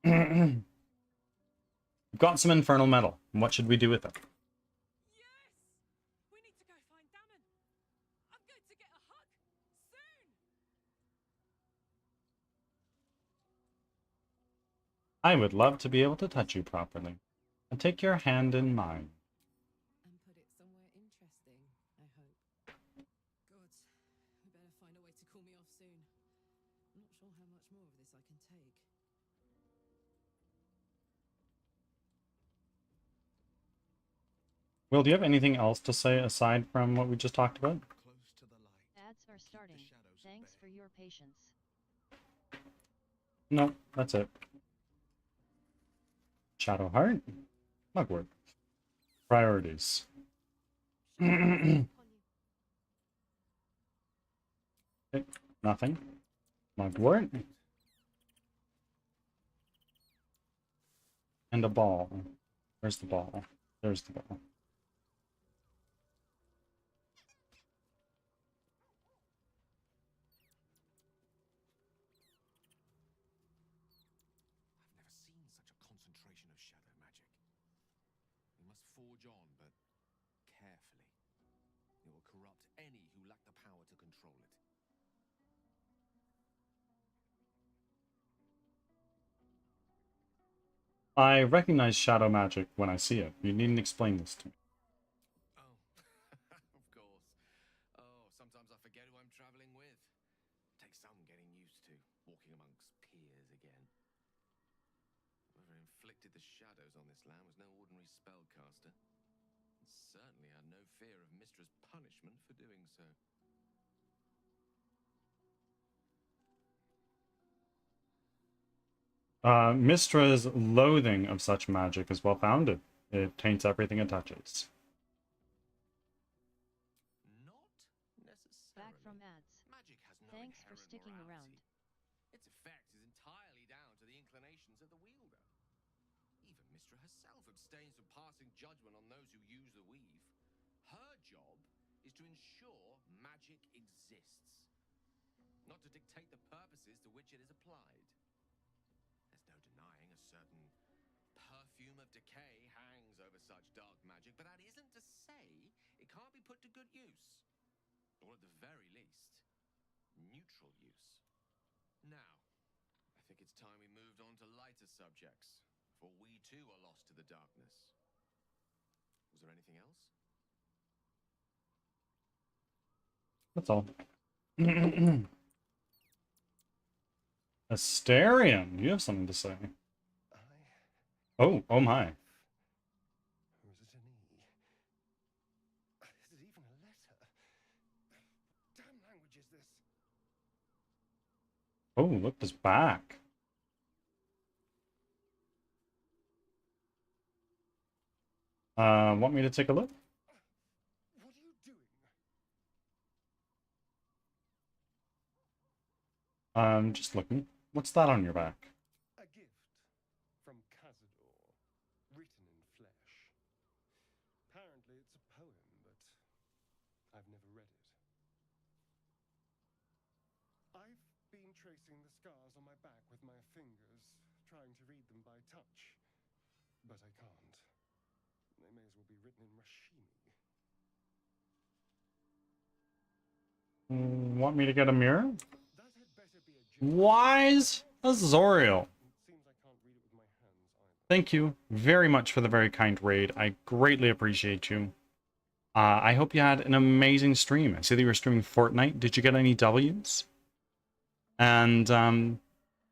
Speaker 2: We've got some infernal metal. What should we do with it?
Speaker 4: Yes! We need to go find Damon. I'm going to get a hug. Soon!
Speaker 2: I would love to be able to touch you properly. And take your hand in mine.
Speaker 4: And put it somewhere interesting, I hope. Gods, we better find a way to cool me off soon. I'm not sure how much more of this I can take.
Speaker 2: Will, do you have anything else to say aside from what we just talked about?
Speaker 5: Close to the light.
Speaker 3: Ads are starting.
Speaker 5: shadows at
Speaker 3: Thanks
Speaker 5: bay.
Speaker 3: for your patience.
Speaker 2: No, that's it. Shadow Heart? Mugwort. Priorities. Okay, nothing. Mugwort. And a ball. Where's the ball? There's the ball.
Speaker 6: I've never seen such a concentration of shadow magic. We must forge on, but carefully. It will corrupt any who lack the power to control it.
Speaker 2: I recognize shadow magic when I see it. You needn't explain this to me.
Speaker 6: Oh, of course. Oh, sometimes I forget who I'm traveling with. Takes some getting used to, walking amongst peers again. Whoever inflicted the shadows on this land was no ordinary spellcaster. And certainly had no fear of Mistra's punishment for doing so.
Speaker 2: Mistra's loathing of such magic is well founded. It taints everything it touches.
Speaker 6: Not necessarily.
Speaker 3: Back from ads.
Speaker 6: Magic has no
Speaker 3: Thanks for
Speaker 6: inherent
Speaker 3: sticking
Speaker 6: morality.
Speaker 3: around.
Speaker 6: Its effect is entirely down to the inclinations of the wielder. Even Mistra herself abstains from passing judgment on those who use the weave. Her job is to ensure magic exists, not to dictate the purposes to which it is applied. There's no denying a certain perfume of decay hangs over such dark magic, but that isn't to say it can't be put to good use. Or at the very least, neutral use. Now, I think it's time we moved on to lighter subjects, for we too are lost to the darkness. Was there anything else?
Speaker 2: That's all. Asterion, you have something to say. Oh my.
Speaker 6: Or is it an E? Is it even a letter? What damn language is this?
Speaker 2: Oh, look, his back. Want me to take a look?
Speaker 6: What are you doing?
Speaker 2: Just looking. What's that on your back?
Speaker 6: A gift from Cazador, written in flesh. Apparently it's a poem, but I've never read it. I've been tracing the scars on my back with my fingers, trying to read them by touch, but I can't. They may as well be written in Rashimi.
Speaker 2: Want me to get a mirror?
Speaker 6: That had better be a joke.
Speaker 2: Wise Azoriel.
Speaker 6: Seems I can't read it with my hands either.
Speaker 2: Thank you very much for the very kind raid. I greatly appreciate you. I hope you had an amazing stream. I see that you were streaming Fortnite. Did you get any W's? And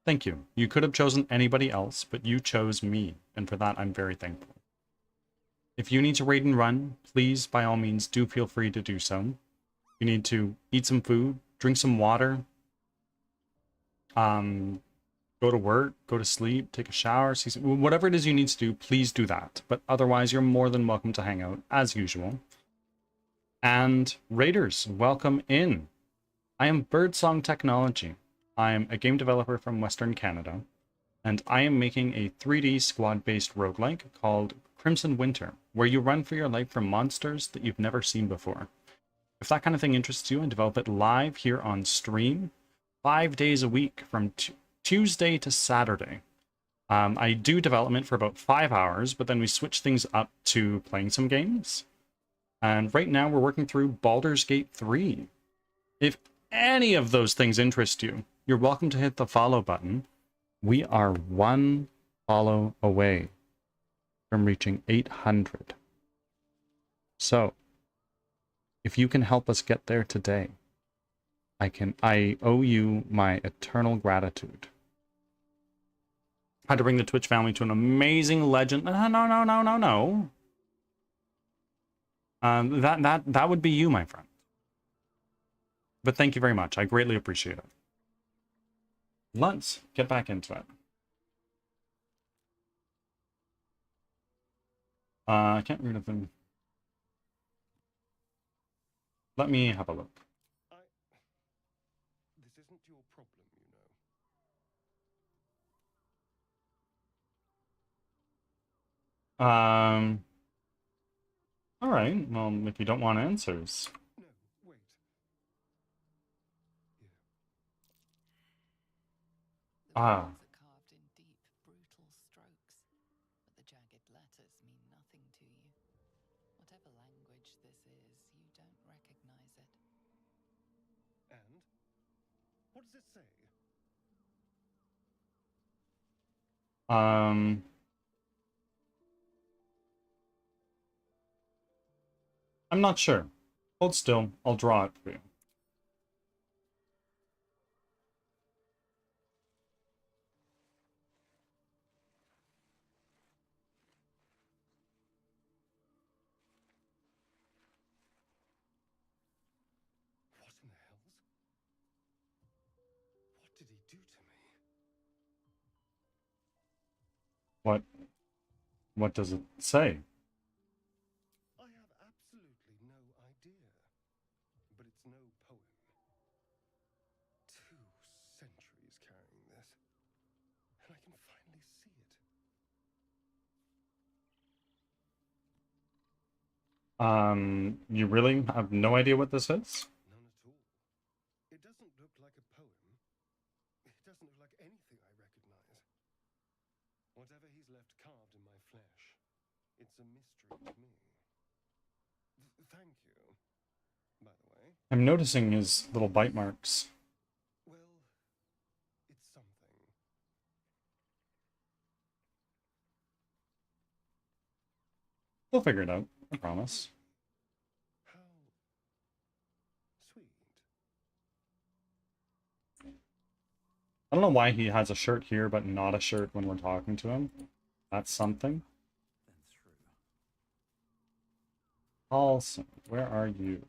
Speaker 2: thank you. You could have chosen anybody else, but you chose me. And for that, I'm very thankful. If you need to raid and run, please, by all means, do feel free to do so. You need to eat some food, drink some water, go to work, go to sleep, take a shower, see some, whatever it is you need to do, please do that. But otherwise, you're more than welcome to hang out, as usual. And raiders, welcome in. I am Birdsong Technology. I am a game developer from Western Canada, and I am making a 3D squad-based roguelike called Crimson Winter, where you run for your life from monsters that you've never seen before. If that kind of thing interests you, I develop it live here on stream, 5 days a week from Tuesday to Saturday. I do development for about 5 hours, but then we switch things up to playing some games. And right now we're working through Baldur's Gate 3. If any of those things interest you, you're welcome to hit the follow button. We are one follow away from reaching 800. So, if you can help us get there today, I owe you my eternal gratitude. Had to bring the Twitch family to an amazing legend. No. That would be you, my friend. But thank you very much. I greatly appreciate it. Let's get back into it. I can't read them. Let me have a look.
Speaker 5: This isn't your problem, you know.
Speaker 2: All right. Well, if you don't want answers.
Speaker 5: No, wait. Here.
Speaker 9: The
Speaker 2: Ah.
Speaker 9: words are carved in deep, brutal strokes, but the jagged letters mean nothing to you. Whatever language this is, you don't recognize it.
Speaker 5: And? What does it say?
Speaker 2: I'm not sure. Hold still. I'll draw it for you.
Speaker 5: What in the hells? What did he do to me?
Speaker 2: What does it say?
Speaker 5: I have absolutely no idea. But it's no poem. 2 centuries carrying this. And I can finally see it.
Speaker 2: You really have no idea what this is?
Speaker 5: None at all. It doesn't look like a poem. It doesn't look like anything I recognize. Whatever he's left carved in my flesh, it's a mystery to me. Thank you, by the way.
Speaker 2: I'm noticing his little bite marks.
Speaker 5: Well, it's something.
Speaker 2: We'll figure it out. I promise.
Speaker 5: How sweet.
Speaker 2: I don't know why he has a shirt here, but not a shirt when we're talking to him. That's something. Paulson, where are you?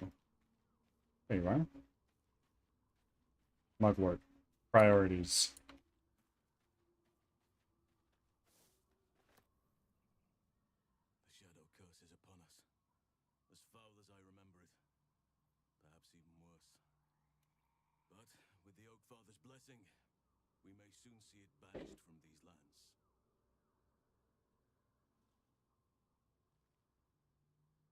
Speaker 2: There you are. Mugwort. Priorities.
Speaker 10: The shadow curse is upon us. As foul as I remember it. Perhaps even worse. But with the Oak Father's blessing, we may soon see it banished from these lands.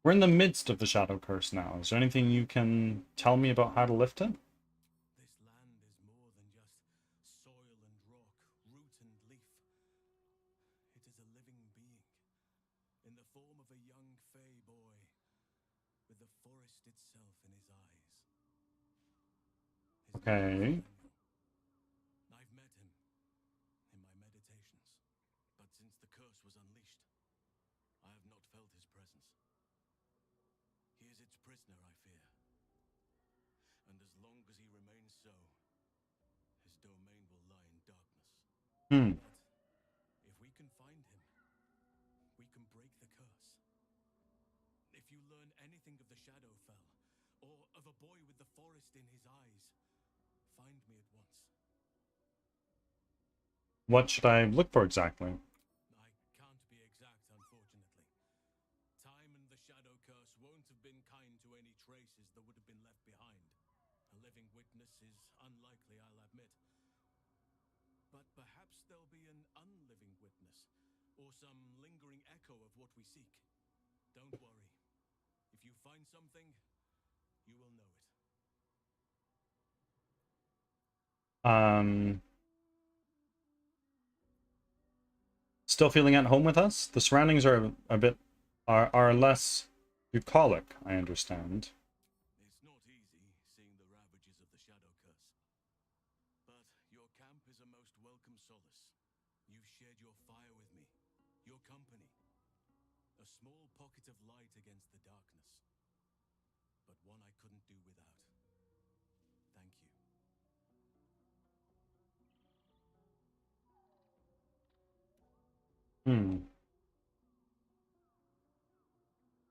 Speaker 2: We're in the midst of the Shadow Curse now. Is there anything you can tell me about how to lift it?
Speaker 10: This land is more than just soil and rock, root and leaf. It is a living being, in the form of a young fey boy, with the forest itself in his eyes. His
Speaker 2: Okay.
Speaker 10: name is Daniel. I've met him in my meditations, but since the curse was unleashed, I have not felt his presence. He is its prisoner, I fear. And as long as he remains so, his domain will lie in darkness.
Speaker 2: Hmm.
Speaker 10: But if we can find him, we can break the curse. If you learn anything of the Shadowfell, or of a boy with the forest in his eyes, find me at once.
Speaker 2: What should I look for exactly?
Speaker 10: I can't be exact, unfortunately. Time and the Shadow Curse won't have been kind to any traces that would have been left behind. A living witness is unlikely, I'll admit. But perhaps there'll be an unliving witness, or some lingering echo of what we seek. Don't worry. If you find something, you will know it.
Speaker 2: Still feeling at home with us? The surroundings are a bit are less bucolic, I understand.
Speaker 10: It's not easy seeing the ravages of the Shadow Curse. But your camp is a most welcome solace. You've shared your fire with me, your company. A small pocket of light against the darkness, but one I couldn't do without. Thank you.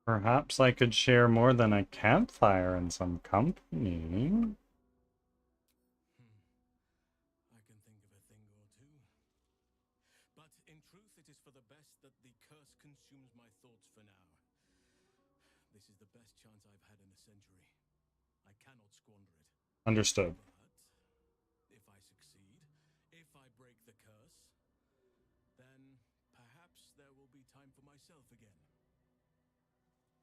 Speaker 2: Perhaps I could share more than a campfire and some company.
Speaker 10: I can think of a thing or two. But in truth, it is for the best that the curse consumes my thoughts for now. This is the best chance I've had in a century. I cannot squander it.
Speaker 2: Understood.
Speaker 10: But if I succeed, if I break the curse, then perhaps there will be time for myself again.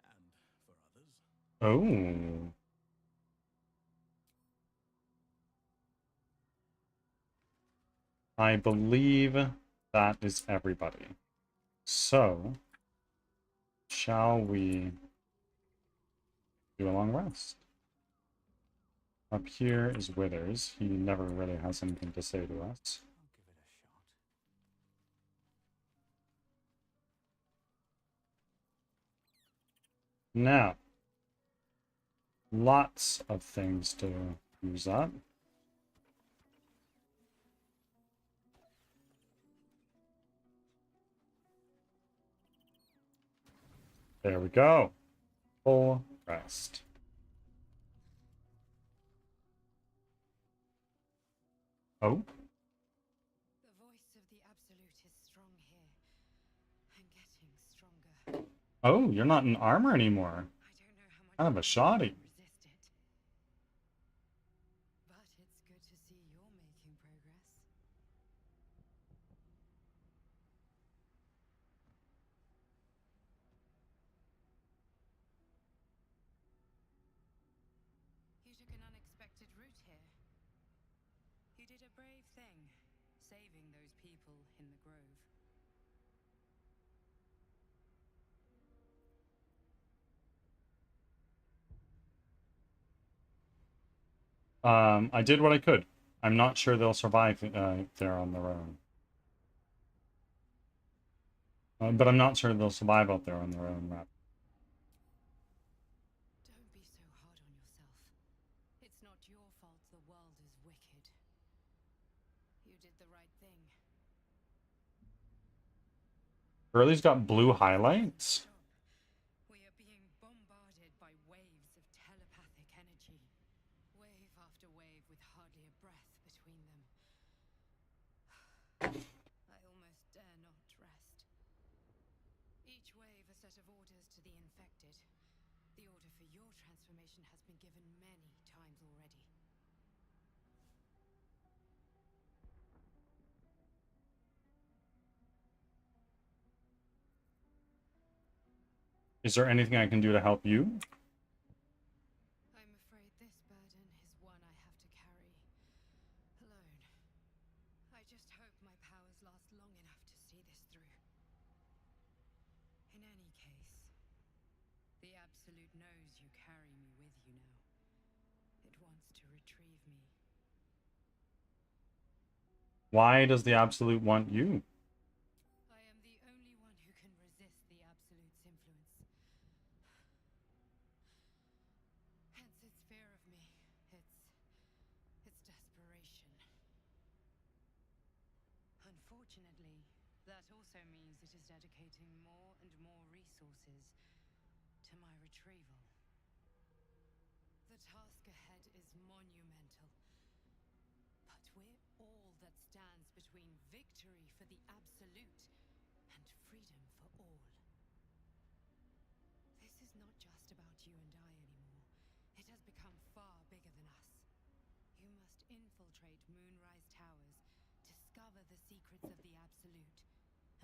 Speaker 10: And for others.
Speaker 2: Oh. I believe that is everybody. So, shall we do a long rest? Up here is Withers. He never really has anything to say to us.
Speaker 11: I'll give it a shot.
Speaker 2: Now, lots of things to use up. There we go. Full rest. Oh?
Speaker 4: The voice of the Absolute is strong here, and getting stronger.
Speaker 2: Oh, you're not in armor anymore.
Speaker 4: I don't know how much
Speaker 2: Kind of a shoddy.
Speaker 4: resist it. But it's good to see you're making progress. You took an unexpected route here. You did a brave thing, saving those people in the grove.
Speaker 2: I did what I could. I'm not sure they'll survive if they're on their own. But I'm not sure they'll survive out there on their own.
Speaker 4: Don't be so hard on yourself. It's not your fault the world is wicked. You did the right thing.
Speaker 2: Burley's got blue highlights.
Speaker 4: We are being bombarded by waves of telepathic energy. Wave after wave with hardly a breath between them. I almost dare not rest. Each wave a set of orders to the infected. The order for your transformation has been given many times already.
Speaker 2: Is there anything I can do to help you?
Speaker 4: I'm afraid this burden is one I have to carry alone. I just hope my powers last long enough to see this through. In any case, the Absolute knows you carry me with you now. It wants to retrieve me.
Speaker 2: Why does the Absolute want you?
Speaker 4: I am the only one who can resist the Absolute's influence. Hence its fear of me, its desperation. Unfortunately, that also means it is dedicating more and more resources to my retrieval. The task ahead is monumental. But we're all that stands between victory for the Absolute and freedom for all. This is not just about you and I anymore. It has become far bigger than us. You must infiltrate Moonrise Towers, discover the secrets of the Absolute,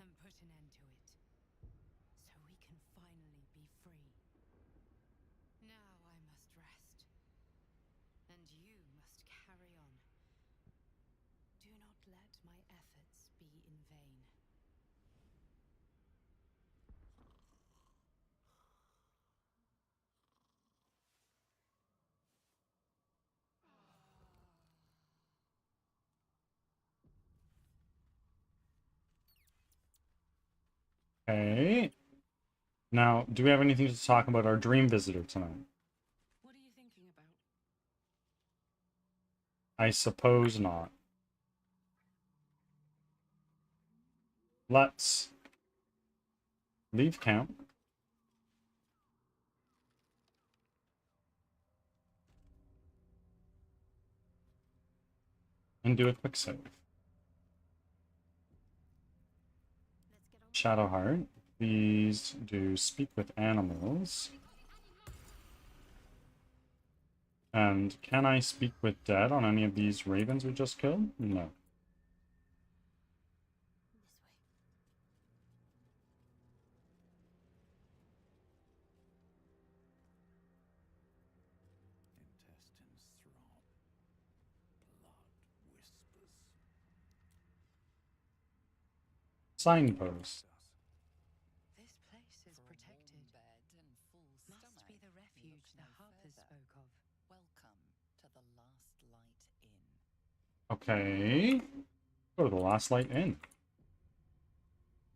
Speaker 4: and put an end to it. So we can finally be free. Now I must rest. And you must carry on. Do not let my efforts be in vain.
Speaker 2: Okay. Now, do we have anything to talk about our dream visitor tonight?
Speaker 4: What are you thinking about?
Speaker 2: I suppose not. Let's leave camp. And do a quick save. Shadowheart, please do speak with animals. And can I speak with dead on any of these ravens we just killed? No.
Speaker 10: Intestines throb. Blood whispers.
Speaker 2: Signpost.
Speaker 9: This place is protected.
Speaker 8: Bed and full
Speaker 9: Must be the refuge the Harpers spoke of.
Speaker 8: Welcome to the Last Light Inn.
Speaker 2: Okay. Go to the Last Light Inn.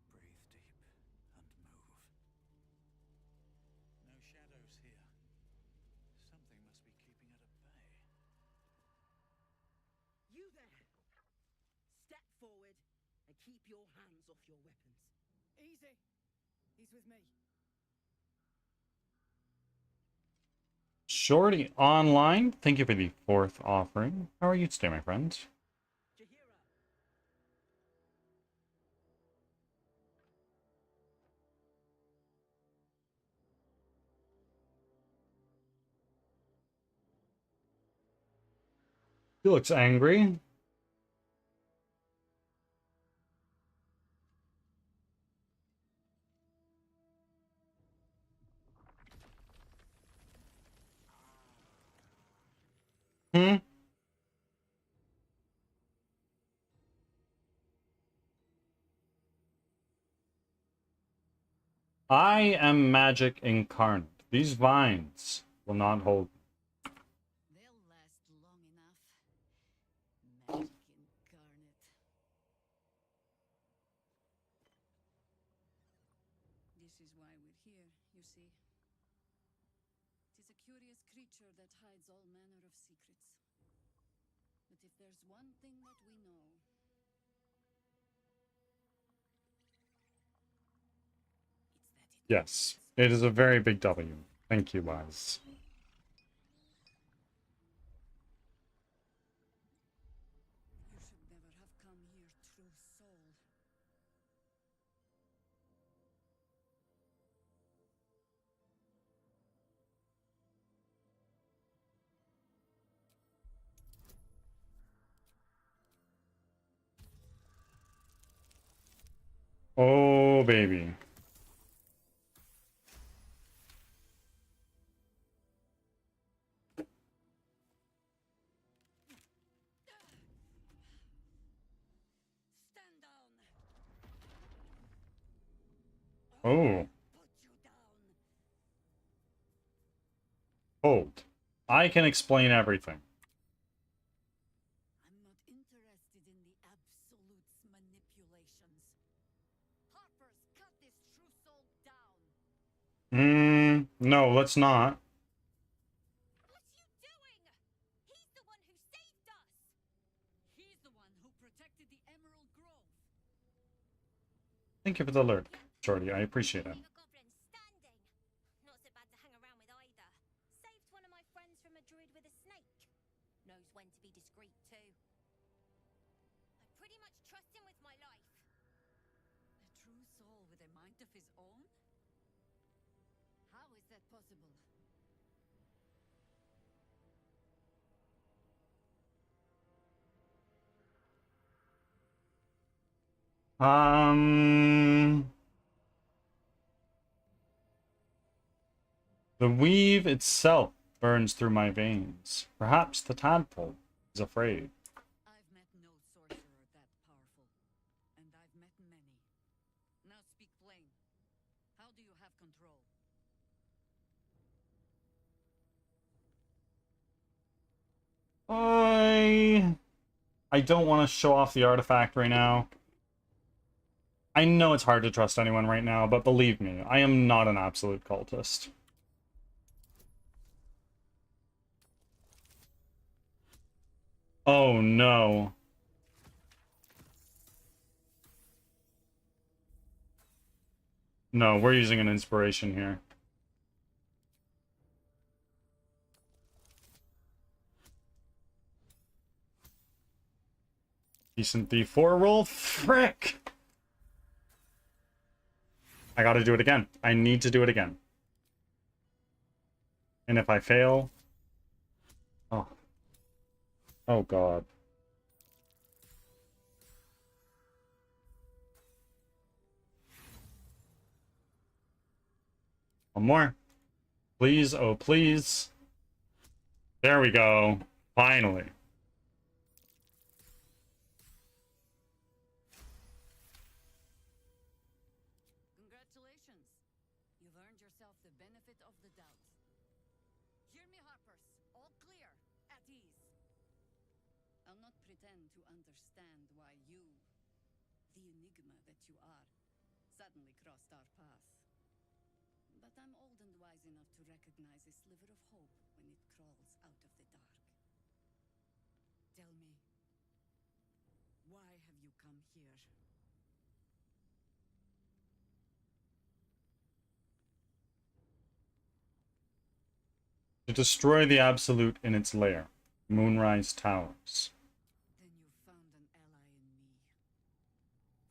Speaker 10: Breathe deep and move. No shadows here. Something must be keeping it at bay.
Speaker 4: You there! Step forward and keep your hands off your weapons. Easy. He's with me.
Speaker 2: Shorty Online, thank you for the 4th offering. How are you today, my friend?
Speaker 4: Jahira.
Speaker 2: He looks angry. Hmm? I am magic incarnate. These vines will not hold.
Speaker 7: They'll last long enough. Magic incarnate.
Speaker 11: This is why we're here, you see. Tis a curious creature that hides all manner of secrets. But if there's one thing that we know, it's that it
Speaker 2: Yes, it is a very big W. Thank you, Wise.
Speaker 11: you should never have come here, true soul.
Speaker 2: Oh, baby.
Speaker 11: Stand down!
Speaker 2: Oh,
Speaker 11: Put you down!
Speaker 2: hold. I can explain everything.
Speaker 11: I'm not interested in the Absolute's manipulations. Harpers, cut this true soul down!
Speaker 2: No, let's not.
Speaker 11: What you doing? He's the one who saved us! He's the one who protected the Emerald Grove!
Speaker 2: Thank you for the alert, Shorty. I appreciate it.
Speaker 12: Leave a goblin standing. Not so bad to hang around with either. Saved one of my friends from a druid with a snake. Knows when to be discreet too. I pretty much trust him with my life.
Speaker 11: A true soul with a mind of his own? How is that possible?
Speaker 2: The weave itself burns through my veins. Perhaps the tadpole is afraid.
Speaker 11: I've met no sorcerer that powerful, and I've met many. Now speak plain. How do you have control?
Speaker 2: I don't want to show off the artifact right now. I know it's hard to trust anyone right now, but believe me, I am not an absolute cultist. Oh no. No, we're using an inspiration here. Decent D4 roll. Frick! I gotta do it again. I need to do it again. And if I fail... Oh. Oh god. One more. Please, oh please. There we go. Finally.
Speaker 11: Congratulations. You've earned yourself the benefit of the doubt. Hear me, Harpers. All clear. At ease. I'll not pretend to understand why you, the enigma that you are, suddenly crossed our path. But I'm old and wise enough to recognize a sliver of hope when it crawls out of the dark. Tell me, why have you come here?
Speaker 2: To destroy the Absolute in its lair. Moonrise Towers.
Speaker 11: Then you found an ally in me.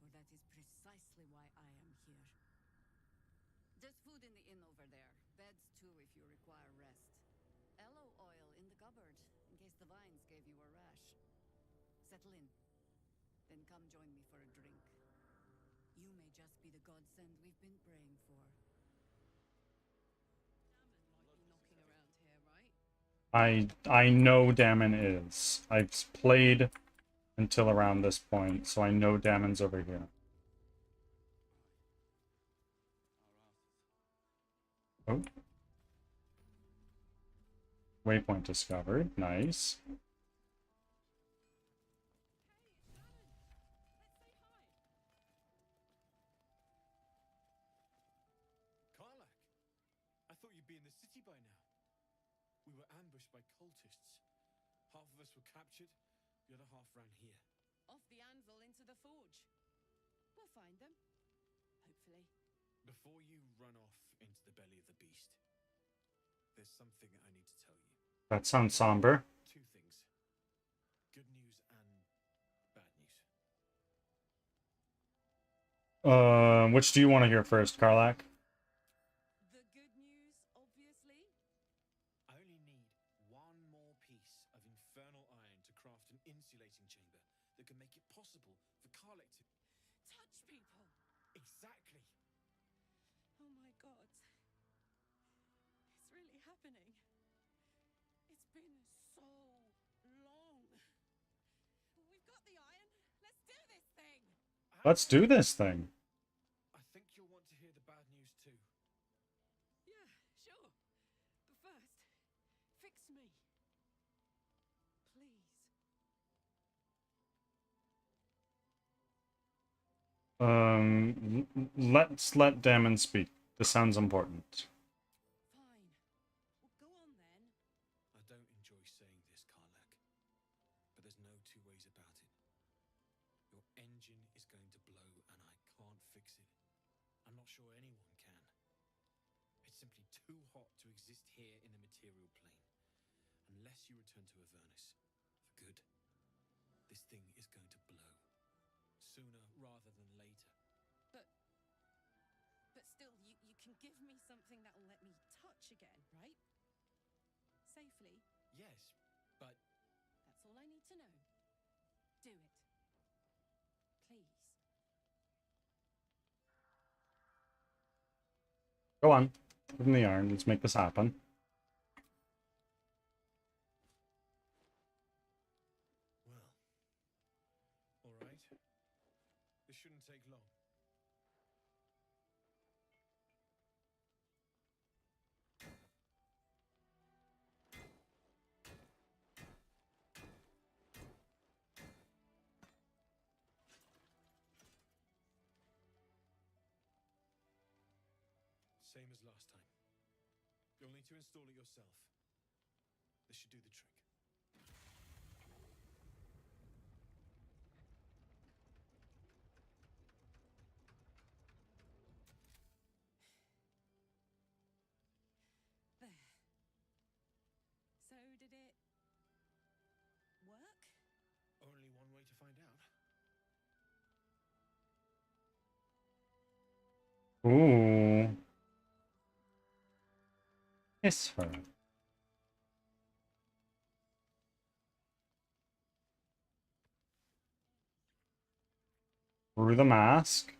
Speaker 11: For that is precisely why I am here. There's food in the inn over there. Beds too if you require rest. Aloe oil in the cupboard, in case the vines gave you a rash. Settle in. Then come join me for a drink. You may just be the godsend we've been praying for.
Speaker 2: I know Damon is. I've played until around this point, so I know Damon's over here. Oh. Waypoint discovered. Nice.
Speaker 10: Karlak, I thought you'd be in the city by now. We were ambushed by cultists. Half of us were captured, the other half ran here.
Speaker 11: Off the anvil into the forge. We'll find them. Hopefully.
Speaker 10: Before you run off into the belly of the beast, there's something I need to tell you.
Speaker 2: That sounds somber.
Speaker 10: Two things. Good news and bad news.
Speaker 2: Which do you want to hear first, Karlak?
Speaker 11: The good news, obviously.
Speaker 10: I only need one more piece of infernal iron to craft an insulating chamber that can make it possible for Karlak to
Speaker 11: Touch people.
Speaker 10: Exactly.
Speaker 11: Oh my god. It's really happening. It's been so long. We've got the iron. Let's do this thing.
Speaker 2: Let's do this thing.
Speaker 10: I think you'll want to hear the bad news too.
Speaker 11: Yeah, sure. But first, fix me. Please.
Speaker 2: Let's let Damon speak. This sounds important.
Speaker 11: Fine. Well, go on then.
Speaker 10: I don't enjoy saying this, Karlak, but there's no two ways about it. Your engine is going to blow and I can't fix it. I'm not sure anyone can. It's simply too hot to exist here in the material plane. Unless you return to Avernus for good, this thing is going to blow. Sooner rather than later.
Speaker 11: But still, you can give me something that'll let me touch again, right? Safely.
Speaker 10: Yes, but
Speaker 11: That's all I need to know. Do it. Please.
Speaker 2: Go on. Give him the iron. Let's make this happen.
Speaker 10: well, all right. This shouldn't take long.
Speaker 5: Same as last time. You'll need to install it yourself. This should do the trick.
Speaker 11: There. So did it work?
Speaker 5: Only one way to find out.
Speaker 2: Ooh. Kiss her. Through the mask.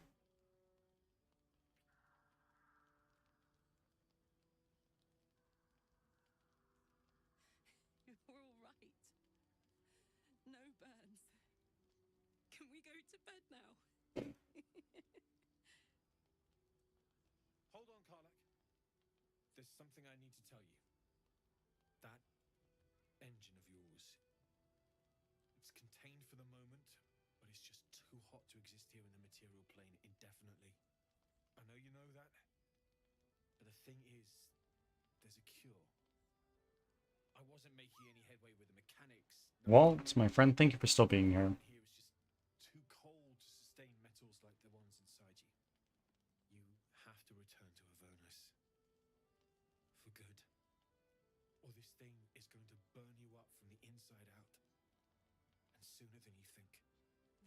Speaker 11: You're all right. No burns. Can we go to bed now?
Speaker 5: Hold on, Karlak. There's something I need to tell you. That engine of yours. It's contained for the moment, but it's just too hot to exist here in the material plane indefinitely. I know you know that, but the thing is, there's a cure. I wasn't making any headway with the mechanics.
Speaker 2: Walt, my friend, thank you for still being here.
Speaker 5: Here is just too cold to sustain metals like the ones inside you. You have to return to Avernus. For good. Or this thing is going to burn you up from the inside out. And sooner than you think.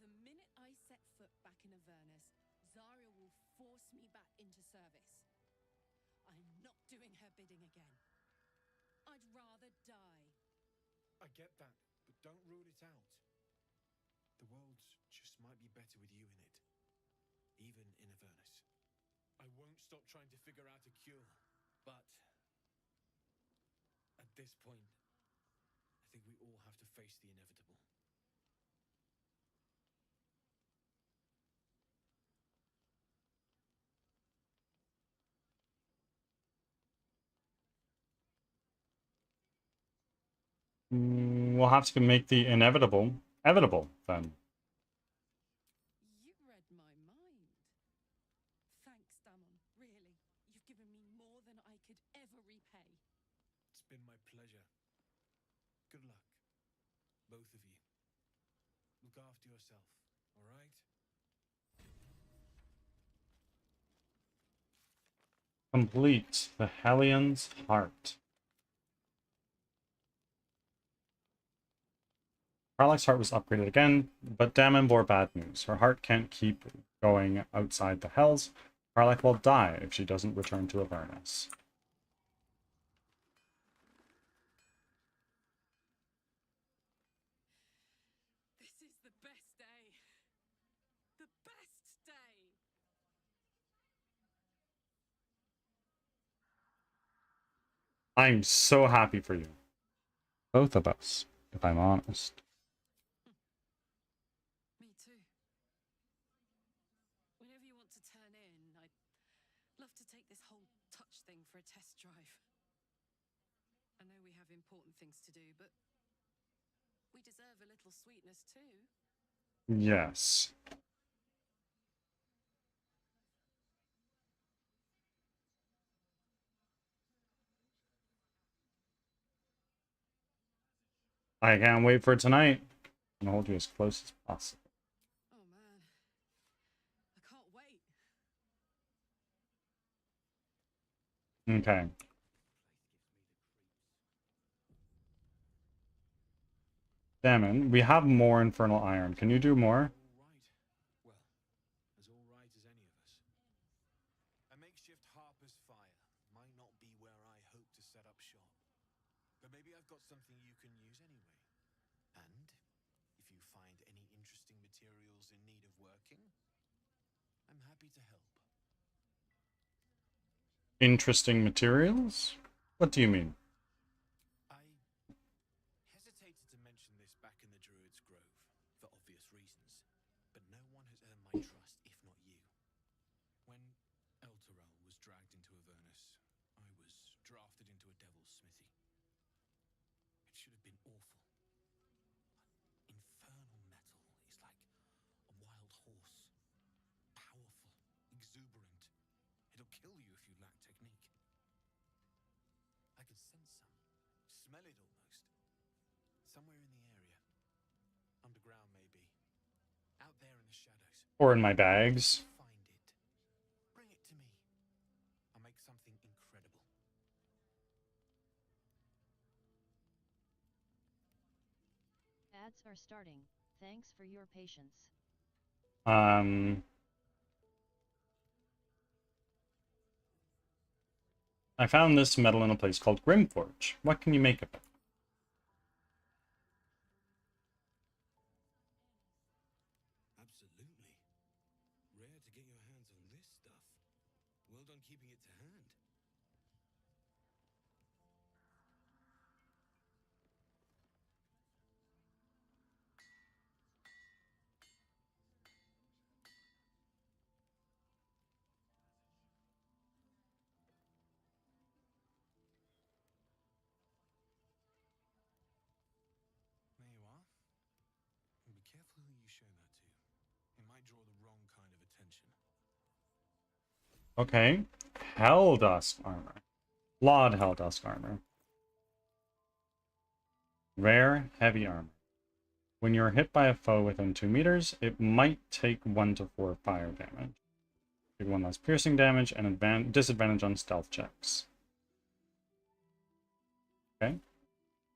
Speaker 11: The minute I set foot back in Avernus, Zarya will force me back into service. I'm not doing her bidding again. I'd rather die.
Speaker 5: I get that, but don't rule it out. The world just might be better with you in it. Even in Avernus. I won't stop trying to figure out a cure, but at this point, I think we all have to face the inevitable.
Speaker 2: We'll have to make the inevitable evitable then.
Speaker 11: You read my mind. Thanks, Damon. Really, you've given me more than I could ever repay.
Speaker 5: It's been my pleasure. Good luck, both of you. Look after yourself, all right?
Speaker 2: Complete the Hellion's heart. Karlak's heart was upgraded again, but Damon bore bad news. Her heart can't keep going outside the Hells. Karlak will die if she doesn't return to Avernus.
Speaker 11: This is the best day. The best day.
Speaker 2: I'm so happy for you. Both of us, if I'm honest.
Speaker 11: Me too. Whenever you want to turn in, I'd love to take this whole touch thing for a test drive. I know we have important things to do, but we deserve a little sweetness too.
Speaker 2: Yes. I can't wait for tonight. I'm gonna hold you as close as possible.
Speaker 11: Oh man, I can't wait.
Speaker 2: Okay. Damon, we have more infernal iron. Can you do more?
Speaker 5: All right. Well, as all right as any of us. A makeshift harper's fire might not be where I hope to set up shop. But maybe I've got something you can use anyway. And if you find any interesting materials in need of working, I'm happy to help.
Speaker 2: Interesting materials? What do you mean?
Speaker 5: I hesitated to mention this back in the Druid's Grove, for obvious reasons. But no one has earned my trust, if not you. When Elturel was dragged into Avernus, I was drafted into a devil's smithy. It should have been awful. Infernal metal is like a wild horse. Powerful, exuberant. It'll
Speaker 6: kill you if you lack technique. I can sense some. Smell it almost. Somewhere in the area. Underground, maybe. Out there in the shadows.
Speaker 2: Or in my bags.
Speaker 6: Find it. Bring it to me. I'll make something incredible.
Speaker 3: Ads are starting. Thanks for your patience.
Speaker 2: I found this metal in a place called Grimforge. What can you make of it?
Speaker 6: Absolutely. Rare to get your hands on this stuff. Well done keeping it to hand. There you are. And be careful who you show that to. It might draw the wrong kind of attention.
Speaker 2: Okay. Helldusk armor. Flawed Helldusk armor. Rare heavy armor. When you're hit by a foe within 2 meters, it might take 1 to 4 fire damage. Take 1 less piercing damage and disadvantage on stealth checks. Okay.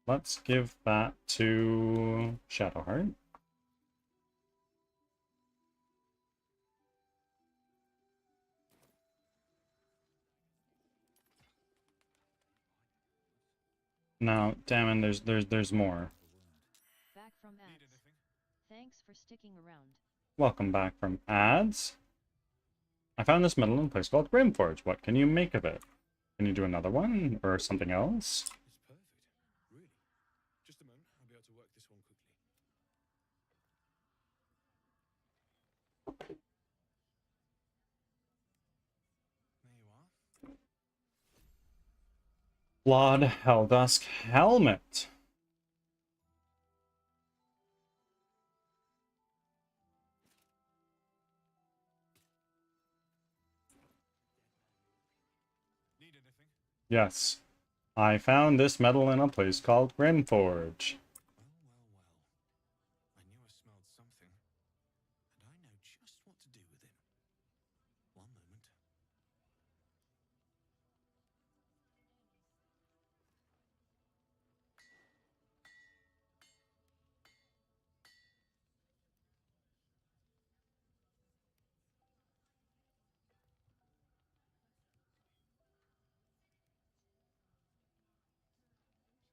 Speaker 2: Let's give that to Shadowheart. Now, Damon, there's more.
Speaker 3: Back from ads. Thanks for sticking around.
Speaker 2: Welcome back from ads. I found this metal in a place called Grimforge. What can you make of it? Can you do another one or something else?
Speaker 6: It's perfect. Really. Just a moment. I'll be able to work this one quickly. There you are.
Speaker 2: Flawed Helldusk helmet.
Speaker 6: Need anything?
Speaker 2: Yes. I found this metal in a place called Grimforge.
Speaker 6: Well, well, well. I knew I smelled something. And I know just what to do with it. One moment.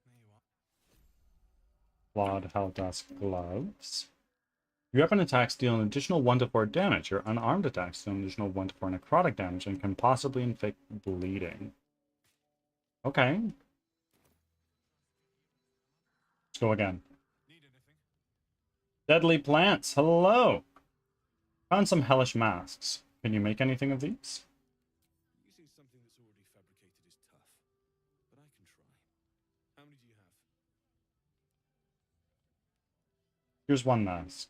Speaker 6: There you are.
Speaker 2: Flawed Helldusk gloves. Your weapon attacks deal an additional 1 to 4 damage. Your unarmed attacks deal an additional 1 to 4 necrotic damage and can possibly inflict bleeding. Okay. Let's go again.
Speaker 6: Need anything?
Speaker 2: Deadly plants. Hello. Found some hellish masks. Can you make anything of these?
Speaker 6: Using something that's already fabricated is tough. But I can try. How many do you have?
Speaker 2: Here's one mask.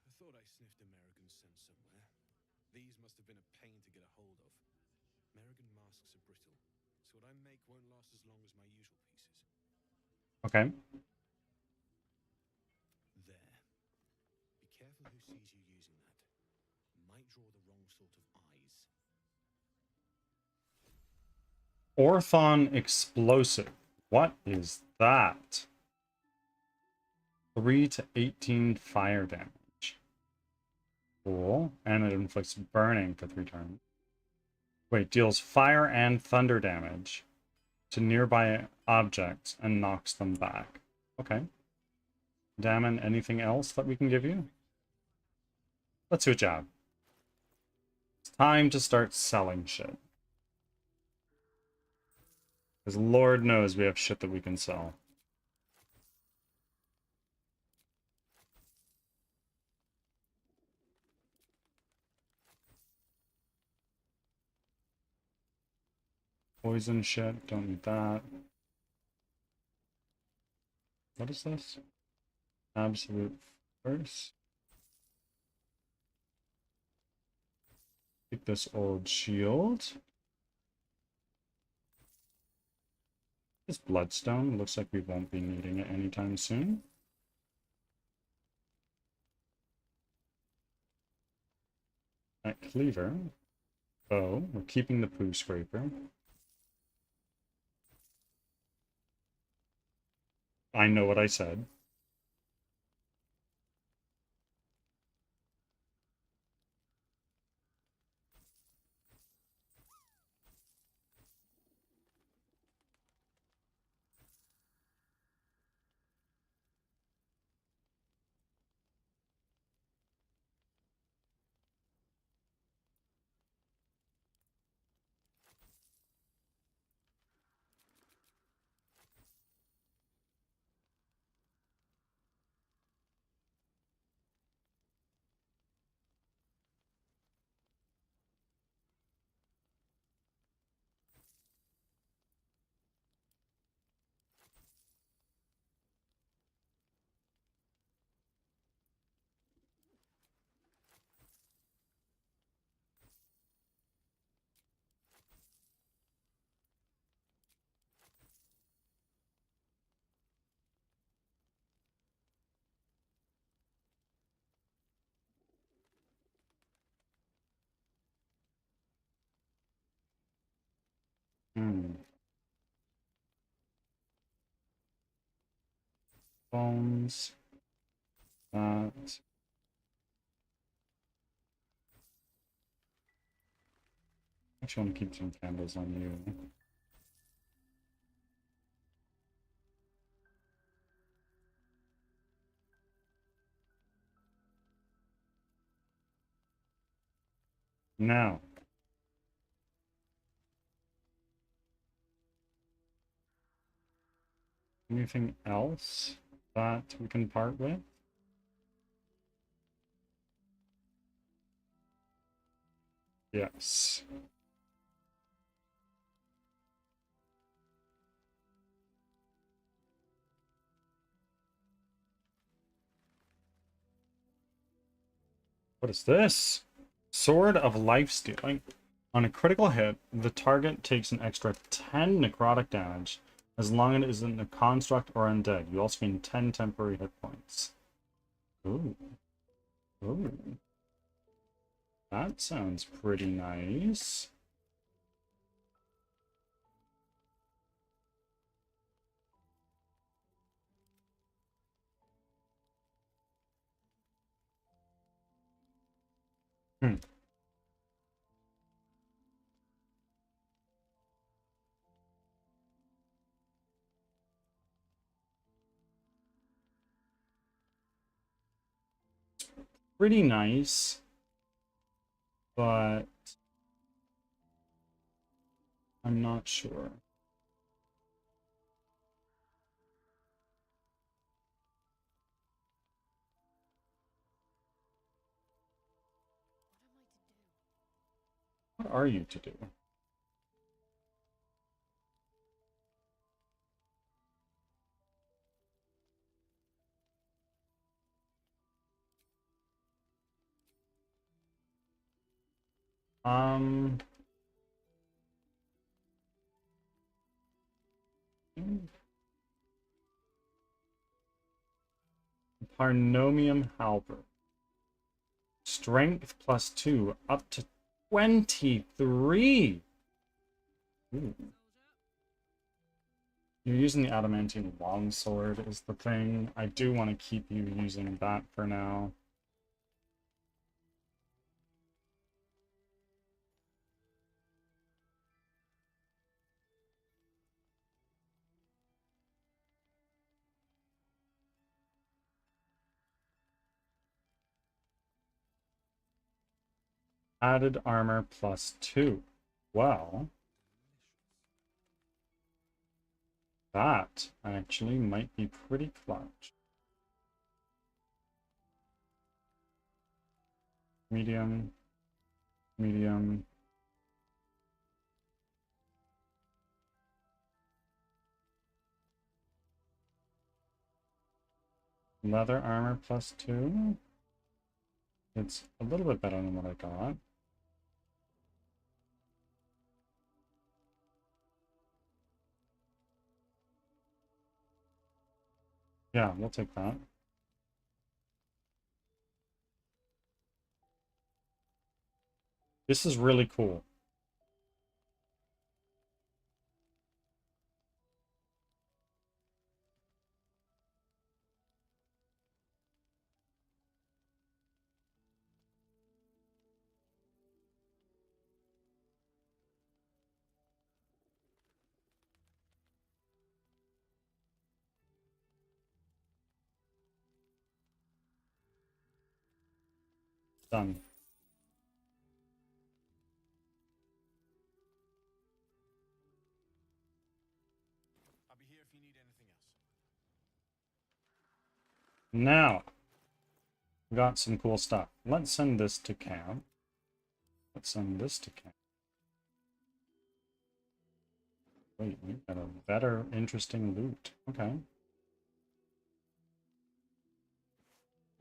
Speaker 6: I thought I sniffed American scent somewhere. These must have been a pain to get a hold of. American masks are brittle, so what I make won't last as long as my usual pieces.
Speaker 2: Okay.
Speaker 6: There. Be careful who sees you using that. Might draw the wrong sort of eyes.
Speaker 2: Orthon explosive. What is that? 3 to 18 fire damage. Cool. And it inflicts burning for 3 turns. Wait, deals fire and thunder damage to nearby objects and knocks them back. Okay. Damon, anything else that we can give you? Let's do a job. It's time to start selling shit. Because Lord knows we have shit that we can sell. Poison shit, don't need that. What is this? Absolute force. Take this old shield. This bloodstone looks like we won't be needing it anytime soon. That cleaver. Oh, we're keeping the poo scraper. I know what I said. Bones. That. Actually, I want to keep some candles on you. Now. Anything else that we can part with? Yes. What is this? Sword of Life Stealing. On a critical hit, the target takes an extra 10 necrotic damage as long as it isn't a construct or undead. You also gain 10 temporary hit points. Ooh. Ooh. That sounds pretty nice. Hmm. Pretty nice, but I'm not sure. What are you to do? Um, Parnomium Halberd. Strength +2, up to 23. Ooh. You're using the adamantine longsword is the thing. I do want to keep you using that for now. Added armor +2. Well, that actually might be pretty clutch. Medium, medium. Leather armor +2. It's a little bit better than what I got. Yeah, we'll take that. This is really cool. Done.
Speaker 10: I'll be here if you need anything else.
Speaker 2: Now, we got some cool stuff. Let's send this to camp. Let's send this to camp. Wait, we've got a better, interesting loot. Okay.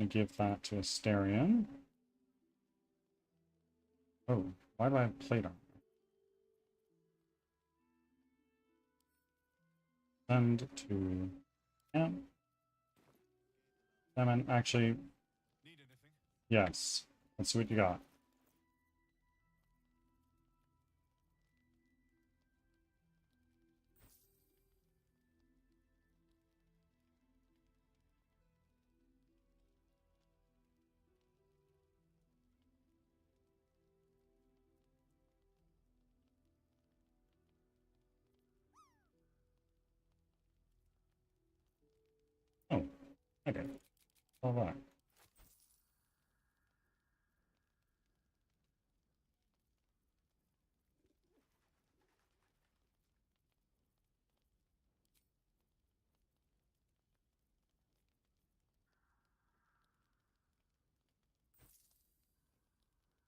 Speaker 2: We give that to Asterion. Oh, why do I have plate armor? Send to camp. Actually,
Speaker 10: Need anything?
Speaker 2: yes. Let's see what you got. Oh, okay. All right.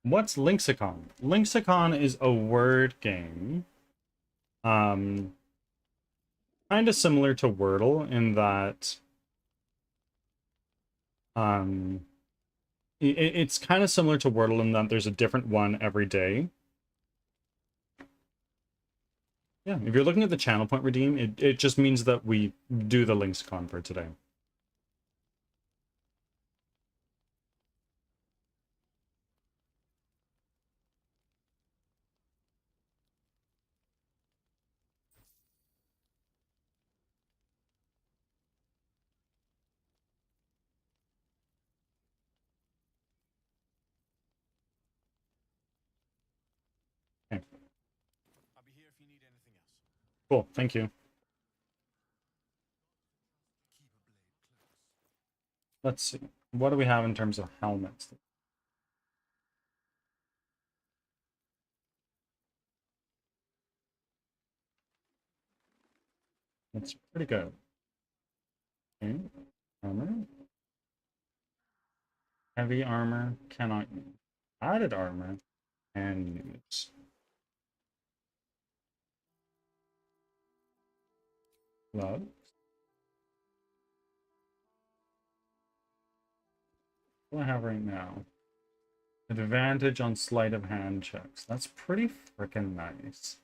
Speaker 2: What's Lexicon? Lexicon is a word game. Kind of similar to Wordle in that it's kind of similar to Wordle in that there's a different one every day. Yeah, if you're looking at the channel point redeem, it just means that we do the Lexicon for today. Okay.
Speaker 10: I'll be here if you need anything else.
Speaker 2: Cool, thank you.
Speaker 10: Keep a blade close.
Speaker 2: Let's see. What do we have in terms of helmets? That's pretty good. Okay. Armor. Heavy armor, cannot use. Added armor, and use. Gloves. What do I have right now? Advantage on sleight of hand checks. That's pretty freaking nice.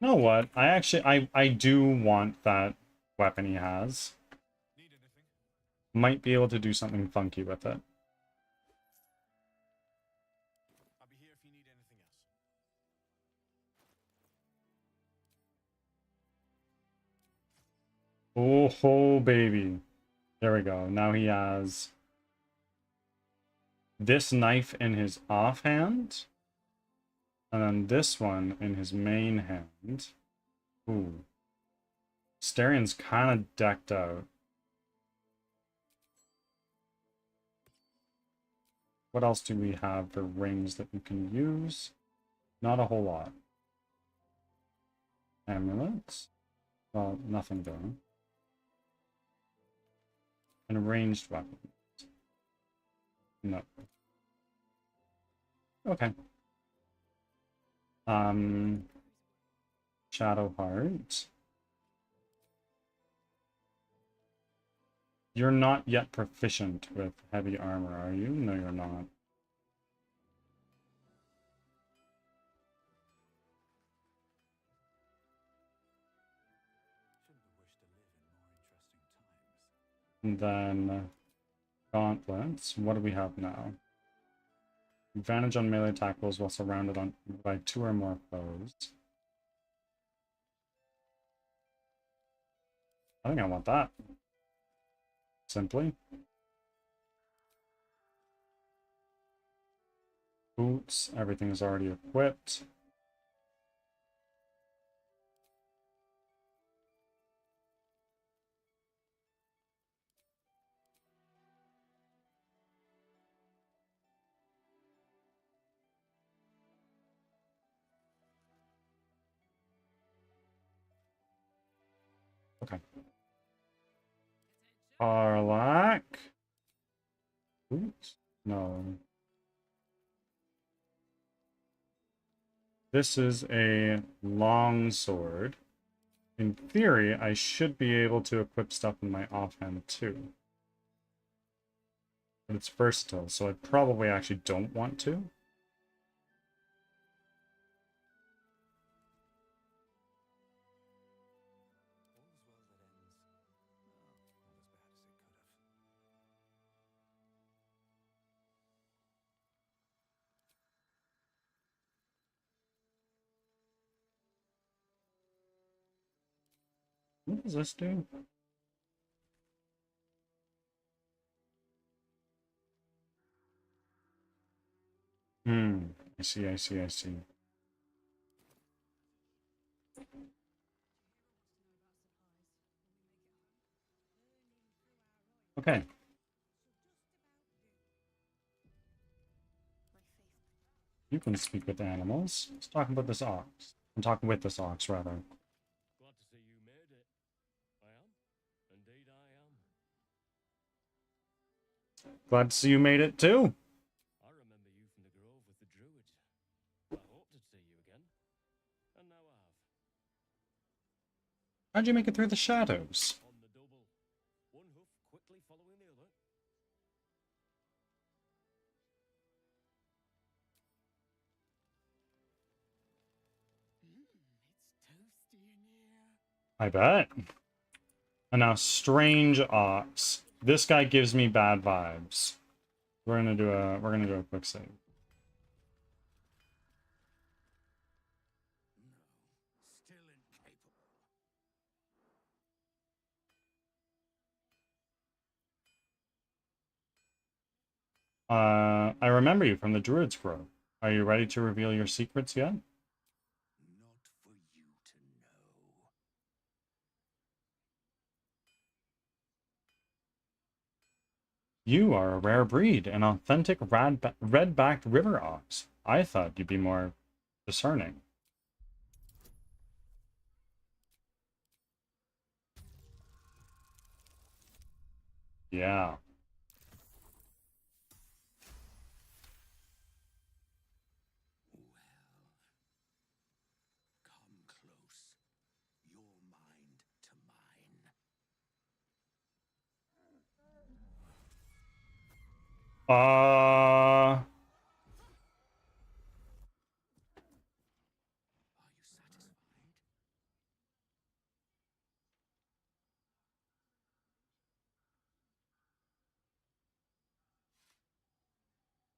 Speaker 2: You know what? I do want that weapon he has.
Speaker 10: Need anything?
Speaker 2: Might be able to do something funky with it.
Speaker 10: I'll be here if you need anything else.
Speaker 2: Oh, baby. There we go. Now he has this knife in his offhand. And then this one in his main hand. Ooh. Astarion's kind of decked out. What else do we have for rings that you can use? Not a whole lot. Amulets. Well, nothing there. An ranged weapon. No. Okay. Shadow Heart. You're not yet proficient with heavy armor, are you? No, you're not. And then gauntlets. What do we have now? Advantage on melee attack rolls while surrounded by 2 or more foes. I think I want that. Simply. Boots. Everything is already equipped. Okay. Arlac. Oops. No. This is a long sword. In theory, I should be able to equip stuff in my offhand too. But it's versatile, so I probably actually don't want to. What does this do? I see, I see, I see. Okay. You can speak with animals. Let's talk about this ox. I'm talking with this ox, rather.
Speaker 10: Glad to see you made it. I am. Indeed I am.
Speaker 2: Glad to see you made it too.
Speaker 10: I remember you from the grove with the druids. I hoped to see you again. And now I have.
Speaker 2: How'd you make it through the shadows?
Speaker 10: On the double. One hoof quickly following the other.
Speaker 5: It's toasty in here.
Speaker 2: I bet. And now strange ox. This guy gives me bad vibes. We're gonna do a quick save.
Speaker 5: No, still incapable.
Speaker 2: I remember you from the Druid's Grove. Are you ready to reveal your secrets yet?
Speaker 5: Not for you to know.
Speaker 2: You are a rare breed, an authentic red-backed river ox. I thought you'd be more discerning. Yeah.
Speaker 5: Come close. Your mind to mine.
Speaker 2: Uh...
Speaker 5: Are you satisfied?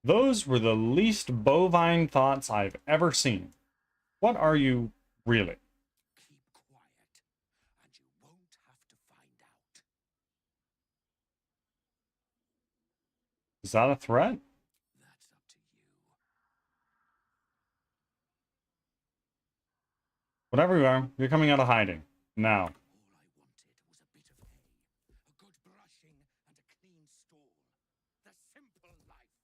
Speaker 2: Those were the least bovine thoughts I've ever seen. What are you, really?
Speaker 5: Keep quiet, and you won't have to find out.
Speaker 2: Is that a threat?
Speaker 5: That's up to you.
Speaker 2: Whatever you are, you're coming out of hiding. Now.
Speaker 5: All I wanted was a bit of hay, a good brushing, and a clean stall. The simple life.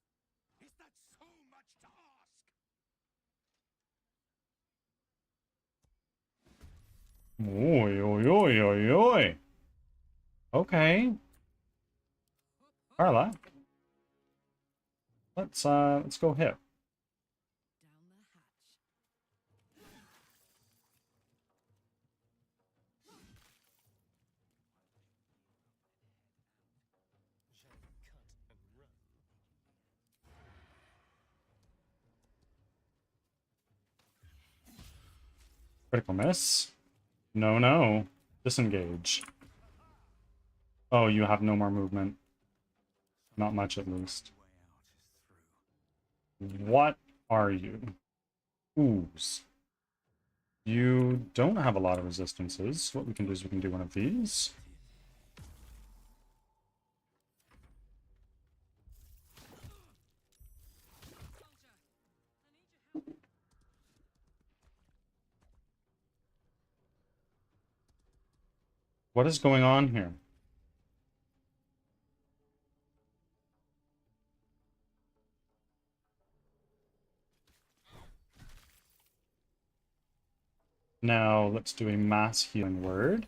Speaker 5: Is that so much to ask?
Speaker 2: Oi, oi, oi, oi, oi. Okay. Carla. Let's go hit.
Speaker 4: Down the hatch.
Speaker 2: Critical miss. No, no. Disengage. Oh, you have no more movement. Not much, at least. What are you? Ooze. You don't have a lot of resistances. What we can do is we can do one of these. What is going on here? Now, let's do a mass healing word.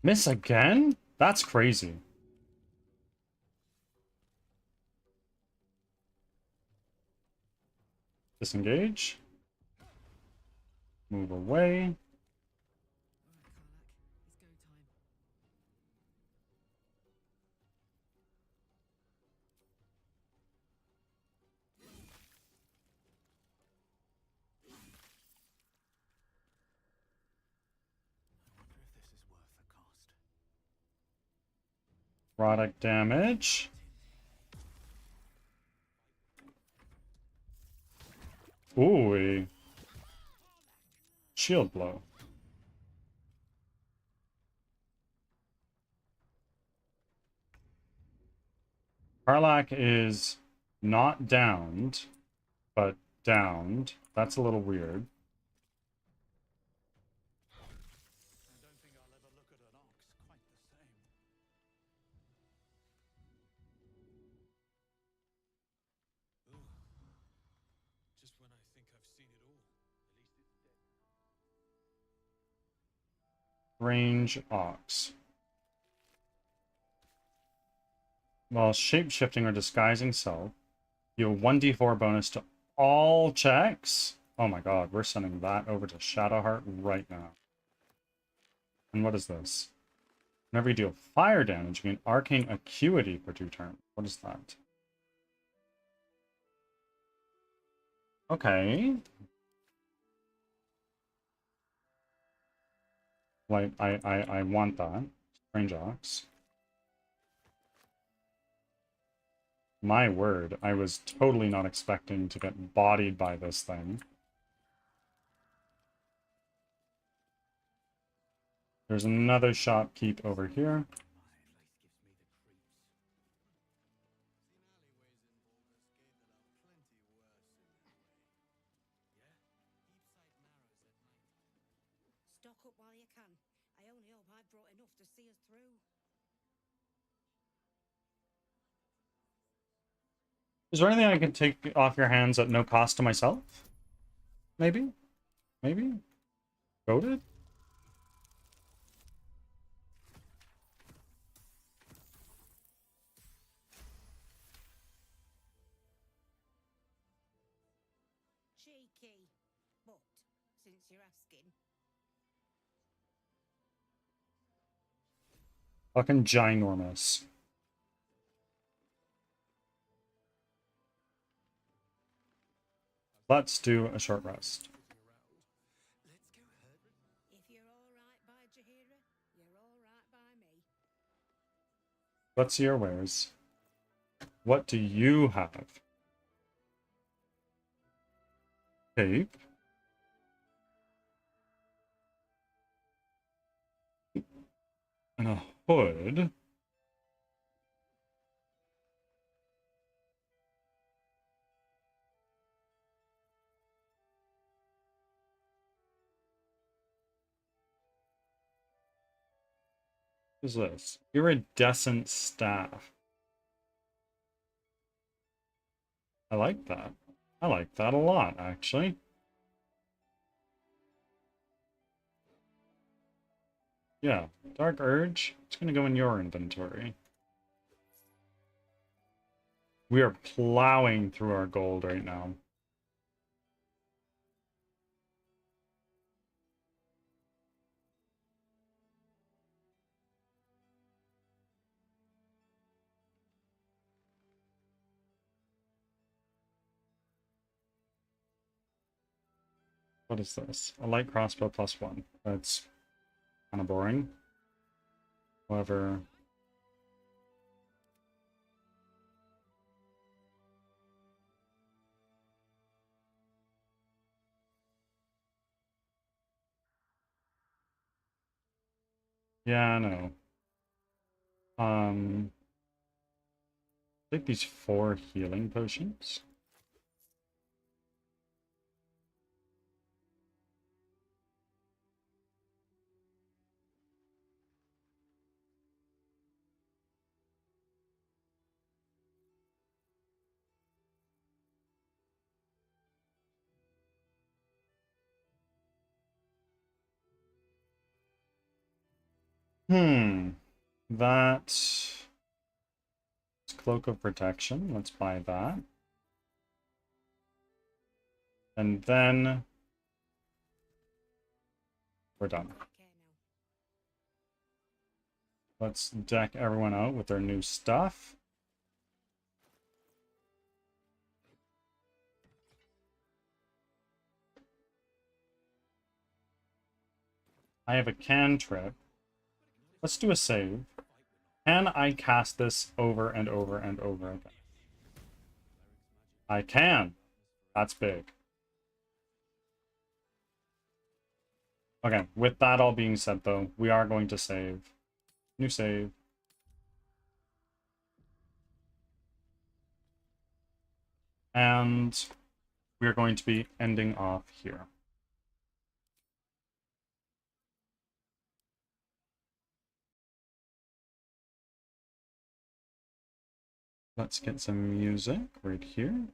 Speaker 2: Miss again? That's crazy. Disengage. Move away. Product damage. Ooh, a shield blow. Karlak is not downed, but downed. That's a little weird.
Speaker 10: Just when I think I've seen it all, at least it's dead.
Speaker 2: Range ox. While shape-shifting or disguising self, you have 1d4 bonus to all checks. Oh my god, we're sending that over to Shadowheart right now. And what is this? Whenever you deal fire damage, you gain arcane acuity for 2 turns. What is that? Okay. Like, I want that. Range ox. My word, I was totally not expecting to get bodied by this thing. There's another shopkeep over here.
Speaker 4: Stock up while you can. I only hope I've brought enough to see us through.
Speaker 2: Is there anything I can take off your hands at no cost to myself? Maybe? Maybe? Goaded?
Speaker 4: Cheeky. But, since you're asking,
Speaker 2: Fucking ginormous. Let's do a short rest.
Speaker 4: if you're alright by Jahira, you're alright by me.
Speaker 2: Let's see your wares. What do you have? Cape. And a hood. What's this? Iridescent staff. I like that. I like that a lot, actually. Yeah, Dark Urge. It's gonna go in your inventory. We are plowing through our gold right now. What is this? A light crossbow +1. That's kind of boring. However, yeah, I know. Take these 4 healing potions. That's Cloak of Protection. Let's buy that. And then we're done. Let's deck everyone out with their new stuff. I have a cantrip. Let's do a save. Can I cast this over and over and over again? I can. That's big. Okay, with that all being said, though, we are going to save. New save. And we're going to be ending off here. Let's get some music right here.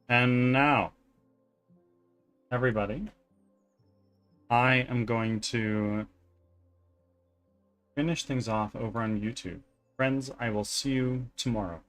Speaker 2: And now, everybody, I am going to finish things off over on YouTube. Friends, I will see you tomorrow.